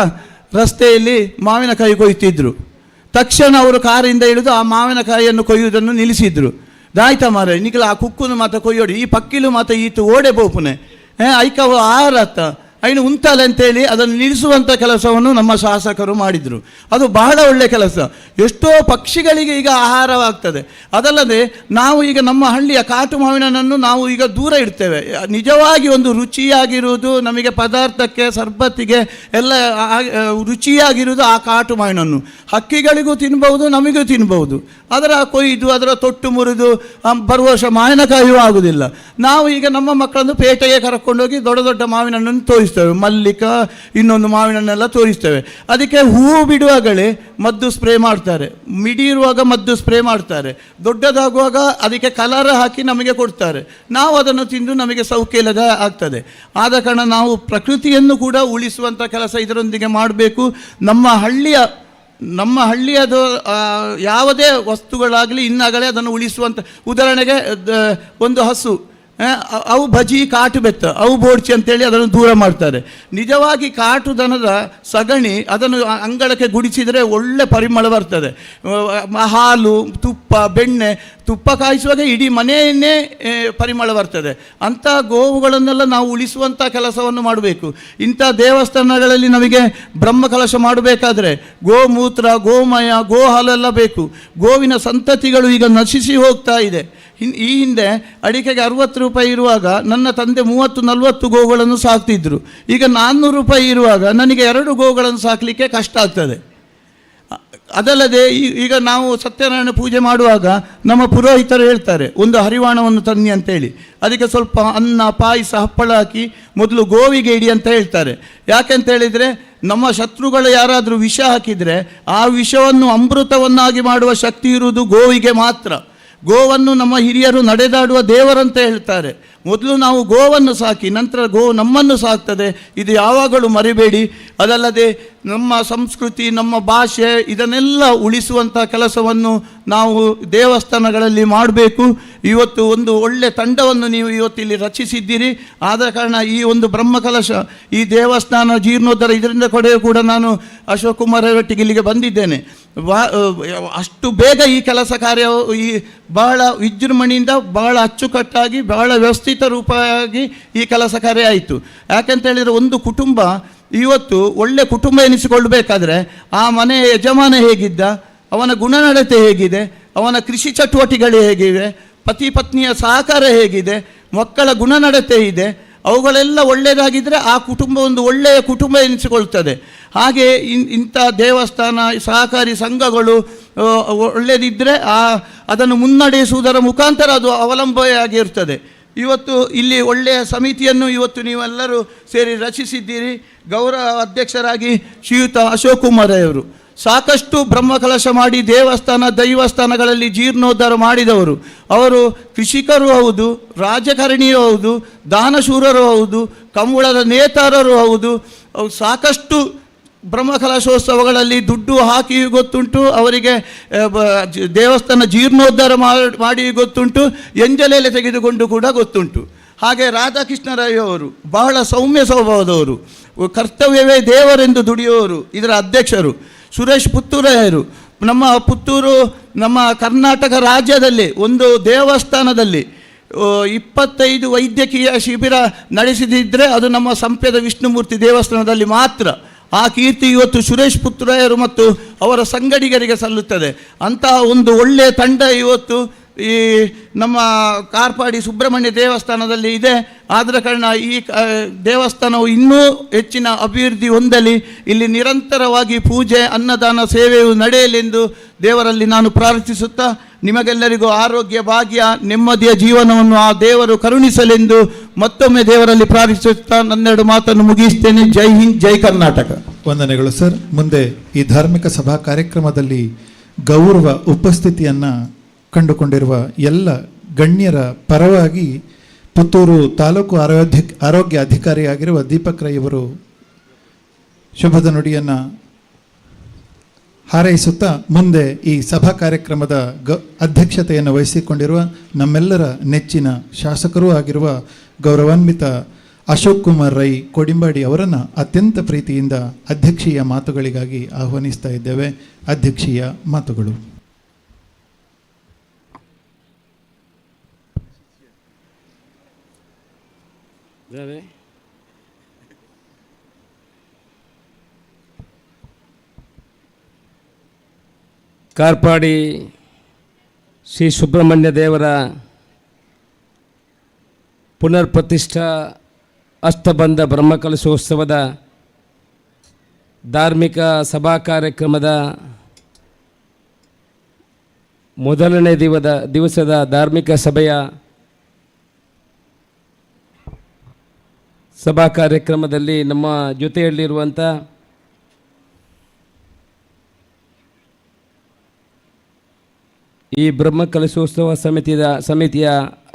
ರಸ್ತೆಯಲ್ಲಿ ಮಾವಿನಕಾಯಿ ಕೊಯ್ತಿದ್ರು. ತಕ್ಷಣ ಅವರು ಕಾರಿಂದ ಇಳಿದು ಆ ಮಾವಿನಕಾಯಿಯನ್ನು ಕೊಯ್ಯುವುದನ್ನು ನಿಲ್ಲಿಸಿದ್ರು. ದಾಯ್ತ ಮಾರ ನಿಖಿಲ ಆ ಕುಕ್ಕುನು ಮಾತ ಕೊಯ್ಯೋಡಿ, ಈ ಪಕ್ಕಿಲು ಮಾತ ಈತು ಓಡೆ ಬೋಪುನೆ ಐಕವ ಆರತ್ತ ಐನು ಉಂಟಲ್ಲ ಅಂತೇಳಿ ಅದನ್ನು ನಿಲ್ಲಿಸುವಂಥ ಕೆಲಸವನ್ನು ನಮ್ಮ ಶಾಸಕರು ಮಾಡಿದರು. ಅದು ಬಹಳ ಒಳ್ಳೆಯ ಕೆಲಸ. ಎಷ್ಟೋ ಪಕ್ಷಿಗಳಿಗೆ ಈಗ ಆಹಾರವಾಗ್ತದೆ. ಅದಲ್ಲದೆ ನಾವು ಈಗ ನಮ್ಮ ಹಳ್ಳಿಯ ಕಾಟು ಮಾವಿನನ್ನು ನಾವು ಈಗ ದೂರ ಇಡ್ತೇವೆ. ನಿಜವಾಗಿ ಒಂದು ರುಚಿಯಾಗಿರುವುದು ನಮಗೆ ಪದಾರ್ಥಕ್ಕೆ, ಸರ್ಬತ್ತಿಗೆ ಎಲ್ಲ ರುಚಿಯಾಗಿರುವುದು ಆ ಕಾಟು ಮಾವಿನನ್ನು. ಹಕ್ಕಿಗಳಿಗೂ ತಿನ್ಬಹುದು, ನಮಗೂ ತಿನ್ಬಹುದು. ಅದರ ಕೊಯ್ದು ಅದರ ತೊಟ್ಟು ಮುರಿದು ಬರುವ ವರ್ಷ ಮಾವಿನಕಾಯಿಯೂ ಆಗುವುದಿಲ್ಲ. ನಾವು ಈಗ ನಮ್ಮ ಮಕ್ಕಳನ್ನು ಪೇಟೆಗೆ ಕರ್ಕೊಂಡೋಗಿ ದೊಡ್ಡ ದೊಡ್ಡ ಮಾವಿನನ್ನು ತೋರಿಸ್ತೇವೆ. ಮಲ್ಲಿಕ, ಇನ್ನೊಂದು ಮಾವಿನನ್ನೆಲ್ಲ ತೋರಿಸ್ತೇವೆ. ಅದಕ್ಕೆ ಹೂವು ಬಿಡುವಾಗಲೇ ಮದ್ದು ಸ್ಪ್ರೇ ಮಾಡ್ತಾರೆ, ಮಿಡಿ ಇರುವಾಗ ಮದ್ದು ಸ್ಪ್ರೇ ಮಾಡ್ತಾರೆ, ದೊಡ್ಡದಾಗುವಾಗ ಅದಕ್ಕೆ ಕಲರ್ ಹಾಕಿ ನಮಗೆ ಕೊಡ್ತಾರೆ. ನಾವು ಅದನ್ನು ತಿಂದು ನಮಗೆ ಸೌಖ್ಯ ಇಲ್ಲದ ಆಗ್ತದೆ. ಆದ ಕಾರಣ ನಾವು ಪ್ರಕೃತಿಯನ್ನು ಕೂಡ ಉಳಿಸುವಂಥ ಕೆಲಸ ಇದರೊಂದಿಗೆ ಮಾಡಬೇಕು. ನಮ್ಮ ಹಳ್ಳಿಯದು ಯಾವುದೇ ವಸ್ತುಗಳಾಗಲಿ ಇನ್ನಾಗಲೇ ಅದನ್ನು ಉಳಿಸುವಂಥ, ಉದಾಹರಣೆಗೆ ಒಂದು ಹಸು, ಅವು ಬಜಿ, ಕಾಟು ಬೆತ್ತ, ಅವು ಬೋಡ್ಚಿ ಅಂತೇಳಿ ಅದನ್ನು ದೂರ ಮಾಡ್ತಾರೆ. ನಿಜವಾಗಿ ಕಾಟು ದನದ ಸಗಣಿ ಅದನ್ನು ಅಂಗಳಕ್ಕೆ ಗುಡಿಸಿದರೆ ಒಳ್ಳೆ ಪರಿಮಳ ಬರ್ತದೆ. ಹಾಲು, ತುಪ್ಪ, ಬೆಣ್ಣೆ, ತುಪ್ಪ ಕಾಯಿಸುವಾಗ ಇಡೀ ಮನೆಯನ್ನೇ ಪರಿಮಳ ಬರ್ತದೆ. ಅಂಥ ಗೋವುಗಳನ್ನೆಲ್ಲ ನಾವು ಉಳಿಸುವಂಥ ಕೆಲಸವನ್ನು ಮಾಡಬೇಕು. ಇಂಥ ದೇವಸ್ಥಾನಗಳಲ್ಲಿ ನಮಗೆ ಬ್ರಹ್ಮಕಲಶ ಮಾಡಬೇಕಾದ್ರೆ ಗೋಮೂತ್ರ, ಗೋಮಯ, ಗೋ ಹಾಲೆಲ್ಲ ಬೇಕು. ಗೋವಿನ ಸಂತತಿಗಳು ಈಗ ನಶಿಸಿ ಹೋಗ್ತಾ ಇದೆ. ಈ ಹಿಂದೆ ಅಡಿಕೆಗೆ 60 ರೂಪಾಯಿ ಇರುವಾಗ ನನ್ನ ತಂದೆ 30-40 ಗೋವುಗಳನ್ನು ಸಾಕ್ತಿದ್ರು. ಈಗ 400 ರೂಪಾಯಿ ಇರುವಾಗ ನನಗೆ 2 ಗೋವುಗಳನ್ನು ಸಾಕಲಿಕ್ಕೆ ಕಷ್ಟ ಆಗ್ತದೆ. ಅದಲ್ಲದೆ ಈಗ ನಾವು ಸತ್ಯನಾರಾಯಣ ಪೂಜೆ ಮಾಡುವಾಗ ನಮ್ಮ ಪುರೋಹಿತರು ಹೇಳ್ತಾರೆ ಒಂದು ಹರಿವಾಣವನ್ನು ತನ್ನಿ ಅಂತೇಳಿ. ಅದಕ್ಕೆ ಸ್ವಲ್ಪ ಅನ್ನ, ಪಾಯಸ, ಹಪ್ಪಳ ಹಾಕಿ ಮೊದಲು ಗೋವಿಗೆ ಇಡಿ ಅಂತ ಹೇಳ್ತಾರೆ. ಯಾಕೆಂತ ಹೇಳಿದರೆ ನಮ್ಮ ಶತ್ರುಗಳು ಯಾರಾದರೂ ವಿಷ ಹಾಕಿದರೆ ಆ ವಿಷವನ್ನು ಅಮೃತವನ್ನಾಗಿ ಮಾಡುವ ಶಕ್ತಿ ಇರುವುದು ಗೋವಿಗೆ ಮಾತ್ರ. ಗೋವನ್ನು ನಮ್ಮ ಹಿರಿಯರು ನಡೆದಾಡುವ ದೇವರಂತ ಹೇಳ್ತಾರೆ. ಮೊದಲು ನಾವು ಗೋವನ್ನು ಸಾಕಿ ನಂತರ ಗೋ ನಮ್ಮನ್ನು ಸಾಕ್ತದೆ. ಇದು ಯಾವಾಗಲೂ ಮರಿಬೇಡಿ. ಅದಲ್ಲದೆ ನಮ್ಮ ಸಂಸ್ಕೃತಿ, ನಮ್ಮ ಭಾಷೆ ಇದನ್ನೆಲ್ಲ ಉಳಿಸುವಂಥ ಕೆಲಸವನ್ನು ನಾವು ದೇವಸ್ಥಾನಗಳಲ್ಲಿ ಮಾಡಬೇಕು. ಇವತ್ತು ಒಂದು ಒಳ್ಳೆ ತಂಡವನ್ನು ನೀವು ಇವತ್ತಿಲ್ಲಿ ರಚಿಸಿದ್ದೀರಿ. ಆದ ಕಾರಣ ಈ ಒಂದು ಬ್ರಹ್ಮಕಲಶ, ಈ ದೇವಸ್ಥಾನ ಜೀರ್ಣೋದ್ಧಾರ ಇದರಿಂದ ಕೂಡ ನಾನು ಅಶೋಕ್ ಕುಮಾರರೊಟ್ಟಿಗೆ ಇಲ್ಲಿಗೆ ಬಂದಿದ್ದೇನೆ. ಅಷ್ಟು ಬೇಗ ಈ ಕೆಲಸ ಕಾರ್ಯ ಈ ಬಹಳ ವಿಜೃಂಭಣೆಯಿಂದ, ಬಹಳ ಅಚ್ಚುಕಟ್ಟಾಗಿ, ಬಹಳ ವ್ಯವಸ್ಥಿತ ರೂಪವಾಗಿ ಈ ಕೆಲಸ ಕಾರ್ಯ ಆಯಿತು. ಯಾಕೆಂತ ಹೇಳಿದರೆ ಒಂದು ಕುಟುಂಬ ಇವತ್ತು ಒಳ್ಳೆ ಕುಟುಂಬ ಎನಿಸಿಕೊಳ್ಳಬೇಕಾದ್ರೆ ಆ ಮನೆಯ ಯಜಮಾನ ಹೇಗಿದ್ದ, ಅವನ ಗುಣನಡತೆ ಹೇಗಿದೆ, ಅವನ ಕೃಷಿ ಚಟುವಟಿಕೆಗಳು ಹೇಗಿವೆ, ಪತಿ ಪತ್ನಿಯ ಸಹಕಾರ ಹೇಗಿದೆ, ಮಕ್ಕಳ ಗುಣನಡತೆ ಇದೆ, ಅವುಗಳೆಲ್ಲ ಒಳ್ಳೆಯದಾಗಿದ್ದರೆ ಆ ಕುಟುಂಬ ಒಂದು ಒಳ್ಳೆಯ ಕುಟುಂಬ ಎನಿಸಿಕೊಳ್ತದೆ. ಹಾಗೆ ಇಂಥ ದೇವಸ್ಥಾನ, ಸಹಕಾರಿ ಸಂಘಗಳು ಒಳ್ಳೆಯದಿದ್ದರೆ ಅದನ್ನು ಮುನ್ನಡೆಸುವುದರ ಮುಖಾಂತರ ಅದು ಅವಲಂಬನೆಯಾಗಿರ್ತದೆ. ಇವತ್ತು ಇಲ್ಲಿ ಒಳ್ಳೆಯ ಸಮಿತಿಯನ್ನು ಇವತ್ತು ನೀವೆಲ್ಲರೂ ಸೇರಿ ರಚಿಸಿದ್ದೀರಿ. ಗೌರವ ಅಧ್ಯಕ್ಷರಾಗಿ ಶ್ರೀಯುತ ಅಶೋಕ್ ಕುಮಾರಯ್ಯವರು ಸಾಕಷ್ಟು ಬ್ರಹ್ಮಕಲಶ ಮಾಡಿ ದೈವಸ್ಥಾನಗಳಲ್ಲಿ ಜೀರ್ಣೋದ್ಧಾರ ಮಾಡಿದವರು. ಅವರು ಕೃಷಿಕರು ಹೌದು, ರಾಜಕಾರಣಿಯೂ ಹೌದು, ದಾನಶೂರರು ಹೌದು, ಕಂಬಳದ ನೇತಾರರು ಹೌದು. ಸಾಕಷ್ಟು ಬ್ರಹ್ಮಕಲಶೋತ್ಸವಗಳಲ್ಲಿ ದುಡ್ಡು ಹಾಕಿ ಗೊತ್ತುಂಟು, ಅವರಿಗೆ ದೇವಸ್ಥಾನ ಜೀರ್ಣೋದ್ಧಾರ ಮಾಡಿ ಗೊತ್ತುಂಟು, ಎಂಜಲೆಲೆ ತೆಗೆದುಕೊಂಡು ಕೂಡ ಗೊತ್ತುಂಟು. ಹಾಗೆ ರಾಧಾಕೃಷ್ಣ ರೈ ಅವರು ಬಹಳ ಸೌಮ್ಯ ಸ್ವಭಾವದವರು, ಕರ್ತವ್ಯವೇ ದೇವರೆಂದು ದುಡಿಯುವವರು, ಇದರ ಅಧ್ಯಕ್ಷರು. ಸುರೇಶ್ ಪುತ್ತೂರಯ್ಯರು ನಮ್ಮ ಪುತ್ತೂರು ನಮ್ಮ ಕರ್ನಾಟಕ ರಾಜ್ಯದಲ್ಲಿ ಒಂದು ದೇವಸ್ಥಾನದಲ್ಲಿ 25 ವೈದ್ಯಕೀಯ ಶಿಬಿರ ನಡೆಸಿದಿದ್ದರೆ ಅದು ನಮ್ಮ ಸಂಪ್ಯದ ವಿಷ್ಣುಮೂರ್ತಿ ದೇವಸ್ಥಾನದಲ್ಲಿ ಮಾತ್ರ. ಆ ಕೀರ್ತಿ ಇವತ್ತು ಸುರೇಶ್ ಪುತ್ರಯ್ಯರು ಮತ್ತು ಅವರ ಸಂಗಡಿಗರಿಗೆ ಸಲ್ಲುತ್ತದೆ. ಅಂತಹ ಒಂದು ಒಳ್ಳೆಯ ತಂಡ ಇವತ್ತು ಈ ನಮ್ಮ ಕಾರ್ಪಾಡಿ ಸುಬ್ರಹ್ಮಣ್ಯ ದೇವಸ್ಥಾನದಲ್ಲಿ ಇದೆ. ಆದ ಕಾರಣ ಈ ದೇವಸ್ಥಾನವು ಇನ್ನೂ ಹೆಚ್ಚಿನ ಅಭಿವೃದ್ಧಿ ಹೊಂದಲಿ, ಇಲ್ಲಿ ನಿರಂತರವಾಗಿ ಪೂಜೆ ಅನ್ನದಾನ ಸೇವೆಯು ನಡೆಯಲೆಂದು ದೇವರಲ್ಲಿ ನಾನು ಪ್ರಾರ್ಥಿಸುತ್ತಾ, ನಿಮಗೆಲ್ಲರಿಗೂ ಆರೋಗ್ಯ ಭಾಗ್ಯ ನೆಮ್ಮದಿಯ ಜೀವನವನ್ನು ಆ ದೇವರು ಕರುಣಿಸಲೆಂದು ಮತ್ತೊಮ್ಮೆ ದೇವರಲ್ಲಿ ಪ್ರಾರ್ಥಿಸುತ್ತಾ ನನ್ನೆರಡು ಮಾತನ್ನು ಮುಗಿಸ್ತೇನೆ. ಜೈ ಹಿಂದ್, ಜೈ ಕರ್ನಾಟಕ. ವಂದನೆಗಳು ಸರ್. ಮುಂದೆ ಈ ಧಾರ್ಮಿಕ ಸಭಾ ಕಾರ್ಯಕ್ರಮದಲ್ಲಿ ಗೌರವ ಉಪಸ್ಥಿತಿಯನ್ನು ಕಂಡುಕೊಂಡಿರುವ ಎಲ್ಲ ಗಣ್ಯರ ಪರವಾಗಿ ಪುತ್ತೂರು ತಾಲೂಕು ಆರೋಗ್ಯ ಅಧಿಕಾರಿಯಾಗಿರುವ ದೀಪಕ್ ರೈ ಅವರು ಶುಭದ ನುಡಿಯನ್ನು ಹಾರೈಸುತ್ತಾ ಮುಂದೆ ಈ ಸಭಾ ಕಾರ್ಯಕ್ರಮದ ಅಧ್ಯಕ್ಷತೆಯನ್ನು ವಹಿಸಿಕೊಂಡಿರುವ ನಮ್ಮೆಲ್ಲರ ನೆಚ್ಚಿನ ಶಾಸಕರೂ ಆಗಿರುವ ಗೌರವಾನ್ವಿತ ಅಶೋಕ್ ಕುಮಾರ್ ರೈ ಕೋಡಿಂಬಾಡಿ ಅವರನ್ನು ಅತ್ಯಂತ ಪ್ರೀತಿಯಿಂದ ಅಧ್ಯಕ್ಷೀಯ ಮಾತುಗಳಿಗಾಗಿ ಆಹ್ವಾನಿಸ್ತಾ ಇದ್ದೇವೆ. ಅಧ್ಯಕ್ಷೀಯ ಮಾತುಗಳು. ಕಾರ್ಪಾಡಿ ಶ್ರೀ ಸುಬ್ರಹ್ಮಣ್ಯ ದೇವರ ಪುನರ್ ಪ್ರತಿಷ್ಠಾ ಅಷ್ಟಬಂಧ ಬ್ರಹ್ಮಕಲಶೋತ್ಸವದ ಧಾರ್ಮಿಕ ಸಭಾ ಕಾರ್ಯಕ್ರಮದ ಮೊದಲನೇ ದಿವಸದ ಧಾರ್ಮಿಕ ಸಭೆಯ ಸಭಾ ಕಾರ್ಯಕ್ರಮದಲ್ಲಿ ನಮ್ಮ ಜೊತೆಯಲ್ಲಿರುವಂಥ ಈ ಬ್ರಹ್ಮಕಲಶೋತ್ಸವ ಸಮಿತಿಯ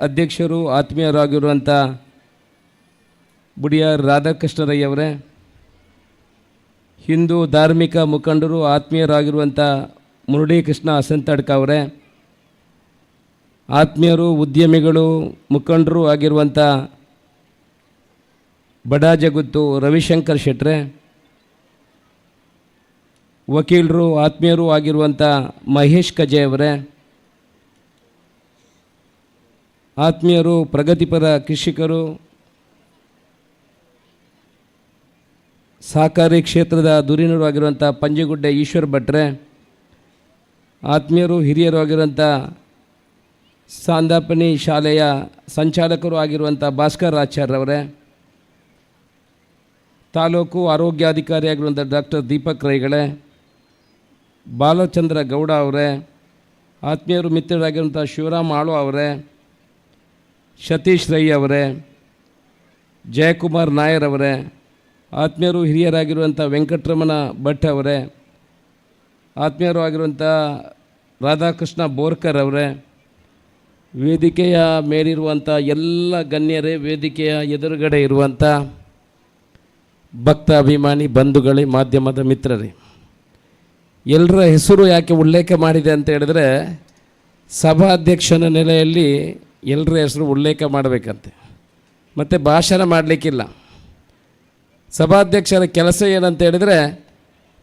ಅಧ್ಯಕ್ಷರು ಆತ್ಮೀಯರಾಗಿರುವಂಥ ಬುಡಿಯಾರ್ ರಾಧಾಕೃಷ್ಣರಯ್ಯವರೇ, ಹಿಂದೂ ಧಾರ್ಮಿಕ ಮುಖಂಡರು ಆತ್ಮೀಯರಾಗಿರುವಂಥ ಮುರುಳೀಕೃಷ್ಣ ಅಸಂತಡ್ಕ ಅವರೇ, ಆತ್ಮೀಯರು ಉದ್ಯಮಿಗಳು ಮುಖಂಡರು ಆಗಿರುವಂಥ ಬಡಾಜಗುತ್ತು ರವಿಶಂಕರ್ ಶೆಟ್ರೆ, ವಕೀಲರು ಆತ್ಮೀಯರು ಆಗಿರುವಂಥ ಮಹೇಶ್ ಕಜೆ ಅವರೇ, ಆತ್ಮೀಯರು ಪ್ರಗತಿಪರ ಕೃಷಿಕರು, ಸಹಕಾರಿ ಕ್ಷೇತ್ರದ ಧುರೀಣರು ಆಗಿರುವಂಥ ಪಂಜಗುಡ್ಡೆ ಈಶ್ವರ್ ಭಟ್ರೆ, ಆತ್ಮೀಯರು ಹಿರಿಯರು ಆಗಿರುವಂಥ ಸಾಂದಾಪನಿ ಶಾಲೆಯ ಸಂಚಾಲಕರು ಆಗಿರುವಂಥ ಭಾಸ್ಕರ್ ಆಚಾರ್ಯವರೇ, ತಾಲೂಕು ಆರೋಗ್ಯಾಧಿಕಾರಿಯಾಗಿರುವಂಥ ಡಾಕ್ಟರ್ ದೀಪಕ್ ರೈಗಳೇ, ಬಾಲಚಂದ್ರ ಗೌಡ ಅವರೇ, ಆತ್ಮೀಯರು ಮಿತ್ರರಾಗಿರುವಂಥ ಶಿವರಾಮ್ ಆಳು ಅವರೇ, ಸತೀಶ್ ರೈ ಅವರೇ, ಜಯಕುಮಾರ್ ನಾಯರ್ ಅವರೇ, ಆತ್ಮೀಯರು ಹಿರಿಯರಾಗಿರುವಂಥ ವೆಂಕಟರಮಣ ಭಟ್ ಅವರೇ, ಆತ್ಮೀಯರು ಆಗಿರುವಂಥ ರಾಧಾಕೃಷ್ಣ ಬೋರ್ಕರ್ ಅವರೇ, ವೇದಿಕೆಯ ಮೇಲಿರುವಂಥ ಎಲ್ಲ ಗಣ್ಯರೇ, ವೇದಿಕೆಯ ಎದುರುಗಡೆ ಇರುವಂಥ ಭಕ್ತ ಅಭಿಮಾನಿ ಬಂಧುಗಳೇ, ಮಾಧ್ಯಮದ ಮಿತ್ರರೇ, ಎಲ್ಲರ ಹೆಸರು ಯಾಕೆ ಉಲ್ಲೇಖ ಮಾಡಿದೆ ಅಂತ ಹೇಳಿದ್ರೆ, ಸಭಾಧ್ಯಕ್ಷನ ನೆಲೆಯಲ್ಲಿ ಎಲ್ಲರ ಹೆಸರು ಉಲ್ಲೇಖ ಮಾಡಬೇಕಂತೆ, ಮತ್ತು ಭಾಷಣ ಮಾಡಲಿಕ್ಕಿಲ್ಲ. ಸಭಾಧ್ಯಕ್ಷರ ಕೆಲಸ ಏನಂತ ಹೇಳಿದರೆ,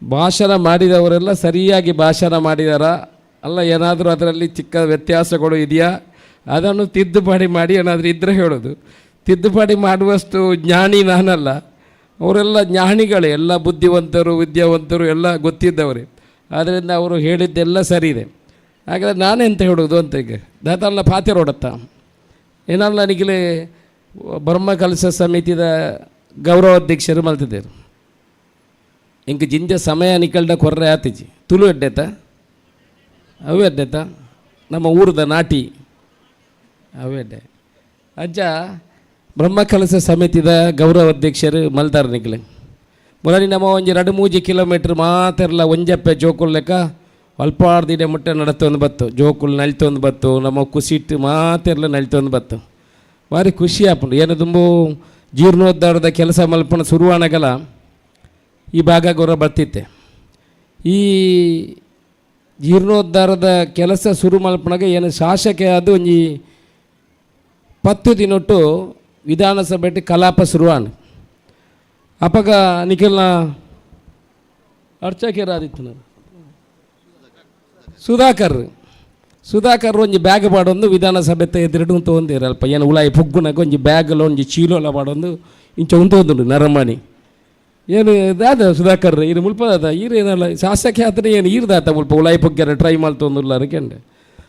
ಭಾಷಣ ಮಾಡಿದವರೆಲ್ಲ ಸರಿಯಾಗಿ ಭಾಷಣ ಮಾಡಿದಾರಾ ಅಲ್ಲ, ಏನಾದರೂ ಅದರಲ್ಲಿ ಚಿಕ್ಕ ವ್ಯತ್ಯಾಸಗಳು ಇದೆಯಾ ಅದನ್ನು ತಿದ್ದುಪಡಿ ಮಾಡಿ ಏನಾದರೂ ಇದ್ದರೆ ಹೇಳೋದು. ತಿದ್ದುಪಡಿ ಮಾಡುವಷ್ಟು ಜ್ಞಾನಿ ನಾನಲ್ಲ, ಅವರೆಲ್ಲ ಜ್ಞಾನಿಗಳೇ, ಎಲ್ಲ ಬುದ್ಧಿವಂತರು ವಿದ್ಯಾವಂತರು ಎಲ್ಲ ಗೊತ್ತಿದ್ದವರೇ. ಆದ್ದರಿಂದ ಅವರು ಹೇಳಿದ್ದೆಲ್ಲ ಸರಿ ಇದೆ. ಹಾಗಾದರೆ ನಾನೆಂತ ಹೇಳೋದು ಅಂತ ಈಗ ದಾತಲ್ಲ ಪಾತಿರೋಡತ್ತ ಏನಲ್ಲ ನಿಗಲೇ ಬ್ರಹ್ಮಕಲಶ ಸಮಿತಿದ ಗೌರವಾಧ್ಯಕ್ಷರು ಮಲ್ತಿದ್ದೇರು ಇಂಕ ಜಿಂಜ ಸಮಯ ನಿಕಲ್ಡ ಕೊರ್ರೆ ಆತಿಜಿ ತುಳು ಎಡ್ಡೆತ ಅವು ಎಡ್ಡೆತ ನಮ್ಮ ಊರದ ನಾಟಿ ಅವು ಎಡ್ಡೆ ಅಜ್ಜ ಬ್ರಹ್ಮಕಲಶ ಸಮಿತಿದ ಗೌರವಾಧ್ಯಕ್ಷರು ಮಲ್ತಾರ ನಿಗಲೆ ಮೊದಲಿ ನಮ್ಮ ಒಂಜಿ 2-3 ಕಿಲೋಮೀಟ್ರ್ ಮಾತೆರ್ಲ ಒಂಜಪ್ಪೆ ಜೋಕುಲ್ ಲೆಕ್ಕ ಅಲ್ಪಾರ್ದಿಡೆ ಮುಟ್ಟೆ ನಡತೊಂದು ಬತ್ತು, ಜೋಕುಲ್ ನಲಿತೊಂದು ಬತ್ತು, ನಮ್ಮ ಕುಸಿಟ್ಟು ಮಾತೆರ್ಲ ನಲಿತೊಂದು ಬತ್ತು. ಭಾರಿ ಖುಷಿ ಆಪುಂಡು. ಏನು ತುಂಬ ಜೀರ್ಣೋದ್ಧಾರದ ಕೆಲಸ ಮಲ್ಪಣ ಶುರುವಾನಗಲ ಈ ಭಾಗ ಗೌರವ ಬರ್ತಿತ್ತೆ. ಈ ಜೀರ್ಣೋದ್ಧಾರದ ಕೆಲಸ ಶುರು ಮಲ್ಪನಾಗ ಏನು ಶಾಸಕ ಅದು ಒಂಜಿ 10 ದಿನೊಟ್ಟು ವಿಧಾನಸಭೆ ಕಲಾಪ ಶುರುವಾನ ಅಪಗ ನಿಖಿಲ್ನ ಅರ್ಚಕರಾದಿತ್ತು ನಾನು ಸುಧಾಕರ್ ಒಂಜಿ ಬ್ಯಾಗ್ ಪಾಡೊಂದು ವಿಧಾನಸಭೆ ಎದುರಿಡು ತೊಗೊಂಡಿರ ಅಲ್ಪ ಏನು ಉಲಾಯಿ ಪುಗ್ಗುನಾಗ ಒಂಜಿ ಬ್ಯಾಗಲ್ಲಿ ಒಂಜಿ ಚೀಲೋಲ ಪಾಡೊಂದು ಇಂಚ ಉಂಟು ನರಮಣಿ ಏನು ದಾದ ಸುಧಾಕರ್ ಇದು ಮುಲ್ಪದಾದ ಈರೇನಲ್ಲ ಶಾಸಕ ಆತನ ಏನು ಈರ್ದಾತ ಮುಲ್ಪ ಉಲಾಯಿ ಪೊಗ್ಗ್ಯಾರ ಟ್ರೈ ಮಲ್ತೊಂದುಲ್ಲಾರ ಕೆಂಡೆ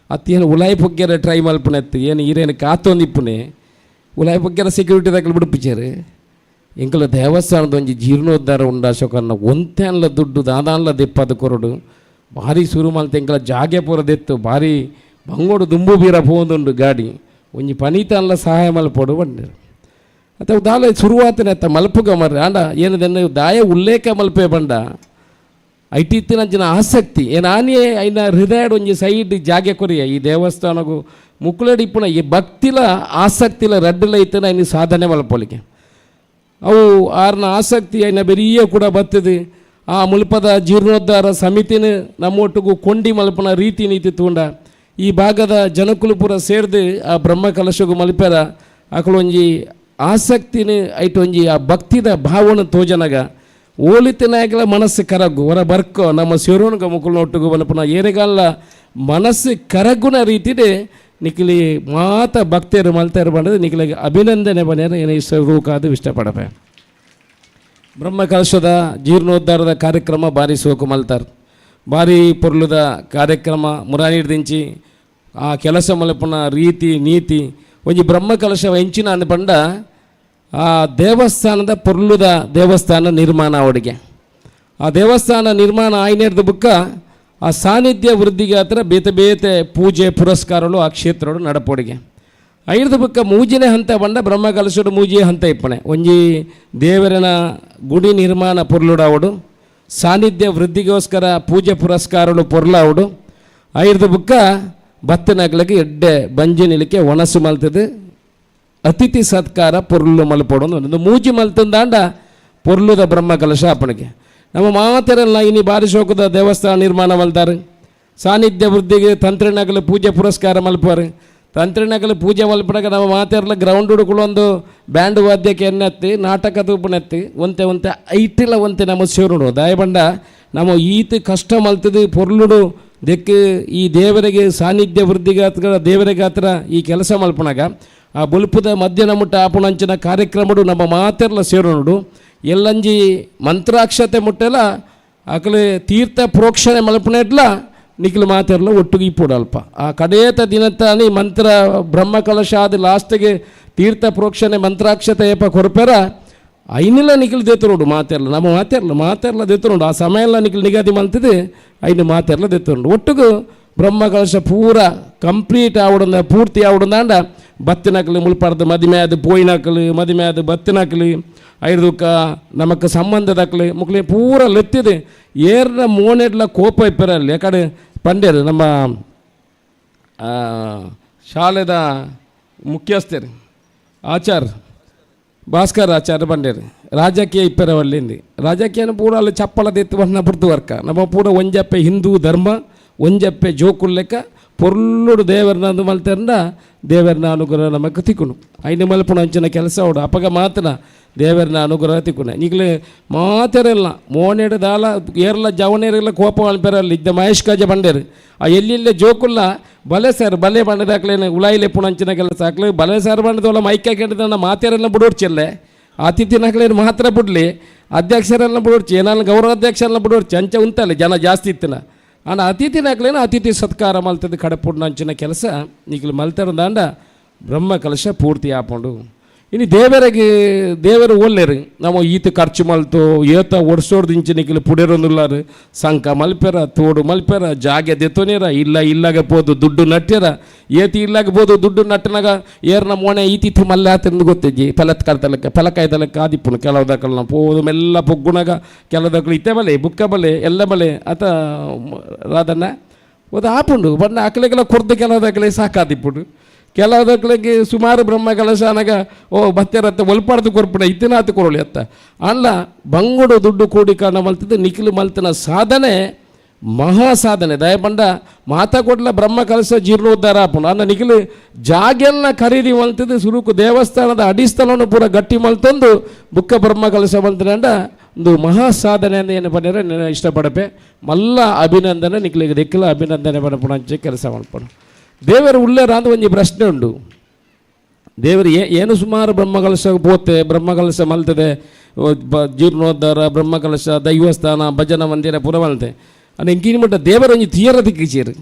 ಅತ್ತೇನು ಉಲಾಯಿ ಪೊಗ್ಗ್ಯಾರ ಟ್ರೈ ಮಲ್ಪನೆತ್ತು ಏನು ಈರೇನು ಕಾತೊಂದಿಪ್ಪುನೆ ಉಲಾಯಿ ಪೊಗ್ಗ್ಯಾರ ಸೆಕ್ಯೂರಿಟಿದಾಗ ಬಿಡುಪಿಚಾರು ಎಂಕಲ ದೇವಸ್ಥಾನದ ಒಂಜಿ ಜೀರ್ಣೋದ್ಧಾರ ಉಂಡ ಅಶೋಕನ್ನ ಒಂತೆಲ್ಲ ದುಡ್ಡು ದಾದಾನ್ಲ ದೆಪ್ಪದ ಕೊರಡು ಭಾರಿ ಶುರು ಮಲ್ತ ಎಂಕಲ ಜಾಗೆ ಪೂರದೆತ್ತು ಭಾರಿ ಬಂಗೋಡು ದುಂಬು ಬೀರ ಪೋಂದುಂಡು ಗಾಡಿ ಒಂಜಿ ಪನೀತನ್ಲ ಸಹಾಯ ಮಲ್ಪೋಡು ಬಂದಿರು ಅಥವಾ ದಾಲ ಶುರುವಾತನೆ ಅತ್ತ ಮಲ್ಪುಗ ಮರ್ರೆ ಆಂಡ ಏನದನ್ನು ದಾಯ ಉಲ್ಲೇಖ ಮಲ್ಪೆ ಬಂಡ ಐಟಿತ್ತಿನಂಚಿನ ಆಸಕ್ತಿ ಏನು ಆನೆ ಐನ ಹೃದಯಡ್ ಒಂಜಿ ಸೈಡ್ ಜಾಗೆ ಕೊರಿಯ ಈ ದೇವಸ್ಥಾನಗೂ ಮುಕ್ಕುಳಡಿಪ್ಪುನ ಈ ಭಕ್ತಿಲ ಆಸಕ್ತಿಲ ರಡ್ಡಲ ಇತ್ತನ ಐನ ಸಾಧನೆ ಮಲ್ಪೊಲಿಗೆ ಅವು ಆರ್ನ ಆಸಕ್ತಿ ಐನ ಬೆರಿಯ ಕೂಡ ಬರ್ತದೆ ಆ ಮುಲ್ಪದ ಜೀರ್ಣೋದ್ಧಾರ ಸಮಿತಿನ ನಮ್ಮೊಟ್ಟಿಗೂ ಕೊಂಡಿ ಮಲ್ಪನ ರೀತಿ ನೀತಿ ತೂಂಡ ಈ ಭಾಗದ ಜನಕುಲು ಪೂರ ಸೇರಿದು ಆ ಬ್ರಹ್ಮ ಕಲಶಗೂ ಮಲ್ಪ್ಯಾರ ಆಕಳೊಂಜಿ ಆಸಕ್ತಿನ ಐಟೊಂಜಿ ಆ ಭಕ್ತಿದ ಭಾವನ ತೋಜನಗ ಓಲಿತನಾಗಲ ಮನಸ್ಸು ಕರಗು ಹೊರ ಬರ್ಕೋ ನಮ್ಮ ಶಿವರೋಣಗ ಮುಕ್ಕಳನೊಟ್ಟಿಗೂ ಮಲ್ಪನ ಏರೆಗಾಲ ಮನಸ್ಸು ಕರಗುನ ರೀತಿದೆ ನಿಖಿಲಿ ಮಾತ ಭಕ್ತಿಯರು ಮಲ್ತಾರು ಬಂದರೆ ನಿಖಿಲಿಗೆ ಅಭಿನಂದನೆ ಬನ್ಯಾರ ಏನು ಇಷ್ಟೂಕಾದು ಇಷ್ಟಪಡಬೇ ಬ್ರಹ್ಮ ಕಲಶದ ಜೀರ್ಣೋದ್ಧಾರದ ಕಾರ್ಯಕ್ರಮ ಭಾರಿ ಸೋಕು ಮಲ್ತಾರೆ ಭಾರಿ ಪೊರ್ಲುದ ಕಾರ್ಯಕ್ರಮ ಮುರಾನಿಡ್ದಿಂಚಿ ಆ ಕೆಲಸ ಮಲ್ಪನ ರೀತಿ ನೀತಿ ಒಂಜಿ ಬ್ರಹ್ಮ ಕಲಶ ಹೆಂಚಿನ ಅಂದ್ಪಂಡ ಆ ದೇವಸ್ಥಾನದ ಪೊರ್ಲುದ ದೇವಸ್ಥಾನ ನಿರ್ಮಾಣ ಅವಡಿಗೆ ಆ ದೇವಸ್ಥಾನ ನಿರ್ಮಾಣ ಆಯ್ನೇರ್ದ ಬುಕ್ಕ ಆ ಸಾನ್ನಿಧ್ಯ ವೃದ್ಧಿಗೆ ಹತ್ರ ಬೇತೆ ಪೂಜೆ ಪುರಸ್ಕಾರಗಳು ಆ ಕ್ಷೇತ್ರಗಳು ನಡಪೋಡಿಗೆ ಐದು ಬುಕ್ಕ ಮೂಜಿನೇ ಹಂತ ಬಂಡ ಬ್ರಹ್ಮ ಕಲಶೋಡು ಮೂಜಿಯ ಹಂತ ಇಪ್ಪಣೆ ಒಂಜಿ ದೇವರನ ಗುಡಿ ನಿರ್ಮಾಣ ಪೊರ್ಲುಡಾವಡು ಸಾನ್ನಿಧ್ಯ ವೃದ್ಧಿಗೋಸ್ಕರ ಪೂಜೆ ಪುರಸ್ಕಾರಗಳು ಪೊರ್ಲಾವಡು ಐದು ಬುಕ್ಕ ಭತ್ತನಗ್ಲಿಗೆ ಎಡ್ಡೆ ಬಂಜಿ ನಿಲಿಕೆ ಒಣಸು ಮಲ್ತದು ಅತಿಥಿ ಸತ್ಕಾರ ಪೊರ್ಲು ಮಲ್ಪೋಡು ಒಂದು ಮೂಜಿ ಮಲ್ತಂದಾಂಡ ಪೊರ್ಲುದ ಬ್ರಹ್ಮ ಕಲಶ ಅಪ್ಪಣಿಗೆ ನಮ್ಮ ಮಾತೆರೆಲ್ಲ ಇನಿ ಬಾರಿ ಶೋಕದ ದೇವಸ್ಥಾನ ನಿರ್ಮಾಣ ಮಲ್ತಾರೆ ಸಾನ್ನಿಧ್ಯ ವೃದ್ಧಿಗೆ ತಂತ್ರಿನಗಲು ಪೂಜೆ ಪುರಸ್ಕಾರ ಮಲ್ಪಾರು ತಂತ್ರಿನಗಲು ಪೂಜೆ ಮಲ್ಪಡಾಗ ನಮ್ಮ ಮಾತೆರಲ್ಲ ಗ್ರೌಂಡ್ ಹುಡುಕೊಳ್ಳೊಂದು ಬ್ಯಾಂಡ್ ವಾದ್ಯಕ್ಕೆ ಎನ್ನೆತ್ತಿ ನಾಟಕ ತೂಪನೆತ್ತಿ ಒಂತೆ ಐಟಿಲ್ಲ ಒಂತೆ ನಮ್ಮ ಶಿವರುಡು ದಯಬಂಡ ನಮ್ಮ ಈತ ಕಷ್ಟ ಮಲ್ತದು ಪೊರ್ಲುಡು ದೆಕ್ಕೆ ಈ ದೇವರಿಗೆ ಸಾನ್ನಿಧ್ಯ ವೃದ್ಧಿಗಾತ್ರ ದೇವರಿಗೆ ಹತ್ರ ಈ ಕೆಲಸ ಮಲ್ಪನಾಗ ಆ ಬುಲ್ಪುದ ಮಧ್ಯಾಹ್ನ ಮುಟ್ಟ ಆಪುಣಂಚಿನ ಕಾರ್ಯಕ್ರಮಡು ನಮ್ಮ ಮಾತೆರಲ್ಲ ಸೇರೋಡು ಎಲ್ಲಂಜಿ ಮಂತ್ರಾಕ್ಷತೆ ಮುಟ್ಟೆಲ್ಲ ಆಕಲೆ ತೀರ್ಥ ಪ್ರೋಕ್ಷಣೆ ಮಲ್ಪನೆಡ್ಲ ನಿಖಿಲು ಮಾತೆರಲ್ಲ ಒಟ್ಟಿಗೆ ಇಪ್ಪುಡಲ್ಪ ಆ ಕಡೇತ ದಿನತ್ತಾನಿ ಮಂತ್ರ ಬ್ರಹ್ಮ ಕಲಶ ಆದ ಲಾಸ್ಟಿಗೆ ತೀರ್ಥ ಪ್ರೋಕ್ಷಣೆ ಮಂತ್ರಾಕ್ಷತೆ ಏಪ ಕೊರಪೆರ ಐನೆಲ್ಲ ನಿಖಿಲು ದೇತರೋಡು ಮಾತೆರಲ್ಲ ನಮ್ಮ ಮಾತೆರಲ್ಲ ದೇತರೋಡು ಆ ಸಮಯ ಎಲ್ಲ ನಿಖಿಲು ನಿಗದಿ ಮಲ್ತಿದೆ ಐನು ಮಾತೆರಲ್ಲ ದೇತರೋಡು ಒಟ್ಟಿಗೂ ಬ್ರಹ್ಮ ಕಲಶ ಪೂರ ಕಂಪ್ಲೀಟ್ ಆವಡಂದ ಪೂರ್ತಿ ಆವಡಂದಾಂಡ ಬತ್ತಿನಕಲು ಮುಲ್ಪಡ್ದು ಮದಿಮೆ ಅದು ಪೋಯಿನಕಲು ಮದಿಮೆ ಅದು ಬತ್ತಿನಕಲು ಐದುಕ ನಮಕ್ಕೆ ಸಂಬಂಧದಕಲು ಮುಕ್ಲಿ ಪೂರ ಲೆತ್ತಿದೆ ಏರ್ನ ಮೋನೆಡ್ಲ ಕೋಪ ಇಪ್ಪರಲ್ಲಿ ಯಾಕಡೆ ಪಂಡ್ಯರು ನಮ್ಮ ಶಾಲೆದ ಮುಖ್ಯಸ್ಥರು ಆಚಾರ್ ಭಾಸ್ಕರ್ ಆಚಾರ್ಯ ಪಂಡ್ಯರು ರಾಜಕೀಯ ಇಪ್ಪರವಲ್ಲಿಂದು ರಾಜಕೀಯನ ಪೂರ ಅಲ್ಲಿ ಚಪ್ಪಳದೆತ್ತು ಬಣ್ಣ ಬಿಡ್ತು ವರ್ಕ ನಮ್ಮ ಪೂರ ಒಂಜಪ್ಪೆ ಹಿಂದೂ ಧರ್ಮ ಒಂಜಪ್ಪೆ ಜೋಕುಲ್ಲೆಕ್ಕ ಪೊರ್ಲುಡು ದೇವರನ್ನ ಮಲ್ತಾರಂಡ ದೇವರನ್ನ ಅನುಗ್ರಹ ನಮಗೆ ತಿಕ್ಕುನು ಐದು ಮಲ್ಪುಣ ಅಂಚಿನ ಕೆಲಸ ಅವಡು ಅಪಗ ಮಾತನ ದೇವರನ್ನ ಅನುಗ್ರಹ ತಿಕ್ಕುನೆ ಈಗಲೇ ಮಾತೆರೆಲ್ಲ ಮೋನೆಡು ದಾಲ ಏರ್ಲ ಜವನೇರೆಲ್ಲ ಕೋಪ ಮಲ್ಪೆರಲ್ಲಿ ಇದ್ದ ಮಹೇಶ್ ಕಾಜ ಬಂಡೇರು ಆ ಎಲ್ಲಿಲ್ಲೇ ಜೋಕುಲ್ಲ ಬಲೆ ಸರ್ ಬಲೆ ಬಂಡದಾಕ್ಲೇನು ಉಳಾಯಿಲೆ ಪುಣಂಚಿನ ಕೆಲಸ ಹಾಕ್ಲಿ ಬಲೆ ಸರ್ ಬಂಡದವಲ್ಲ ಮೈಕ ಕೆಂಡದ ಮಾತೆರೆಲ್ಲ ಬಿಡೋಡ್ಚಲ್ಲೇ ಅತಿಥಿನಾಕ್ಲೇನು ಮಾತ್ರ ಬಿಡಲಿ ಅಧ್ಯಕ್ಷರೆಲ್ಲ ಬಿಡೋಡ್ಚಿ ನಾನು ಗೌರವಾಧ್ಯಕ್ಷರೆಲ್ಲ ಬಿಡೋಡ್ಚಿ ಅಂಚೆ ಉಂತಲ್ಲ ಜನ ಜಾಸ್ತಿ ಇತ್ತಿನ ಆಂಡ ಅತಿಥಿನಾಕ್ಲೇನು ಅತಿಥಿ ಸತ್ಕಾರ ಮಲ್ತದ್ದು ಕಡಪುಡ್ ಅಂಚಿನ ಕೆಲಸ ಈಗಲೂ ಮಲ್ತಾರಂದಾಂಡ ಬ್ರಹ್ಮ ಕಲಶ ಪೂರ್ತಿ ಆಪುಂಡು ಇನ್ನು ದೇವರು ಒಳ್ಳೆರು ನಾವು ಈತ ಖರ್ಚು ಮಲ್ತು ಏತ ಒಡ್ಸೋಡ್ದು ಇಂಚಿನಿಕ್ಕಿಲು ಪುಡಿರೊಂದುಲ್ಲಾರು ಸಂಕ ಮಲ್ಪೆರ ತೋಡು ಮಲ್ಪೆರ ಜಾಗೆ ದೆತ್ತೋನೇರ ಇಲ್ಲಾಗ ಬೋದು ದುಡ್ಡು ನಟ್ಟ್ಯರ ಏತಿ ಇಲ್ಲಾಗ ಬೋದು ದುಡ್ಡು ನಟ್ಟನಾಗ ಏರ್ನ ಮೋಣೆ ಈತಿಥಿ ಮಲ್ಲೆ ಆತಂದು ಗೊತ್ತಿಜ್ಜಿ ಫಲಕಾಯ್ದಲಕ್ಕೆ ಆದಿಪ್ಪುನು ಕೆಲವುದಕ್ಕಲ್ಲ ನಾವು ಪೋದು ಮೆಲ್ಲ ಪೊಗ್ಗುನಾಗ ಕೆಲವುದಕ್ಕಳು ಇತ್ತೆ ಬಲೆ ಬುಕ್ಕ ಬಲೆ ಎಲ್ಲ ಬಲೆ ಆತ ರಾಧನ್ನ ಅದು ಆಪುಂಡು ಬಣ್ಣ ಅಕಲೆಗೆಲ್ಲ ಕೊರ್ದು ಕೆಲವುದಕ್ಕಲೆ ಸಾಕಾದಿಪ್ಪುಡು ಕೆಲವುದಕ್ಕೆ ಸುಮಾರು ಬ್ರಹ್ಮ ಕಲಶಾನಾಗ ಬತ್ತೆರತ್ತ ಒಲ್ಪಾಡ್ದು ಕೊರ್ಪುಡ ಇತ್ತಿನಾತು ಕೊರಳಿ ಅತ್ತ ಅಲ್ಲ ಬಂಗುಡು ದುಡ್ಡು ಕೂಡಿ ಕಾರಣ ಮಲ್ತದ್ದು ನಿಖಿಲು ಮಲ್ತನ ಸಾಧನೆ ಮಹಾ ಸಾಧನೆ ದಯಪಂಡ ಮಾತಾಕೊಡ್ಲ ಬ್ರಹ್ಮ ಕಲಶ ಜೀರ್ಣೋದ್ಧಾರ ಆಪುಂಡು ಅನ್ನ ನಿಖಿಲು ಜಾಗೆಲ್ಲ ಖರೀದಿ ಮಲ್ತದ್ದು ಸುರುಕು ದೇವಸ್ಥಾನದ ಅಡಿಸ್ಥಳವನ್ನು ಪೂರ ಗಟ್ಟಿ ಮಲ್ತಂದು ಬುಕ್ಕ ಬ್ರಹ್ಮ ಕಲಶ ಮಲ್ತಂಡ ಒಂದು ಮಹಾ ಸಾಧನೆ ಅಂತ ಏನು ಬಂದರೆ ನಾನು ಇಷ್ಟಪಡಪೆ ಮಲ್ಲ ಅಭಿನಂದನೆ ನಿಕ್ಲಿಗೆ ದಿಕ್ಕಲ ಅಭಿನಂದನೆ ಪಡಪಣ ಅಂಚೆ ಕೆಲಸ ಮಾಡ್ಪಣ ದೇವರು ಉಳ್ಳೇರ ಅಂತ ಒಂದು ಪ್ರಶ್ನೆ ಉಂಟು. ದೇವರು ಏನು ಸುಮಾರು ಬ್ರಹ್ಮಕಲಶ ಪೋತೆ ಬ್ರಹ್ಮಕಲಶ ಮಲ್ತದೆ, ಜೀರ್ಣೋದ್ಧಾರ ಬ್ರಹ್ಮಕಲಶ ದೈವಸ್ಥಾನ ಭಜನ ಮಂದಿರ ಪುರ ಮಲ್ತೆ ಅನ್ನ ಇಂಕಿನ ಮಟ್ಟ ದೇವರ ಒಂದು ತೀರ ದಿಕ್ಕಿಚೇರು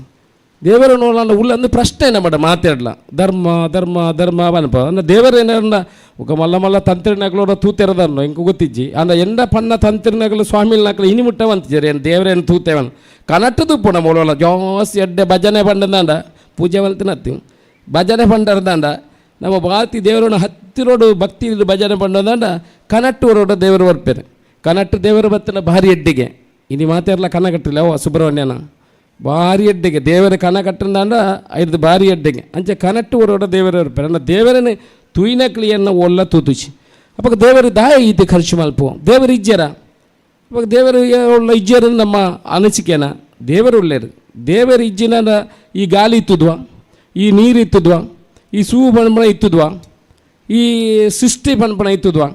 ದೇವರ ನೋಡಲ್ಲ ಉಳ್ಳ ಅಂದು ಪ್ರಶ್ನೆ ನಮ್ಮಡ ಮಾತಾಡಲ ಧರ್ಮ ಧರ್ಮ ಧರ್ಮ ಅನ್ಪ ಅನ್ನ ದೇವರೇನ ఒక మళ్ళా మళ్ళా తంత్రినకులు తూతెరదన్ను ఇంక గుర్తించి అంద ఎండ పన్న తంత్రినకులు స్వామిలు నకులు ఇని ముట్టవంతిరు ಏನು ದೇವರೇನು ತೂತೇವನ್ ಕನಟ್ಟು ತುಪ್ಪುಣ ಮೂಲ ಜಾಸ್ತಿ ಎಡ್ಡೆ ಭಜನೆ ಪಂಡದಂಡ ಪೂಜೆ ಮಲ್ತಿನತ್ತಿ ಭಜನೆ ಪಂಡರ್ದಂಡ ನಮ್ಮ ಬಾತಿ ದೇವರನ್ನು ಹತ್ತಿರೋಡು ಭಕ್ತಿ ಭಜನೆ ಪಂಡದಂಡ ಕನಟ್ಟು ರೋಡ ದೇವರು ಬರ್ಪೇರೆ ಕನಟ್ಟು ದೇವರು ಬತ್ತಿನ ಭಾರಿ ಎಡ್ಡಿಗೆ ಇನಿ ಮಾತಾಡಲ್ಲ ಕನ ಕಟ್ಟಿಲ್ಲ ಓ ಸುಬ್ರಹ್ಮಣ್ಯನ ಭಾರಿ ಎಡ್ಡೆಗೆ ದೇವರ ಕನ ಕಟ್ಟಂಡ ಐದು ಭಾರಿ ಎಡ್ಡೆಗೆ ಅಂಚೆ ಕನಟ್ಟು ರೋಡ ದೇವರು ಬರ್ಪೇರೆ ಅನ್ನ ದೇವರನ್ನೇ ತುಯಿನಕ್ಲಿಯನ್ನು ಒಲ್ಲ ತೂತುಚಿ ಅಪ್ಪ ದೇವರು ದಾಯ ಇದು ಖರ್ಚು ಮಲ್ಪು ದೇವರು ಇಜ್ಜರ ಅಪ್ಪ ದೇವರು ಒಳ್ಳ ಇಜ್ಜರ ನಮ್ಮ ಅನಿಸಿಕೆನ ದೇವರು ಒಳ್ಳೆಯರು ದೇವರು ಇಜ್ಜಿನ ಈ ಗಾಳಿ ಇತ್ತದ್ವಾ ಈ ನೀರು ಇತ್ತದ್ವಾ ಈ ಸೂ ಪಣಪಣ ಇತ್ತದ್ವಾ ಈ ಸೃಷ್ಟಿ ಪಣಪಣ ಇತ್ತದ್ವಾ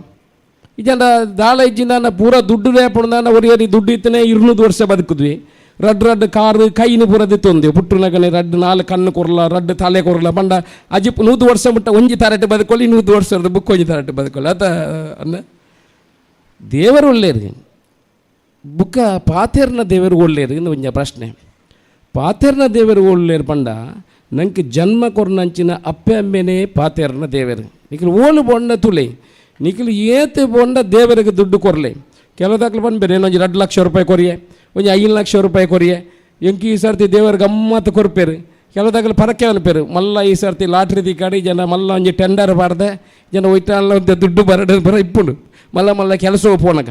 ಇಜಂಡ ದಾಳ ಇಜ್ಜಿನ ಪೂರ ದುಡ್ಡು ರೇಪಣದ ಒರಿಯರಿ ದುಡ್ಡು ಇತ್ತನೇ 200 ವರ್ಷ ಬದುಕಿದ್ವಿ ರಡ್ ಕಾರು ಕೈನು ಪೂರದಿ ತೊಂದೆವು ಪುಟ್ಟುನಗನೆ ರಡ್ 4 ಕಣ್ಣು ಕೊರಲ ರಡ್ ತಲೆ ಕೊರಲ ಬಂಡ ಅಜಿ 100 ವರ್ಷ ಮುಟ್ಟ ಒಂಜಿ ತರಟೆ ಬದುಕೊಳ್ಳಿ 100 ವರ್ಷದ ಬುಕ್ ಒಂಜಿ ತರಟೆ ಬದುಕೊಳ್ಳಿ ಅದ ಅನ್ನ ದೇವರು ಒಳ್ಳೆಯರು ಬುಕ್ಕ ಪಾತೆರ್ನ ದೇವರು ಒಳ್ಳೆಯರು ಇನ್ನು ಒಂಜ ಪ್ರಶ್ನೆ ಪಾತೆರ್ನ ದೇವರು ಒಳ್ಳೆಯರು ಪಂಡ ನಂಗೆ ಜನ್ಮ ಕೊರ್ನಂಚಿನ ಅಪ್ಪೆ ಅಮ್ಮೆನೇ ಪಾತೆರ್ನ ದೇವರು ನಿಖಿಲ್ ಓಲು ಬೊಂಡ ತುಲೆ ನಿಖಿಲ್ ಏತು ಬೊಂಡ ದೇವರಿಗೆ ದುಡ್ಡು ಕೊರಲೆ ಕೆಲವದಾಗ್ಲು ಬಂದು ಬೇರೆ ಏನೊಂದು 2 ಲಕ್ಷ ರೂಪಾಯಿ ಕೊರಿಯೆ ಒಂದು 5 ಲಕ್ಷ ರೂಪಾಯಿ ಕೊರಿಯೆ ಎಂಕಿ ಈ ಸರ್ತಿ ದೇವರಿಗೆ ಗಮ್ಮತ್ತು ಕೊರ್ಪೇರು ಕೆಲವದಾಗಲು ಪರಕ್ಕೆ ಅನ್ಪೇರು ಮಲ್ಲ ಈ ಸರ್ತಿ ಲಾಟ್ರಿ ದಿಕ್ಕಾಡಿ ಜನ ಮಲ್ಲ ಒಂಜಿ ಟೆಂಡರ್ ಬಾರ್ದೆ ಜನ ಒಯ್ಟಾಳ ಒಂದು ದುಡ್ಡು ಬರ ಇಪ್ಪುಂಡು ಮಲ್ಲ ಮಲ್ಲ ಕೆಲಸ ಪೋನಕ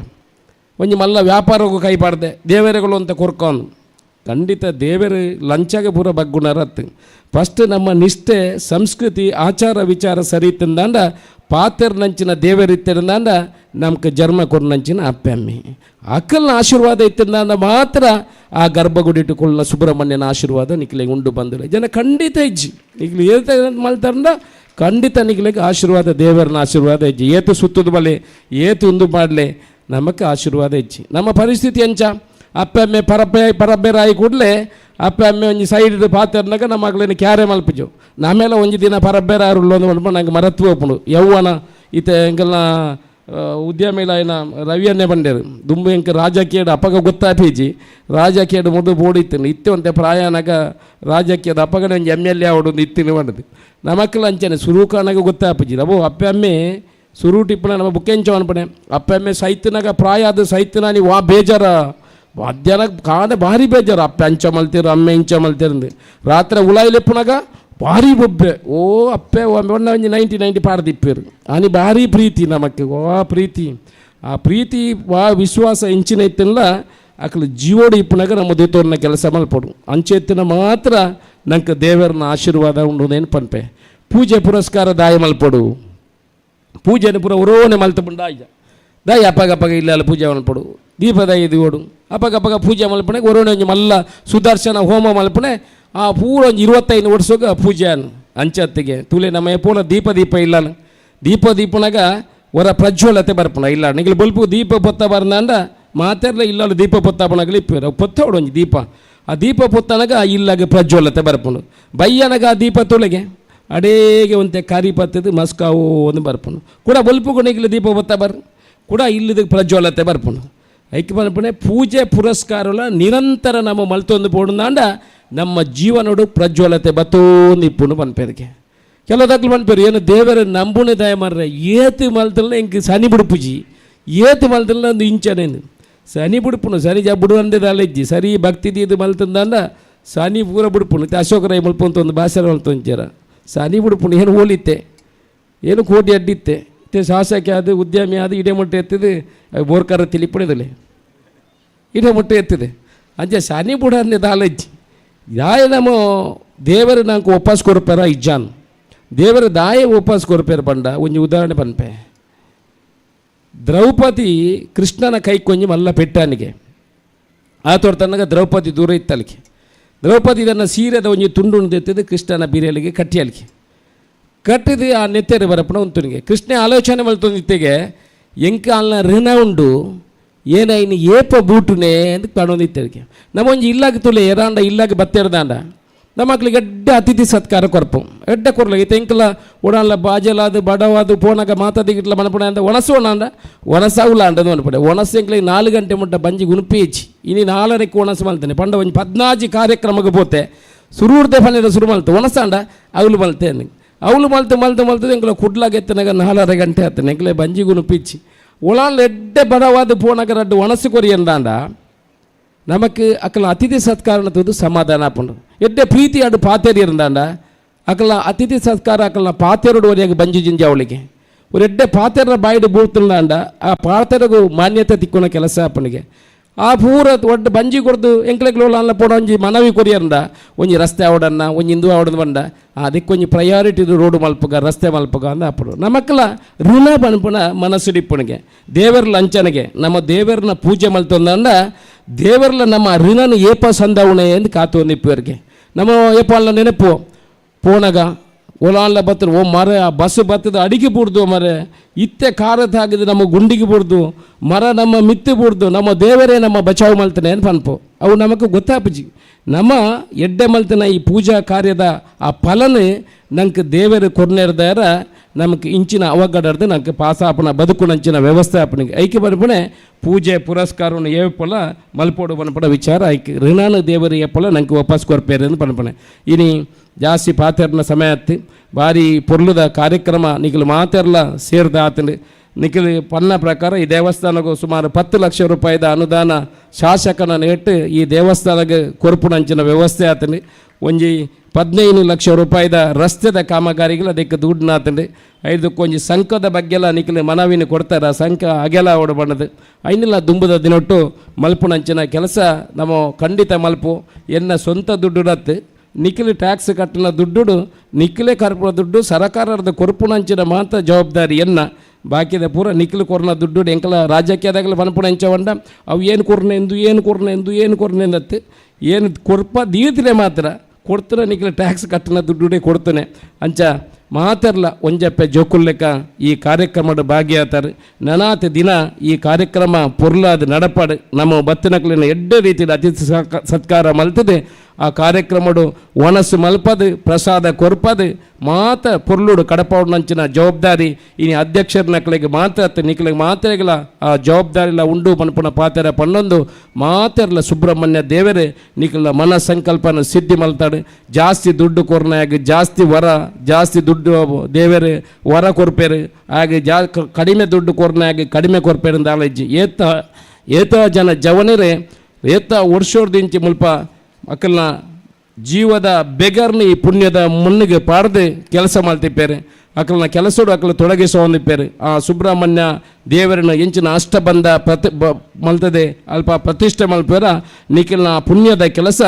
ಒಂಜಿ ಮಲ್ಲ ವ್ಯಾಪಾರಕ್ಕೂ ಕೈ ಪಾಡ್ದೆ ದೇವರುಗಳು ಅಂತ ಕೊರ್ಕೊಂಡು ಖಂಡಿತ ದೇವರು ಲಂಚಾಗೆ ಪೂರ ಬಗ್ಗುಣರತ್ತು ಫಸ್ಟ್ ನಮ್ಮ ನಿಷ್ಠೆ ಸಂಸ್ಕೃತಿ ಆಚಾರ ವಿಚಾರ ಸರಿ ಇತ್ತಂದಾಂಡ ಪಾತೆರ್ನಂಚಿನ ದೇವರಿತ್ತಂದಾಂಡ ನಮ್ಗೆ ಜನ್ಮ ಕೊರ್ನಂಚಿನ ಅಪ್ಪೆ ಅಮ್ಮಿ ಅಕ್ಕಲ್ನ ಆಶೀರ್ವಾದ ಇತ್ತಂದಾಂಡ ಮಾತ್ರ ಆ ಗರ್ಭಗುಡಿಟ್ಟುಕೊಳ್ಳ ಸುಬ್ರಹ್ಮಣ್ಯನ ಆಶೀರ್ವಾದ ನಿಖಿಲಿಗೆ ಉಂಡು ಬಂದಿಲ್ಲ ಜನ ಖಂಡಿತ ಇಜ್ಜಿ ನಿಖಿಲಿ ಏತ ಮಲ್ತಾರಂಡ ಖಂಡಿತ ನಿಖಿಲಿಗೆ ಆಶೀರ್ವಾದ ದೇವರನ್ನ ಆಶೀರ್ವಾದ ಇಜ್ಜಿ ಏತು ಸುತ್ತದ ಬಲೆ ಏತು ಉಂದು ಮಾಡಲೆ ನಮಗೆ ಆಶೀರ್ವಾದ ಇಜ್ಜಿ ನಮ್ಮ ಪರಿಸ್ಥಿತಿ ಎಂಚ ಅಪ್ಪೆ ಅಮ್ಮೆ ಪರಬ್ಬೆರಾಯಿ ಕೂಡಲೇ ಅಪ್ಪೆ ಅಮ್ಮೆ ಒಂಜಿ ಸೈಡ್ ಪಾತ್ರನಾಗ ನಮ್ಮ ಮಗಳೇನು ಕ್ಯಾರೆ ಮಲ್ಪಿಜು ನಮ್ಮೆಲ್ಲ ಒಂಜಿ ದಿನ ಪರಬ್ಬೆರಾರು ಒಂದು ನಂಗೆ ಮರತ್ವ ಒಪ್ಪುಂಡು ಯೌವನ ಈತ ಎಂಕಲ್ನ ಉದ್ಯಮಿಲ ಏನ ರವಿಯನ್ನೇ ಬಂಡೇರು ದುಂಬು ಎಂಕ ರಾಜಕೀಯದ ಅಪಗ ಗೊತ್ತಾಪೀಜಿ ರಾಜಕೀಯದ ಮೊದಲು ಬೋಡಿತ್ತು ಇತ್ತು ಅಂತೆ ಪ್ರಾಯನಾಗ ರಾಜಕೀಯದ ಅಪಗಡೆ ಒಂದು MLA ಆವಡೊಂದು ಇತ್ತಿನ ಮಾಡಿದೆ ನಮಕ್ಕಲ್ಲ ಅಂಚನೆ ಸುರೂಕಾನಾಗ ಗೊತ್ತಾಪೀಜಿ ಅಬೋ ಅಪ್ಪೆ ಅಮ್ಮೆ ಸುರೂಟಿಪ್ಪನ ನಮ್ಮ ಬುಕ್ಕೆಂಚ ಅನ್ಪಣೆ ಅಪ್ಪೆ ಅಮ್ಮೆ ಸೈತನಾಗ ಪ್ರಾಯ ಅದು ಸೈತನ ನೀವು ಬೇಜಾರ ಮಧ್ಯಾಹ್ನ ಕಾದ ಭಾರಿ ಬೇಜಾರು ಅಪ್ಪೆ ಅಂಚ ಮಲ್ತಿರು ಅಮ್ಮೆ ಇಂಚ ಮಲ್ತಿರಂದು ರಾತ್ರಿ ಉಳಾಯಿಲೆಪ್ಪನಾಗ ಭಾರಿ ಬೊಬ್ಬೆ ಓ ಅಪ್ಪೆ ಒಂಜಿ 90 ಪಾಡ್ದಿಪ್ಪೇರು ಆನಿ ಭಾರಿ ಪ್ರೀತಿ ನಮಕ್ಕೆ ವಾ ಪ್ರೀತಿ ಆ ಪ್ರೀತಿ ವಾ ವಿಶ್ವಾಸ ಇಂಚಿನ ಇತ್ತಿಲ್ಲ ಅಕ್ಕಲು ಜೀವೋಡು ಇಪ್ಪನಾಗ ನಮ್ಮ ದೇತೋರ್ನ ಕೆಲಸ ಮಲ್ಪಡು ಅಂಚೆ ಎತ್ತಿನ ಮಾತ್ರ ನಂಗೆ ದೇವರನ್ನ ಆಶೀರ್ವಾದ ಉಂಡು ನೆನಪನ್ಪೆ ಪೂಜೆ ಪುರಸ್ಕಾರ ದಾಯ ಮಲ್ಪಡು ಪೂಜೆನ ಪೂರ ಒರೋನೆ ಮಲ್ತ ಬಂಡ ದಾಯಿ ಅಪ್ಪಗಪ್ಪಗ ಇಲ್ಲ ಪೂಜೆ ಮಲ್ಪಡು ದೀಪದ ಇದು ಓಡು ಅಪ್ಪಗಪ್ಪಗ ಪೂಜೆ ಮಲ್ಪಣೆ ಒರೋಣೆ ಒಂಜಿ ಮಲ್ಲ ಸುದರ್ಶನ ಹೋಮ ಮಲ್ಪಣೆ ಆ ಪೂರ ಒಂದು 25 ವರ್ಷೋಗ ಪೂಜೆ ಅಂಚತ್ತಿಗೆ ತುಲೆ ನಮ್ಮ ಪೂರ ದೀಪ ಇಲ್ಲ ದೀಪನಾಗ ಹೊರ ಪ್ರಜ್ವಲತೆ ಬರ್ಪಣ ಇಲ್ಲ ನಿಗಲು ಬಲ್ಪು ದೀಪ ಪೊತ್ತ ಬರ್ದಂಡ ಮಾತಾಡಲ ಇಲ್ಲ ದೀಪ ಪೊತ್ತ ಬಣಗಲಿ ಇಪ್ಪೇರು ಪೊತ್ತ ಹೊಡು ಒಂಜಿ ದೀಪ ಆ ದೀಪ ಪೊತ್ತನಾಗ ಇಲ್ಲಾಗ ಪ್ರಜ್ವಲತೆ ಬರ್ಪಣು ಬಯ್ಯನಾಗ ಆ ದೀಪ ತುಳೆಗೆ ಅಡೇಗೆ ಒಂತೆ ಕಾರಿ ಪತ್ತದು ಮಸ್ಕಾವು ಒಂದು ಬರ್ಪಣು ಕೂಡ ಬಲ್ಪು ಕೊನೆಗಿಲ್ಲ ದೀಪ ಪೊತ್ತ ಬರ್ ಕೂಡ ಇಲ್ಲದ ಪ್ರಜ್ವಲತೆ ಬರ್ಪಣು ಐಕ್ಯ ಬರ್ಪಣೆ ಪೂಜೆ ಪುರಸ್ಕಾರಲ ನಿರಂತರ ನಮ್ಮ ಮಲ್ತೊಂದು ಪೋಡುಂದಾಂಡ ನಮ್ಮ ಜೀವನೋಡು ಪ್ರಜ್ವಲತೆ ಬತ್ತೋಂದು ಇಪ್ಪುನು ಬನ್ಪೇದಕ್ಕೆ ಕೆಲವದಾಗ್ಲು ಬನ್ಪೇರು ಏನು ದೇವರ ನಂಬುನೆ ದಯ ಮಾರ್ರೆ ಏತು ಮಲ್ತಲ್ಲ ಇಂಕ ಸನಿ ಬಿಡುಪುಜಿ ಏತು ಮಲ್ತಲ್ಲ ಒಂದು ಇಂಚನೇನು ಸನಿ ಬಿಡುಪುನು ಸನಿ ಬಿಡು ಅಂದೆ ಅಲೆಜ್ಜಿ ಸರಿ ಭಕ್ತಿ ಇದು ಮಲ್ತಂದಾಂಡ ಸನಿ ಪೂರ ಬಿಡುಪುನು ಅಶೋಕರಾಯ ಮಲ್ಪಂತ ಒಂದು ಭಾಷೆ ಮಲ್ತೊಂಚಾರ ಸನಿ ಬಿಡುಪುನು ಏನು ಹೋಲಿತ್ತೆ ಏನು ಕೋಟಿ ಅಡ್ಡಿತ್ತೆ ಶಾಸಕ ಅದು ಉದ್ಯಮಿ ಅದು ಇಡೇ ಮೊಟ್ಟೆ ಎತ್ತಿದೆ ಬೋರ್ಕರ ತಿಳಿಪುಣಿದಲ್ಲಿ ಇಡೇ ಮೊಟ್ಟೆ ಎತ್ತಿದೆ ಅಂಚೆ ಸನಿ ಬುಡ ಅಂದೆ ದಾಲಜ್ಜಿ ದಾಯ ನಮ್ಮ ದೇವರು ನಂಗೆ ವಾಪಸ್ ಕೊಡ್ಪಾರ ಇಜ್ಜಾನ್ ದೇವರು ದಾಯ ವಾಪಸ್ ಕೊಡ್ಪೇರು ಬಂಡ ಒಂದು ಉದಾಹರಣೆ ಬನ್ಪೆ ದ್ರೌಪದಿ ಕೃಷ್ಣನ ಕೈ ಕೊಂಜಿ ಮಲ್ಲ ಪೆಟ್ಟಾನಿಗೆ ಆ ತೋರ್ತನಾಗ ದ್ರೌಪದಿ ದೂರ ಇತ್ತಲಿಕ್ಕೆ ದ್ರೌಪದಿ ಇದನ್ನು ಸೀರೆದ ಒಂಜಿ ತುಂಡು ಎತ್ತಿದ್ದು ಕೃಷ್ಣನ ಬೀರೆಯಲಿಗೆ ಕಟ್ಟಿಯಲಿಕ್ಕೆ ಕಟ್ಟಿದು ಆ ನೆತ್ತೆರು ಬರಪ್ಪನ ಉಂತುನಿಗೆ ಕೃಷ್ಣ ಆಲೋಚನೆ ಮಲ್ತೊಂದಿತ್ತೆಗೆ ಎಂಕ ಅಲ್ಲ ಋಣ ಉಂಡು ಏನಾಯಿನಿ ಏಪ ಬೂಟುನೇ ಅಂತ ಕಾಣೋದಿತ್ತರಿಗೆ ನಮ್ಮೊಂಜಿ ಇಲ್ಲಾಗ ತುಲೆ ಎರಾಂಡ ಇಲ್ಲಾಗ ಬತ್ತೆಡ್ದಾಂಡ ನಮ್ಮ ಮಕ್ಳಿಗೆ ಎಡ್ಡೆ ಅತಿಥಿ ಸತ್ಕಾರ ಕೊರ್ಪು ಎಡ್ಡೆ ಕೊರ್ಲಾಗಿ ತೆಂಕಲ ಉಡಾನ್ಲ ಬಾಜಲಾದು ಬಡವಾದು ಪೋನಾಗ ಮಾತಾದಿಗಿಟ್ಲ ಮನಪುಣ ಅಂತ ಒಣಸೋಣ ಅಂದ ಒಣಸಾವುಲ ಅಂಡದು ಅನ್ಪಡೆ ಒಣಸ ಎಂಕ್ಲಿಗೆ 4 ಗಂಟೆ ಮುಟ್ಟ ಬಂಜಿ ಗುಣಪೇಚಿ ಇನ್ನು 4ಕ್ಕೆ ಒಣಸ ಮಲ್ತೇನೆ ಪಂಡ ಒಂದು 14 ಕಾರ್ಯಕ್ರಮಕ್ಕೆ ಪೋತೆ ಸುರುರ್ದೆ ಪನ್ನೆರಡು ಶುರು ಮಲ್ತೆ ಒಣಸಾಂಡ ಅವಳು ಮಲ್ತೆ ಅವಳು ಮಲ್ತೆ ಎಂಕ್ಲ ಕುಡ್ಲಾಗ ಎತ್ತನಾಗ 4 ಗಂಟೆ ಆತನೆ ಎಂಕ್ಲೆ ಬಂಜಿ ಗುಣಪಿಚ್ಚಿ ಒಳಾನ್ಲ ಎಡ್ಡೆ ಬಡವಾದು ಪೋನಾಗ ರಡ್ಡು ಒಣಸು ಕೊರಿ ಅಂದಾಂಡ ನಮಕ್ ಅಕಲ ಅತಿಥಿ ಸತ್ಕಾರನದ್ದು ಸಮಾಧಾನ ಪಂಡು ಎಡ್ಡೆ ಪ್ರೀತಿ ಅಡು ಪಾತೇರಿ ಇರಂದಾಂಡ ಅಕಲ ಅತಿಥಿ ಸತ್ಕಾರ ಅಕಲ್ನ ಪಾತೇರುಡು ಒರಿಯಾಗಿ ಬಂಜಿ ಜಿಂಜಿ ಅವಳಿಗೆ ಒಂದು ಎಡ್ಡೆ ಪಾತೇರ ಬಾಯಿಡು ಬೂಳ್ತಂಡ ಆ ಪಾತೇರಿಗೂ ಮಾನ್ಯತೆ ತಿಕ್ಕೋಣ ಕೆಲಸ ಅಪ್ಪನಿಗೆ ಆ ಪೂರ ಒಟ್ಟು ಬಂಜಿ ಕೊಡ್ದು ಎಂಕ್ಲೆಗ್ಲೋಲ್ಲ ಪೋಡ ಒಂಜಿ ಮನವಿ ಕೊರಿಯರಂದ ಒಂಜಿ ರಸ್ತೆ ಆವಡನ್ನ ಒಂಜಿ ಹಿಂದೂ ಆವಡದು ಬಂದ ಅದಕ್ಕೆ ಒಂಜಿ ಪ್ರಯಾರಿಟಿ ರೋಡು ಮಲ್ಪಗ ರಸ್ತೆ ಮಲ್ಪಗ ಅಂದ ಅಪ್ಪಡು ನಮಕ್ಕಲ್ಲ ಋಣ ಬಣ್ಪುಣ ಮನಸ್ಸುಡಿಪ್ಪಣಿಗೆ ದೇವರ ಅಂಚನೆಗೆ ನಮ್ಮ ದೇವರನ್ನ ಪೂಜೆ ಮಲ್ತಂದ ದೇವರ್ಲ ನಮ್ಮ ಋಣನ ಏಪ ಸಂದವಣೆ ಎಂದು ಕಾತು ನಿಪ್ಪವರಿಗೆ ನಮ್ಮ ಏಪಲ್ಲ ನೆನಪು ಪೋಣಗ ಒಲಾನ್ಲ ಬತ್ತರು ಓ ಮರ ಆ ಬಸ್ ಬತ್ತದ ಅಡಿಗೆ ಬಿಡ್ದು ಮರ ಇತ್ತೆ ಕಾರತ ಆಗಿದ್ದು ನಮ್ಮ ಗುಂಡಿಗೆ ಬಿಡ್ದು ಮರ ನಮ್ಮ ಮಿತ್ತು ಬಿಡ್ದು ನಮ್ಮ ದೇವರೇ ನಮ್ಮ ಬಚಾವು ಮಲ್ತಾನೆ ಅಂತ ಅನ್ಪು ಅವು ನಮಗೆ ಗೊತ್ತಾಪಜಿ ನಮ್ಮ ಎಡ್ಡೆ ಮಲ್ತನ ಈ ಪೂಜಾ ಕಾರ್ಯದ ಆ ಫಲನೇ ನಂಗೆ ದೇವರು ಕೊರ್ನೇರ್ದಾರ ನಮಗೆ ಇಂಚಿನ ಅವಘಡದ ನಂಗೆ ಪಾಸಾಪನ ಬದುಕುನಂಚಿನ ವ್ಯವಸ್ಥೆ ಅಪ್ಪನಿಗೆ ಐಕ್ಯ ಬರ್ಪಣೆ ಪೂಜೆ ಪುರಸ್ಕಾರವನ್ನು ಏಪಲ ಮಲ್ಪೋಡು ಬನ್ಪಡ ವಿಚಾರ ಐಕ್ಯ ಋಣಾನ ದೇವರು ಏಪಲ ನಂಗೆ ವಾಪಸ್ ಕೊರ್ಪೇರೆ ಅಂತ ಬನ್ಪಣೆ ಇನಿ ಜಾಸ್ತಿ ಪಾತೆರ್ನ ಸಮಯ ಹತ್ತಿ ಭಾರಿ ಪೊರ್ಲುದ ಕಾರ್ಯಕ್ರಮ ನಿಖಿಲು ಮಾತೆರ್ಲ ಸೇರ್ದ ಆತಂಡು ನಿಖಿಲು ಪನ್ನ ಪ್ರಕಾರ ಈ ದೇವಸ್ಥಾನಗೂ ಸುಮಾರು 10 ಲಕ್ಷ ರೂಪಾಯಿದ ಅನುದಾನ ಶಾಸಕನ ನೆಟ್ಟು ಈ ದೇವಸ್ಥಾನಕ್ಕೆ ಕೊರ್ಪುನಂಚಿನ ವ್ಯವಸ್ಥೆ ಆತಂಡು ಒಂಜಿ 15 ಲಕ್ಷ ರೂಪಾಯಿದ ರಸ್ತೆದ ಕಾಮಗಾರಿಗಳು ಅದಕ್ಕೆ ದುಡ್ಡು ಆತಂಡು ಐದಕ್ಕೊಂಜಿ ಸಂಘದ ಬಗ್ಗೆಲ್ಲ ನಿಖಿಲು ಮನವಿನ ಕೊಡ್ತಾರೆ ಸಂಘ ಅಗೆಲ ಓಡ ಬಣ್ಣದು ಐನೆಲ್ಲ ದುಂಬದ ದಿನೊಟ್ಟು ಮಲ್ಪುನಂಚಿನ ಕೆಲಸ ನಮ್ಮ ಖಂಡಿತ ಮಲ್ಪು ಎನ್ನ ಸ್ವಂತ ದುಡ್ಡು ನಿಖಿಲು ಟ್ಯಾಕ್ಸ್ ಕಟ್ಟಿನ ದುಡ್ಡು ನಿಖಿಲೆ ಕರ್ಪುರ ದುಡ್ಡು ಸರಕಾರದ ಕೊರ್ಪುನಂಚಿನ ಮಾತ್ರ ಜವಾಬ್ದಾರಿ ಎನ್ನ ಬಾಕಿದ ಪೂರ ನಿಖಿಲು ಕೊರ್ನ ದುಡ್ಡು ಎಂಕಲ ರಾಜಕೀಯದಾಗಲ ಮನಪುಣ ಹೆಂಚವಂಡ ಅವು ಏನು ಕೊರ್ನೆ ಎಂದತ್ತು ಏನು ಕೊರ್ಪ ದೀತಿಲೆ ಮಾತ್ರ ಕೊಡ್ತಾರೆ ನಿಖಿಲು ಟ್ಯಾಕ್ಸ್ ಕಟ್ಟಿನ ದುಡ್ಡು ಕೊಡ್ತಾನೆ ಅಂಚ ಮಾತಾರಲ್ಲ ಒಂಜಪ್ಪೆ ಜೋಕುಲ್ಲೆಕ್ಕ ಈ ಕಾರ್ಯಕ್ರಮದ ಭಾಗಿಯಾತಾರೆ ನನಾತ ದಿನ ಈ ಕಾರ್ಯಕ್ರಮ ಪೊರ್ಲಾದ ನಡಪಾಡು ನಮ್ಮ ಬತ್ತಿನಕ್ಲಿನ ಎಡ್ಡೆ ರೀತಿಯ ಅತಿಥಿ ಸತ್ಕಾರ ಮಲ್ತದೆ ಆ ಕಾರ್ಯಕ್ರಮಡು ಒಣಸು ಮಲ್ಪದು ಪ್ರಸಾದ ಕೊರ್ಪದು ಮಾತ ಪೊರ್ಲುಡು ಕಡಪಾಡುನಂಚಿನ ಜವಾಬ್ದಾರಿ ಇನ್ನು ಅಧ್ಯಕ್ಷರ ನಕಲಿಗೆ ಮಾತ್ರ ನಿಖಲಿಗೆ ಮಾತ್ರೆಗಳ ಆ ಜವಾಬ್ದಾರಿಲ ಉಂಡು ಪನ್ಪುನ ಪಾತೆರ ಪನ್ನೊಂದು ಮಾತೆರ್ಲ ಸುಬ್ರಹ್ಮಣ್ಯ ದೇವರೇ ನಿಖಲ ಮನ ಸಂಕಲ್ಪನ ಸಿದ್ಧಿ ಮಲ್ತಾಡು ಜಾಸ್ತಿ ದುಡ್ಡು ಕೊರ್ನಾಗ ಜಾಸ್ತಿ ದುಡ್ಡು ದೇವರೇ ವರ ಕೊರ್ಪೇರು ಹಾಗೆ ಕಡಿಮೆ ದುಡ್ಡು ಕೊರ್ನಾಗ ಕಡಿಮೆ ಕೊರ್ಪೇರು ಆಲಜ್ಜಿ ಏತ ಜನ ಜವನರೇ ಏತ ವರ್ಷೋರ್ದಿಂಚಿ ಮುಲ್ಪ ಮಕ್ಕಳನ್ನ ಜೀವದ ಬೆಗರ್ನ ಈ ಪುಣ್ಯದ ಮುನ್ನಿಗೆ ಪಾಡದೆ ಕೆಲಸ ಮಾಡ್ತಿಪ್ಪೇರೆ ಅಕ್ಕಳನ್ನ ಕೆಲಸೋಡು ಅಕ್ಕಳು ತೊಡಗಿಸೋಂದಿಪ್ಪೇರು ಆ ಸುಬ್ರಹ್ಮಣ್ಯ ದೇವರನ್ನ ಎಂಚಿನ ಅಷ್ಟಬಂಧ ಮಲ್ತದೆ ಅಲ್ಪ ಪ್ರತಿಷ್ಠೆ ಮಲ್ಪೇರ ನಿಖಿಲ್ನ ಪುಣ್ಯದ ಕೆಲಸ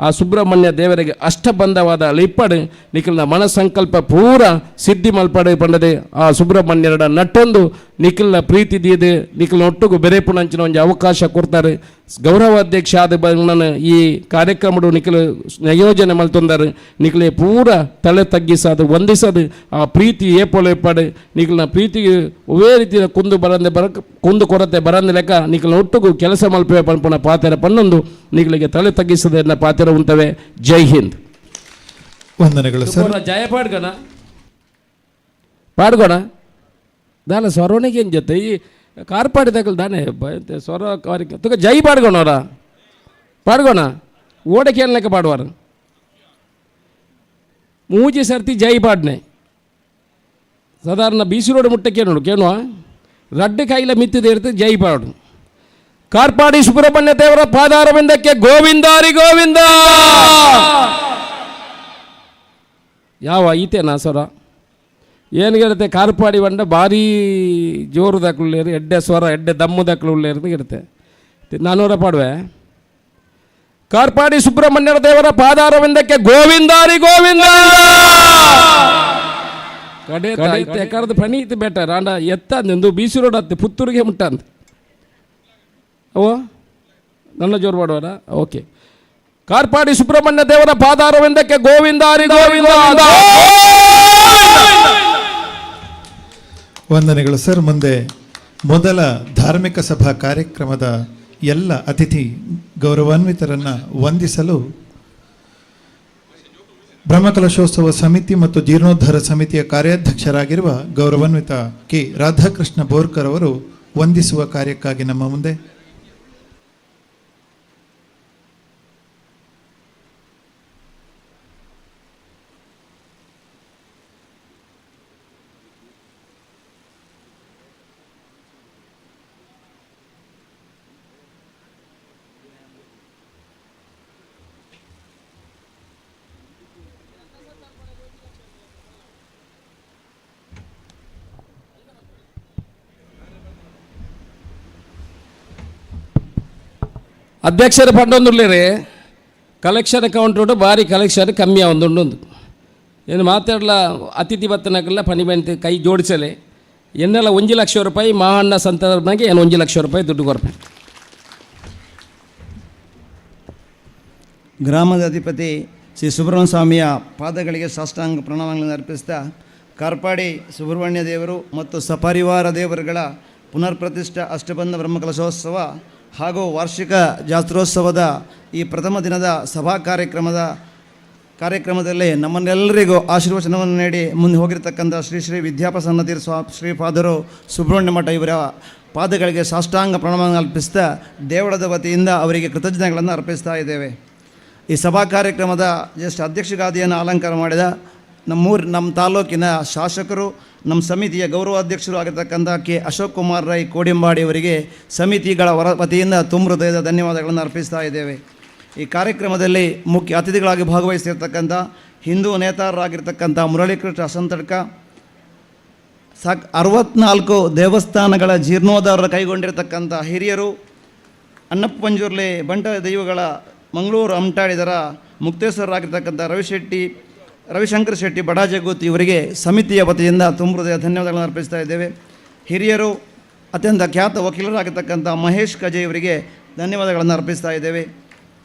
ಆ ಸುಬ್ರಹ್ಮಣ್ಯ ದೇವರಿಗೆ ಅಷ್ಟಬಂಧವಾದ ಲಿಪ್ಪಡು ನಿಖಿಲ್ನ ಮನಸಂಕಲ್ಪ ಪೂರ ಸಿದ್ಧಿ ಮಲ್ಪಡೆ ಪಂಡದೆ ಆ ಸುಬ್ರಹ್ಮಣ್ಯರ ನಟ್ಟೊಂದು ನಿಖಿಲ್ನ ಪ್ರೀತಿ ದೀದೆ ನಿಖಿಲ್ನ ಒಟ್ಟಿಗೂ ಬೆರೆ ಪುಣಂಚಿನ ಒಂದು ಅವಕಾಶ ಕೊಡ್ತಾರೆ ಗೌರವಾಧ್ಯಕ್ಷ ಆದ ನಾನು ಈ ಕಾರ್ಯಕ್ರಮಡು ನಿಖಿಲು ನಿಯೋಜನೆ ಮಲ್ತೊಂದಾರೆ ನಿಖಿಲೆ ಪೂರ ತಲೆ ತಗ್ಗಿಸೋದು ವಂದಿಸೋದು ಆ ಪ್ರೀತಿ ಏಪೋಲೆಪ್ಪಾಡು ನಿಖಿಲ್ನ ಪ್ರೀತಿಗೆ ಒವೇ ರೀತಿಯ ಕುಂದು ಕೊರತೆ ಬರಂದ ಲೆಕ್ಕ ನಿಖಿಲ್ನ ಒಟ್ಟಿಗೂ ಕೆಲಸ ಮಲ್ಪೆ ಪನ್ಪುಣ ಪಾತೆರ ಪನ್ನೊಂದು ನಿಖಿಲಿಗೆ ತಲೆ ತಗ್ಗಿಸದೆ ಎನ್ನ ಪಾತೆರ ಉಂಟವೆ ಜೈ ಹಿಂದ್ ವಂದನೆಗಳು ಸರ್ ಜಯ ಪಾಡ್ಗೋಣ ದಾನ ಸ್ವರೋಣಿಗೆ ಏನು ಜೊತೆ ಈ ಕಾರ್ಪಾಡಿದಾಗಲ್ ದಾನೆ ಸ್ವರ ತುಗ ಜೈ ಪಾಡ್ಗೋಣವ್ರ ಪಾಡ್ಗೋಣ ಓಡಕ್ಕೆ ಲೆಕ್ಕ ಪಾಡುವಾರ ಮೂಜಿ ಸರ್ತಿ ಜೈ ಪಾಡ್ನೆ ಸಾಧಾರಣ ಬೀಸಿರೋಡು ಮುಟ್ಟಕ್ಕೆ ನೋಡು ಕೇಳುವ ರಡ್ಡು ಕಾಯಿಲೆ ಮಿತ್ತಿದೆ ಇರ್ತದೆ ಜೈ ಪಾಡು ಕಾರ್ಪಾಡಿ ಸುಬ್ರಹ್ಮಣ್ಯ ದೇವರ ಪಾದಾರವಿಂದಕ್ಕೆ ಗೋವಿಂದಾರಿ ಗೋವಿಂದ ಯಾವ ಈತೇನಾ ಸ್ವರ ಏನು ಗಿರುತ್ತೆ ಕಾರ್ಪಾಡಿ ಬಂಡ ಭಾರಿ ಜೋರು ದಾಖಲು ಎಡ್ಡೆ ಸ್ವರ ಎಡ್ಡೆ ದಮ್ಮು ದಾಖಲು ಇರುತ್ತೆ ನಾನೂರ ಪಾಡುವೆ ಕಾರ್ಪಾಡಿ ಸುಬ್ರಹ್ಮಣ್ಯರ ದೇವರ ಪಾದಾರವಿಂದಕ್ಕೆ ಗೋವಿಂದಾರಿ ಗೋವಿಂದ ಕಡೆ ಕರೆದು ಪ್ರಣೀತಿ ಬೆಟರ್ ಅಂಡ ಎತ್ತಂದು ಬೀಸಿ ರೋಡ್ ಹತ್ತೆ ಪುತ್ತೂರಿಗೆ ಮುಟ್ಟಂತ ಓ ನನ್ನ ಜೋರು ಮಾಡುವರ ಓಕೆ ಕಾರ್ಪಾಡಿ ಸುಬ್ರಹ್ಮಣ್ಯ ದೇವರ ಪಾದಾರವಿಂದಕ್ಕೆ ಗೋವಿಂದಾರಿ ಗೋವಿಂದ ವಂದನೆಗಳು ಸರ್ ಮುಂದೆ ಮೊದಲ ಧಾರ್ಮಿಕ ಸಭಾ ಕಾರ್ಯಕ್ರಮದ ಎಲ್ಲ ಅತಿಥಿ ಗೌರವಾನ್ವಿತರನ್ನು ವಂದಿಸಲು ಬ್ರಹ್ಮಕಲಶೋತ್ಸವ ಸಮಿತಿ ಮತ್ತು ಜೀರ್ಣೋದ್ಧಾರ ಸಮಿತಿಯ ಕಾರ್ಯಾಧ್ಯಕ್ಷರಾಗಿರುವ ಗೌರವಾನ್ವಿತ ಕೆ ರಾಧಾಕೃಷ್ಣ ಬೋರ್ಕರ್ ಅವರು ವಂದಿಸುವ ಕಾರ್ಯಕ್ಕಾಗಿ ನಮ್ಮ ಮುಂದೆ. ಅಧ್ಯಕ್ಷರ ಪಂಡೊಂದುರ್ಲೇರೆ ಕಲೆಕ್ಷನ್ ಕೌಂಟ್ರು ಭಾರಿ ಕಲೆಕ್ಷನ್ ಕಮ್ಮಿ ಒಂದುಂಡು ಏನು ಮಾತಾಡಲ ಅತಿಥಿ ಬತ್ತನಕ್ಕೆಲ್ಲ ಪಣಿಬೆಂಟ್ ಕೈ ಜೋಡಿಸಲೆ ಎನ್ನೆಲ್ಲ 1 ಲಕ್ಷ ರೂಪಾಯಿ ಮಹಾಣ್ಣ ಸಂದರ್ಭನಾಗೆ ಏನು 1 ಲಕ್ಷ ರೂಪಾಯಿ ದುಡ್ಡು ಕೊರಬೇಕು. ಗ್ರಾಮದ ಅಧಿಪತಿ ಶ್ರೀ ಸುಬ್ರಹ್ಮಣ್ಯ ಸ್ವಾಮಿಯ ಪಾದಗಳಿಗೆ ಸಾಷ್ಟಾಂಗ ಪ್ರಣಾಮಗಳನ್ನು ಅರ್ಪಿಸ್ತಾ ಕಾರ್ಪಾಡಿ ಸುಬ್ರಹ್ಮಣ್ಯ ದೇವರು ಮತ್ತು ಸಪರಿವಾರ ದೇವರುಗಳ ಪುನರ್ ಪ್ರತಿಷ್ಠಾ ಅಷ್ಟಬಂಧ ಬ್ರಹ್ಮಕಲಶೋತ್ಸವ ಹಾಗೂ ವಾರ್ಷಿಕ ಜಾತ್ರೋತ್ಸವದ ಈ ಪ್ರಥಮ ದಿನದ ಸಭಾ ಕಾರ್ಯಕ್ರಮದಲ್ಲಿ ನಮ್ಮನ್ನೆಲ್ಲರಿಗೂ ಆಶೀರ್ವಚನವನ್ನು ನೀಡಿ ಮುಂದೆ ಹೋಗಿರ್ತಕ್ಕಂಥ ಶ್ರೀ ಶ್ರೀ ವಿದ್ಯಾಪ್ರಸನ್ನ ತೀರ್ಥ ಶ್ರೀಪಾದರು ಸುಬ್ರಹ್ಮಣ್ಯ ಮಠ ಇವರ ಪಾದಗಳಿಗೆ ಸಾಷ್ಟಾಂಗ ಪ್ರಣಾಮವನ್ನು ಅರ್ಪಿಸ್ತಾ ದೇವಳದ ವತಿಯಿಂದ ಅವರಿಗೆ ಕೃತಜ್ಞತೆಗಳನ್ನು ಅರ್ಪಿಸ್ತಾ ಇದ್ದೇವೆ. ಈ ಸಭಾ ಕಾರ್ಯಕ್ರಮದ ಜಸ್ಟ್ ಅಧ್ಯಕ್ಷಗಾದಿಯನ್ನು ಅಲಂಕಾರ ಮಾಡಿದ ನಮ್ಮ ತಾಲೂಕಿನ ಶಾಸಕರು, ನಮ್ಮ ಸಮಿತಿಯ ಗೌರವಾಧ್ಯಕ್ಷರು ಆಗಿರ್ತಕ್ಕಂಥ ಕೆ ಅಶೋಕ್ ಕುಮಾರ್ ರೈ ಕೋಡಿಂಬಾಡಿ ಅವರಿಗೆ ಸಮಿತಿಗಳ ವತಿಯಿಂದ ತುಂಬ ಹೃದಯದ ಧನ್ಯವಾದಗಳನ್ನು ಅರ್ಪಿಸ್ತಾ ಇದ್ದೇವೆ. ಈ ಕಾರ್ಯಕ್ರಮದಲ್ಲಿ ಮುಖ್ಯ ಅತಿಥಿಗಳಾಗಿ ಭಾಗವಹಿಸಿರ್ತಕ್ಕಂಥ ಹಿಂದೂ ನೇತಾರರಾಗಿರ್ತಕ್ಕಂಥ ಮುರಳೀಕೃಷ್ಣ ಅಸಂತಡ್ಕ 64 ದೇವಸ್ಥಾನಗಳ ಜೀರ್ಣೋದ್ಧಾರ ಕೈಗೊಂಡಿರ್ತಕ್ಕಂಥ ಹಿರಿಯರು, ಅನ್ನಪ್ಪ ಪಂಜುರ್ಲಿ ಬಂಟ ದೈವಗಳ ಮಂಗಳೂರು ಹಂಟಾಡಿದರ ಮುಕ್ತೇಶ್ವರರಾಗಿರ್ತಕ್ಕಂಥ ರವಿಶಂಕರ್ ಶೆಟ್ಟಿ ಬಡಾಜಗೂತ್ ಇವರಿಗೆ ಸಮಿತಿಯ ವತಿಯಿಂದ ತುಂಬ ಹೃದಯ ಧನ್ಯವಾದಗಳನ್ನು ಅರ್ಪಿಸ್ತಾ ಇದ್ದೇವೆ. ಹಿರಿಯರು, ಅತ್ಯಂತ ಖ್ಯಾತ ವಕೀಲರಾಗಿರ್ತಕ್ಕಂಥ ಮಹೇಶ್ ಕಜೆ ಇವರಿಗೆ ಧನ್ಯವಾದಗಳನ್ನು ಅರ್ಪಿಸ್ತಾ ಇದ್ದೇವೆ.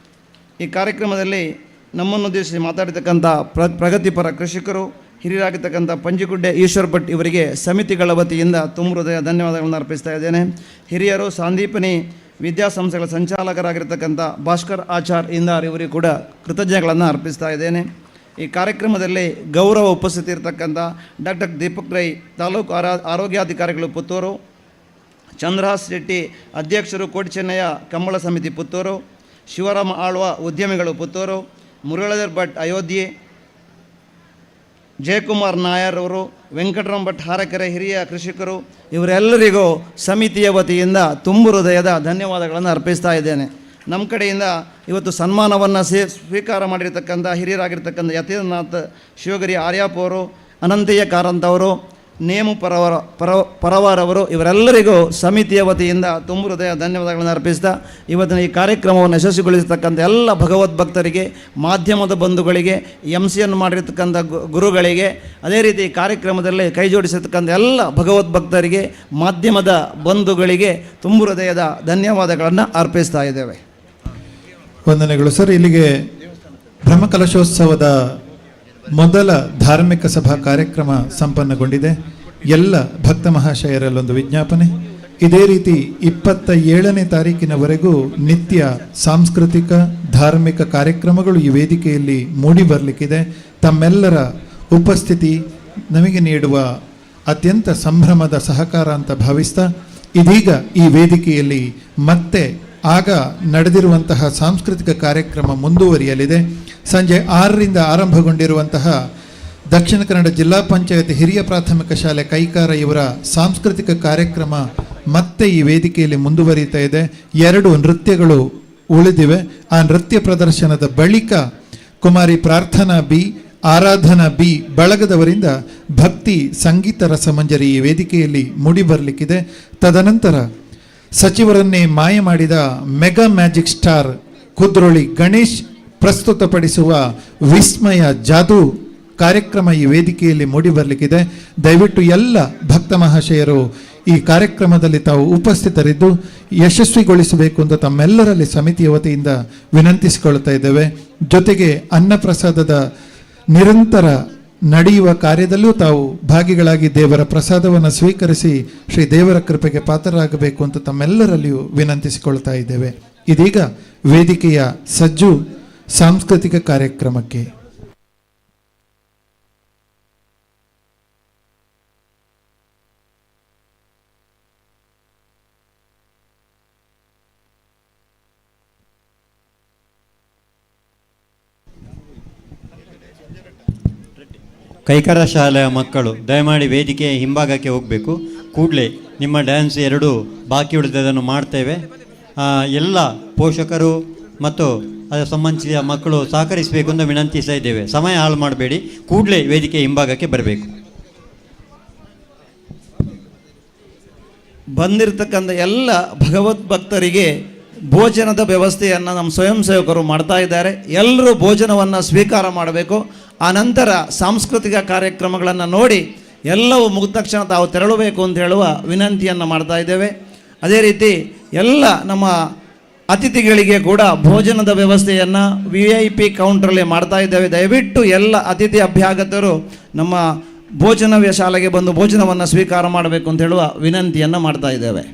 ಈ ಕಾರ್ಯಕ್ರಮದಲ್ಲಿ ನಮ್ಮನ್ನುದ್ದೇಶಿಸಿ ಮಾತಾಡಿರ್ತಕ್ಕಂಥ ಪ್ರಗತಿಪರ ಕೃಷಿಕರು, ಹಿರಿಯರಾಗಿರ್ತಕ್ಕಂಥ ಪಂಜಿಗುಡ್ಡೆ ಈಶ್ವರ್ ಭಟ್ ಇವರಿಗೆ ಸಮಿತಿಗಳ ವತಿಯಿಂದ ತುಂಬ ಹೃದಯ ಧನ್ಯವಾದಗಳನ್ನು ಅರ್ಪಿಸ್ತಾ ಇದ್ದೇನೆ. ಹಿರಿಯರು, ಸಂದೀಪನಿ ವಿದ್ಯಾಸಂಸ್ಥೆಗಳ ಸಂಚಾಲಕರಾಗಿರ್ತಕ್ಕಂಥ ಭಾಸ್ಕರ್ ಆಚಾರ್ ಇಂದಾರ್ ಇವರಿಗೂ ಕೂಡ ಕೃತಜ್ಞತೆಗಳನ್ನು ಅರ್ಪಿಸ್ತಾ ಇದ್ದೇನೆ. ಈ ಕಾರ್ಯಕ್ರಮದಲ್ಲಿ ಗೌರವ ಉಪಸ್ಥಿತಿ ಇರತಕ್ಕಂಥ ಡಾಕ್ಟರ್ ದೀಪಕ್ ರೈ ತಾಲೂಕು ಆರೋಗ್ಯಾಧಿಕಾರಿಗಳು ಪುತ್ತೂರು, ಚಂದ್ರಹಾಸ್ ಶೆಟ್ಟಿ ಅಧ್ಯಕ್ಷರು ಕೋಟಿ ಚೆನ್ನಯ್ಯ ಕಂಬಳ ಸಮಿತಿ ಪುತ್ತೂರು, ಶಿವರಾಮ ಆಳ್ವ ಉದ್ಯಮಿಗಳು ಪುತ್ತೂರು, ಮುರಳೀಧರ್ ಭಟ್ ಅಯೋಧ್ಯೆ, ಜಯಕುಮಾರ್ ನಾಯರ್ ಅವರು, ವೆಂಕಟರಾಮ್ ಭಟ್ ಹಾರಕೆರೆ ಹಿರಿಯ ಕೃಷಿಕರು, ಇವರೆಲ್ಲರಿಗೂ ಸಮಿತಿಯ ವತಿಯಿಂದ ತುಂಬ ಹೃದಯದ ಧನ್ಯವಾದಗಳನ್ನು ಅರ್ಪಿಸ್ತಾ ಇದ್ದೇನೆ. ನಮ್ಮ ಕಡೆಯಿಂದ ಇವತ್ತು ಸನ್ಮಾನವನ್ನು ಸ್ವೀಕಾರ ಮಾಡಿರ್ತಕ್ಕಂಥ ಹಿರಿಯರಾಗಿರ್ತಕ್ಕಂಥ ಯತೀಂದ್ರನಾಥ್ ಶಿವಗಿರಿ ಆರ್ಯಾಪ್ ಅವರು, ಅನಂತಯ್ಯ ಕಾರಂತ್ ಅವರು, ನೇಮು ಪರವಾರವರು, ಇವರೆಲ್ಲರಿಗೂ ಸಮಿತಿಯ ವತಿಯಿಂದ ತುಂಬ ಹೃದಯ ಧನ್ಯವಾದಗಳನ್ನು ಅರ್ಪಿಸ್ತಾ ಇವತ್ತಿನ ಈ ಕಾರ್ಯಕ್ರಮವನ್ನು ಯಶಸ್ವಿಗೊಳಿಸತಕ್ಕಂಥ ಎಲ್ಲ ಭಗವದ್ಭಕ್ತರಿಗೆ, ಮಾಧ್ಯಮದ ಬಂಧುಗಳಿಗೆ, MC ಮಾಡಿರ್ತಕ್ಕಂಥ ಗುರುಗಳಿಗೆ, ಅದೇ ರೀತಿ ಕಾರ್ಯಕ್ರಮದಲ್ಲಿ ಕೈ ಜೋಡಿಸಿರ್ತಕ್ಕಂಥ ಎಲ್ಲ ಭಗವದ್ಭಕ್ತರಿಗೆ, ಮಾಧ್ಯಮದ ಬಂಧುಗಳಿಗೆ ತುಂಬ ಹೃದಯದ ಧನ್ಯವಾದಗಳನ್ನು ಅರ್ಪಿಸ್ತಾ ಇದ್ದೇವೆ. ವಂದನೆಗಳು ಸರ್. ಇಲ್ಲಿಗೆ ಬ್ರಹ್ಮಕಲಶೋತ್ಸವದ ಮೊದಲ ಧಾರ್ಮಿಕ ಸಭಾ ಕಾರ್ಯಕ್ರಮ ಸಂಪನ್ನಗೊಂಡಿದೆ. ಎಲ್ಲ ಭಕ್ತ ಮಹಾಶಯರಲ್ಲೊಂದು ವಿಜ್ಞಾಪನೆ. ಇದೇ ರೀತಿ 27ನೇ ತಾರೀಕಿನವರೆಗೂ ನಿತ್ಯ ಸಾಂಸ್ಕೃತಿಕ ಧಾರ್ಮಿಕ ಕಾರ್ಯಕ್ರಮಗಳು ಈ ವೇದಿಕೆಯಲ್ಲಿ ಮೂಡಿ ಬರಲಿಕ್ಕಿದೆ. ತಮ್ಮೆಲ್ಲರ ಉಪಸ್ಥಿತಿ ನಮಗೆ ನೀಡುವ ಅತ್ಯಂತ ಸಂಭ್ರಮದ ಸಹಕಾರ ಅಂತ ಭಾವಿಸ್ತಾ ಇದೀಗ ಈ ವೇದಿಕೆಯಲ್ಲಿ ಮತ್ತೆ ಆಗ ನಡೆದಿರುವಂತಹ ಸಾಂಸ್ಕೃತಿಕ ಕಾರ್ಯಕ್ರಮ ಮುಂದುವರಿಯಲಿದೆ. ಸಂಜೆ 6ರಿಂದ ಆರಂಭಗೊಂಡಿರುವಂತಹ ದಕ್ಷಿಣ ಕನ್ನಡ ಜಿಲ್ಲಾ ಪಂಚಾಯತ್ ಹಿರಿಯ ಪ್ರಾಥಮಿಕ ಶಾಲೆ ಕೈಕಾರ ಇವರ ಸಾಂಸ್ಕೃತಿಕ ಕಾರ್ಯಕ್ರಮ ಮತ್ತೆ ಈ ವೇದಿಕೆಯಲ್ಲಿ ಮುಂದುವರಿಯುತ್ತಾ ಇದೆ. 2 ನೃತ್ಯಗಳು ಉಳಿದಿವೆ. ಆ ನೃತ್ಯ ಪ್ರದರ್ಶನದ ಬಳಿಕ ಕುಮಾರಿ ಪ್ರಾರ್ಥನಾ ಬಿ, ಆರಾಧನಾ ಬಿ ಬಳಗದವರಿಂದ ಭಕ್ತಿ ಸಂಗೀತ ರಸಮಂಜರಿ ಈ ವೇದಿಕೆಯಲ್ಲಿ ಮೂಡಿ ಬರಲಿಕ್ಕಿದೆ. ತದನಂತರ ಸಚಿವರನ್ನೇ ಮಾಯ ಮಾಡಿದ mega magic star Kudroli Ganesh ಪ್ರಸ್ತುತಪಡಿಸುವ ವಿಸ್ಮಯ ಜಾದೂ ಕಾರ್ಯಕ್ರಮ ಈ ವೇದಿಕೆಯಲ್ಲಿ ಮೂಡಿ ಬರಲಿಕ್ಕಿದೆ. ದಯವಿಟ್ಟು ಎಲ್ಲ ಭಕ್ತ ಮಹಾಶಯರು ಈ ಕಾರ್ಯಕ್ರಮದಲ್ಲಿ ತಾವು ಉಪಸ್ಥಿತರಿದ್ದು ಯಶಸ್ವಿಗೊಳಿಸಬೇಕು ಅಂತ ತಮ್ಮೆಲ್ಲರಲ್ಲಿ ಸಮಿತಿಯ ವತಿಯಿಂದ ವಿನಂತಿಸಿಕೊಳ್ಳುತ್ತಾ ಇದ್ದೇವೆ. ಜೊತೆಗೆ ಅನ್ನಪ್ರಸಾದದ ನಿರಂತರ ನಡೆಯುವ ಕಾರ್ಯದಲ್ಲೂ ತಾವು ಭಾಗಿಗಳಾಗಿ ದೇವರ ಪ್ರಸಾದವನ್ನು ಸ್ವೀಕರಿಸಿ ಶ್ರೀ ದೇವರ ಕೃಪೆಗೆ ಪಾತ್ರರಾಗಬೇಕು ಅಂತ ತಮ್ಮೆಲ್ಲರಲ್ಲಿಯೂ ವಿನಂತಿಸಿಕೊಳ್ತಾ ಇದ್ದೇವೆ. ಇದೀಗ ವೇದಿಕೆಯ ಸಜ್ಜು ಸಾಂಸ್ಕೃತಿಕ ಕಾರ್ಯಕ್ರಮಕ್ಕೆ. ಕೈಕರ ಶಾಲೆಯ ಮಕ್ಕಳು ದಯಮಾಡಿ ವೇದಿಕೆಯ ಹಿಂಭಾಗಕ್ಕೆ ಹೋಗಬೇಕು. ಕೂಡಲೇ ನಿಮ್ಮ ಡ್ಯಾನ್ಸ್ ಎರಡೂ ಬಾಕಿ ಉಳಿದದನ್ನು ಮಾಡ್ತೇವೆ. ಎಲ್ಲ ಪೋಷಕರು ಮತ್ತು ಅದರ ಸಂಬಂಧಿಸಿದ ಮಕ್ಕಳು ಸಹಕರಿಸಬೇಕು ಅಂತ ವಿನಂತಿಸ್ತಾ ಇದ್ದೇವೆ. ಸಮಯ ಹಾಳು ಮಾಡಬೇಡಿ, ಕೂಡಲೇ ವೇದಿಕೆ ಹಿಂಭಾಗಕ್ಕೆ ಬರಬೇಕು. ಬಂದಿರತಕ್ಕಂಥ ಎಲ್ಲ ಭಗವದ್ ಭಕ್ತರಿಗೆ ಭೋಜನದ ವ್ಯವಸ್ಥೆಯನ್ನು ನಮ್ಮ ಸ್ವಯಂ ಸೇವಕರು ಮಾಡ್ತಾ ಇದ್ದಾರೆ. ಎಲ್ಲರೂ ಭೋಜನವನ್ನು ಸ್ವೀಕಾರ ಮಾಡಬೇಕು. ಆನಂತರ ಸಾಂಸ್ಕೃತಿಕ ಕಾರ್ಯಕ್ರಮಗಳನ್ನು ನೋಡಿ ಎಲ್ಲವೂ ಮುಗಿದ ತಕ್ಷಣ ತಾವು ತೆರಳಬೇಕು ಅಂತ ಹೇಳುವ ವಿನಂತಿಯನ್ನು ಮಾಡ್ತಾ ಇದ್ದೇವೆ. ಅದೇ ರೀತಿ ಎಲ್ಲ ನಮ್ಮ ಅತಿಥಿಗಳಿಗೆ ಕೂಡ ಭೋಜನದ ವ್ಯವಸ್ಥೆಯನ್ನು VIP ಕೌಂಟ್ರಲ್ಲಿ ಮಾಡ್ತಾ ಇದ್ದೇವೆ. ದಯವಿಟ್ಟು ಎಲ್ಲ ಅತಿಥಿ ಅಭ್ಯಾಗತರು ನಮ್ಮ ಭೋಜನ ಶಾಲೆಗೆ ಬಂದು ಭೋಜನವನ್ನು ಸ್ವೀಕಾರ ಮಾಡಬೇಕು ಅಂತ ಹೇಳುವ ವಿನಂತಿಯನ್ನು ಮಾಡ್ತಾ ಇದ್ದೇವೆ.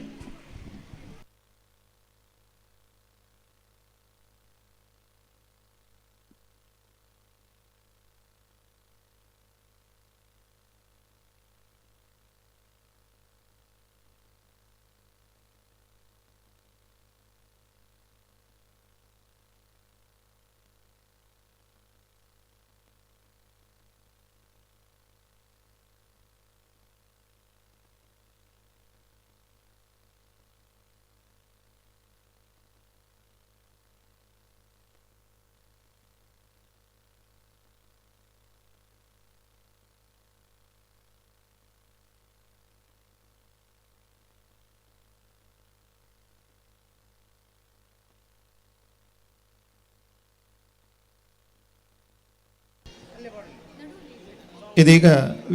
ಇದೀಗ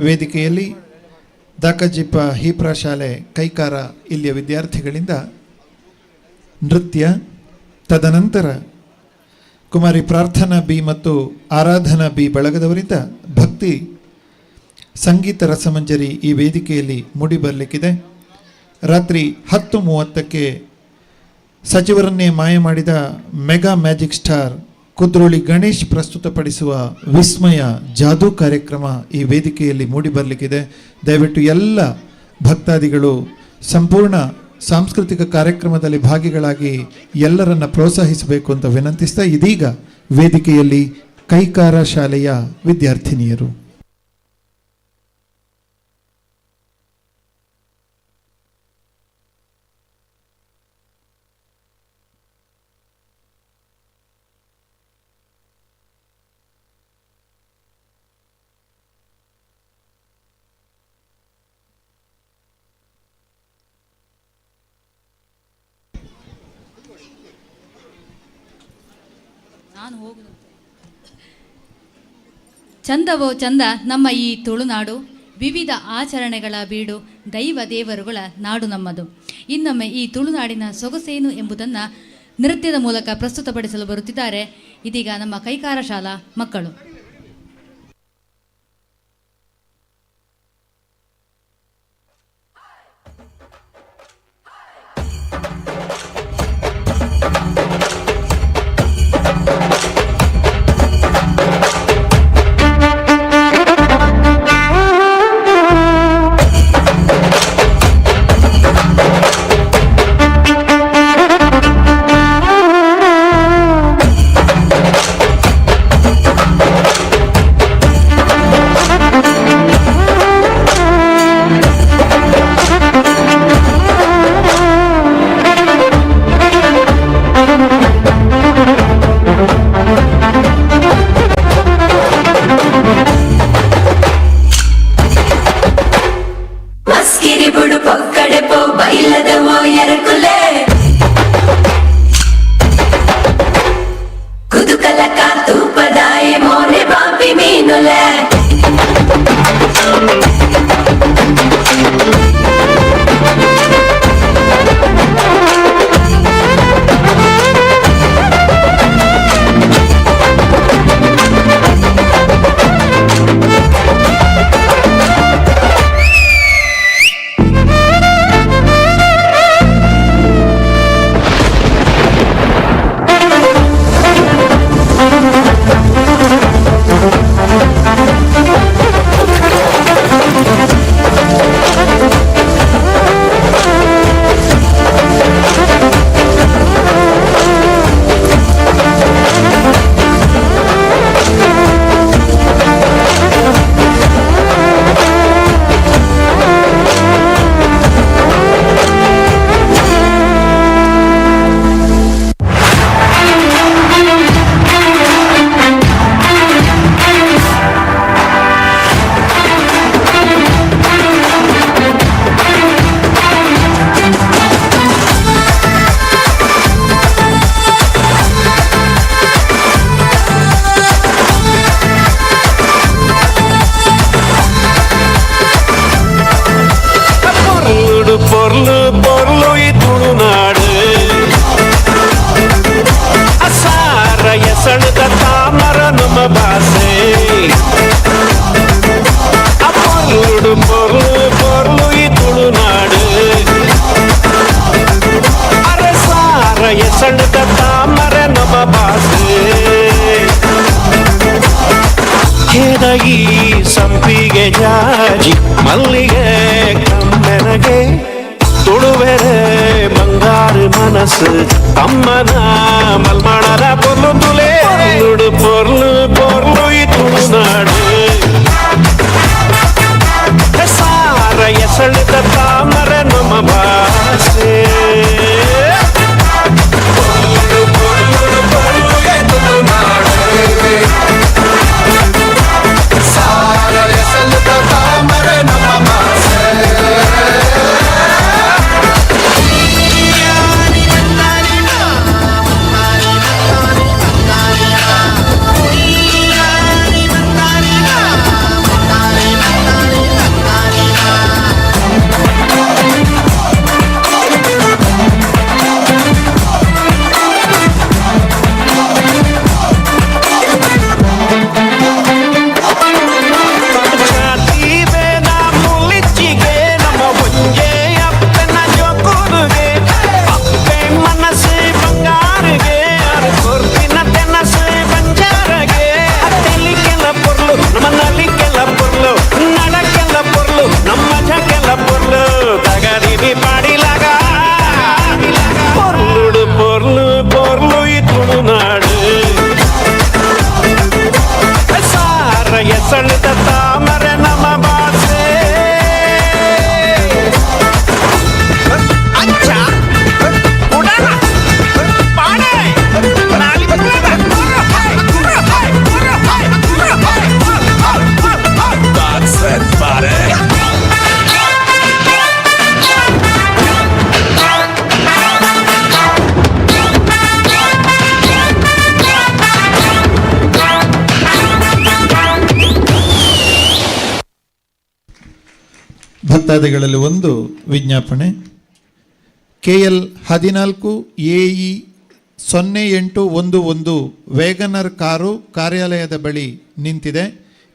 ವೇದಿಕೆಯಲ್ಲಿ ದಾಕಜಿಪ್ಪ ಹೀಪ್ರಾ ಶಾಲೆ ಕೈಕಾರ ಇಲ್ಲಿಯ ವಿದ್ಯಾರ್ಥಿಗಳಿಂದ ನೃತ್ಯ, ತದನಂತರ ಕುಮಾರಿ ಪ್ರಾರ್ಥನಾ ಬಿ ಮತ್ತು ಆರಾಧನಾ ಬಿ ಬಳಗದವರಿಂದ ಭಕ್ತಿ ಸಂಗೀತ ರಸಮಂಜರಿ ಈ ವೇದಿಕೆಯಲ್ಲಿ ಮೂಡಿಬರಲಿಕ್ಕಿದೆ. ರಾತ್ರಿ 10:30ಕ್ಕೆ ಸಚಿವರನ್ನೇ ಮಾಯ ಮಾಡಿದ mega magic star Kudroli Ganesh ಪ್ರಸ್ತುತಪಡಿಸುವ ವಿಸ್ಮಯ ಜಾದೂ ಕಾರ್ಯಕ್ರಮ ಈ ವೇದಿಕೆಯಲ್ಲಿ ಮೂಡಿಬರಲಿಕ್ಕಿದೆ. ದಯವಿಟ್ಟು ಎಲ್ಲ ಭಕ್ತಾದಿಗಳು ಸಂಪೂರ್ಣ ಸಾಂಸ್ಕೃತಿಕ ಕಾರ್ಯಕ್ರಮದಲ್ಲಿ ಭಾಗಿಗಳಾಗಿ ಎಲ್ಲರನ್ನ ಪ್ರೋತ್ಸಾಹಿಸಬೇಕು ಅಂತ ವಿನಂತಿಸ್ತಾ ಇದೀಗ ವೇದಿಕೆಯಲ್ಲಿ ಕೈಕಾರ ಶಾಲೆಯ ವಿದ್ಯಾರ್ಥಿನಿಯರು. ಚಂದವೋ ಚಂದ ನಮ್ಮ ಈ ತುಳುನಾಡು, ವಿವಿಧ ಆಚರಣೆಗಳ ಬೀಡು, ದೈವ ದೇವರುಗಳ ನಾಡು ನಮ್ಮದು. ಇನ್ನೊಮ್ಮೆ ಈ ತುಳುನಾಡಿನ ಸೊಗಸೇನು ಎಂಬುದನ್ನು ನೃತ್ಯದ ಮೂಲಕ ಪ್ರಸ್ತುತಪಡಿಸಲು ಬರುತ್ತಿದ್ದಾರೆ ಇದೀಗ ನಮ್ಮ ಕೈಕಾರ ಶಾಲಾ ಮಕ್ಕಳು. பொருளு பொருளு துணுநாடு அசார எசழுத தாமர நம்ம பாசே பொருளு பொருளு பொருளு துணுநாடு அரசார எசழுத தாமர நம்ம பாசே ಕೆದಗಿ ಸಂಪಿಗೆ ಜಾಜಿ ಮಲ್ಲಿಗೆ ಕಮ್ಮೆನಗೆ ತುಳುವೆರೆ ಬಂಗಾರು ಮನಸ್ಸು ಕಮ್ಮನ ಮಲ್ಮಾಡದ ಪೊರ್ಲು ತುಲೆ ತುಳು ಪೊರ್ಲು ಪೊರ್ಲು ಈ ತುಳುನಾಡು ಸಾರ ಎಸಳಿದ ತಾಮರ ನಮ್ಮ ಭಾಷೆ ಪೊರ್ಲು ಪೊರ್ಲು ಪೊರ್ಲು ಈ ತುಳುನಾಡು ಸಣ್ಣ ತಾಮರ ನಮ್ಮ ಭಾಷೆ ಅಂಚ ಉಡಾನ ಪಾಡೆ ನಾಲಿ That's it, buddy. ಭಕ್ತಾದಿಗಳಲ್ಲಿ ಒಂದು ವಿಜ್ಞಾಪನೆ. KL 14 AE 0811 ವೇಗನರ್ ಕಾರು ಕಾರ್ಯಾಲಯದ ಬಳಿ ನಿಂತಿದೆ.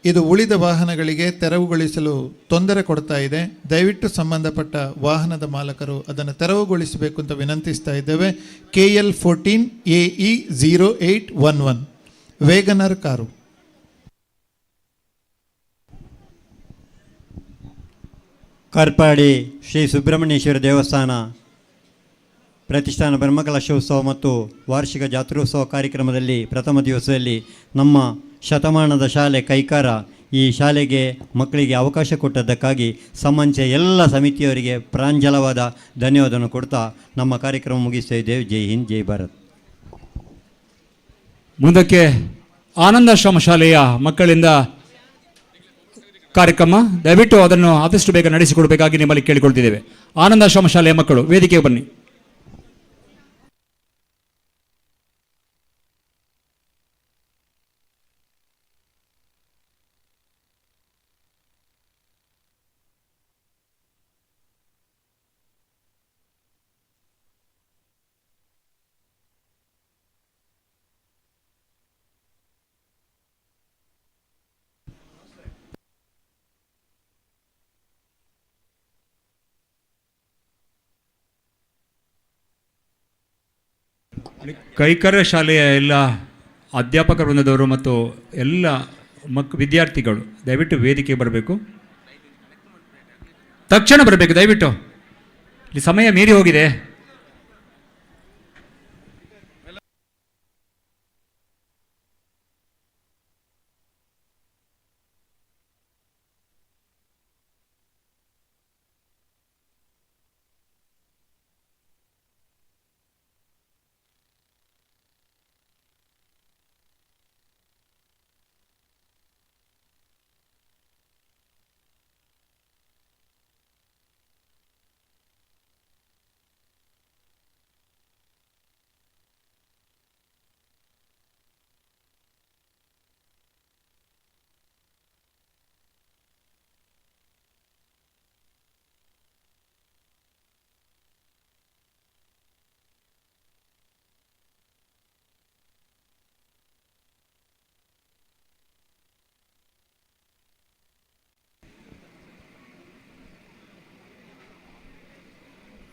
ಇದು ಉಳಿದ ವಾಹನಗಳಿಗೆ ತೆರವುಗೊಳಿಸಲು ತೊಂದರೆ ಕೊಡ್ತಾ ಇದೆ. ದಯವಿಟ್ಟು ಸಂಬಂಧಪಟ್ಟ ವಾಹನದ ಮಾಲಕರು ಅದನ್ನು ತೆರವುಗೊಳಿಸಬೇಕು ಅಂತ ವಿನಂತಿಸ್ತಾ ಇದ್ದೇವೆ. KL 14 AE 0811 Wagon R car. Karpadi Shri Subrahmanyeshwara ದೇವಸ್ಥಾನ ಪ್ರತಿಷ್ಠಾನ ಬ್ರಹ್ಮಕಲಶೋತ್ಸವ ಮತ್ತು ವಾರ್ಷಿಕ ಜಾತ್ರೋತ್ಸವ ಕಾರ್ಯಕ್ರಮದಲ್ಲಿ ಪ್ರಥಮ ದಿವಸದಲ್ಲಿ ನಮ್ಮ ಶತಮಾನದ ಶಾಲೆ ಕೈಕಾರ ಈ ಶಾಲೆಗೆ ಮಕ್ಕಳಿಗೆ ಅವಕಾಶ ಕೊಟ್ಟದ್ದಕ್ಕಾಗಿ ಸಂಬಂಧಿಸಿದ ಎಲ್ಲ ಸಮಿತಿಯವರಿಗೆ ಪ್ರಾಂಜಲವಾದ ಧನ್ಯವಾದವನ್ನು ಕೊಡ್ತಾ ನಮ್ಮ ಕಾರ್ಯಕ್ರಮ ಮುಗಿಸ್ತಾ ಇದ್ದೇವೆ. ಜೈ ಹಿಂದ್, ಜೈ ಭಾರತ್. ಮುಂದಕ್ಕೆ ಆನಂದಾಶ್ರಮ ಶಾಲೆಯ ಮಕ್ಕಳಿಂದ ಕಾರ್ಯಕ್ರಮ, ದಯವಿಟ್ಟು ಅದನ್ನು ಆದಷ್ಟು ಬೇಗ ನಡೆಸಿಕೊಡಬೇಕಾಗಿ ನಿಮ್ಮಲ್ಲಿ ಕೇಳಿಕೊಳ್ತಿದ್ದೇವೆ. ಆನಂದಾಶ್ರಮ ಶಾಲೆಯ ಮಕ್ಕಳು ವೇದಿಕೆಗೆ ಬನ್ನಿ. ಕೈಕರ ಶಾಲೆಯ ಎಲ್ಲ ಅಧ್ಯಾಪಕ ವೃಂದದವರು ಮತ್ತು ಎಲ್ಲ ವಿದ್ಯಾರ್ಥಿಗಳು ದಯವಿಟ್ಟು ವೇದಿಕೆಗೆ ಬರಬೇಕು. ತಕ್ಷಣ ಬರಬೇಕು ದಯವಿಟ್ಟು, ಇಲ್ಲಿ ಸಮಯ ಮೀರಿ ಹೋಗಿದೆ.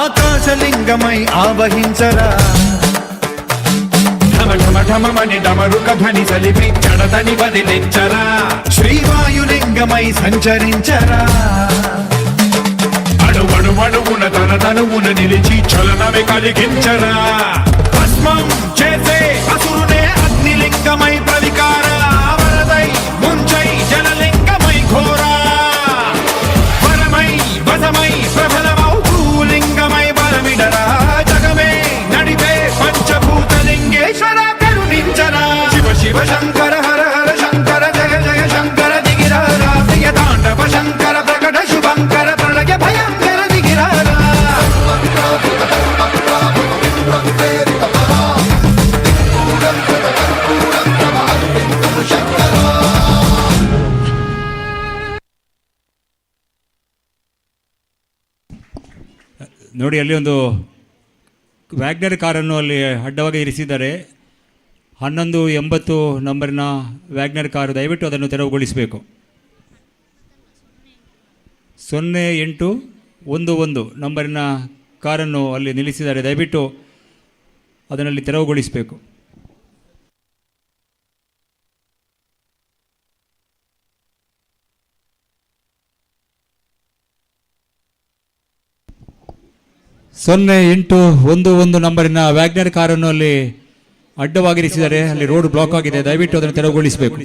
ಆಕಾಶಲಿಂಗಮೈ ಆವಹಿಂಚರ ಢಮ ಢಮ ಢಮ ಮನೆ ಡಮರುಕ ಧ್ವನಿಸಲಿ ಜಡದನಿ ಬದಿಲೆಚ್ಚರ ಶ್ರೀವಾಯುಲಿಂಗಮೈ సంచరించర అణువణువున తన తనువున నిలిచి చలనమే కలిగించరా భస్మం చేసే అసురునే అగ్నిలింగమై ప్రవికార వరదై ముంచై జలలింగమై ఘోరా వరమై వసమై ప్రబలమౌ భూలింగమై బలమిడరా జగమే నడిపే పంచభూతలింగేశ్వర కరుణించరా శివ శివ శంకర హర హర శంకర జయ జయ శంకర దిగిరారా ప్రియ తాండవ శంకర ప్రకట శుభంకర ప్రళయ భయంకర దిగిరారా ನೋಡಿ, ಅಲ್ಲಿ ಒಂದು ವ್ಯಾಗ್ನರ್ ಕಾರನ್ನು ಅಲ್ಲಿ ಅಡ್ಡವಾಗಿ ಇರಿಸಿದ್ದಾರೆ. 1180 ನಂಬರಿನ ವ್ಯಾಗ್ನರ್ ಕಾರು, ದಯವಿಟ್ಟು ಅದನ್ನು ತೆರವುಗೊಳಿಸಬೇಕು. 0811 ನಂಬರಿನ ಕಾರನ್ನು ಅಲ್ಲಿ ನಿಲ್ಲಿಸಿದ್ದಾರೆ, ದಯವಿಟ್ಟು ಅದರಲ್ಲಿ ತೆರವುಗೊಳಿಸಬೇಕು. ಸೊನ್ನೆ 0811 ನಂಬರಿನ ವ್ಯಾಗ್ನರ್ ಕಾರನ್ನು ಅಲ್ಲಿ ಅಡ್ಡವಾಗಿರಿಸಿದ್ದಾರೆ, ಅಲ್ಲಿ ರೋಡ್ ಬ್ಲಾಕ್ ಆಗಿದೆ, ದಯವಿಟ್ಟು ಅದನ್ನು ತೆರವುಗೊಳಿಸಬೇಕು.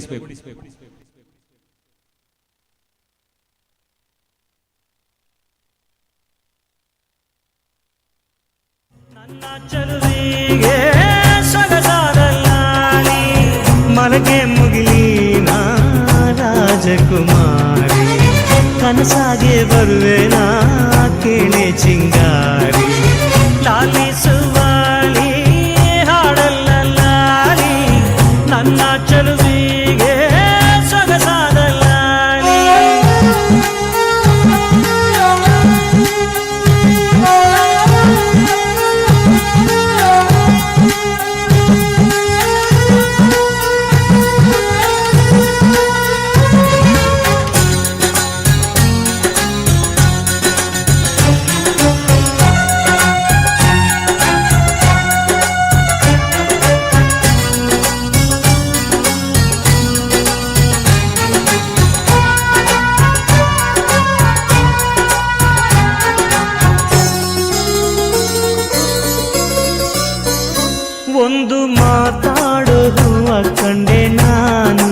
ಮಲಗೆ ಮುಗಿಲಿನ ರಾಜಕುಮಾರಿ ಕನಸಾಗೆ ಬರುವೆನಾ ಕೇಳೆ ಚಿಂಗಾರಿ ಲಾಲಿಸುವಾಳಿ ಹಾಡಲ್ಲ ಲಾಲಿ ನನ್ನ ಚಲುವಿಗೆ ಸೊಗಸಾದ ಲಾಲಿ ಒಂದು ಮಾತಾಡೋ ಹೂವ ಕಂಡೆ ನಾನು,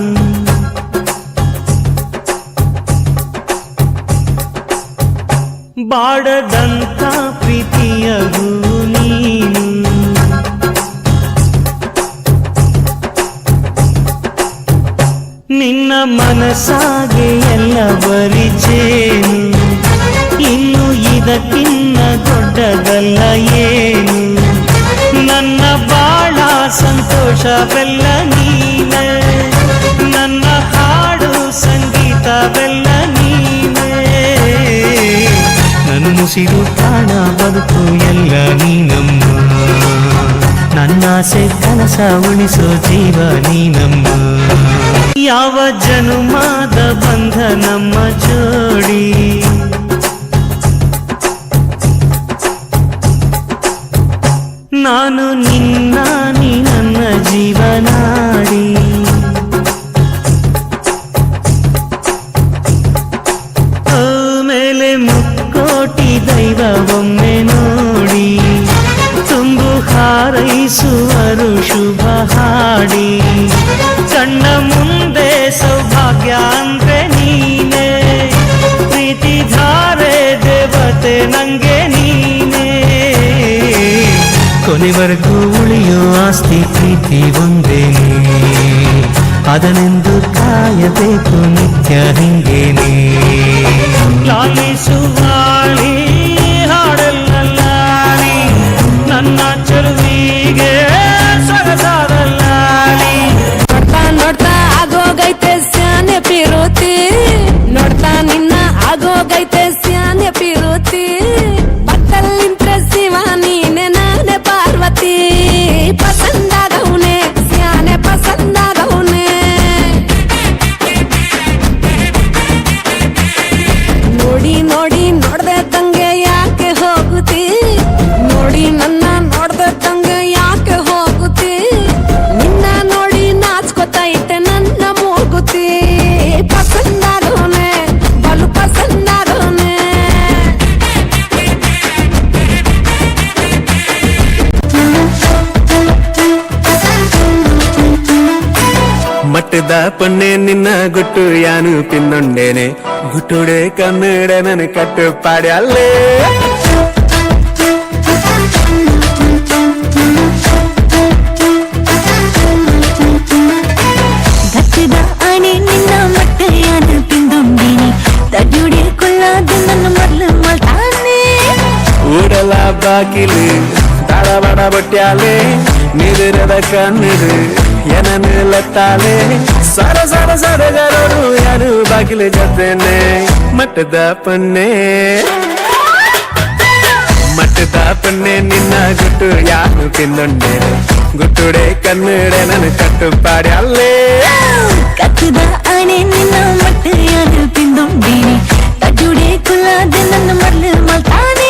ಬಾಡದಂತ ಪ್ರೀತಿಯ ಹೂ ನೀನು, ನಿನ್ನ ಮನಸ್ಸಾಗೆ ಎಲ್ಲ ಬರಿಚೇನು, ಇನ್ನು ಇದಕ್ಕಿನ್ನ ದೊಡ್ಡದಲ್ಲ ಏನು, ನನ್ನ ಬಾಳ ಸಂತೋಷವೆಲ್ಲ ನೀನೇ, ನನ್ನ ಹಾಡು ಸಂಗೀತವೆಲ್ಲ ನೀನೇ, ನನ್ನ ಮುಸಿರು ಪ್ರಾಣ ಬದುಕು ಎಲ್ಲ ನೀನಮ್ಮ, ನನ್ನಾಸೆ ಕನಸ ಉಳಿಸೋ ಜೀವ ನೀನಮ್ಮ, ಯಾವ ಜನುಮಾದ ಬಂಧ ನಮ್ಮ ಜೋಡಿ, ನಾನು ನಿನ್ನ ನೀ ನನ್ನ ಜೀವನಾಡಿ, ಮೇಲೆ ಮುಕ್ಕೋಟಿ ದೈವ ಒಮ್ಮೆ ನೋಡಿ, ತುಂಬು ಹಾರೈಸುವರು ಶುಭ ಹಾಡಿ, ಕಣ್ಣ ಮುಂದೆ ಸೌಭಾಗ್ಯ ಅಂದ್ರೆ ನೀನೇ, ಪ್ರೀತಿ ಧಾರೆ ದೇವತೆ ನಂಗೆ ನೀನೇ, ಕೊನೆವರೆಗೂ ಉಳಿಯೋ ಆಸ್ತಿ ಪ್ರೀತಿ ಒಂದೇನೆ, ಅದನೆಂದು ಕಾಯಬೇಕು ನಿತ್ಯ ಹಿಂಗೇನೆ, ಲಾಲಿಸುವಾಳಿ ಹಾಡಲ್ಲ ಲಾಲಿ ನನ್ನ ಚಲುವಿಗೆ ಸೊಗಸಾದ ಲಾಲಿ. ನೋಡ್ತಾ ನೋಡ್ತಾ ಆಗೋಗೈತೆ ಸ್ಯಾನೆ ಪಿರುತಿ, ನೋಡ್ತಾ ನಿನ್ನ ಆಗೋಗೈತೆ ಸ್ಯಾನೆ ಪಿರುತಿ, ಪಕ್ಕಲ್ಲಿಂತ್ರೆ ಶಿವ ನೀನೆ ನಾನೇ ಪಾರ್ವತಿ, ಪಸಂದಾಗೌನೆ ಸ್ಯಾನೆ ಪಸಂದಾಗೌನೆ, ನೋಡಿ ನೋಡಿ ನೋಡ್ದೆ ತಂಗ మట్టుద పొన్నే నిన్న గుట్టు యాను పిన్నొండేనే గుట్టుడే కన్నుడ నన్ను కట్టు పాడాలే ಗಟ್ಟಿದ ಆಣೆ ನಿನ್ನ ಮಟ್ಟೆಯಾನ ಪಿಂದೊಂಡಿನಿ ತಡ್ಯುಡೆ ಕೊಲ್ಲಾದು ನನ್ನ ಮೊದಲು ಮಾಡ್ತಾನೆ ಊಡಲ ಬಾಕಿಲು ತಾಳಬಡ ಬಟ್ಟ್ಯಾಲೆ ನಿದಿರದ ಕಣ್ಣುಡು ಏನನ್ನು ಲತ್ತಾಲೆ ಸರ ಸರ ಸಡಗರೋಡು ಯಾರು ಬಾಗಿಲು ಜೊತೆನೆ ಮಟ್ಟದ ಪೊನ್ನೆ ಮಟ್ಟದ ಪೊನ್ನೆ ನಿನ್ನ ಗುಟ್ಟು ಯಾರು ಪಿನ್ನೊಂಡೇನೆ ಗುಟ್ಟುಡೆ ಕಣ್ಣುಡೆ ನನ್ನ ಕಟ್ಟು ಪಾಡ್ಯಾಲೆ ಕತ್ತಿದ ಆಣೆ ನಿನ್ನ ಮಟ್ಟೆಯಾನ ಪಿಂದೊಂಡಿನಿ ತಡ್ಯುಡೆ ಕೊಲ್ಲಾದು ನನ್ನ ಮೊದಲು ಮಾಡ್ತಾನೆ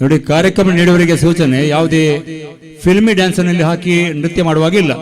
ನೋಡಿ, ಕಾರ್ಯಕ್ರಮ ನೀಡುವವರಿಗೆ ಸೂಚನೆ, ಯಾವುದೇ ಫಿಲ್ಮಿ ಡ್ಯಾನ್ಸ್ ನಲ್ಲಿ ಹಾಕಿ ನೃತ್ಯ ಮಾಡುವಾಗಿಲ್ಲ.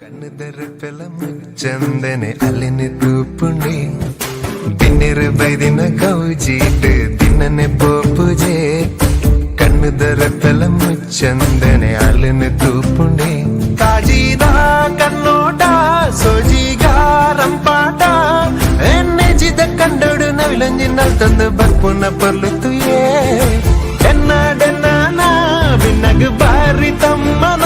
కన్నుదెరపెల ముచ్చందనే అల్లెని తూపుండి దిన్నెరు బైదిన కౌజీటు దిన్ననే పోపుజే కన్నుదెరపెల ముచ్చందనే అల్లెని తూపుండి కాజీదా కన్నోట సోజీగా రంపాట ఎన్నెజిద కండోడు నవిలంజిన్నల్ ತಂದು ಬರ್ಪುನ ಪರ್ಲುತುಯೇ ಎನ್ನಡೆನ್ನ ಬಿನ್ನಗು ಬಾರಿ ತಮ್ಮನ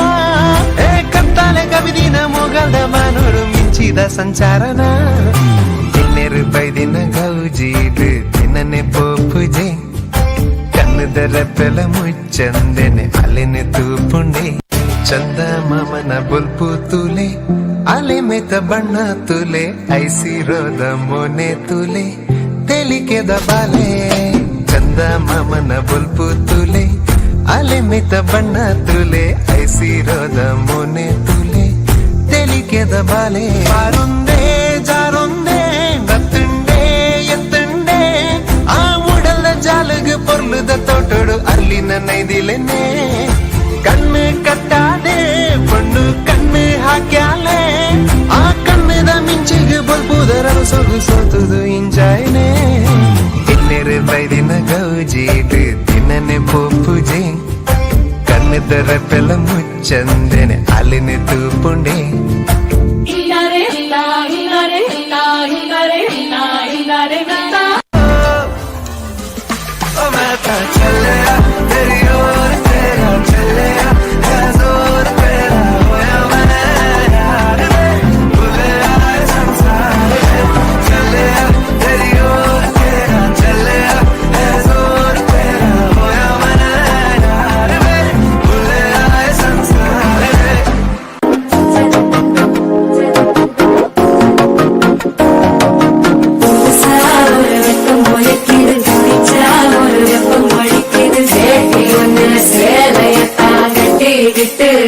ಕತ್ತಾಲೆ ಕವಿದಿನ ಮೊಗಲ್ದ ಮಾನೋಡು ಮಿಂಚಿದ ಸಂಚಾರನ ದಿನ್ನೆರು ಬೈದಿನ ಗೌಜೀಡು ದಿನನೆ ಪೋಪುಜೆ ಕಣ್ಣುದರ ಬೆಲ ಮುಚ್ಚಂದೆನೆ ಅಲೆನೆ ತೂಪುಂಡೆ ಚಂದ ಮಾಮನ ಬೊಲ್ಪು ತುಲೆ ಅಲೆ ಮೆತ ಬಣ್ಣ ತುಲೆ ಐಸಿರೋದ ಮೊನೆ ತುಲೆ ತೆಲಿಕೆದ ಬಾಲೆ ಚಂದ ಮಾಮನ ಬೊಲ್ಪು ತುಲೆ ಅಲೆ ಮಿತ ಬಣ್ಣ ತುಲೆ ಐಸಿರೋದ ಮೊನೆ ತುಲೆ ತೆಲಿಕೆದ ಬಾಲೆ ಆರುಂದೆ ಜಾರೊಂದೆ ಬತ್ತುಂಡೆ ಎತ್ತುಂಡೆ ಆ ಉಡಲ ಜಾಲಗು ಪೊರ್ಲುದ ತೋಟೋಡು ಅಲ್ಲಿನ ನೈದಿಲೆನೆ ಕಣ್ಣು ಕಟ್ಟಾದೆ ಪಣ್ಣು ಕಣ್ಣು ಹಾಕ್ಯಾಲೆ ಆ ಕಣ್ಣದ ಮಿಂಚಿಗೆ ಬೊಲ್ಪುದರ ಸೊಗು ಸೋತುದು ಇಂಜಾಯ್ನೆ ಇನ್ನೆರು ಬೈದಿನ ಗೌಜೀಡು ದಿನನೆ ಪೋಪುಜೆ ಕಣ್ಣದರ ಬೆಲ ಮುಚ್ಚಂದೆನೆ ಅಲ್ಲಿನ ತೂಪುಂಡೆ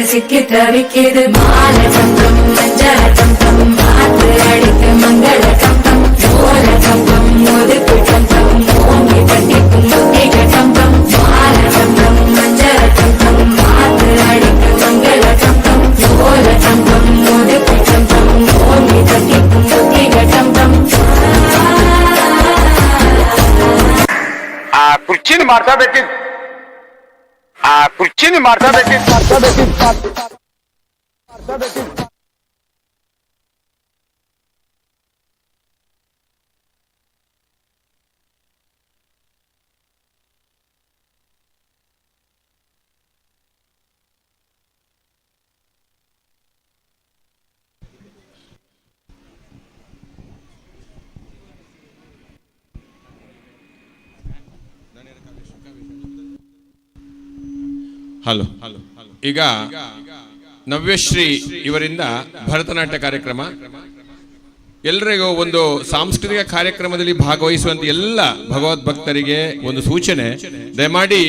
சிக்கி தவிக்கிது மால சந்தம் மஞ்சள சந்தம் மாத்து அடித்து மங்கள சந்தம் சோழ சந்தம் முதுக்கு சந்தம் ஓங்கி கட்டிக்கும் முத்திக சந்தம் மால சந்தம் மஞ்சள சந்தம் மாத்து அடித்து மங்கள சந்தம் சோழ சந்தம் முதுக்கு சந்தம் ஓங்கி கட்டிக்கும் முத்திக சந்தம் ಮಾಡ್ಸಬೇಕಿತ್ತು, ಆ ಕುರ್ಚಿನಿ ಮಾಡ್ಸಬೇಕಿತ್ತು. ಹಲೋ, ಈಗ ನವ್ಯಶ್ರೀ ಇವರಿಂದ ಭರತನಾಟ್ಯ ಕಾರ್ಯಕ್ರಮ. ಎಲ್ಲರಿಗೂ ಒಂದು ಸಾಂಸ್ಕೃತಿಕ ಕಾರ್ಯಕ್ರಮದಲ್ಲಿ ಭಾಗವಹಿಸುವಂತ ಎಲ್ಲ ಭಗವದ್ಭಕ್ತರಿಗೆ ಒಂದು ಸೂಚನೆ, ದಯಮಾಡಿ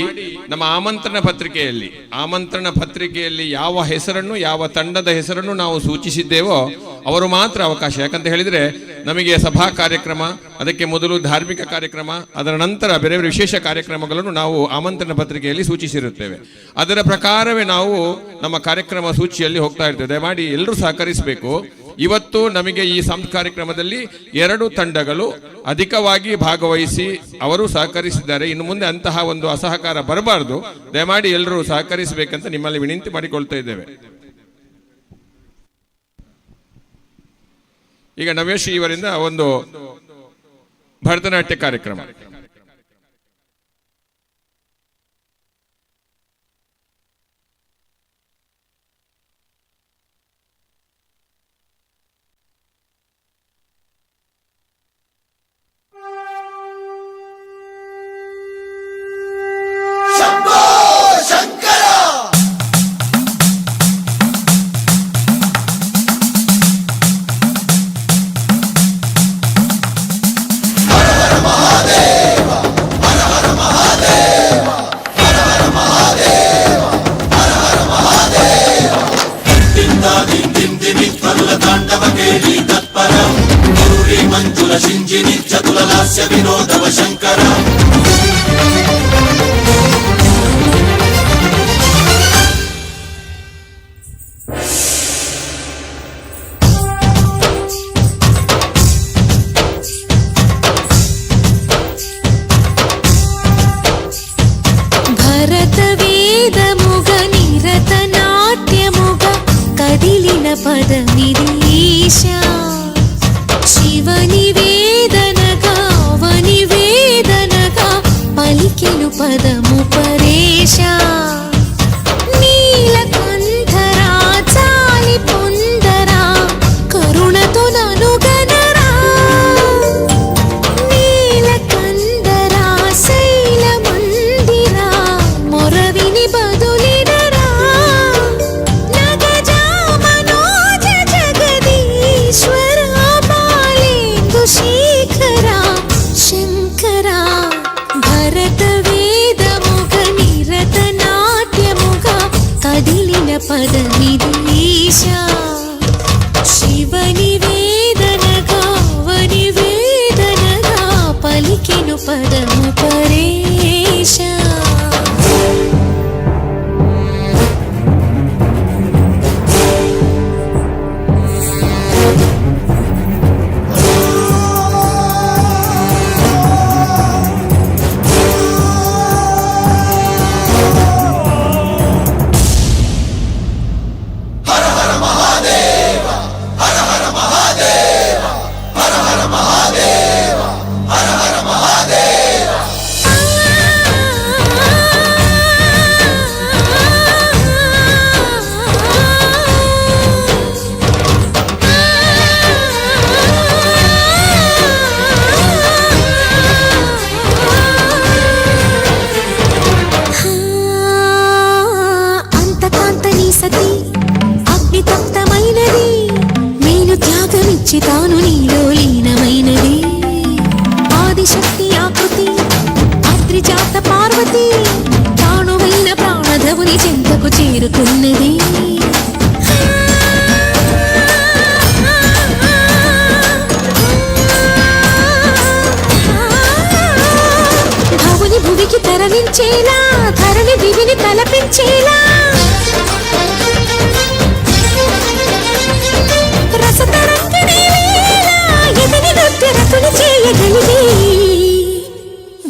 ನಮ್ಮ ಆಮಂತ್ರಣ ಪತ್ರಿಕೆಯಲ್ಲಿ ಯಾವ ಹೆಸರನ್ನು, ಯಾವ ತಂಡದ ಹೆಸರನ್ನು ನಾವು ಸೂಚಿಸಿದ್ದೇವೋ ಅವರು ಮಾತ್ರ ಅವಕಾಶ. ಯಾಕಂತ ಹೇಳಿದರೆ ನಮಗೆ ಸಭಾ ಕಾರ್ಯಕ್ರಮ, ಅದಕ್ಕೆ ಮೊದಲು ಧಾರ್ಮಿಕ ಕಾರ್ಯಕ್ರಮ, ಅದರ ನಂತರ ಬೇರೆ ಬೇರೆ ವಿಶೇಷ ಕಾರ್ಯಕ್ರಮಗಳನ್ನು ನಾವು ಆಮಂತ್ರಣ ಪತ್ರಿಕೆಯಲ್ಲಿ ಸೂಚಿಸಿರುತ್ತೇವೆ. ಅದರ ಪ್ರಕಾರವೇ ನಾವು ನಮ್ಮ ಕಾರ್ಯಕ್ರಮ ಸೂಚಿಯಲ್ಲಿ ಹೋಗ್ತಾ ಇರ್ತೇವೆ. ದಯಮಾಡಿ ಎಲ್ಲರೂ ಸಹಕರಿಸಬೇಕು. ಇವತ್ತು ನಮಗೆ ಈ ಕಾರ್ಯಕ್ರಮದಲ್ಲಿ 2 ತಂಡಗಳು ಅಧಿಕವಾಗಿ ಭಾಗವಹಿಸಿ ಅವರು ಸಹಕರಿಸಿದ್ದಾರೆ. ಇನ್ನು ಮುಂದೆ ಅಂತಹ ಒಂದು ಅಸಹಕಾರ ಬರಬಾರದು. ದಯಮಾಡಿ ಎಲ್ಲರೂ ಸಹಕರಿಸಬೇಕಂತ ನಿಮ್ಮಲ್ಲಿ ವಿನಂತಿ ಮಾಡಿಕೊಳ್ತಾ ಇದ್ದೇವೆ. ಈಗ ನವ್ಯಶ್ರೀ ಇವರಿಂದ ಒಂದು ಭರತನಾಟ್ಯ ಕಾರ್ಯಕ್ರಮ.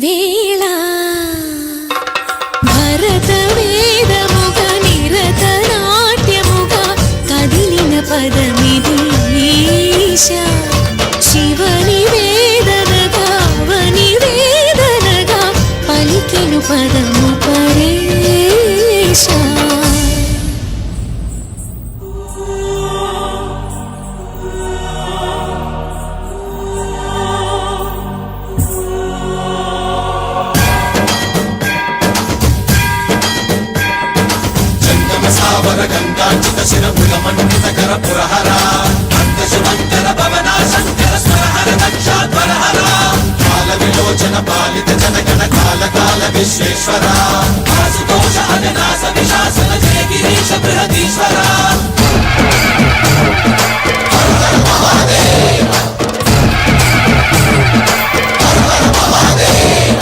వేళ పదము పరేష సావర గంగాచిత శిరముల మండిత కర పురహర అంతశుమంకర భవన శంకర స్వరహర దక్షాధ్వరహర కాల విలోచన పాలిత జనగణ కాల కాల విశ్వేశ్వర ఆశుతోష అవినాశ విశాసన జయ గిరీశ బృహదీశ్వర హర హర మహాదేవ హర హర మహాదేవ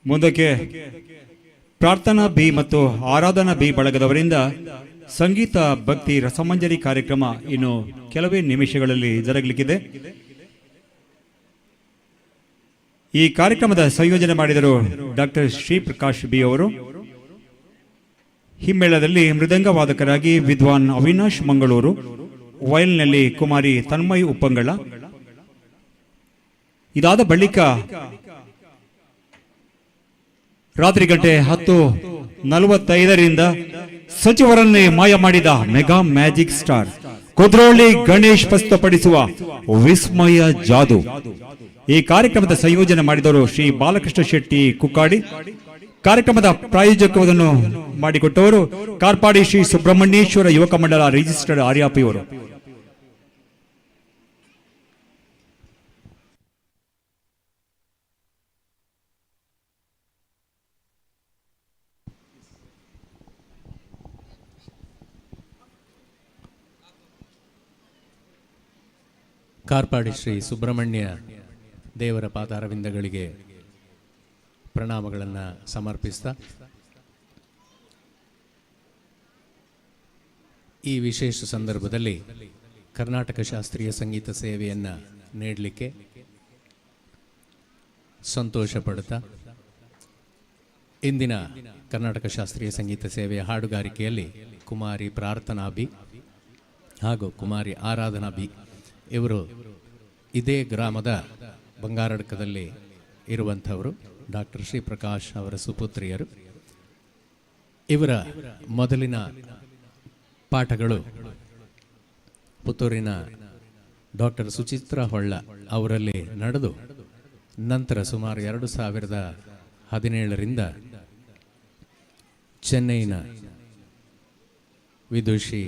ಮುಂದಕ್ಕೆ ಪ್ರಾರ್ಥನಾ ಬಿ ಮತ್ತು ಆರಾಧನಾ ಬಿ ಬಳಗದವರಿಂದ ಸಂಗೀತ ಭಕ್ತಿ ರಸಮಂಜರಿ ಕಾರ್ಯಕ್ರಮ ಇನ್ನು ಕೆಲವೇ ನಿಮಿಷಗಳಲ್ಲಿ ಜರುಗಲಿಕ್ಕಿದೆ. ಈ ಕಾರ್ಯಕ್ರಮದ ಸಂಯೋಜನೆ ಮಾಡಿದರು ಡಾಕ್ಟರ್ ಶ್ರೀ ಪ್ರಕಾಶ್ ಬಿ ಅವರು. ಹಿಮ್ಮೇಳದಲ್ಲಿ ಮೃದಂಗ ವಾದಕರಾಗಿ ವಿದ್ವಾನ್ ಅವಿನಾಶ್ ಮಂಗಳೂರು, ವಯಲ್ನಲ್ಲಿ ಕುಮಾರಿ ತನ್ಮಯ್ ಉಪ್ಪಂಗಳ. ಇದಾದ ಬಳಿಕ ರಾತ್ರಿ ಗಂಟೆ 10:45 ಸಚಿವರನ್ನೇ ಮಾಯ ಮಾಡಿದ mega magic star Kudroli Ganesh ಪ್ರಸ್ತುತಪಡಿಸುವ ವಿಸ್ಮಯ ಜಾದು. ಈ ಕಾರ್ಯಕ್ರಮದ ಸಂಯೋಜನೆ ಮಾಡಿದವರು ಶ್ರೀ ಬಾಲಕೃಷ್ಣ ಶೆಟ್ಟಿ ಕುಕ್ಕಾಡಿ. ಕಾರ್ಯಕ್ರಮದ ಪ್ರಾಯೋಜಕವನ್ನು ಮಾಡಿಕೊಟ್ಟವರು ಕಾರ್ಪಾಡಿ ಶ್ರೀ ಸುಬ್ರಹ್ಮಣ್ಯೇಶ್ವರ ಯುವಕ ಮಂಡಲ ರಿಜಿಸ್ಟರ್ಡ್ ಆರ್ಯಾಪಿ ಅವರು. ಕಾರ್ಪಾಡಿ ಶ್ರೀ ಸುಬ್ರಹ್ಮಣ್ಯ ದೇವರ ಪಾದಾರವಿಂದಗಳಿಗೆ ಪ್ರಣಾಮಗಳನ್ನು ಸಮರ್ಪಿಸ್ತಾ ಈ ವಿಶೇಷ ಸಂದರ್ಭದಲ್ಲಿ ಕರ್ನಾಟಕ ಶಾಸ್ತ್ರೀಯ ಸಂಗೀತ ಸೇವೆಯನ್ನು ನೀಡಲಿಕ್ಕೆ ಸಂತೋಷ ಪಡುತ್ತಾ ಇಂದಿನ ಕರ್ನಾಟಕ ಶಾಸ್ತ್ರೀಯ ಸಂಗೀತ ಸೇವೆಯ ಹಾಡುಗಾರಿಕೆಯಲ್ಲಿ ಕುಮಾರಿ ಪ್ರಾರ್ಥನಾ ಬಿ ಹಾಗೂ ಕುಮಾರಿ ಆರಾಧನಾ ಬಿ ಇವರು ಇದೇ ಗ್ರಾಮದ ಬಂಗಾರಡ್ಕದಲ್ಲಿ ಇರುವಂಥವರು. ಡಾಕ್ಟರ್ ಶ್ರೀ ಪ್ರಕಾಶ್ ಅವರ ಸುಪುತ್ರಿಯರು. ಇವರ ಮೊದಲಿನ ಪಾಠಗಳು ಪುತ್ತೂರಿನ ಡಾಕ್ಟರ್ ಸುಚಿತ್ರಾ ಹೊಳ್ಳ ಅವರಲ್ಲಿ ನಡೆದು ನಂತರ ಸುಮಾರು 2017ರಿಂದ ಚೆನ್ನೈನ ವಿದುಷಿ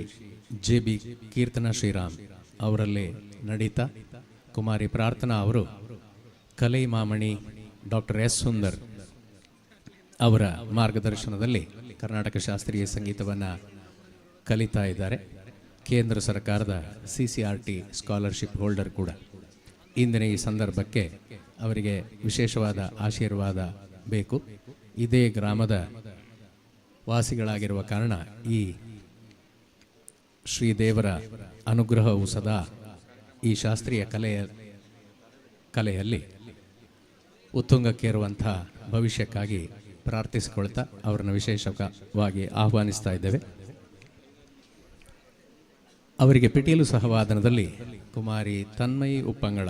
JB ಕೀರ್ತನಾ ಶ್ರೀರಾಮ್ ಅವರಲ್ಲಿ ನಡೀತಾ ಕುಮಾರಿ ಪ್ರಾರ್ಥನಾ ಅವರು ಕಲೈ ಮಾಮಣಿ ಡಾಕ್ಟರ್ S ಸುಂದರ್ ಅವರ ಮಾರ್ಗದರ್ಶನದಲ್ಲಿ ಕರ್ನಾಟಕ ಶಾಸ್ತ್ರೀಯ ಸಂಗೀತವನ್ನು ಕಲಿತಾ ಇದ್ದಾರೆ. ಕೇಂದ್ರ ಸರ್ಕಾರದ CCRT ಸ್ಕಾಲರ್ಶಿಪ್ ಹೋಲ್ಡರ್ ಕೂಡ. ಇಂದಿನ ಈ ಸಂದರ್ಭಕ್ಕೆ ಅವರಿಗೆ ವಿಶೇಷವಾದ ಆಶೀರ್ವಾದ ಬೇಕು. ಇದೇ ಗ್ರಾಮದ ವಾಸಿಗಳಾಗಿರುವ ಕಾರಣ ಈ ಶ್ರೀದೇವರ ಅನುಗ್ರಹವು ಸದಾ ಈ ಶಾಸ್ತ್ರೀಯ ಕಲೆಯಲ್ಲಿ ಉತ್ತುಂಗಕ್ಕೇರುವಂಥ ಭವಿಷ್ಯಕ್ಕಾಗಿ ಪ್ರಾರ್ಥಿಸಿಕೊಳ್ತಾ ಅವರನ್ನು ವಿಶೇಷವಾಗಿ ಆಹ್ವಾನಿಸ್ತಾ ಇದ್ದೇವೆ. ಅವರಿಗೆ ಪಿಟೀಲು ಸಹವಾದನದಲ್ಲಿ ಕುಮಾರಿ ತನ್ಮಯಿ ಉಪ್ಪಂಗಳ,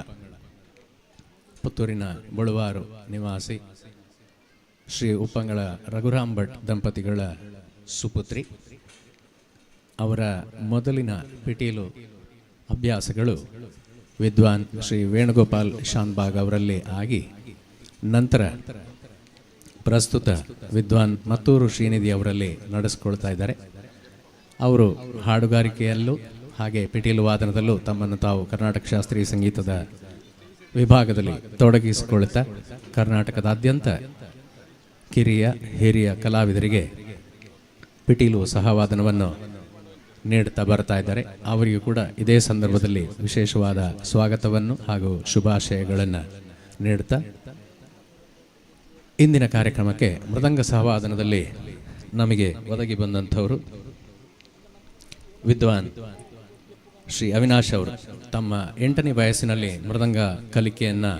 ಪುತ್ತೂರಿನ ಬಳುವಾರು ನಿವಾಸಿ ಶ್ರೀ ಉಪ್ಪಂಗಳ ರಘುರಾಮ್ ಭಟ್ ದಂಪತಿಗಳ ಸುಪುತ್ರಿ. ಅವರ ಮೊದಲಿನ ಪಿಟೀಲು ಅಭ್ಯಾಸಗಳು ವಿದ್ವಾನ್ ಶ್ರೀ ವೇಣುಗೋಪಾಲ್ ಶಾನ್ಬಾಗ್ ಅವರಲ್ಲಿ ಆಗಿ ನಂತರ ಪ್ರಸ್ತುತ ವಿದ್ವಾನ್ ಮತ್ತೂರು ಶ್ರೀನಿಧಿ ಅವರಲ್ಲಿ ನಡೆಸಿಕೊಳ್ತಾ ಇದ್ದಾರೆ. ಅವರು ಹಾಡುಗಾರಿಕೆಯಲ್ಲೂ ಹಾಗೆ ಪಿಟೀಲು ವಾದನದಲ್ಲೂ ತಮ್ಮನ್ನು ತಾವು ಕರ್ನಾಟಕ ಶಾಸ್ತ್ರೀಯ ಸಂಗೀತದ ವಿಭಾಗದಲ್ಲಿ ತೊಡಗಿಸಿಕೊಳ್ಳುತ್ತಾ ಕರ್ನಾಟಕದಾದ್ಯಂತ ಕಿರಿಯ ಹಿರಿಯ ಕಲಾವಿದರಿಗೆ ಪಿಟೀಲು ಸಹವಾದನವನ್ನು ನೀಡುತ್ತಾ ಬರ್ತಾ ಇದ್ದಾರೆ. ಅವರಿಗೂ ಕೂಡ ಇದೇ ಸಂದರ್ಭದಲ್ಲಿ ವಿಶೇಷವಾದ ಸ್ವಾಗತವನ್ನು ಹಾಗೂ ಶುಭಾಶಯಗಳನ್ನು ನೀಡುತ್ತಾ ಇಂದಿನ ಕಾರ್ಯಕ್ರಮಕ್ಕೆ ಮೃದಂಗ ಸಹವಾದನದಲ್ಲಿ ನಮಗೆ ಒದಗಿ ಬಂದಂಥವರು ವಿದ್ವಾನ್ ಶ್ರೀ ಅವಿನಾಶ್ ಅವರು. ತಮ್ಮ 8ನೇ ವಯಸ್ಸಿನಲ್ಲಿ ಮೃದಂಗ ಕಲಿಕೆಯನ್ನು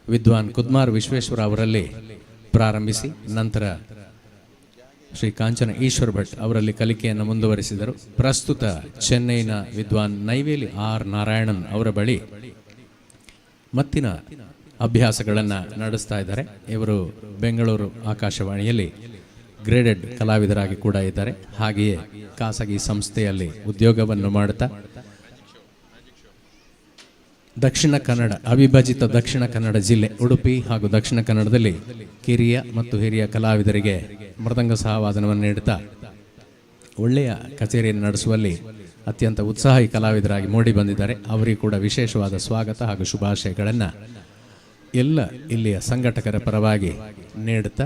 ವಿದ್ವಾನ್ ಕುದ್ಮಾರ್ ವಿಶ್ವೇಶ್ವರ ಅವರಲ್ಲಿ ಪ್ರಾರಂಭಿಸಿ ನಂತರ ಶ್ರೀ ಕಾಂಚನ ಈಶ್ವರ್ ಭಟ್ ಅವರಲ್ಲಿ ಕಲಿಕೆಯನ್ನು ಮುಂದುವರಿಸಿದರು. ಪ್ರಸ್ತುತ ಚೆನ್ನೈನ ವಿದ್ವಾನ್ ನೈವೇಲಿ ಆರ್ ನಾರಾಯಣನ್ ಅವರ ಬಳಿ ಮತ್ತಿನ ಅಭ್ಯಾಸಗಳನ್ನು ನಡೆಸ್ತಾ ಇದ್ದಾರೆ. ಇವರು ಬೆಂಗಳೂರು ಆಕಾಶವಾಣಿಯಲ್ಲಿ ಗ್ರೇಡೆಡ್ ಕಲಾವಿದರಾಗಿ ಕೂಡ ಇದ್ದಾರೆ. ಹಾಗೆಯೇ ಖಾಸಗಿ ಸಂಸ್ಥೆಯಲ್ಲಿ ಉದ್ಯೋಗವನ್ನು ಮಾಡುತ್ತಾ ದಕ್ಷಿಣ ಕನ್ನಡ ಅವಿಭಜಿತ ದಕ್ಷಿಣ ಕನ್ನಡ ಜಿಲ್ಲೆ ಉಡುಪಿ ಹಾಗೂ ದಕ್ಷಿಣ ಕನ್ನಡದಲ್ಲಿ ಕಿರಿಯ ಮತ್ತು ಹಿರಿಯ ಕಲಾವಿದರಿಗೆ ಮೃದಂಗ ಸಹವಾದನವನ್ನು ನೀಡುತ್ತಾ ಒಳ್ಳೆಯ ಕಚೇರಿಯನ್ನು ನಡೆಸುವಲ್ಲಿ ಅತ್ಯಂತ ಉತ್ಸಾಹಿ ಕಲಾವಿದರಾಗಿ ಮೂಡಿ ಬಂದಿದ್ದಾರೆ. ಅವರಿಗೆ ಕೂಡ ವಿಶೇಷವಾದ ಸ್ವಾಗತ ಹಾಗೂ ಶುಭಾಶಯಗಳನ್ನು ಎಲ್ಲ ಇಲ್ಲಿಯ ಸಂಘಟಕರ ಪರವಾಗಿ ನೀಡುತ್ತಾ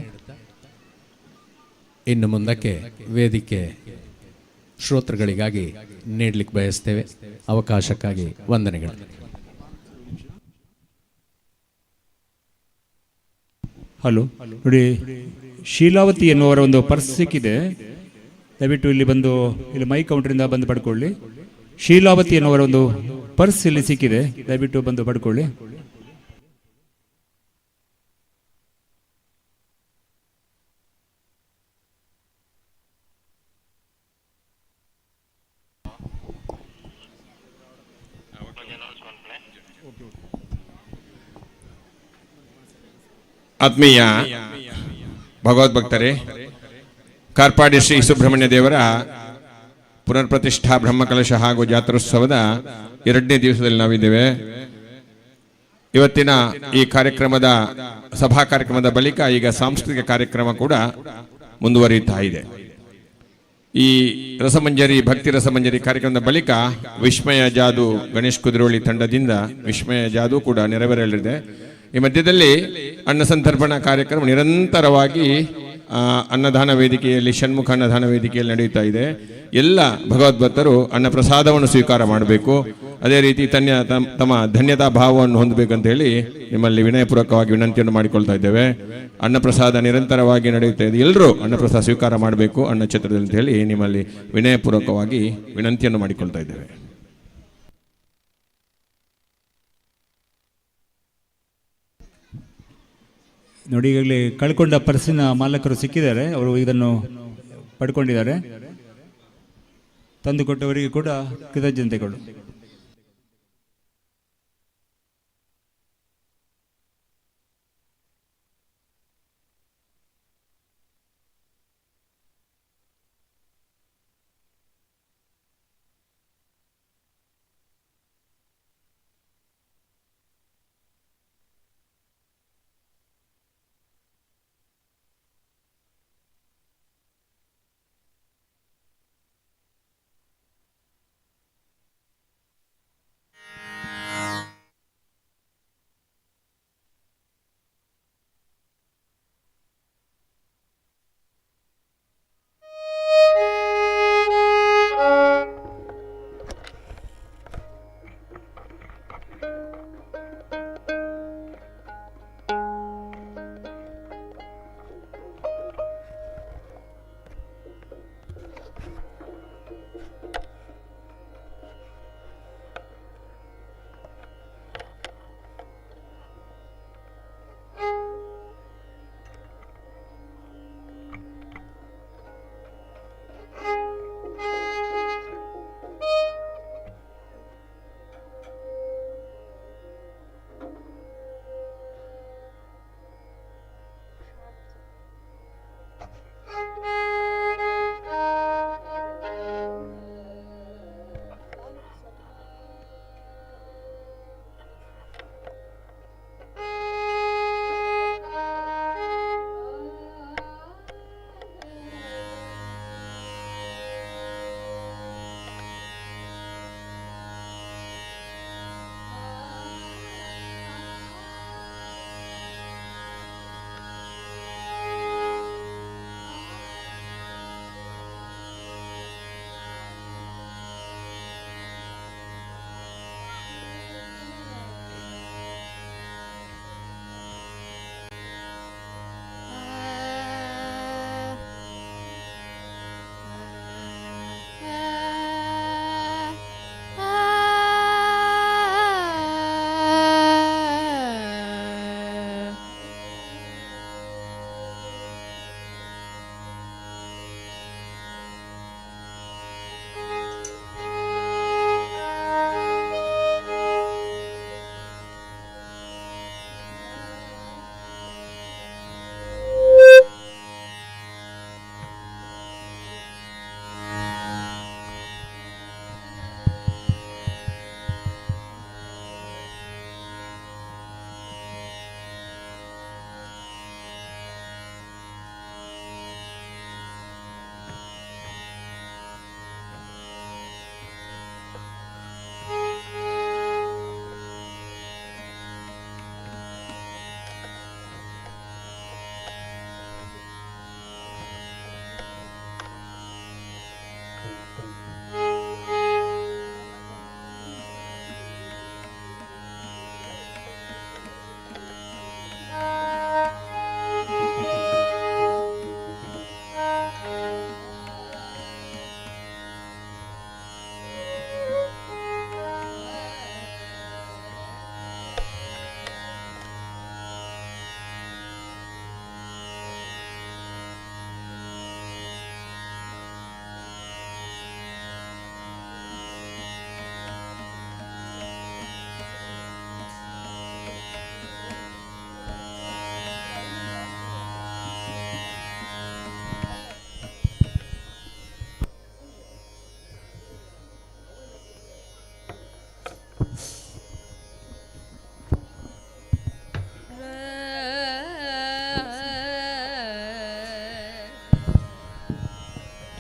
ಇನ್ನು ಮುಂದಕ್ಕೆ ವೇದಿಕೆ ಶ್ರೋತೃಗಳಿಗಾಗಿ ನೀಡಲಿಕ್ಕೆ ಬಯಸ್ತೇವೆ. ಅವಕಾಶಕ್ಕಾಗಿ ವಂದನೆಗಳು. ಹಲೋ ನೋಡಿ, ಶೀಲಾವತಿ ಎನ್ನುವರ ಒಂದು ಪರ್ಸ್ ಸಿಕ್ಕಿದೆ. ದಯವಿಟ್ಟು ಇಲ್ಲಿ ಬಂದು ಇಲ್ಲಿ ಮೈ ಕೌಂಟರಿಂದ ಬಂದು ಪಡ್ಕೊಳ್ಳಿ. ಶೀಲಾವತಿ ಎನ್ನುವರ ಒಂದು ಪರ್ಸ್ ಇಲ್ಲಿ ಸಿಕ್ಕಿದೆ, ದಯವಿಟ್ಟು ಬಂದು ಪಡ್ಕೊಳ್ಳಿ. ಆತ್ಮೀಯ ಭಗವದ್ಭಕ್ತರೇ, ಕಾರ್ಪಾಡಿ ಶ್ರೀ ಸುಬ್ರಹ್ಮಣ್ಯ ದೇವರ ಪುನರ್ಪ್ರತಿಷ್ಠಾ ಬ್ರಹ್ಮಕಲಶ ಹಾಗೂ ಜಾತ್ರೋತ್ಸವದ 2ನೇ ದಿವಸದಲ್ಲಿ ನಾವಿದ್ದೇವೆ. ಇವತ್ತಿನ ಈ ಕಾರ್ಯಕ್ರಮದ ಸಭಾ ಕಾರ್ಯಕ್ರಮದ ಬಳಿಕ ಈಗ ಸಾಂಸ್ಕೃತಿಕ ಕಾರ್ಯಕ್ರಮ ಕೂಡ ಮುಂದುವರಿಯುತ್ತಾ ಇದೆ. ಈ ರಸಮಂಜರಿ ಭಕ್ತಿ ರಸಮಂಜರಿ ಕಾರ್ಯಕ್ರಮದ ಬಳಿಕ ವಿಸ್ಮಯ ಜಾದು ಗಣೇಶ್ ಕುದ್ರೋಳಿ ತಂಡದಿಂದ ವಿಸ್ಮಯ ಜಾದು ಕೂಡ ನೆರವೇರಲಿದೆ. ಈ ಮಧ್ಯದಲ್ಲಿ ಅನ್ನ ಸಂತರ್ಪಣಾ ಕಾರ್ಯಕ್ರಮ ನಿರಂತರವಾಗಿ ಅನ್ನದಾನ ವೇದಿಕೆಯಲ್ಲಿ ಷಣ್ಮುಖ ಅನ್ನದಾನ ವೇದಿಕೆಯಲ್ಲಿ ನಡೆಯುತ್ತಾ ಇದೆ. ಎಲ್ಲ ಭಗವದ್ಭಕ್ತರು ಅನ್ನ ಪ್ರಸಾದವನ್ನು ಸ್ವೀಕಾರ ಮಾಡಬೇಕು. ಅದೇ ರೀತಿ ತಮ್ಮ ಧನ್ಯತಾ ಭಾವವನ್ನು ಹೊಂದಬೇಕಂತ ಹೇಳಿ ನಿಮ್ಮಲ್ಲಿ ವಿನಯಪೂರ್ವಕವಾಗಿ ವಿನಂತಿಯನ್ನು ಮಾಡಿಕೊಳ್ತಾ ಇದ್ದೇವೆ. ಅನ್ನಪ್ರಸಾದ ನಿರಂತರವಾಗಿ ನಡೆಯುತ್ತಾ ಇದೆ. ಎಲ್ಲರೂ ಅನ್ನಪ್ರಸಾದ ಸ್ವೀಕಾರ ಮಾಡಬೇಕು ಅನ್ನ ಛತ್ರದಲ್ಲಿ ಅಂತ ಹೇಳಿ ನಿಮ್ಮಲ್ಲಿ ವಿನಯಪೂರ್ವಕವಾಗಿ ವಿನಂತಿಯನ್ನು ಮಾಡಿಕೊಳ್ತಾ ಇದ್ದೇವೆ. ನೋಡಿ, ಈಗಾಗಲೇ ಕಳ್ಕೊಂಡ ಪರ್ಸಿನ ಮಾಲಕರು ಸಿಕ್ಕಿದ್ದಾರೆ. ಅವರು ಇದನ್ನು ಪಡ್ಕೊಂಡಿದ್ದಾರೆ. ತಂದುಕೊಟ್ಟವರಿಗೆ ಕೂಡ ಕೃತಜ್ಞತೆಗಳು.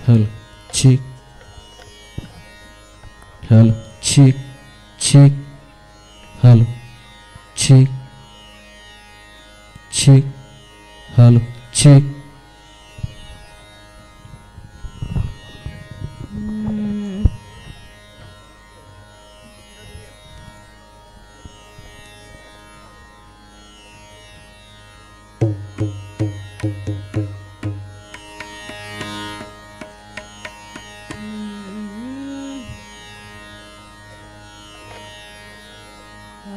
Hello, cheek. Hello, cheek, cheek. Hello, cheek, cheek. Hello, cheek.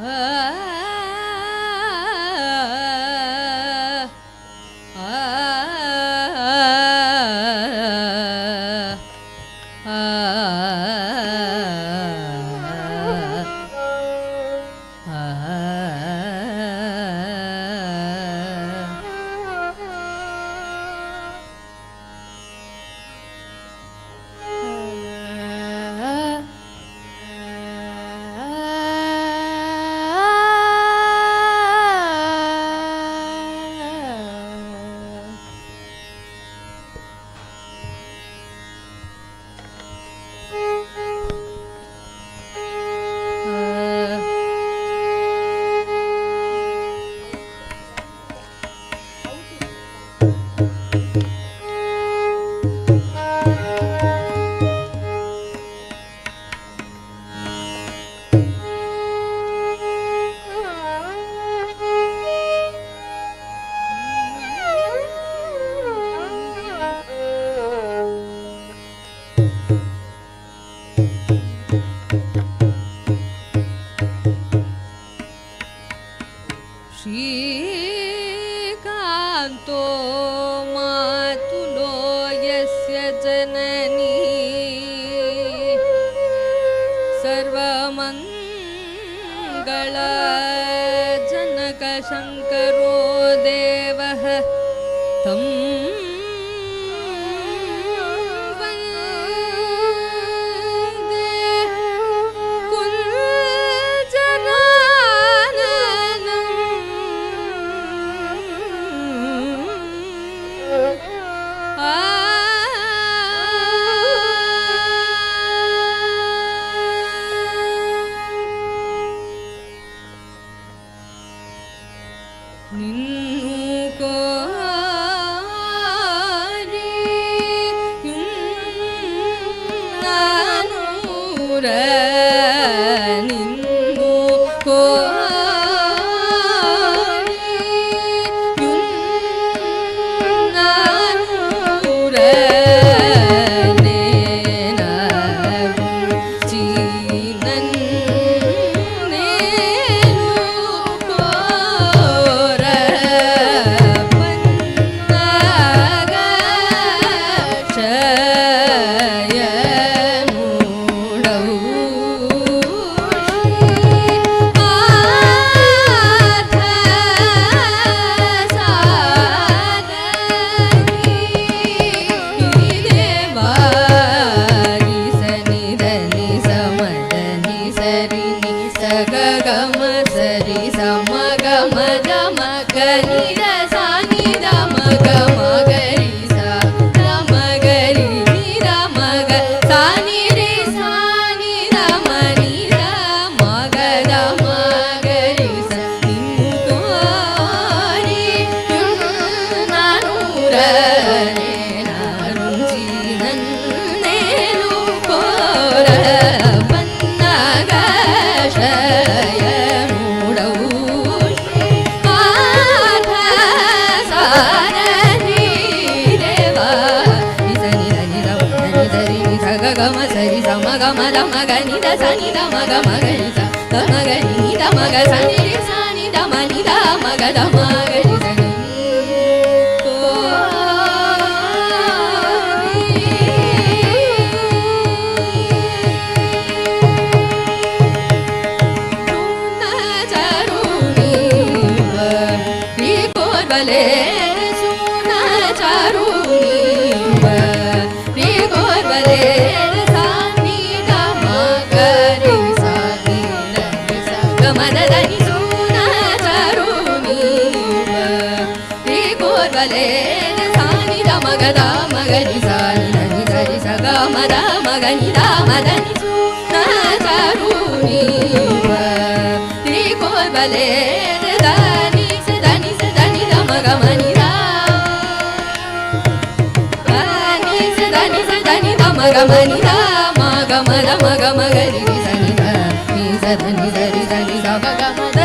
ಆ ಮದ ಮಗ ನಿದ ಸ ನಿದ ಮಗ ಮಗ ನಿ ಸ ದ ಮಗ ನಿ ದ ಮಗ ಸ ನಿ ರಿ ಸ ನಿ ದ ಮ ನಿ ದ ಮಗ ದ ಮಗ ನಿ ಸ ನಿ ಬಲೆ ಸುನ ಚಾರುಣಿ ರೀ ಗೋರ್ಬಲೆ ಸಾನಿ ದ ಮಗರಿ ಸಾನಿ ದ ಗಮದ ನಿ ಸುನ ಚಾರುಣಿ ರೀ ಗೋರ್ಬಲೆ ಸಾನಿ ದ ಮಗದ ಮಗರಿ ಸಾನಿ ನಿ ಸರಿ ಸ ಗಮದ ಮಗನಿ ದ ಮದ ನಿ ಸುನ ಚಾರುಣಿ ರೀ ಗೋರ್ಬಲೆ ದಾನಿ ಸದನಿ ಸದನಿ ದ ಮಗ ಮನಿ ದ ದಾನಿ ಸದನಿ ದ ಮಗ ಮನಿ ದ ಮಗ ಮದ ಮಗ ಮಗರಿ ಸನಿ ದ ನಿ ಸದನಿ ಸರಿ ಸನಿ ದ ಮಗ ಮದ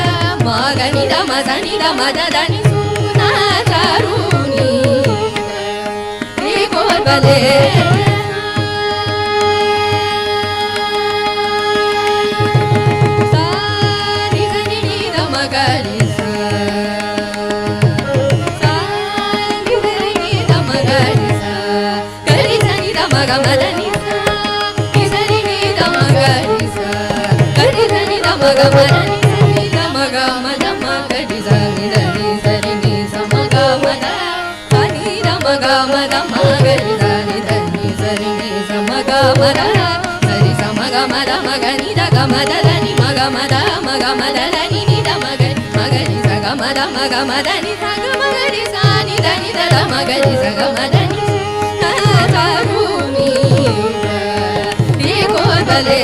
ಮಗ ನಿ ದ ಮ ಸನಿ ದ ಮದ ದನಿ ಸುನ ಚಾರುಣಿ ರೀ ಗೋರ್ಬಲೆ ಮಗ ಮದ ನಿ ಸ ನಿ ಸರಿ ನಿ ದ ಮಗ ನಿ ಸ ಕರಿ ಧನಿ ದ ಮಗ ಮದ ನಿ ಸ ನಿ ದ ಮಗ ಮದ ಮಗ ನಿ ಸ ನಿ ದ ನಿ ಸರಿ ನಿ ಸ ಮಗ ಮದ ನಿ ದ ಮಗ ಮದ ಮಗ ನಿ ಸ ನಿ ದ ನಿ ಸರಿ ನಿ ಸ ಮಗ ಮದ ಸರಿ ಸ ಮಗ ಮದ ಮಗ ನಿ ದ ಗ ಮದ ದ ನಿ ಮಗ ಮದ ದ ನಿ ನಿ ದ ಮಗ ನಿ ಸ ಗ ಮದ ನಿ ಸ ಗ ಮಗ ನಿ ಸ ನಿ ದ ನಿ ದ ದ ಮಗ ನಿ ಸ ಗ ಮದ ನಿ ಚಾರುಣಿ ರೀ ಗೋರ್ಬಲೆ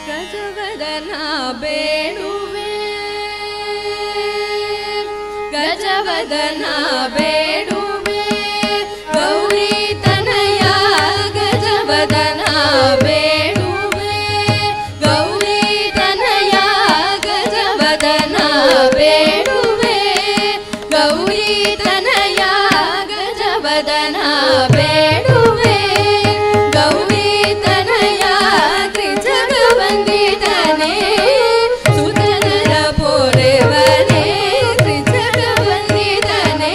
ಗಜವದನ ಬೇಡುವೆ ಗಜವದನ ಬೇಡುವೆ ಗೌರಿ ತನಯ ಗಜವದನ ಬೇಡುವೆ ಗೌರಿ ತನಯ ಗಜವದನ ಬೇಡುವೆ ಗೌರಿ ತನಯ ಗಜವದನ ಬೇಡುವೆ ಗೌರಿ ತನಯ ತ್ರಿಜಗವಂದಿತನೇ ಸುತನರ ಪೊರೆವನೇ ತ್ರಿಜಗವಂದಿತನೇ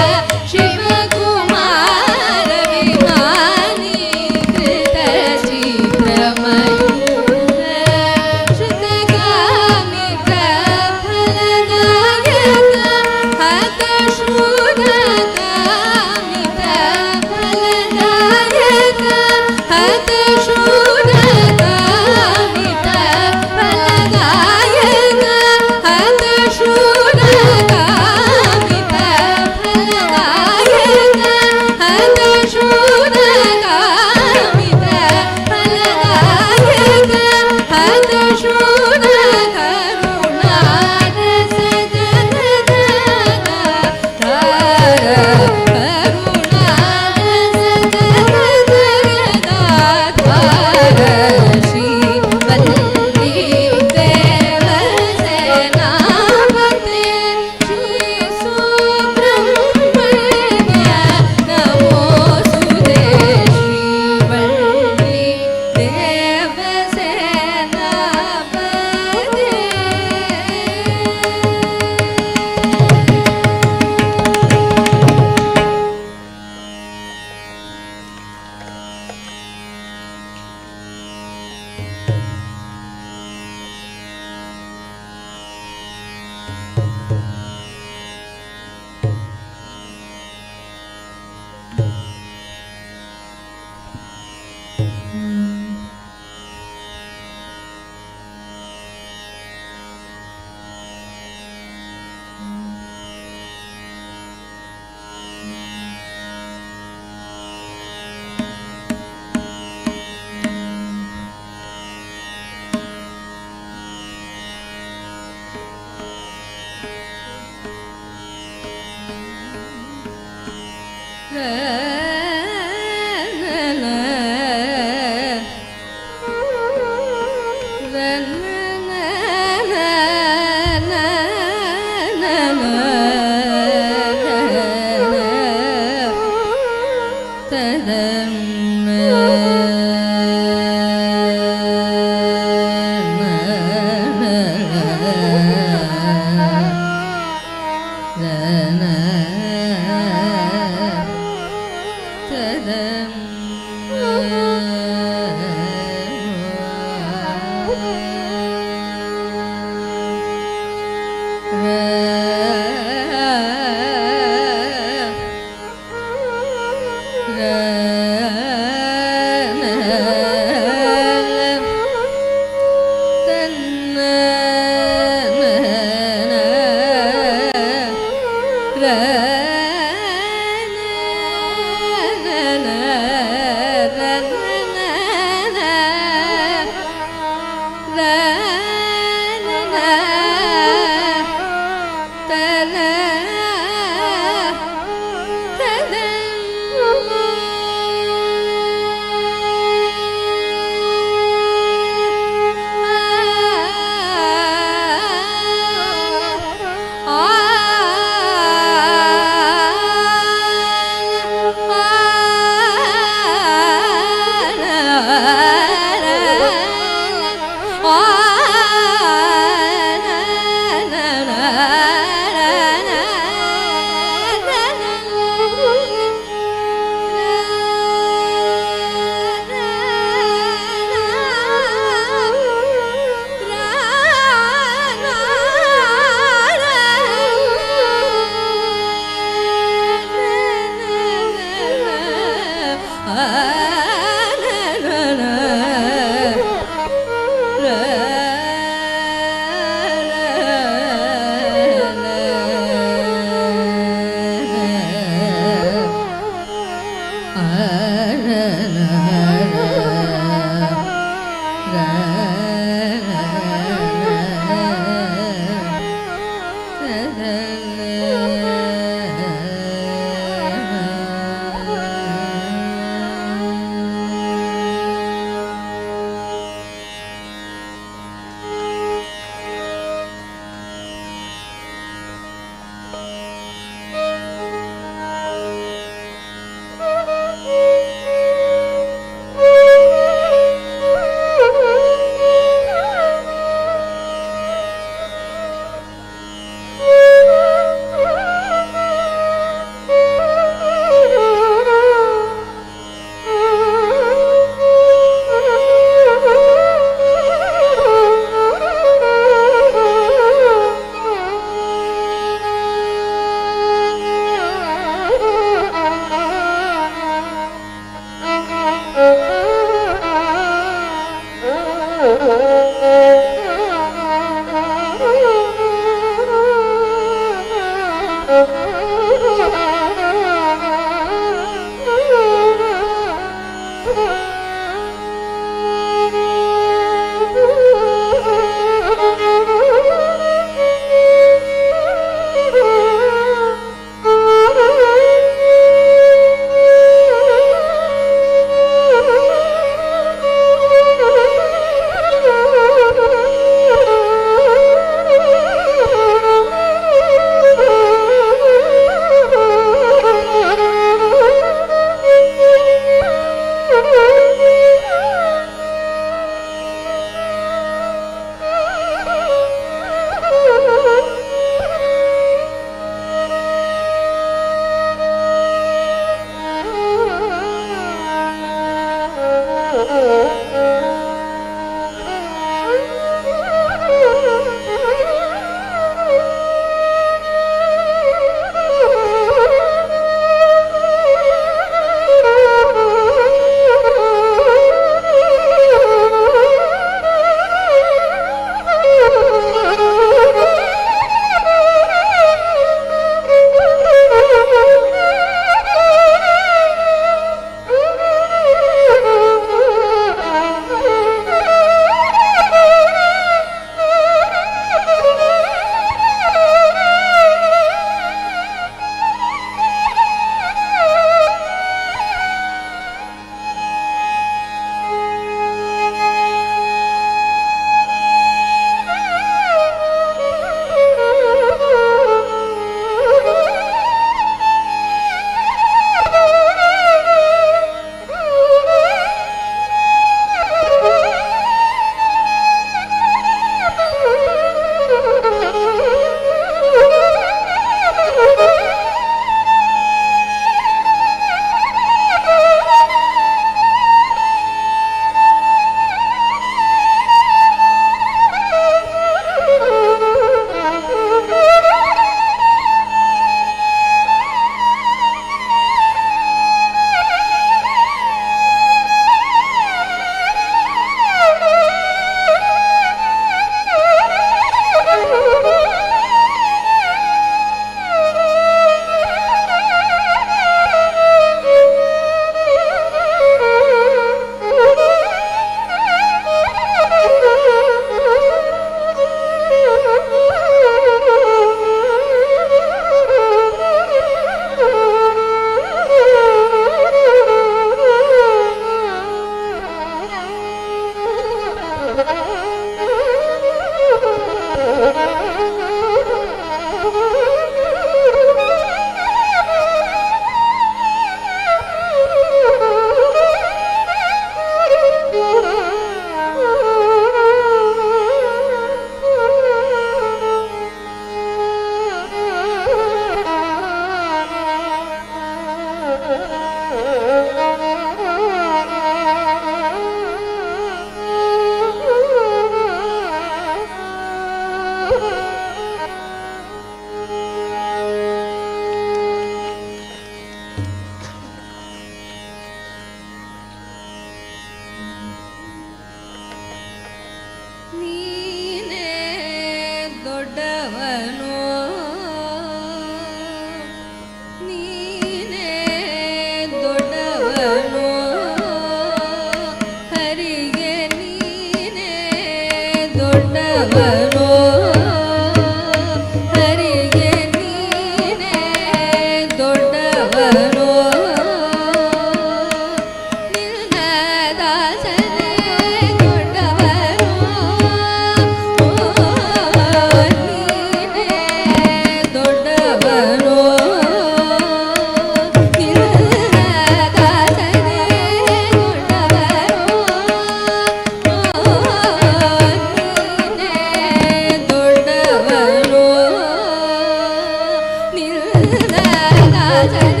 ಿ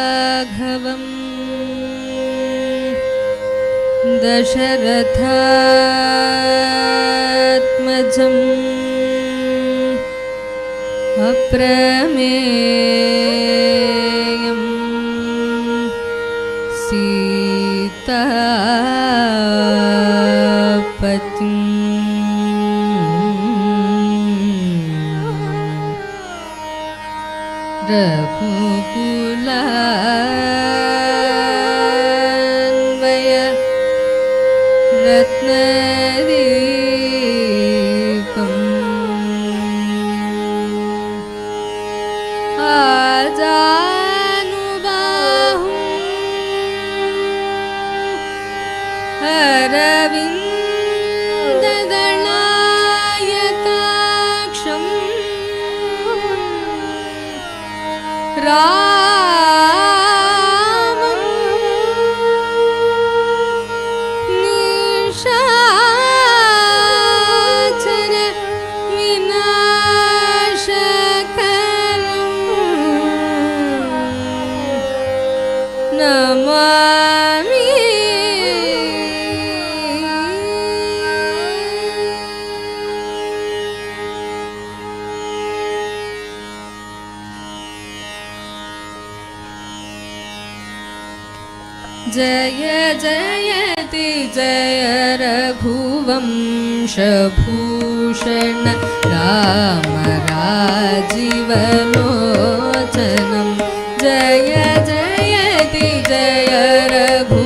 श्रीराघवम् दशरथात्मजम् अप्रमेयं सीतापतिम् रघुकुलान्वय रत्नदीपम् आजानुबाहुं अरविन्ददलायताक्षम् रामं निशाचर विनाशकरं नमामि। जय जयति जय रघुवंशभूषण राम राजीवलोचनं जय जयति जय रघुवंशभूषण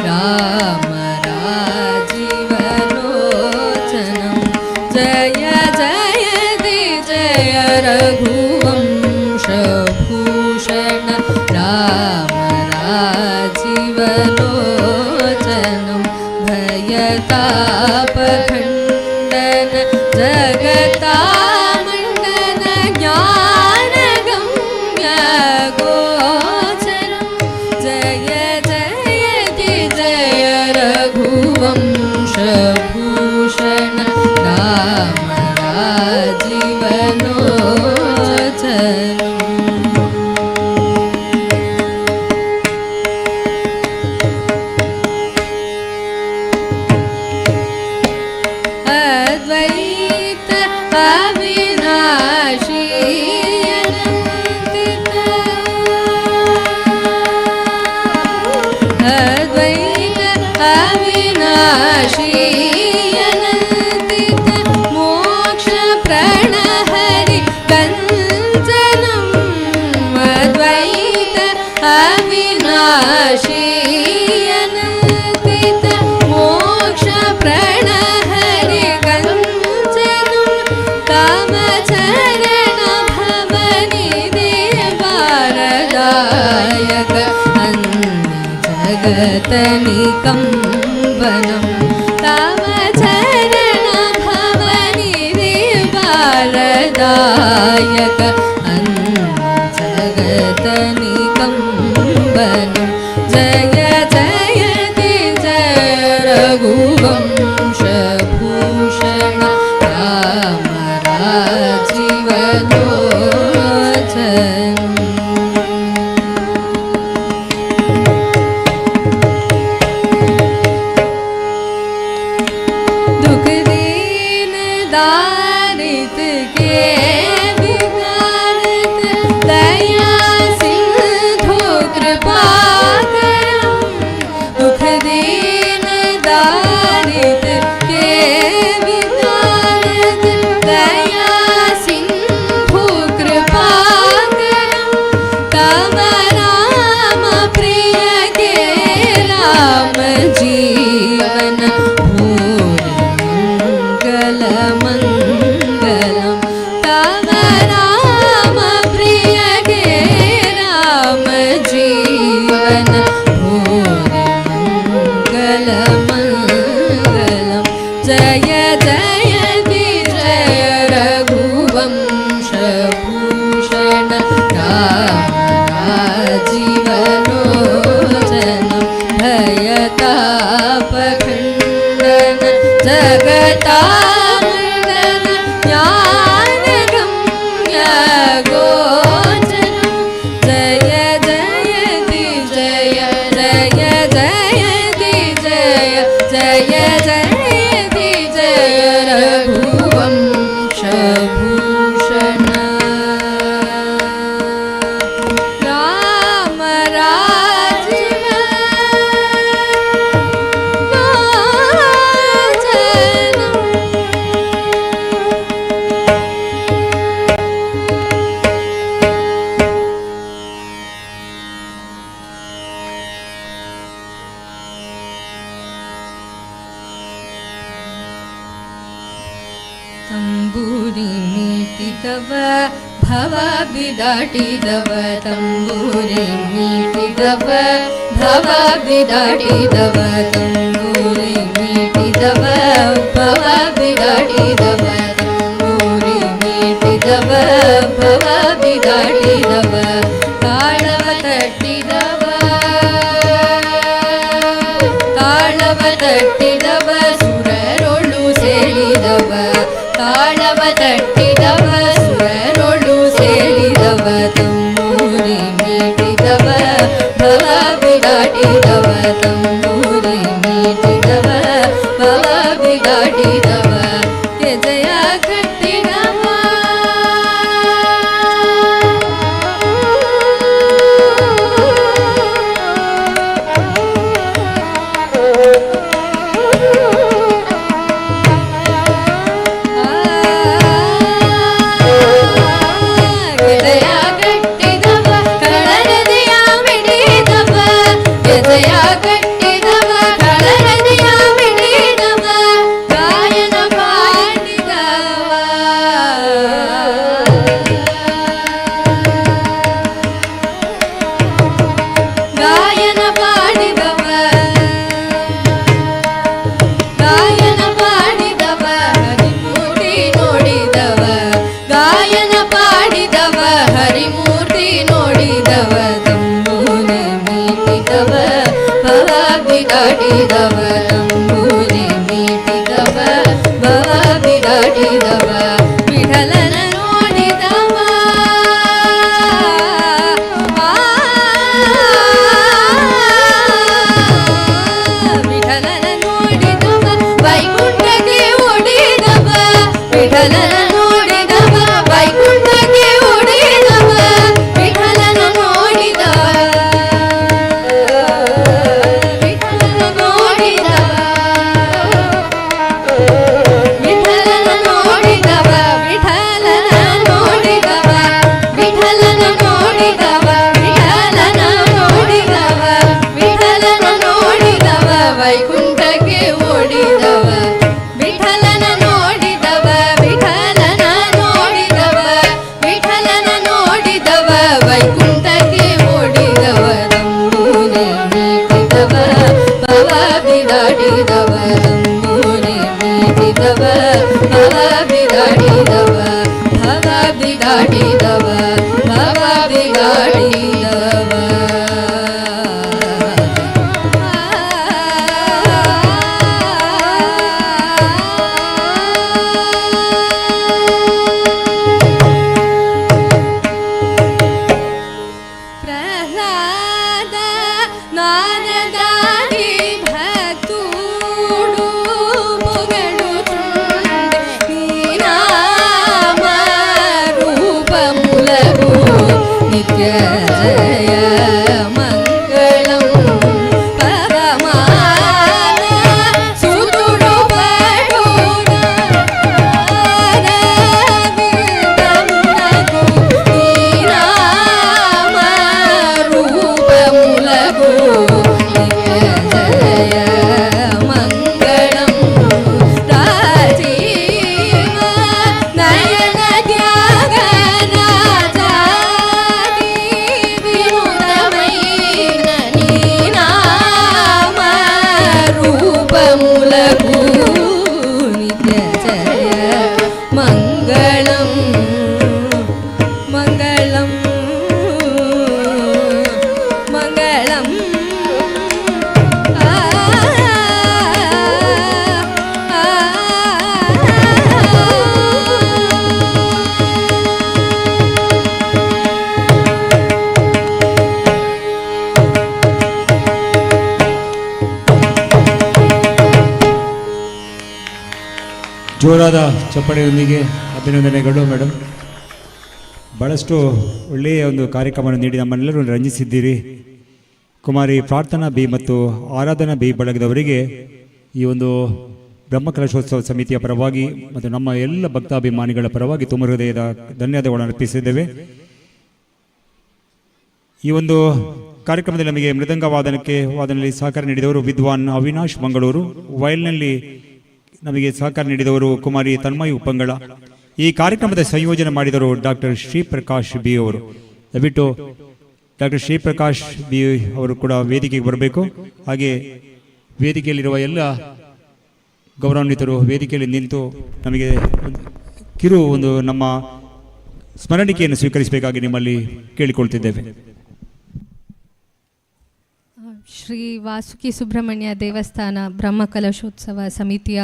राम राजीवलोचनं जय जयति जय रघुवंशभूषण राम राजीवलोचनं भयतापखण्डन जगतामण्डन ज्ञानगम्य गोचरं जय जयति जय रघुवंशभूषण राम राजीवलोचनं अद्वैत अविनाशी अनन्तित अद्वैत अविनाशी अनन्तित मोक्ष प्रणहरि कञ्चनम् अद्वैत अविनाशी अनन्तित मोक्ष प्रणहरि दायक जगतनिकम्बनं तव चरण भवनि देवारदायक जगतनिकम्बनं जय जयति जय रघुवंशभूषण राम राजीवलोचनं दारित के विदारत दया सिंधु कृपाकरं दुख दीन दारित के विदारत दया सिंधु कृपाकरं तव राम प्रिय के राम जीवन मंगलम तव राम प्रिय के राम जीवन मंगलम जय जयति जय रघुवंशभूषण राम राजीवलोचनं भयतापखण्डन जगतामण्डन ज्ञान जय जयति जय रघुवंशभूषण राम राजीव ತಂಬೂರಿ ಮೀಟಿದವ ಭವ ಬಿದಾಟಿದವ ತಂಬೂರಿ ಮೀಟಿದವ ಭವ ಬಿದಾಟಿದವ ತಂಬೂರಿ ಮೀಟಿದವ ಭವ ಬಿದಾಟಿದವ ತಂಬೂರಿ ಮೀಟಿದವ ಭವ ಬಿದಾಟಿದವ ತಾಳವ ತಟ್ಟಿದವ ತಾಳವ ತಟ್ಟಿದವ ಸುರರೊಳು ಸೇರಿದವ ತಾಳವ ತಟ್ಟಿದವ ಸುರರೊಳು ಸೇರಿದವ ತಂಬೂರಿ ಮೀಟಿದವ ಭವ ಬಿದಾಟಿದವ ತಂಬೂರಿ ಮೀಟಿದವ ಭವ ಬಿದಾಟಿದವ ಜಯ ಕಟ್ಟಿದವ ಬಿದಾಟಿದವ ತಂಬೂರಿ ಮೀಟಿದವ ಭವ ಬಿದಾಟಿದವ ವಿಠಲನ ನೋಡಿದವ ವಿಠಲನ ನೋಡಿದವ ವೈಕುಂಠಕ್ಕೆ ಓಡಿದವ ವಿಠಲನ ನೋಡಿದವ ವೈಕುಂಠಕ್ಕೆ ಓಡಿದವ ವಿಠಲನ ನೋಡಿದವ ವೈಕುಂಠಕ್ಕೆ ಓಡಿದವ ವಿಠಲನ ನೋಡಿದವ ವಿಠಲನ ನೋಡಿದವ ವಿಠಲನ ನೋಡಿದವ ವೈಕುಂಠಕ್ಕೆ ಓಡಿದವ ತಂಬೂರಿ ಮೀಟಿದವ ಭವ ಬಿದಾಟಿದವ ತಂಬೂರಿ ಮೀಟಿದವ ಭವ ಬಿದಾಟಿದವ ಭವ ಬಿದಾಟಿದವ ಭವ ಬಿದಾಟಿದವ ನಿತ್ಯ ಜಯ ಮಂಗಳಂ ಪರಮಾನ ಸುದುಡು ಪಡೂರ ವಿಂದನ್ನಗು ನೀನಾಮ ರೂಪ ಮುಲಗು ನಿತ್ಯ ಜಯ ಮಂಗಳಂ ರಾಜೀವ ನಯನ ತ್ಯಾಗ ರಾಜ ವಿನೋದ ಜೋರಾದ ಚಪ್ಪಳೆಯೊಂದಿಗೆ ಅಭಿನಂದನೆಗಳು ಮೇಡಮ್. ಭಾಳಷ್ಟು ಒಳ್ಳೆಯ ಒಂದು ಕಾರ್ಯಕ್ರಮವನ್ನು ನೀಡಿ ನಮ್ಮನ್ನೆಲ್ಲರೂ ರಂಜಿಸಿದ್ದೀರಿ. ಕುಮಾರಿ ಪ್ರಾರ್ಥನಾ ಬಿ ಮತ್ತು ಆರಾಧನಾ ಬಿ ಬಳಗದವರಿಗೆ ಈ ಒಂದು ಬ್ರಹ್ಮಕಲಶೋತ್ಸವ ಸಮಿತಿಯ ಪರವಾಗಿ ಮತ್ತು ನಮ್ಮ ಎಲ್ಲ ಭಕ್ತಾಭಿಮಾನಿಗಳ ಪರವಾಗಿ ತುಂಬ ಹೃದಯದ ಧನ್ಯವಾದಗಳನ್ನು ಅರ್ಪಿಸಿದ್ದೇವೆ. ಈ ಒಂದು ಕಾರ್ಯಕ್ರಮದಲ್ಲಿ ನಮಗೆ ಮೃದಂಗ ವಾದನದಲ್ಲಿ ಸಹಕಾರ ನೀಡಿದವರು ವಿದ್ವಾನ್ ಅವಿನಾಶ್ ಮಂಗಳೂರು, ವಯಲ್ನಲ್ಲಿ ನಮಗೆ ಸಹಕಾರ ನೀಡಿದವರು ಕುಮಾರಿ ತನ್ಮಯಿ ಉಪ್ಪಂಗಳ. ಈ ಕಾರ್ಯಕ್ರಮದ ಸಂಯೋಜನೆ ಮಾಡಿದವರು ಡಾಕ್ಟರ್ ಶ್ರೀಪ್ರಕಾಶ್ ಬಿ ಅವರು. ದಯವಿಟ್ಟು ಡಾಕ್ಟರ್ ಶ್ರೀಪ್ರಕಾಶ್ ಬಿ ಅವರು ಕೂಡ ವೇದಿಕೆಗೆ ಬರಬೇಕು. ಹಾಗೆ ವೇದಿಕೆಯಲ್ಲಿರುವ ಎಲ್ಲ ಗೌರವಾನ್ವಿತರು ವೇದಿಕೆಯಲ್ಲಿ ನಿಂತು ನಮಗೆ ಕಿರು ಒಂದು ನಮ್ಮ ಸ್ಮರಣಿಕೆಯನ್ನು ಸ್ವೀಕರಿಸಬೇಕಾಗಿ ನಿಮ್ಮಲ್ಲಿ ಕೇಳಿಕೊಳ್ತಿದ್ದೇವೆ. ಶ್ರೀ ವಾಸುಕಿ ಸುಬ್ರಹ್ಮಣ್ಯ ದೇವಸ್ಥಾನ ಬ್ರಹ್ಮಕಲಶೋತ್ಸವ ಸಮಿತಿಯ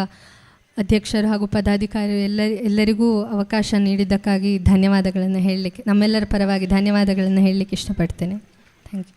ಅಧ್ಯಕ್ಷರು ಹಾಗೂ ಪದಾಧಿಕಾರಿಗಳು ಎಲ್ಲರಿಗೂ ಅವಕಾಶ ನೀಡಿದ್ದಕ್ಕಾಗಿ ಧನ್ಯವಾದಗಳನ್ನು ಹೇಳಲಿಕ್ಕೆ, ನಮ್ಮೆಲ್ಲರ ಪರವಾಗಿ ಧನ್ಯವಾದಗಳನ್ನು ಹೇಳಲಿಕ್ಕೆ ಇಷ್ಟಪಡ್ತೇನೆ. Thank you.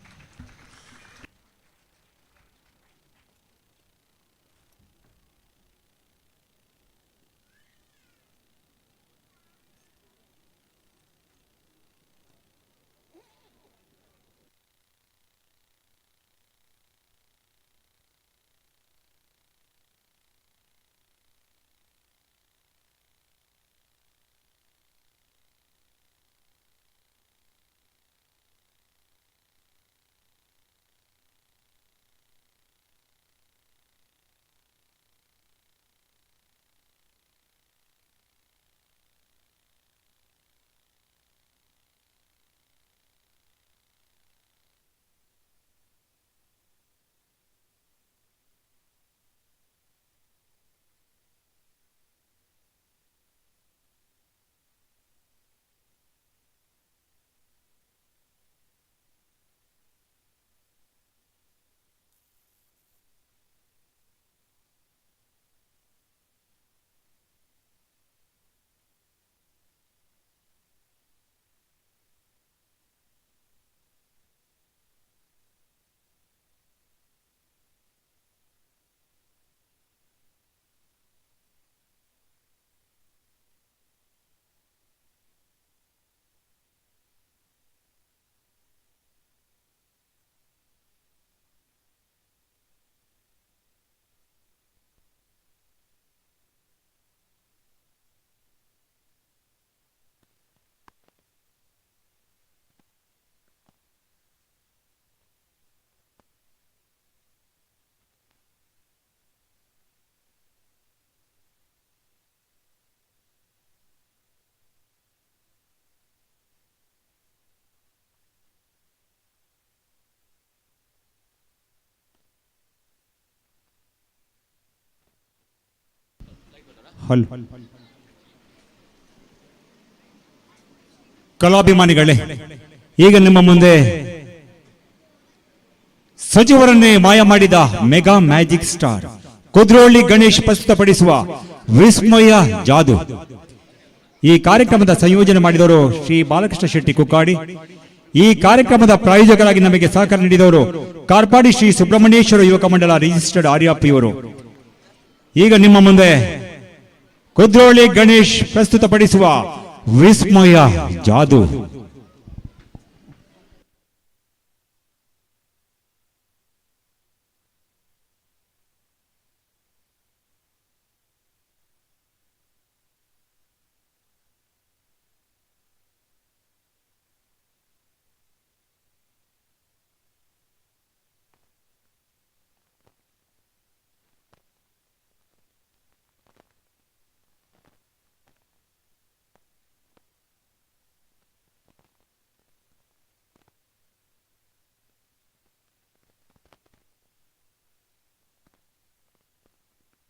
ಕಲಾಭಿಮಾನಿಗಳೇ, ಈಗ ನಿಮ್ಮ ಮುಂದೆ ಸಚಿವರನ್ನೇ ಮಾಯ ಮಾಡಿದ mega magic star Kudroli Ganesh ಪ್ರಸ್ತುತಪಡಿಸುವ ವಿಸ್ಮಯ ಜಾದು. ಈ ಕಾರ್ಯಕ್ರಮದ ಸಂಯೋಜನೆ ಮಾಡಿದವರು ಶ್ರೀ ಬಾಲಕೃಷ್ಣ ಶೆಟ್ಟಿ ಕುಕ್ಕಾಡಿ. ಈ ಕಾರ್ಯಕ್ರಮದ ಪ್ರಾಯೋಜಕರಾಗಿ ನಮಗೆ ಸಹಕಾರ ನೀಡಿದವರು ಕಾರ್ಪಾಡಿ ಶ್ರೀ ಸುಬ್ರಹ್ಮಣ್ಯೇಶ್ವರ ಯುವಕ ಮಂಡಲ ರಿಜಿಸ್ಟರ್ಡ್ ಆರ್ಯಾಪಿ ಅವರು. ಈಗ ನಿಮ್ಮ ಮುಂದೆ ಕುದ್ರೋಳಿ ಗಣೇಶ್ ಪ್ರಸ್ತುತಪಡಿಸುವ ವಿಸ್ಮಯ ಜಾದು.